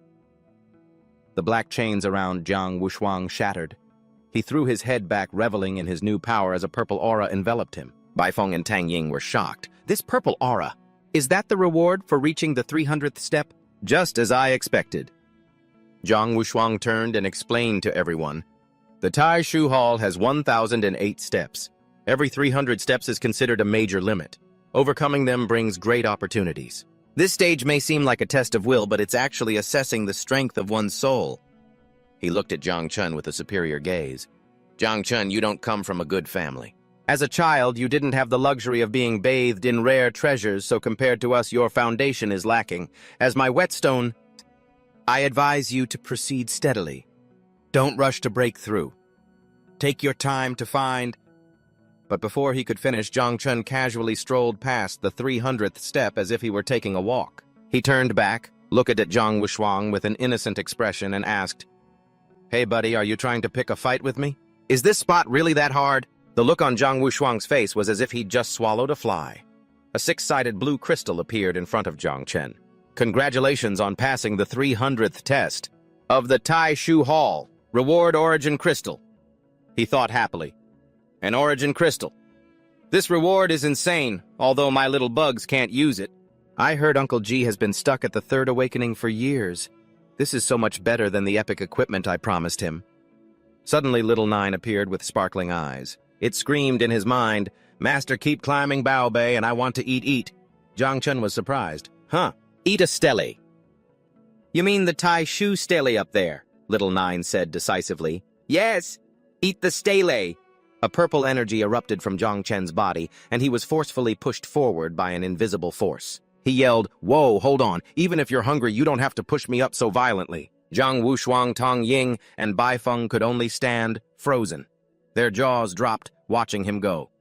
[SPEAKER 2] The black chains around Zhang Wushuang shattered. He threw his head back, reveling in his new power as a purple aura enveloped him. Bai Feng and Tang Ying were shocked. This purple aura, is that the reward for reaching the 300th step? Just as I expected. Zhang Wushuang turned and explained to everyone. The Taishu Hall has 1,008 steps. Every 300 steps is considered a major limit. Overcoming them brings great opportunities. This stage may seem like a test of will, but it's actually assessing the strength of one's soul. He looked at Zhang Chen with a superior gaze. "Zhang Chen, you don't come from a good family. As a child, you didn't have the luxury of being bathed in rare treasures, so compared to us, your foundation is lacking. As my whetstone, I advise you to proceed steadily. Don't rush to break through. Take your time to find..." But before he could finish, Zhang Chen casually strolled past the 300th step as if he were taking a walk. He turned back, looked at Zhang Wushuang with an innocent expression, and asked, "Hey buddy, are you trying to pick a fight with me? Is this spot really that hard?" The look on Zhang Wushuang's face was as if he'd just swallowed a fly. A 6-sided blue crystal appeared in front of Zhang Chen. "Congratulations on passing the 300th test of the Taishu Hall. Reward Origin Crystal." He thought happily. "An Origin Crystal. This reward is insane, although my little bugs can't use it. I heard Uncle G has been stuck at the Third Awakening for years. This is so much better than the epic equipment I promised him." Suddenly, Little Nine appeared with sparkling eyes. It screamed in his mind, "Master, keep climbing Bao Bei, and I want to eat." Zhang Chen was surprised. Eat a stele." "You mean the Taishu stele up there?" Little Nine said decisively. "Yes, eat the stele." A purple energy erupted from Zhang Chen's body, and he was forcefully pushed forward by an invisible force. He yelled, "Whoa, hold on. Even if you're hungry, you don't have to push me up so violently." Zhang Wushuang, Tong Ying, and Bai Feng could only stand, frozen. Their jaws dropped, watching him go.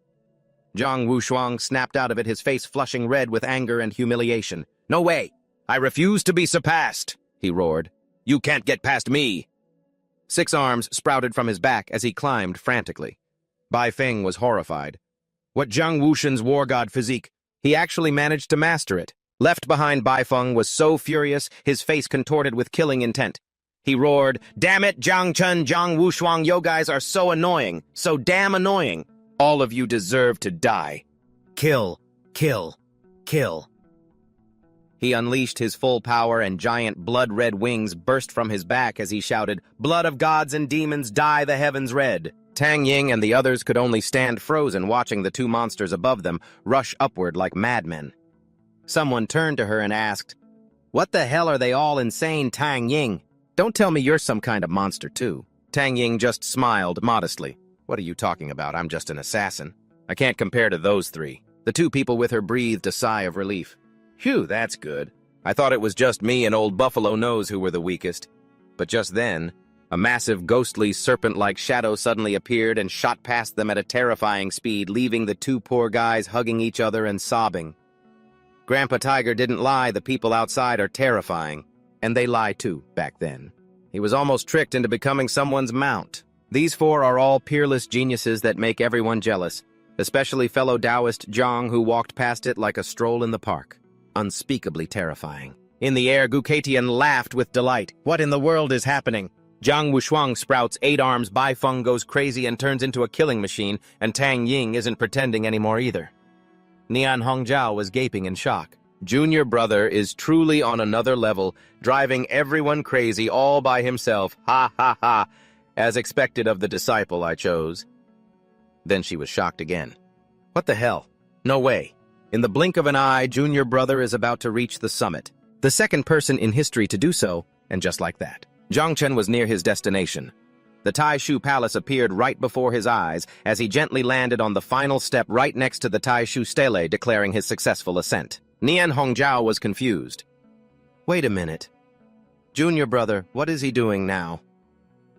[SPEAKER 2] Zhang Wushuang snapped out of it, his face flushing red with anger and humiliation. "No way! I refuse to be surpassed!" he roared. "You can't get past me!" 6 arms sprouted from his back as he climbed frantically. Bai Feng was horrified. What Zhang Wushan's war god physique, he actually managed to master it. Left behind, Bai Feng was so furious, his face contorted with killing intent. He roared, "Damn it, Zhang Chen, Zhang Wushuang, you guys are so annoying, so damn annoying. All of you deserve to die. Kill, kill, kill." He unleashed his full power and giant blood-red wings burst from his back as he shouted, "Blood of gods and demons, dye the heavens red." Tang Ying and the others could only stand frozen watching the 2 monsters above them rush upward like madmen. Someone turned to her and asked, "What the hell are they all insane, Tang Ying? Don't tell me you're some kind of monster too." Tang Ying just smiled modestly. "What are you talking about? I'm just an assassin. I can't compare to those 3. The 2 people with her breathed a sigh of relief. "Phew, that's good. I thought it was just me and old Buffalo Nose who were the weakest." But just then, a massive ghostly serpent-like shadow suddenly appeared and shot past them at a terrifying speed, leaving the 2 poor guys hugging each other and sobbing. Grandpa Tiger didn't lie, the people outside are terrifying. And they lie too, back then. He was almost tricked into becoming someone's mount. These 4 are all peerless geniuses that make everyone jealous, especially fellow Taoist Zhang, who walked past it like a stroll in the park. Unspeakably terrifying. In the air, Gukatian laughed with delight. What in the world is happening? Zhang Wushuang sprouts 8 arms, Bai Feng goes crazy and turns into a killing machine, and Tang Ying isn't pretending anymore either. Nian Hongjiao was gaping in shock. Junior brother is truly on another level, driving everyone crazy all by himself. Ha ha ha, as expected of the disciple I chose. Then she was shocked again. What the hell? No way. In the blink of an eye, Junior brother is about to reach the summit. The second person in history to do so, and just like that. Zhang Chen was near his destination. The Tai Shu Palace appeared right before his eyes as he gently landed on the final step right next to the Tai Shu Stele, declaring his successful ascent. Nian Hongjiao was confused. Wait a minute. Junior brother, what is he doing now?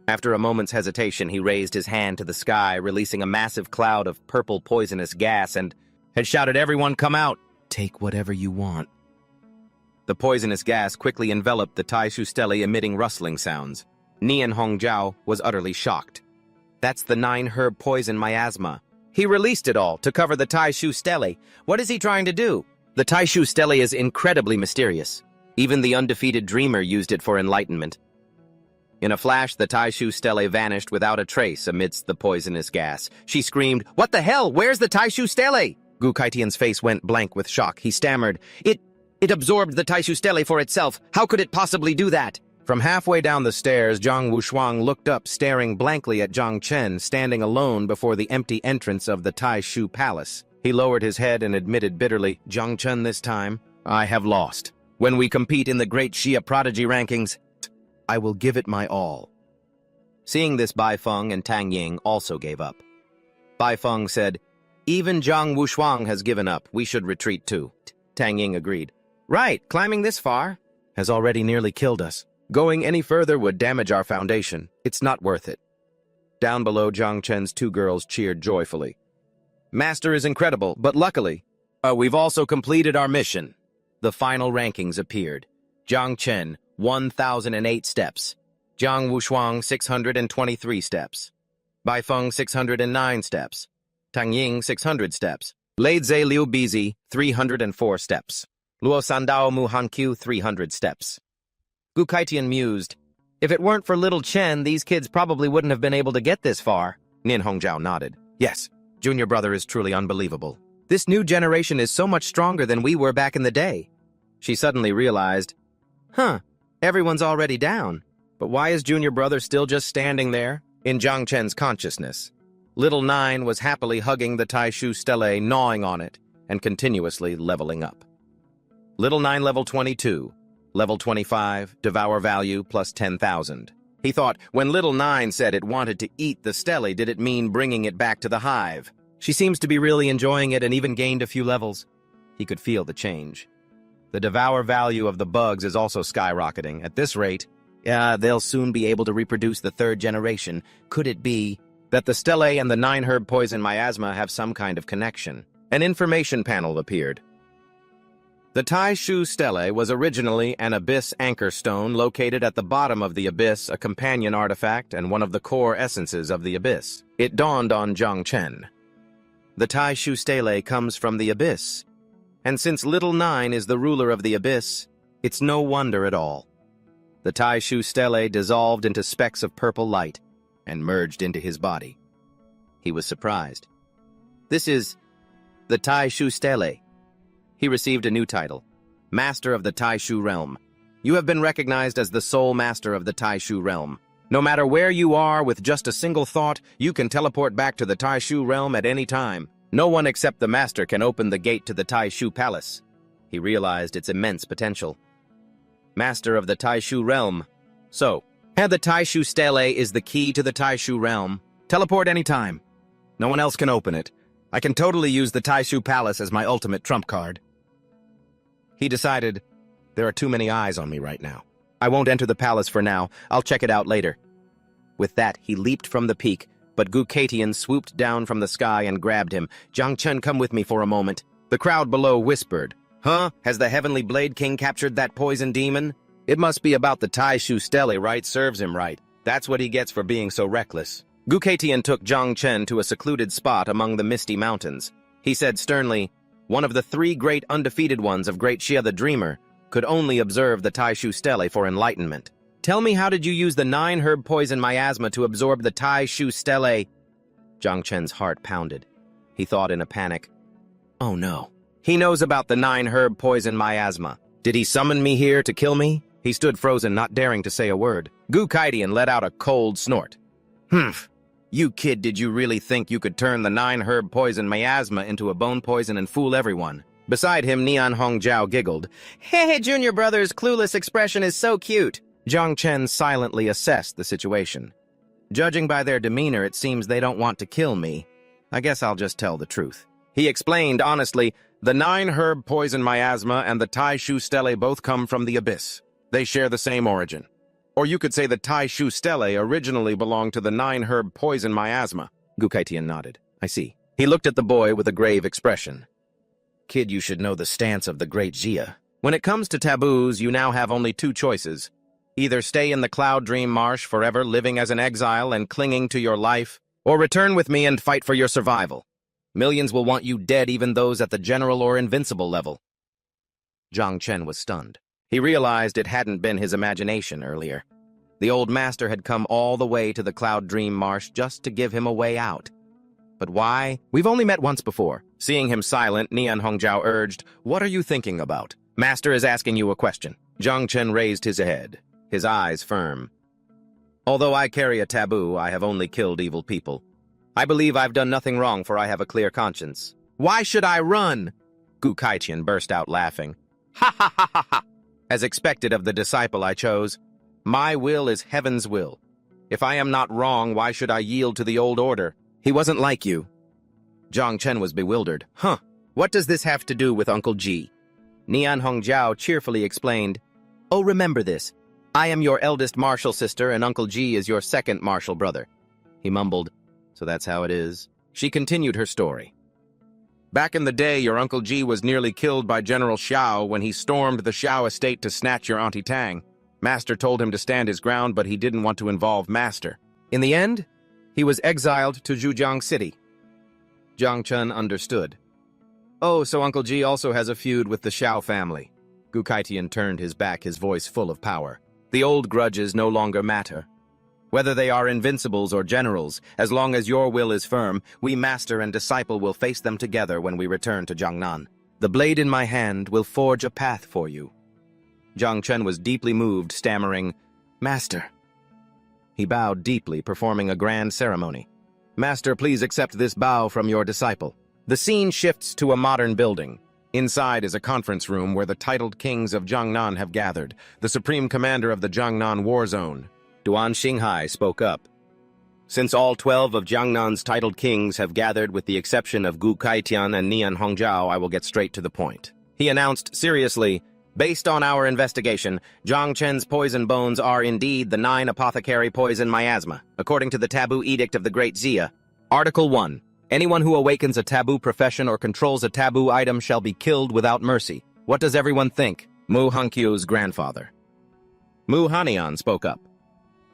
[SPEAKER 2] After a moment's hesitation, he raised his hand to the sky, releasing a massive cloud of purple poisonous gas and had shouted, "Everyone come out! Take whatever you want." The poisonous gas quickly enveloped the Tai Shu Stele, emitting rustling sounds. Nian Hongjiao was utterly shocked. That's the 9-herb poison miasma. He released it all to cover the Tai Shu Stele. What is he trying to do? The Tai Shu Stele is incredibly mysterious. Even the undefeated dreamer used it for enlightenment. In a flash, the Tai Shu Stele vanished without a trace amidst the poisonous gas. She screamed, "What the hell? Where's the Tai Shu Stele?" Gu Kaitian's face went blank with shock. He stammered, It absorbed the Tai Shu Stele for itself. How could it possibly do that?" From halfway down the stairs, Zhang Wushuang looked up, staring blankly at Zhang Chen, standing alone before the empty entrance of the Tai Shu Palace. He lowered his head and admitted bitterly, "Zhang Chen, this time, I have lost. When we compete in the great Xia Prodigy rankings, I will give it my all." Seeing this, Bai Feng and Tang Ying also gave up. Bai Feng said, "Even Zhang Wushuang has given up. We should retreat too." Tang Ying agreed. "Right, climbing this far has already nearly killed us. Going any further would damage our foundation. It's not worth it." Down below, Zhang Chen's 2 girls cheered joyfully. "Master is incredible, but luckily, we've also completed our mission." The final rankings appeared. Zhang Chen, 1,008 steps. Zhang Wushuang, 623 steps. Bai Feng, 609 steps. Tang Ying, 600 steps. Leidze Liu Bizi, 304 steps. Luo Sandao Mu Hankyu, 300 steps. Gu Kaitian mused, "If it weren't for little Chen, these kids probably wouldn't have been able to get this far." Nian Hongjiao nodded. "Yes, Junior brother is truly unbelievable. This new generation is so much stronger than we were back in the day." She suddenly realized, everyone's already down. But why is Junior brother still just standing there? In Zhang Chen's consciousness, Little Nine was happily hugging the Tai Shu Stele, gnawing on it, and continuously leveling up. Little Nine level 22, level 25, devour value plus 10,000. He thought, when Little Nine said it wanted to eat the Stele, did it mean bringing it back to the hive? She seems to be really enjoying it and even gained a few levels. He could feel the change. The devour value of the bugs is also skyrocketing. At this rate, they'll soon be able to reproduce the 3rd generation. Could it be? that the stelae and the 9-herb poison miasma have some kind of connection. An information panel appeared. The Tai Shu stele was originally an abyss anchor stone located at the bottom of the abyss, a companion artifact and one of the core essences of the abyss. It dawned on Zhang Chen. The Tai Shu stele comes from the abyss, and since Little Nine is the ruler of the abyss, it's no wonder at all. The Tai Shu stele dissolved into specks of purple light and merged into his body. He was surprised. This is the Tai Shu stele. He received a new title, Master of the Tai Shu Realm. You have been recognized as the sole master of the Tai Shu Realm. No matter where you are, with just a single thought, you can teleport back to the Tai Shu Realm at any time. No one except the master can open the gate to the Tai Shu Palace. He realized its immense potential. Master of the Tai Shu Realm. So, the Tai Shu stele is the key to the Tai Shu Realm. Teleport anytime. No one else can open it. I can totally use the Tai Shu Palace as my ultimate trump card. He decided, there are too many eyes on me right now. I won't enter the palace for now. I'll check it out later. With that, he leaped from the peak, but Gukatian swooped down from the sky and grabbed him. Zhang Chen, come with me for a moment. The crowd below whispered, Huh? Has the Heavenly Blade King captured that poison demon? It must be about the Tai Shu stele, right? Serves him right. That's what he gets for being so reckless. Gukatian took Zhang Chen to a secluded spot among the misty mountains. He said sternly, one of the 3 great undefeated ones of Great Xia the Dreamer could only observe the Tai Shu stele for enlightenment. Tell me, how did you use the 9-herb poison miasma to absorb the Tai Shu stele? Zhang Chen's heart pounded. He thought in a panic, oh no. He knows about the 9-herb poison miasma. Did he summon me here to kill me? He stood frozen, not daring to say a word. Gukatian let out a cold snort. Humph. You kid, did you really think you could turn the 9-herb poison miasma into a bone poison and fool everyone? Beside him, Nian Hongjiao giggled. Hey, Junior Brother's clueless expression is so cute. Zhang Chen silently assessed the situation. Judging by their demeanor, it seems they don't want to kill me. I guess I'll just tell the truth. He explained honestly, the 9-herb poison miasma and the Tai Shu stele both come from the abyss. They share the same origin. Or you could say the Tai Shu stele originally belonged to the 9-herb poison miasma. Gukatian nodded. I see. He looked at the boy with a grave expression. Kid, you should know the stance of the Great Xia. When it comes to taboos, you now have only 2 choices. Either stay in the Cloud Dream Marsh forever, living as an exile and clinging to your life, or return with me and fight for your survival. Millions will want you dead, even those at the general or invincible level. Zhang Chen was stunned. He realized it hadn't been his imagination earlier. The old master had come all the way to the Cloud Dream Marsh just to give him a way out. But why? We've only met once before. Seeing him silent, Nian Hongjiao urged, What are you thinking about? Master is asking you a question. Zhang Chen raised his head, his eyes firm. Although I carry a taboo, I have only killed evil people. I believe I've done nothing wrong, for I have a clear conscience. Why should I run? Gukatian burst out laughing. Ha ha ha ha ha! As expected of the disciple I chose, my will is heaven's will. If I am not wrong, why should I yield to the old order? He wasn't like you. Zhang Chen was bewildered. Huh, what does this have to do with Uncle Ji? Nian Hongjiao cheerfully explained, Oh, remember this. I am your eldest martial sister, and Uncle Ji is your second martial brother. He mumbled, So that's how it is. She continued her story. Back in the day, your Uncle Ji was nearly killed by General Xiao when he stormed the Xiao estate to snatch your Auntie Tang. Master told him to stand his ground, but he didn't want to involve Master. In the end, he was exiled to Zhujiang City. Zhang Chen understood. Oh, so Uncle Ji also has a feud with the Xiao family. Gukatian turned his back, his voice full of power. The old grudges no longer matter. Whether they are invincibles or generals, as long as your will is firm, we master and disciple will face them together when we return to Jiangnan. The blade in my hand will forge a path for you. Zhang Chen was deeply moved, stammering, Master. He bowed deeply, performing a grand ceremony. Master, please accept this bow from your disciple. The scene shifts to a modern building. Inside is a conference room where the titled kings of Jiangnan have gathered, the supreme commander of the Jiangnan war zone. Duan Xinghai spoke up. Since all 12 of Jiangnan's titled kings have gathered with the exception of Gu Kaitian and Nian Hongjiao, I will get straight to the point. He announced seriously, Based on our investigation, Zhang Chen's poison bones are indeed the 9 apothecary poison miasma, according to the taboo edict of the Great Zia. Article 1. Anyone who awakens a taboo profession or controls a taboo item shall be killed without mercy. What does everyone think? Mu Hankyu's grandfather. Mu Hanian spoke up.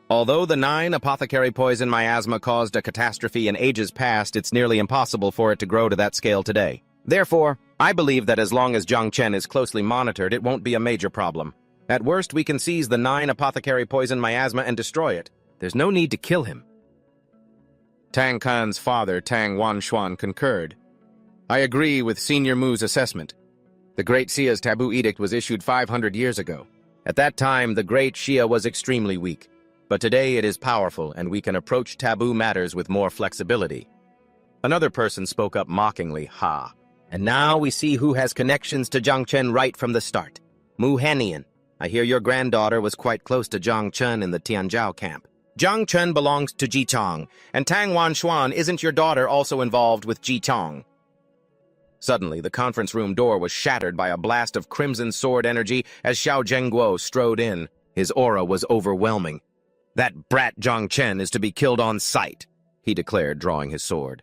[SPEAKER 2] Although the 9 apothecary poison miasma caused a catastrophe in ages past, it's nearly impossible for it to grow to that scale today. Therefore, I believe that as long as Zhang Chen is closely monitored, it won't be a major problem. At worst, we can seize the 9 apothecary poison miasma and destroy it. There's no need to kill him. Tang Kan's father, Tang Wanshuan, concurred. I agree with Senior Mu's assessment. The Great Xia's taboo edict was issued 500 years ago. At that time, the Great Xia was extremely weak. But today it is powerful, and we can approach taboo matters with more flexibility. Another person spoke up mockingly, ha. And now we see who has connections to Zhang Chen right from the start. Mu Hanian. I hear your granddaughter was quite close to Zhang Chen in the Tianzhou camp. Zhang Chen belongs to Jichang, and Tang Wanshuan, isn't your daughter also involved with Jichang? Suddenly, the conference room door was shattered by a blast of crimson sword energy as Xiao Zhengguo strode in. His aura was overwhelming. That brat Zhang Chen is to be killed on sight, he declared, drawing his sword.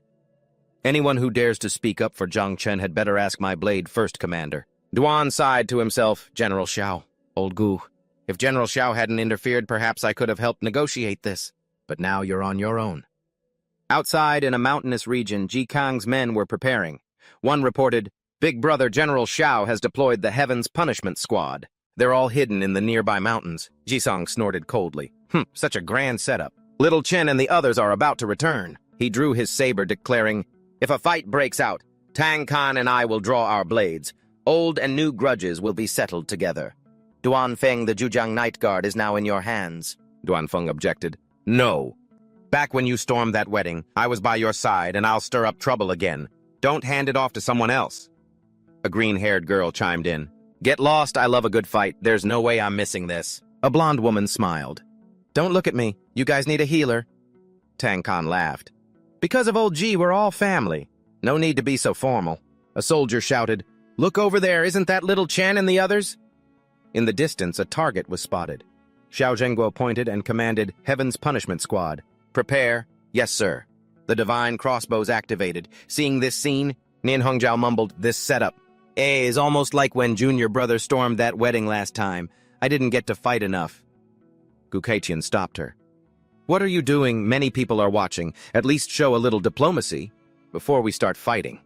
[SPEAKER 2] Anyone who dares to speak up for Zhang Chen had better ask my blade first, Commander. Duan sighed to himself. General Xiao, old Gu. If General Xiao hadn't interfered, perhaps I could have helped negotiate this. But now you're on your own. Outside, in a mountainous region, Ji Kang's men were preparing. One reported, Big Brother General Xiao has deployed the Heaven's Punishment Squad. They're all hidden in the nearby mountains. Jisong snorted coldly. Such a grand setup. Little Chen and the others are about to return. He drew his saber, declaring, if a fight breaks out, Tang Kan and I will draw our blades. Old and new grudges will be settled together. Duan Feng, the Zhujiang Night Guard, is now in your hands. Duan Feng objected. No. Back when you stormed that wedding, I was by your side, and I'll stir up trouble again. Don't hand it off to someone else. A green-haired girl chimed in. Get lost, I love a good fight. There's no way I'm missing this. A blonde woman smiled. Don't look at me. You guys need a healer. Tang Kan laughed. Because of old G, we're all family. No need to be so formal. A soldier shouted, Look over there, isn't that little Chen and the others? In the distance, a target was spotted. Xiao Zhengguo pointed and commanded Heaven's Punishment Squad. Prepare. Yes, sir. The divine crossbows activated. Seeing this scene, Nian Hongjiao mumbled, This setup. Is almost like when Junior Brother stormed that wedding last time. I didn't get to fight enough. Gu Kaiqian stopped her. What are you doing? Many people are watching. At least show a little diplomacy before we start fighting.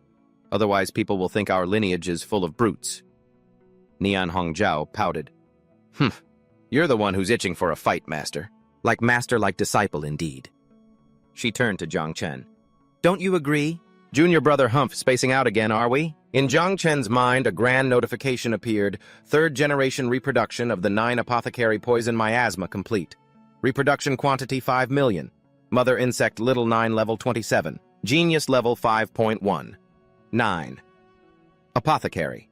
[SPEAKER 2] Otherwise, people will think our lineage is full of brutes. Nian Hongjiao pouted. You're the one who's itching for a fight, master. Like disciple, indeed. She turned to Zhang Chen. Don't you agree? Junior Brother Humph spacing out again, are we? In Zhang Chen's mind, a grand notification appeared. 3rd-generation reproduction of the 9 apothecary poison miasma complete. Reproduction quantity 5 million. Mother insect little 9 level 27. Genius level 5.1. 9. Apothecary.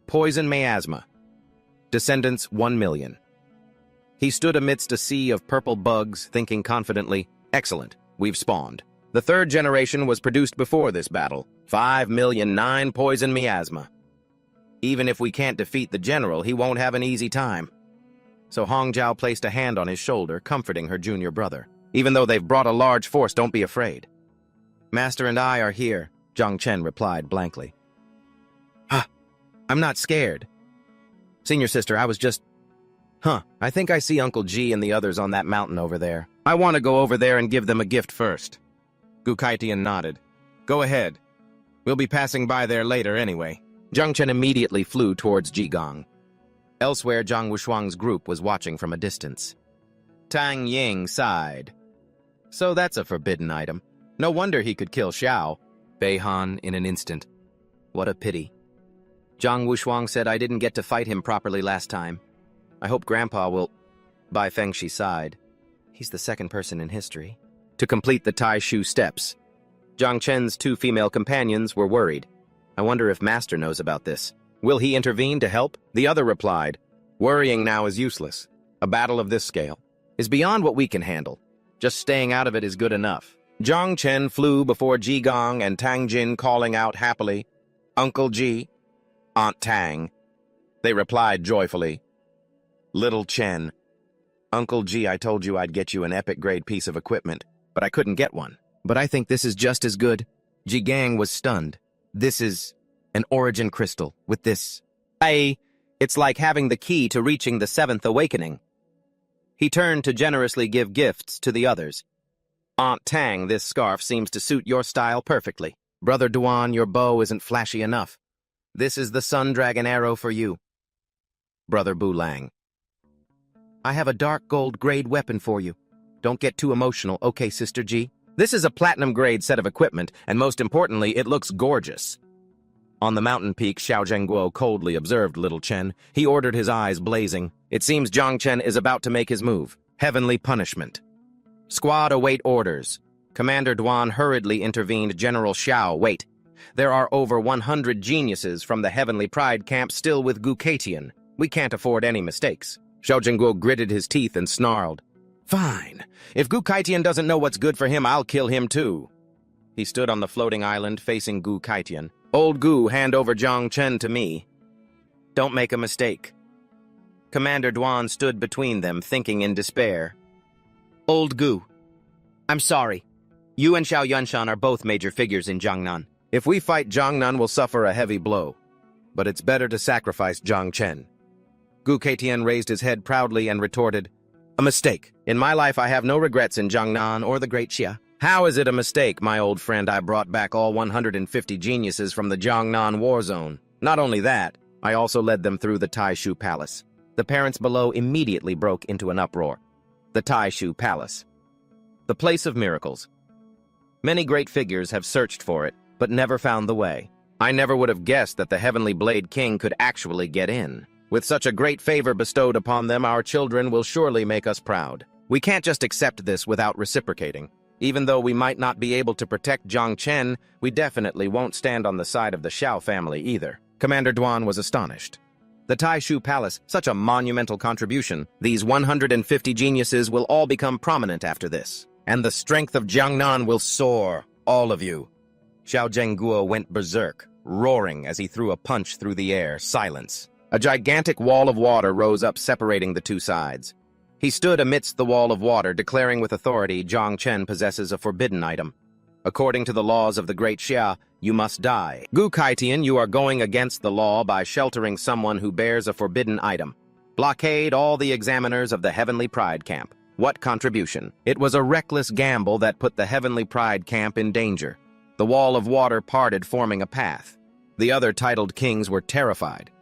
[SPEAKER 2] Poison miasma. Descendants 1 million. He stood amidst a sea of purple bugs, thinking confidently, Excellent, we've spawned. The 3rd generation was produced before this battle. 5 million 9 poison miasma. Even if we can't defeat the general, he won't have an easy time. So Hongjiao placed a hand on his shoulder, comforting her junior brother. Even though they've brought a large force, don't be afraid. Master and I are here, Zhang Chen replied blankly. I'm not scared. Senior sister, I was just... I think I see Uncle G and the others on that mountain over there. I want to go over there and give them a gift first. Gu Kaiqian nodded. Go ahead. We'll be passing by there later anyway. Zhang Chen immediately flew towards Jigong. Elsewhere, Zhang Wushuang's group was watching from a distance. Tang Ying sighed. So that's a forbidden item. No wonder he could kill Xiao. Beihan in an instant. What a pity. Zhang Wushuang said I didn't get to fight him properly last time. I hope Grandpa will... Bai Fengshi sighed. He's the 2nd person in history to complete the Tai Shu steps. Zhang Chen's 2 female companions were worried. I wonder if Master knows about this. Will he intervene to help? The other replied, Worrying now is useless. A battle of this scale is beyond what we can handle. Just staying out of it is good enough. Zhang Chen flew before Jigong and Tang Jin calling out happily, Uncle Ji, Aunt Tang.
[SPEAKER 1] They replied joyfully. Little Chen. Uncle G, I told you I'd get you an epic-grade piece of equipment, but I couldn't get one.
[SPEAKER 2] But I think this is just as good. Ji Gang was stunned. This is an origin crystal with this. It's like having the key to reaching the seventh awakening. He turned to generously give gifts to the others. Aunt Tang, this scarf seems to suit your style perfectly. Brother Duan, your bow isn't flashy enough. This is the Sun Dragon arrow for you. Brother Bulang. I have a dark gold grade weapon for you. Don't get too emotional, okay, Sister G? This is a platinum grade set of equipment, and most importantly, it looks gorgeous. On the mountain peak, Xiao Zhengguo coldly observed Little Chen. He ordered, his eyes blazing. It seems Jiang Chen is about to make his move. Heavenly punishment. Squad, await orders. Commander Duan hurriedly intervened. General Xiao, wait. There are over 100 geniuses from the Heavenly Pride camp still with Gu Keitian. We can't afford any mistakes. Xiao Zhengguo gritted his teeth and snarled. Fine. If Gu Keitian doesn't know what's good for him, I'll kill him too. He stood on the floating island facing Gu Keitian. Old Gu, hand over Jiang Chen to me. Don't make a mistake. Commander Duan stood between them, thinking in despair. Old Gu, I'm sorry. You and Xiao Yunshan are both major figures in Jiangnan. If we fight, Jiangnan will suffer a heavy blow. But it's better to sacrifice Jiang Chen. Gu Keitian raised his head proudly and retorted, a mistake. In my life, I have no regrets in Jiangnan or the Great Xia. How is it a mistake, my old friend? I brought back all 150 geniuses from the Jiangnan war zone. Not only that, I also led them through the Taishu Palace. The parents below immediately broke into an uproar. The Taishu Palace. The place of miracles. Many great figures have searched for it, but never found the way. I never would have guessed that the Heavenly Blade King could actually get in. With such a great favor bestowed upon them, our children will surely make us proud. We can't just accept this without reciprocating. Even though we might not be able to protect Jiang Chen, we definitely won't stand on the side of the Xiao family either. Commander Duan was astonished. The Taishu Palace, such a monumental contribution. These 150 geniuses will all become prominent after this. And the strength of Jiangnan will soar, all of you. Xiao Zhengguo went berserk, roaring as he threw a punch through the air. Silence. A gigantic wall of water rose up, separating the two sides. He stood amidst the wall of water, declaring with authority, Jiang Chen possesses a forbidden item. According to the laws of the Great Xia, you must die. Gu Keitian, you are going against the law by sheltering someone who bears a forbidden item. Blockade all the examiners of the Heavenly Pride camp. What contribution? It was a reckless gamble that put the Heavenly Pride camp in danger. The wall of water parted, forming a path. The other titled kings were terrified.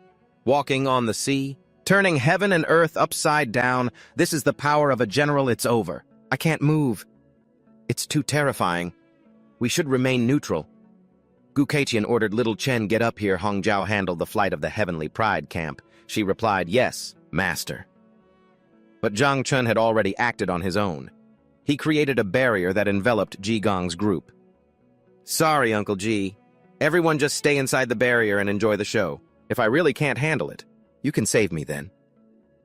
[SPEAKER 2] Walking on the sea, turning heaven and earth upside down, this is the power of a general. It's over. I can't move. It's too terrifying. We should remain neutral. Gu Keitian ordered Little Chen get up here. Hong Jiao handled the flight of the Heavenly Pride camp. She replied, yes, master. But Jiang Chen had already acted on his own. He created a barrier that enveloped Ji Gang's group. Sorry, Uncle G. Everyone just stay inside the barrier and enjoy the show. If I really can't handle it, you can save me then.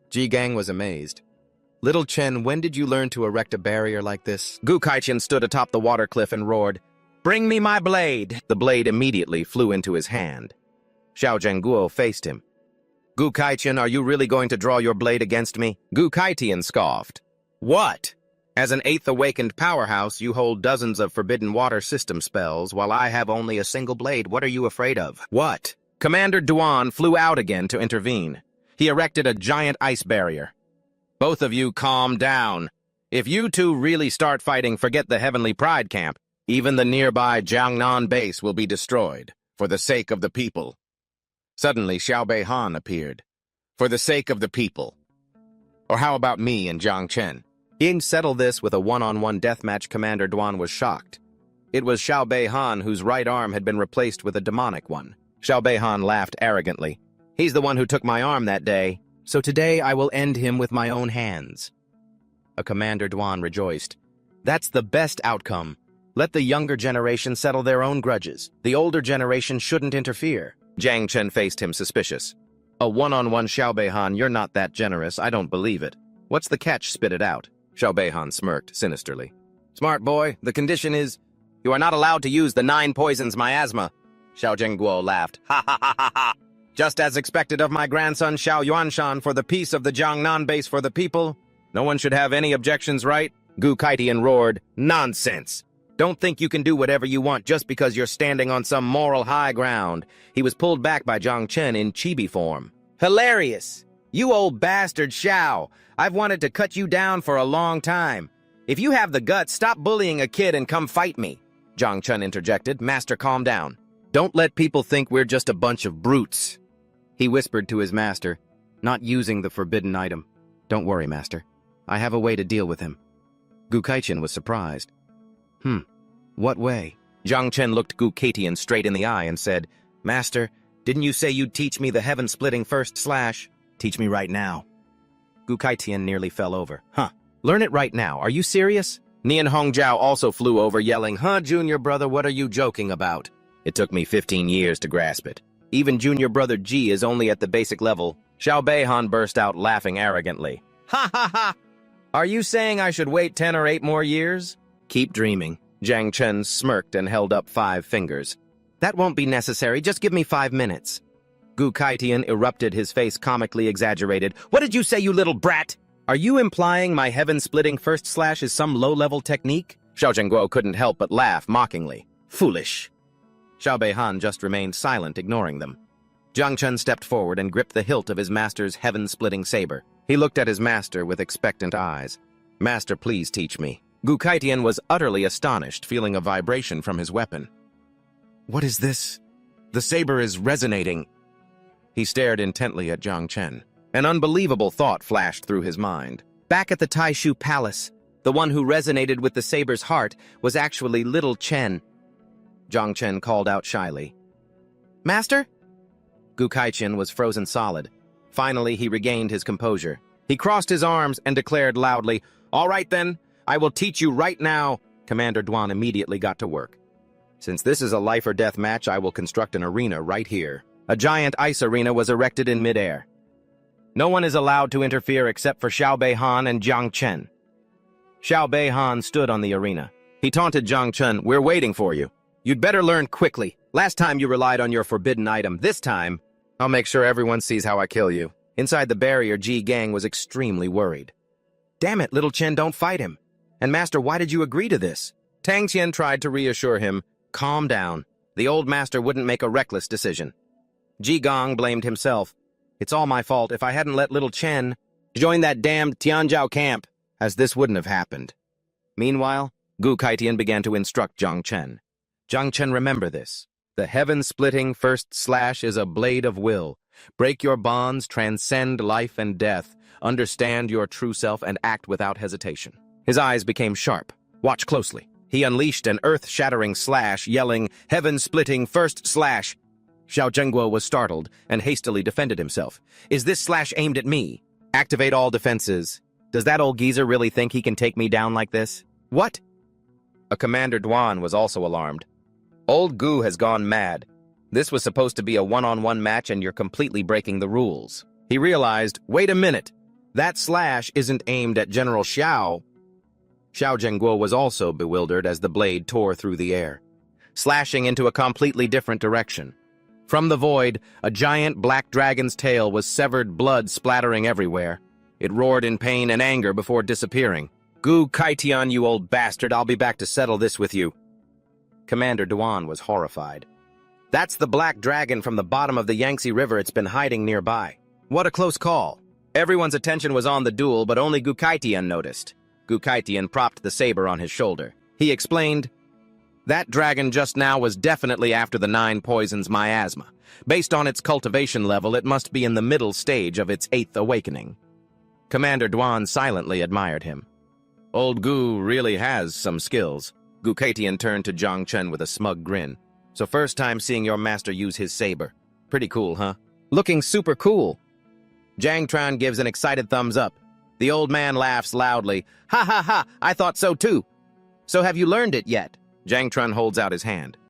[SPEAKER 2] Ji Gang was amazed. Little Chen, when did you learn to erect a barrier like this? Gu Keitian stood atop the water cliff and roared, bring me my blade! The blade immediately flew into his hand. Xiao Zhengguo faced him. Gu Keitian, are you really going to draw your blade against me? Gu Keitian scoffed. What? As an 8th awakened powerhouse, you hold dozens of forbidden water system spells, while I have only a single blade. What are you afraid of? What? Commander Duan flew out again to intervene. He erected a giant ice barrier. Both of you calm down. If you two really start fighting, forget the Heavenly Pride camp. Even the nearby Jiangnan base will be destroyed, for the sake of the people. Suddenly, Xiao Beihan appeared. For the sake of the people. Or how about me and Jiang Chen? Being settled this with a one-on-one deathmatch, Commander Duan was shocked. It was Xiao Beihan whose right arm had been replaced with a demonic one. Xiao Beihan laughed arrogantly. He's the one who took my arm that day, so today I will end him with my own hands. A Commander Duan rejoiced. That's the best outcome. Let the younger generation settle their own grudges. The older generation shouldn't interfere. Jiang Chen faced him suspicious. A one-on-one, Xiao Beihan, you're not that generous. I don't believe it. What's the catch? Spit it out. Xiao Beihan smirked sinisterly. Smart boy, the condition is, you are not allowed to use the 9 poisons miasma. Xiao Zhengguo laughed. Ha ha ha ha ha. Just as expected of my grandson Xiao Yuanshan for the peace of the Jiangnan base for the people. No one should have any objections, right? Gu Kaitian roared, "Nonsense! Don't think you can do whatever you want just because you're standing on some moral high ground." He was pulled back by Zhang Chen in chibi form. "Hilarious! You old bastard Xiao! I've wanted to cut you down for a long time. If you have the guts, stop bullying a kid and come fight me." Zhang Chen interjected. "Master, calm down. Don't let people think we're just a bunch of brutes." He whispered to his master, not using the forbidden item. "Don't worry, master. I have a way to deal with him." Gu Kaichen was surprised. What way?" Zhang Chen looked Gu Kaitian straight in the eye and said, "Master, didn't you say you'd teach me the heaven-splitting first slash? Teach me right now." Gu Kaitian nearly fell over. Learn it right now. Are you serious?" Nian Hongjiao also flew over, yelling, Junior brother, what are you joking about? It took me 15 years to grasp it. Even junior brother Ji is only at the basic level." Xiao Beihan burst out laughing arrogantly. "Ha ha ha! Are you saying I should wait 10 or 8 more years?" "Keep dreaming." Zhang Chen smirked and held up 5 fingers. "That won't be necessary. Just give me 5 minutes." Gu Kaitian erupted, his face comically exaggerated. "What did you say, you little brat? Are you implying my heaven-splitting first slash is some low-level technique?" Xiao Zhengguo couldn't help but laugh mockingly. "Foolish." Xiao Beihan just remained silent, ignoring them. Zhang Chen stepped forward and gripped the hilt of his master's heaven-splitting saber. He looked at his master with expectant eyes. "Master, please teach me." Gu Kaitian was utterly astonished, feeling a vibration from his weapon. "What is this? The saber is resonating." He stared intently at Zhang Chen. An unbelievable thought flashed through his mind. Back at the Taishu Palace, the one who resonated with the saber's heart was actually little Chen. Zhang Chen called out shyly. "Master?" Gu Kaichen was frozen solid. Finally, he regained his composure. He crossed his arms and declared loudly, "All right then, I will teach you right now." Commander Duan immediately got to work. "Since this is a life-or-death match, I will construct an arena right here." A giant ice arena was erected in midair. No one is allowed to interfere except for Xiao Beihan and Zhang Chen. Xiao Beihan stood on the arena. He taunted Zhang Chen, "We're waiting for you. You'd better learn quickly. Last time you relied on your forbidden item. This time, I'll make sure everyone sees how I kill you." Inside the barrier, Ji Gang was extremely worried. "Damn it, little Chen, don't fight him. And master, why did you agree to this?" Tang Qian tried to reassure him. "Calm down. The old master wouldn't make a reckless decision." Ji Gang blamed himself. "It's all my fault. If I hadn't let little Chen join that damned Tianzhao camp, as this wouldn't have happened." Meanwhile, Gu Kaitian began to instruct Zhang Chen. "Zhang Chen, remember this. The heaven-splitting first slash is a blade of will. Break your bonds, transcend life and death, understand your true self, and act without hesitation." His eyes became sharp. "Watch closely." He unleashed an earth-shattering slash, yelling, "Heaven-splitting first slash!" Xiao Zhengguo was startled and hastily defended himself. "Is this slash aimed at me? Activate all defenses. Does that old geezer really think he can take me down like this?" "What?" A Commander Duan was also alarmed. "Old Gu has gone mad. This was supposed to be a one-on-one match and you're completely breaking the rules." He realized, wait a minute, that slash isn't aimed at General Xiao. Xiao Zhengguo was also bewildered as the blade tore through the air, slashing into a completely different direction. From the void, a giant black dragon's tail was severed, blood splattering everywhere. It roared in pain and anger before disappearing. "Gu Kaitian, you old bastard, I'll be back to settle this with you." Commander Duan was horrified. "That's the black dragon from the bottom of the Yangtze River. It's been hiding nearby." What a close call. Everyone's attention was on the duel, but only Gu Kaitian noticed. Gu Kaitian propped the saber on his shoulder. He explained, "That dragon just now was definitely after the 9 poisons miasma. Based on its cultivation level, it must be in the middle stage of its 8th awakening." Commander Duan silently admired him. "Old Gu really has some skills." Gu Kaitian turned to Zhang Chen with a smug grin. "So first time seeing your master use his saber. Pretty cool, huh?" "Looking super cool." Zhang Tran gives an excited thumbs up. The old man laughs loudly. "Ha ha ha, I thought so too." "So have you learned it yet?" Zhang Tran holds out his hand.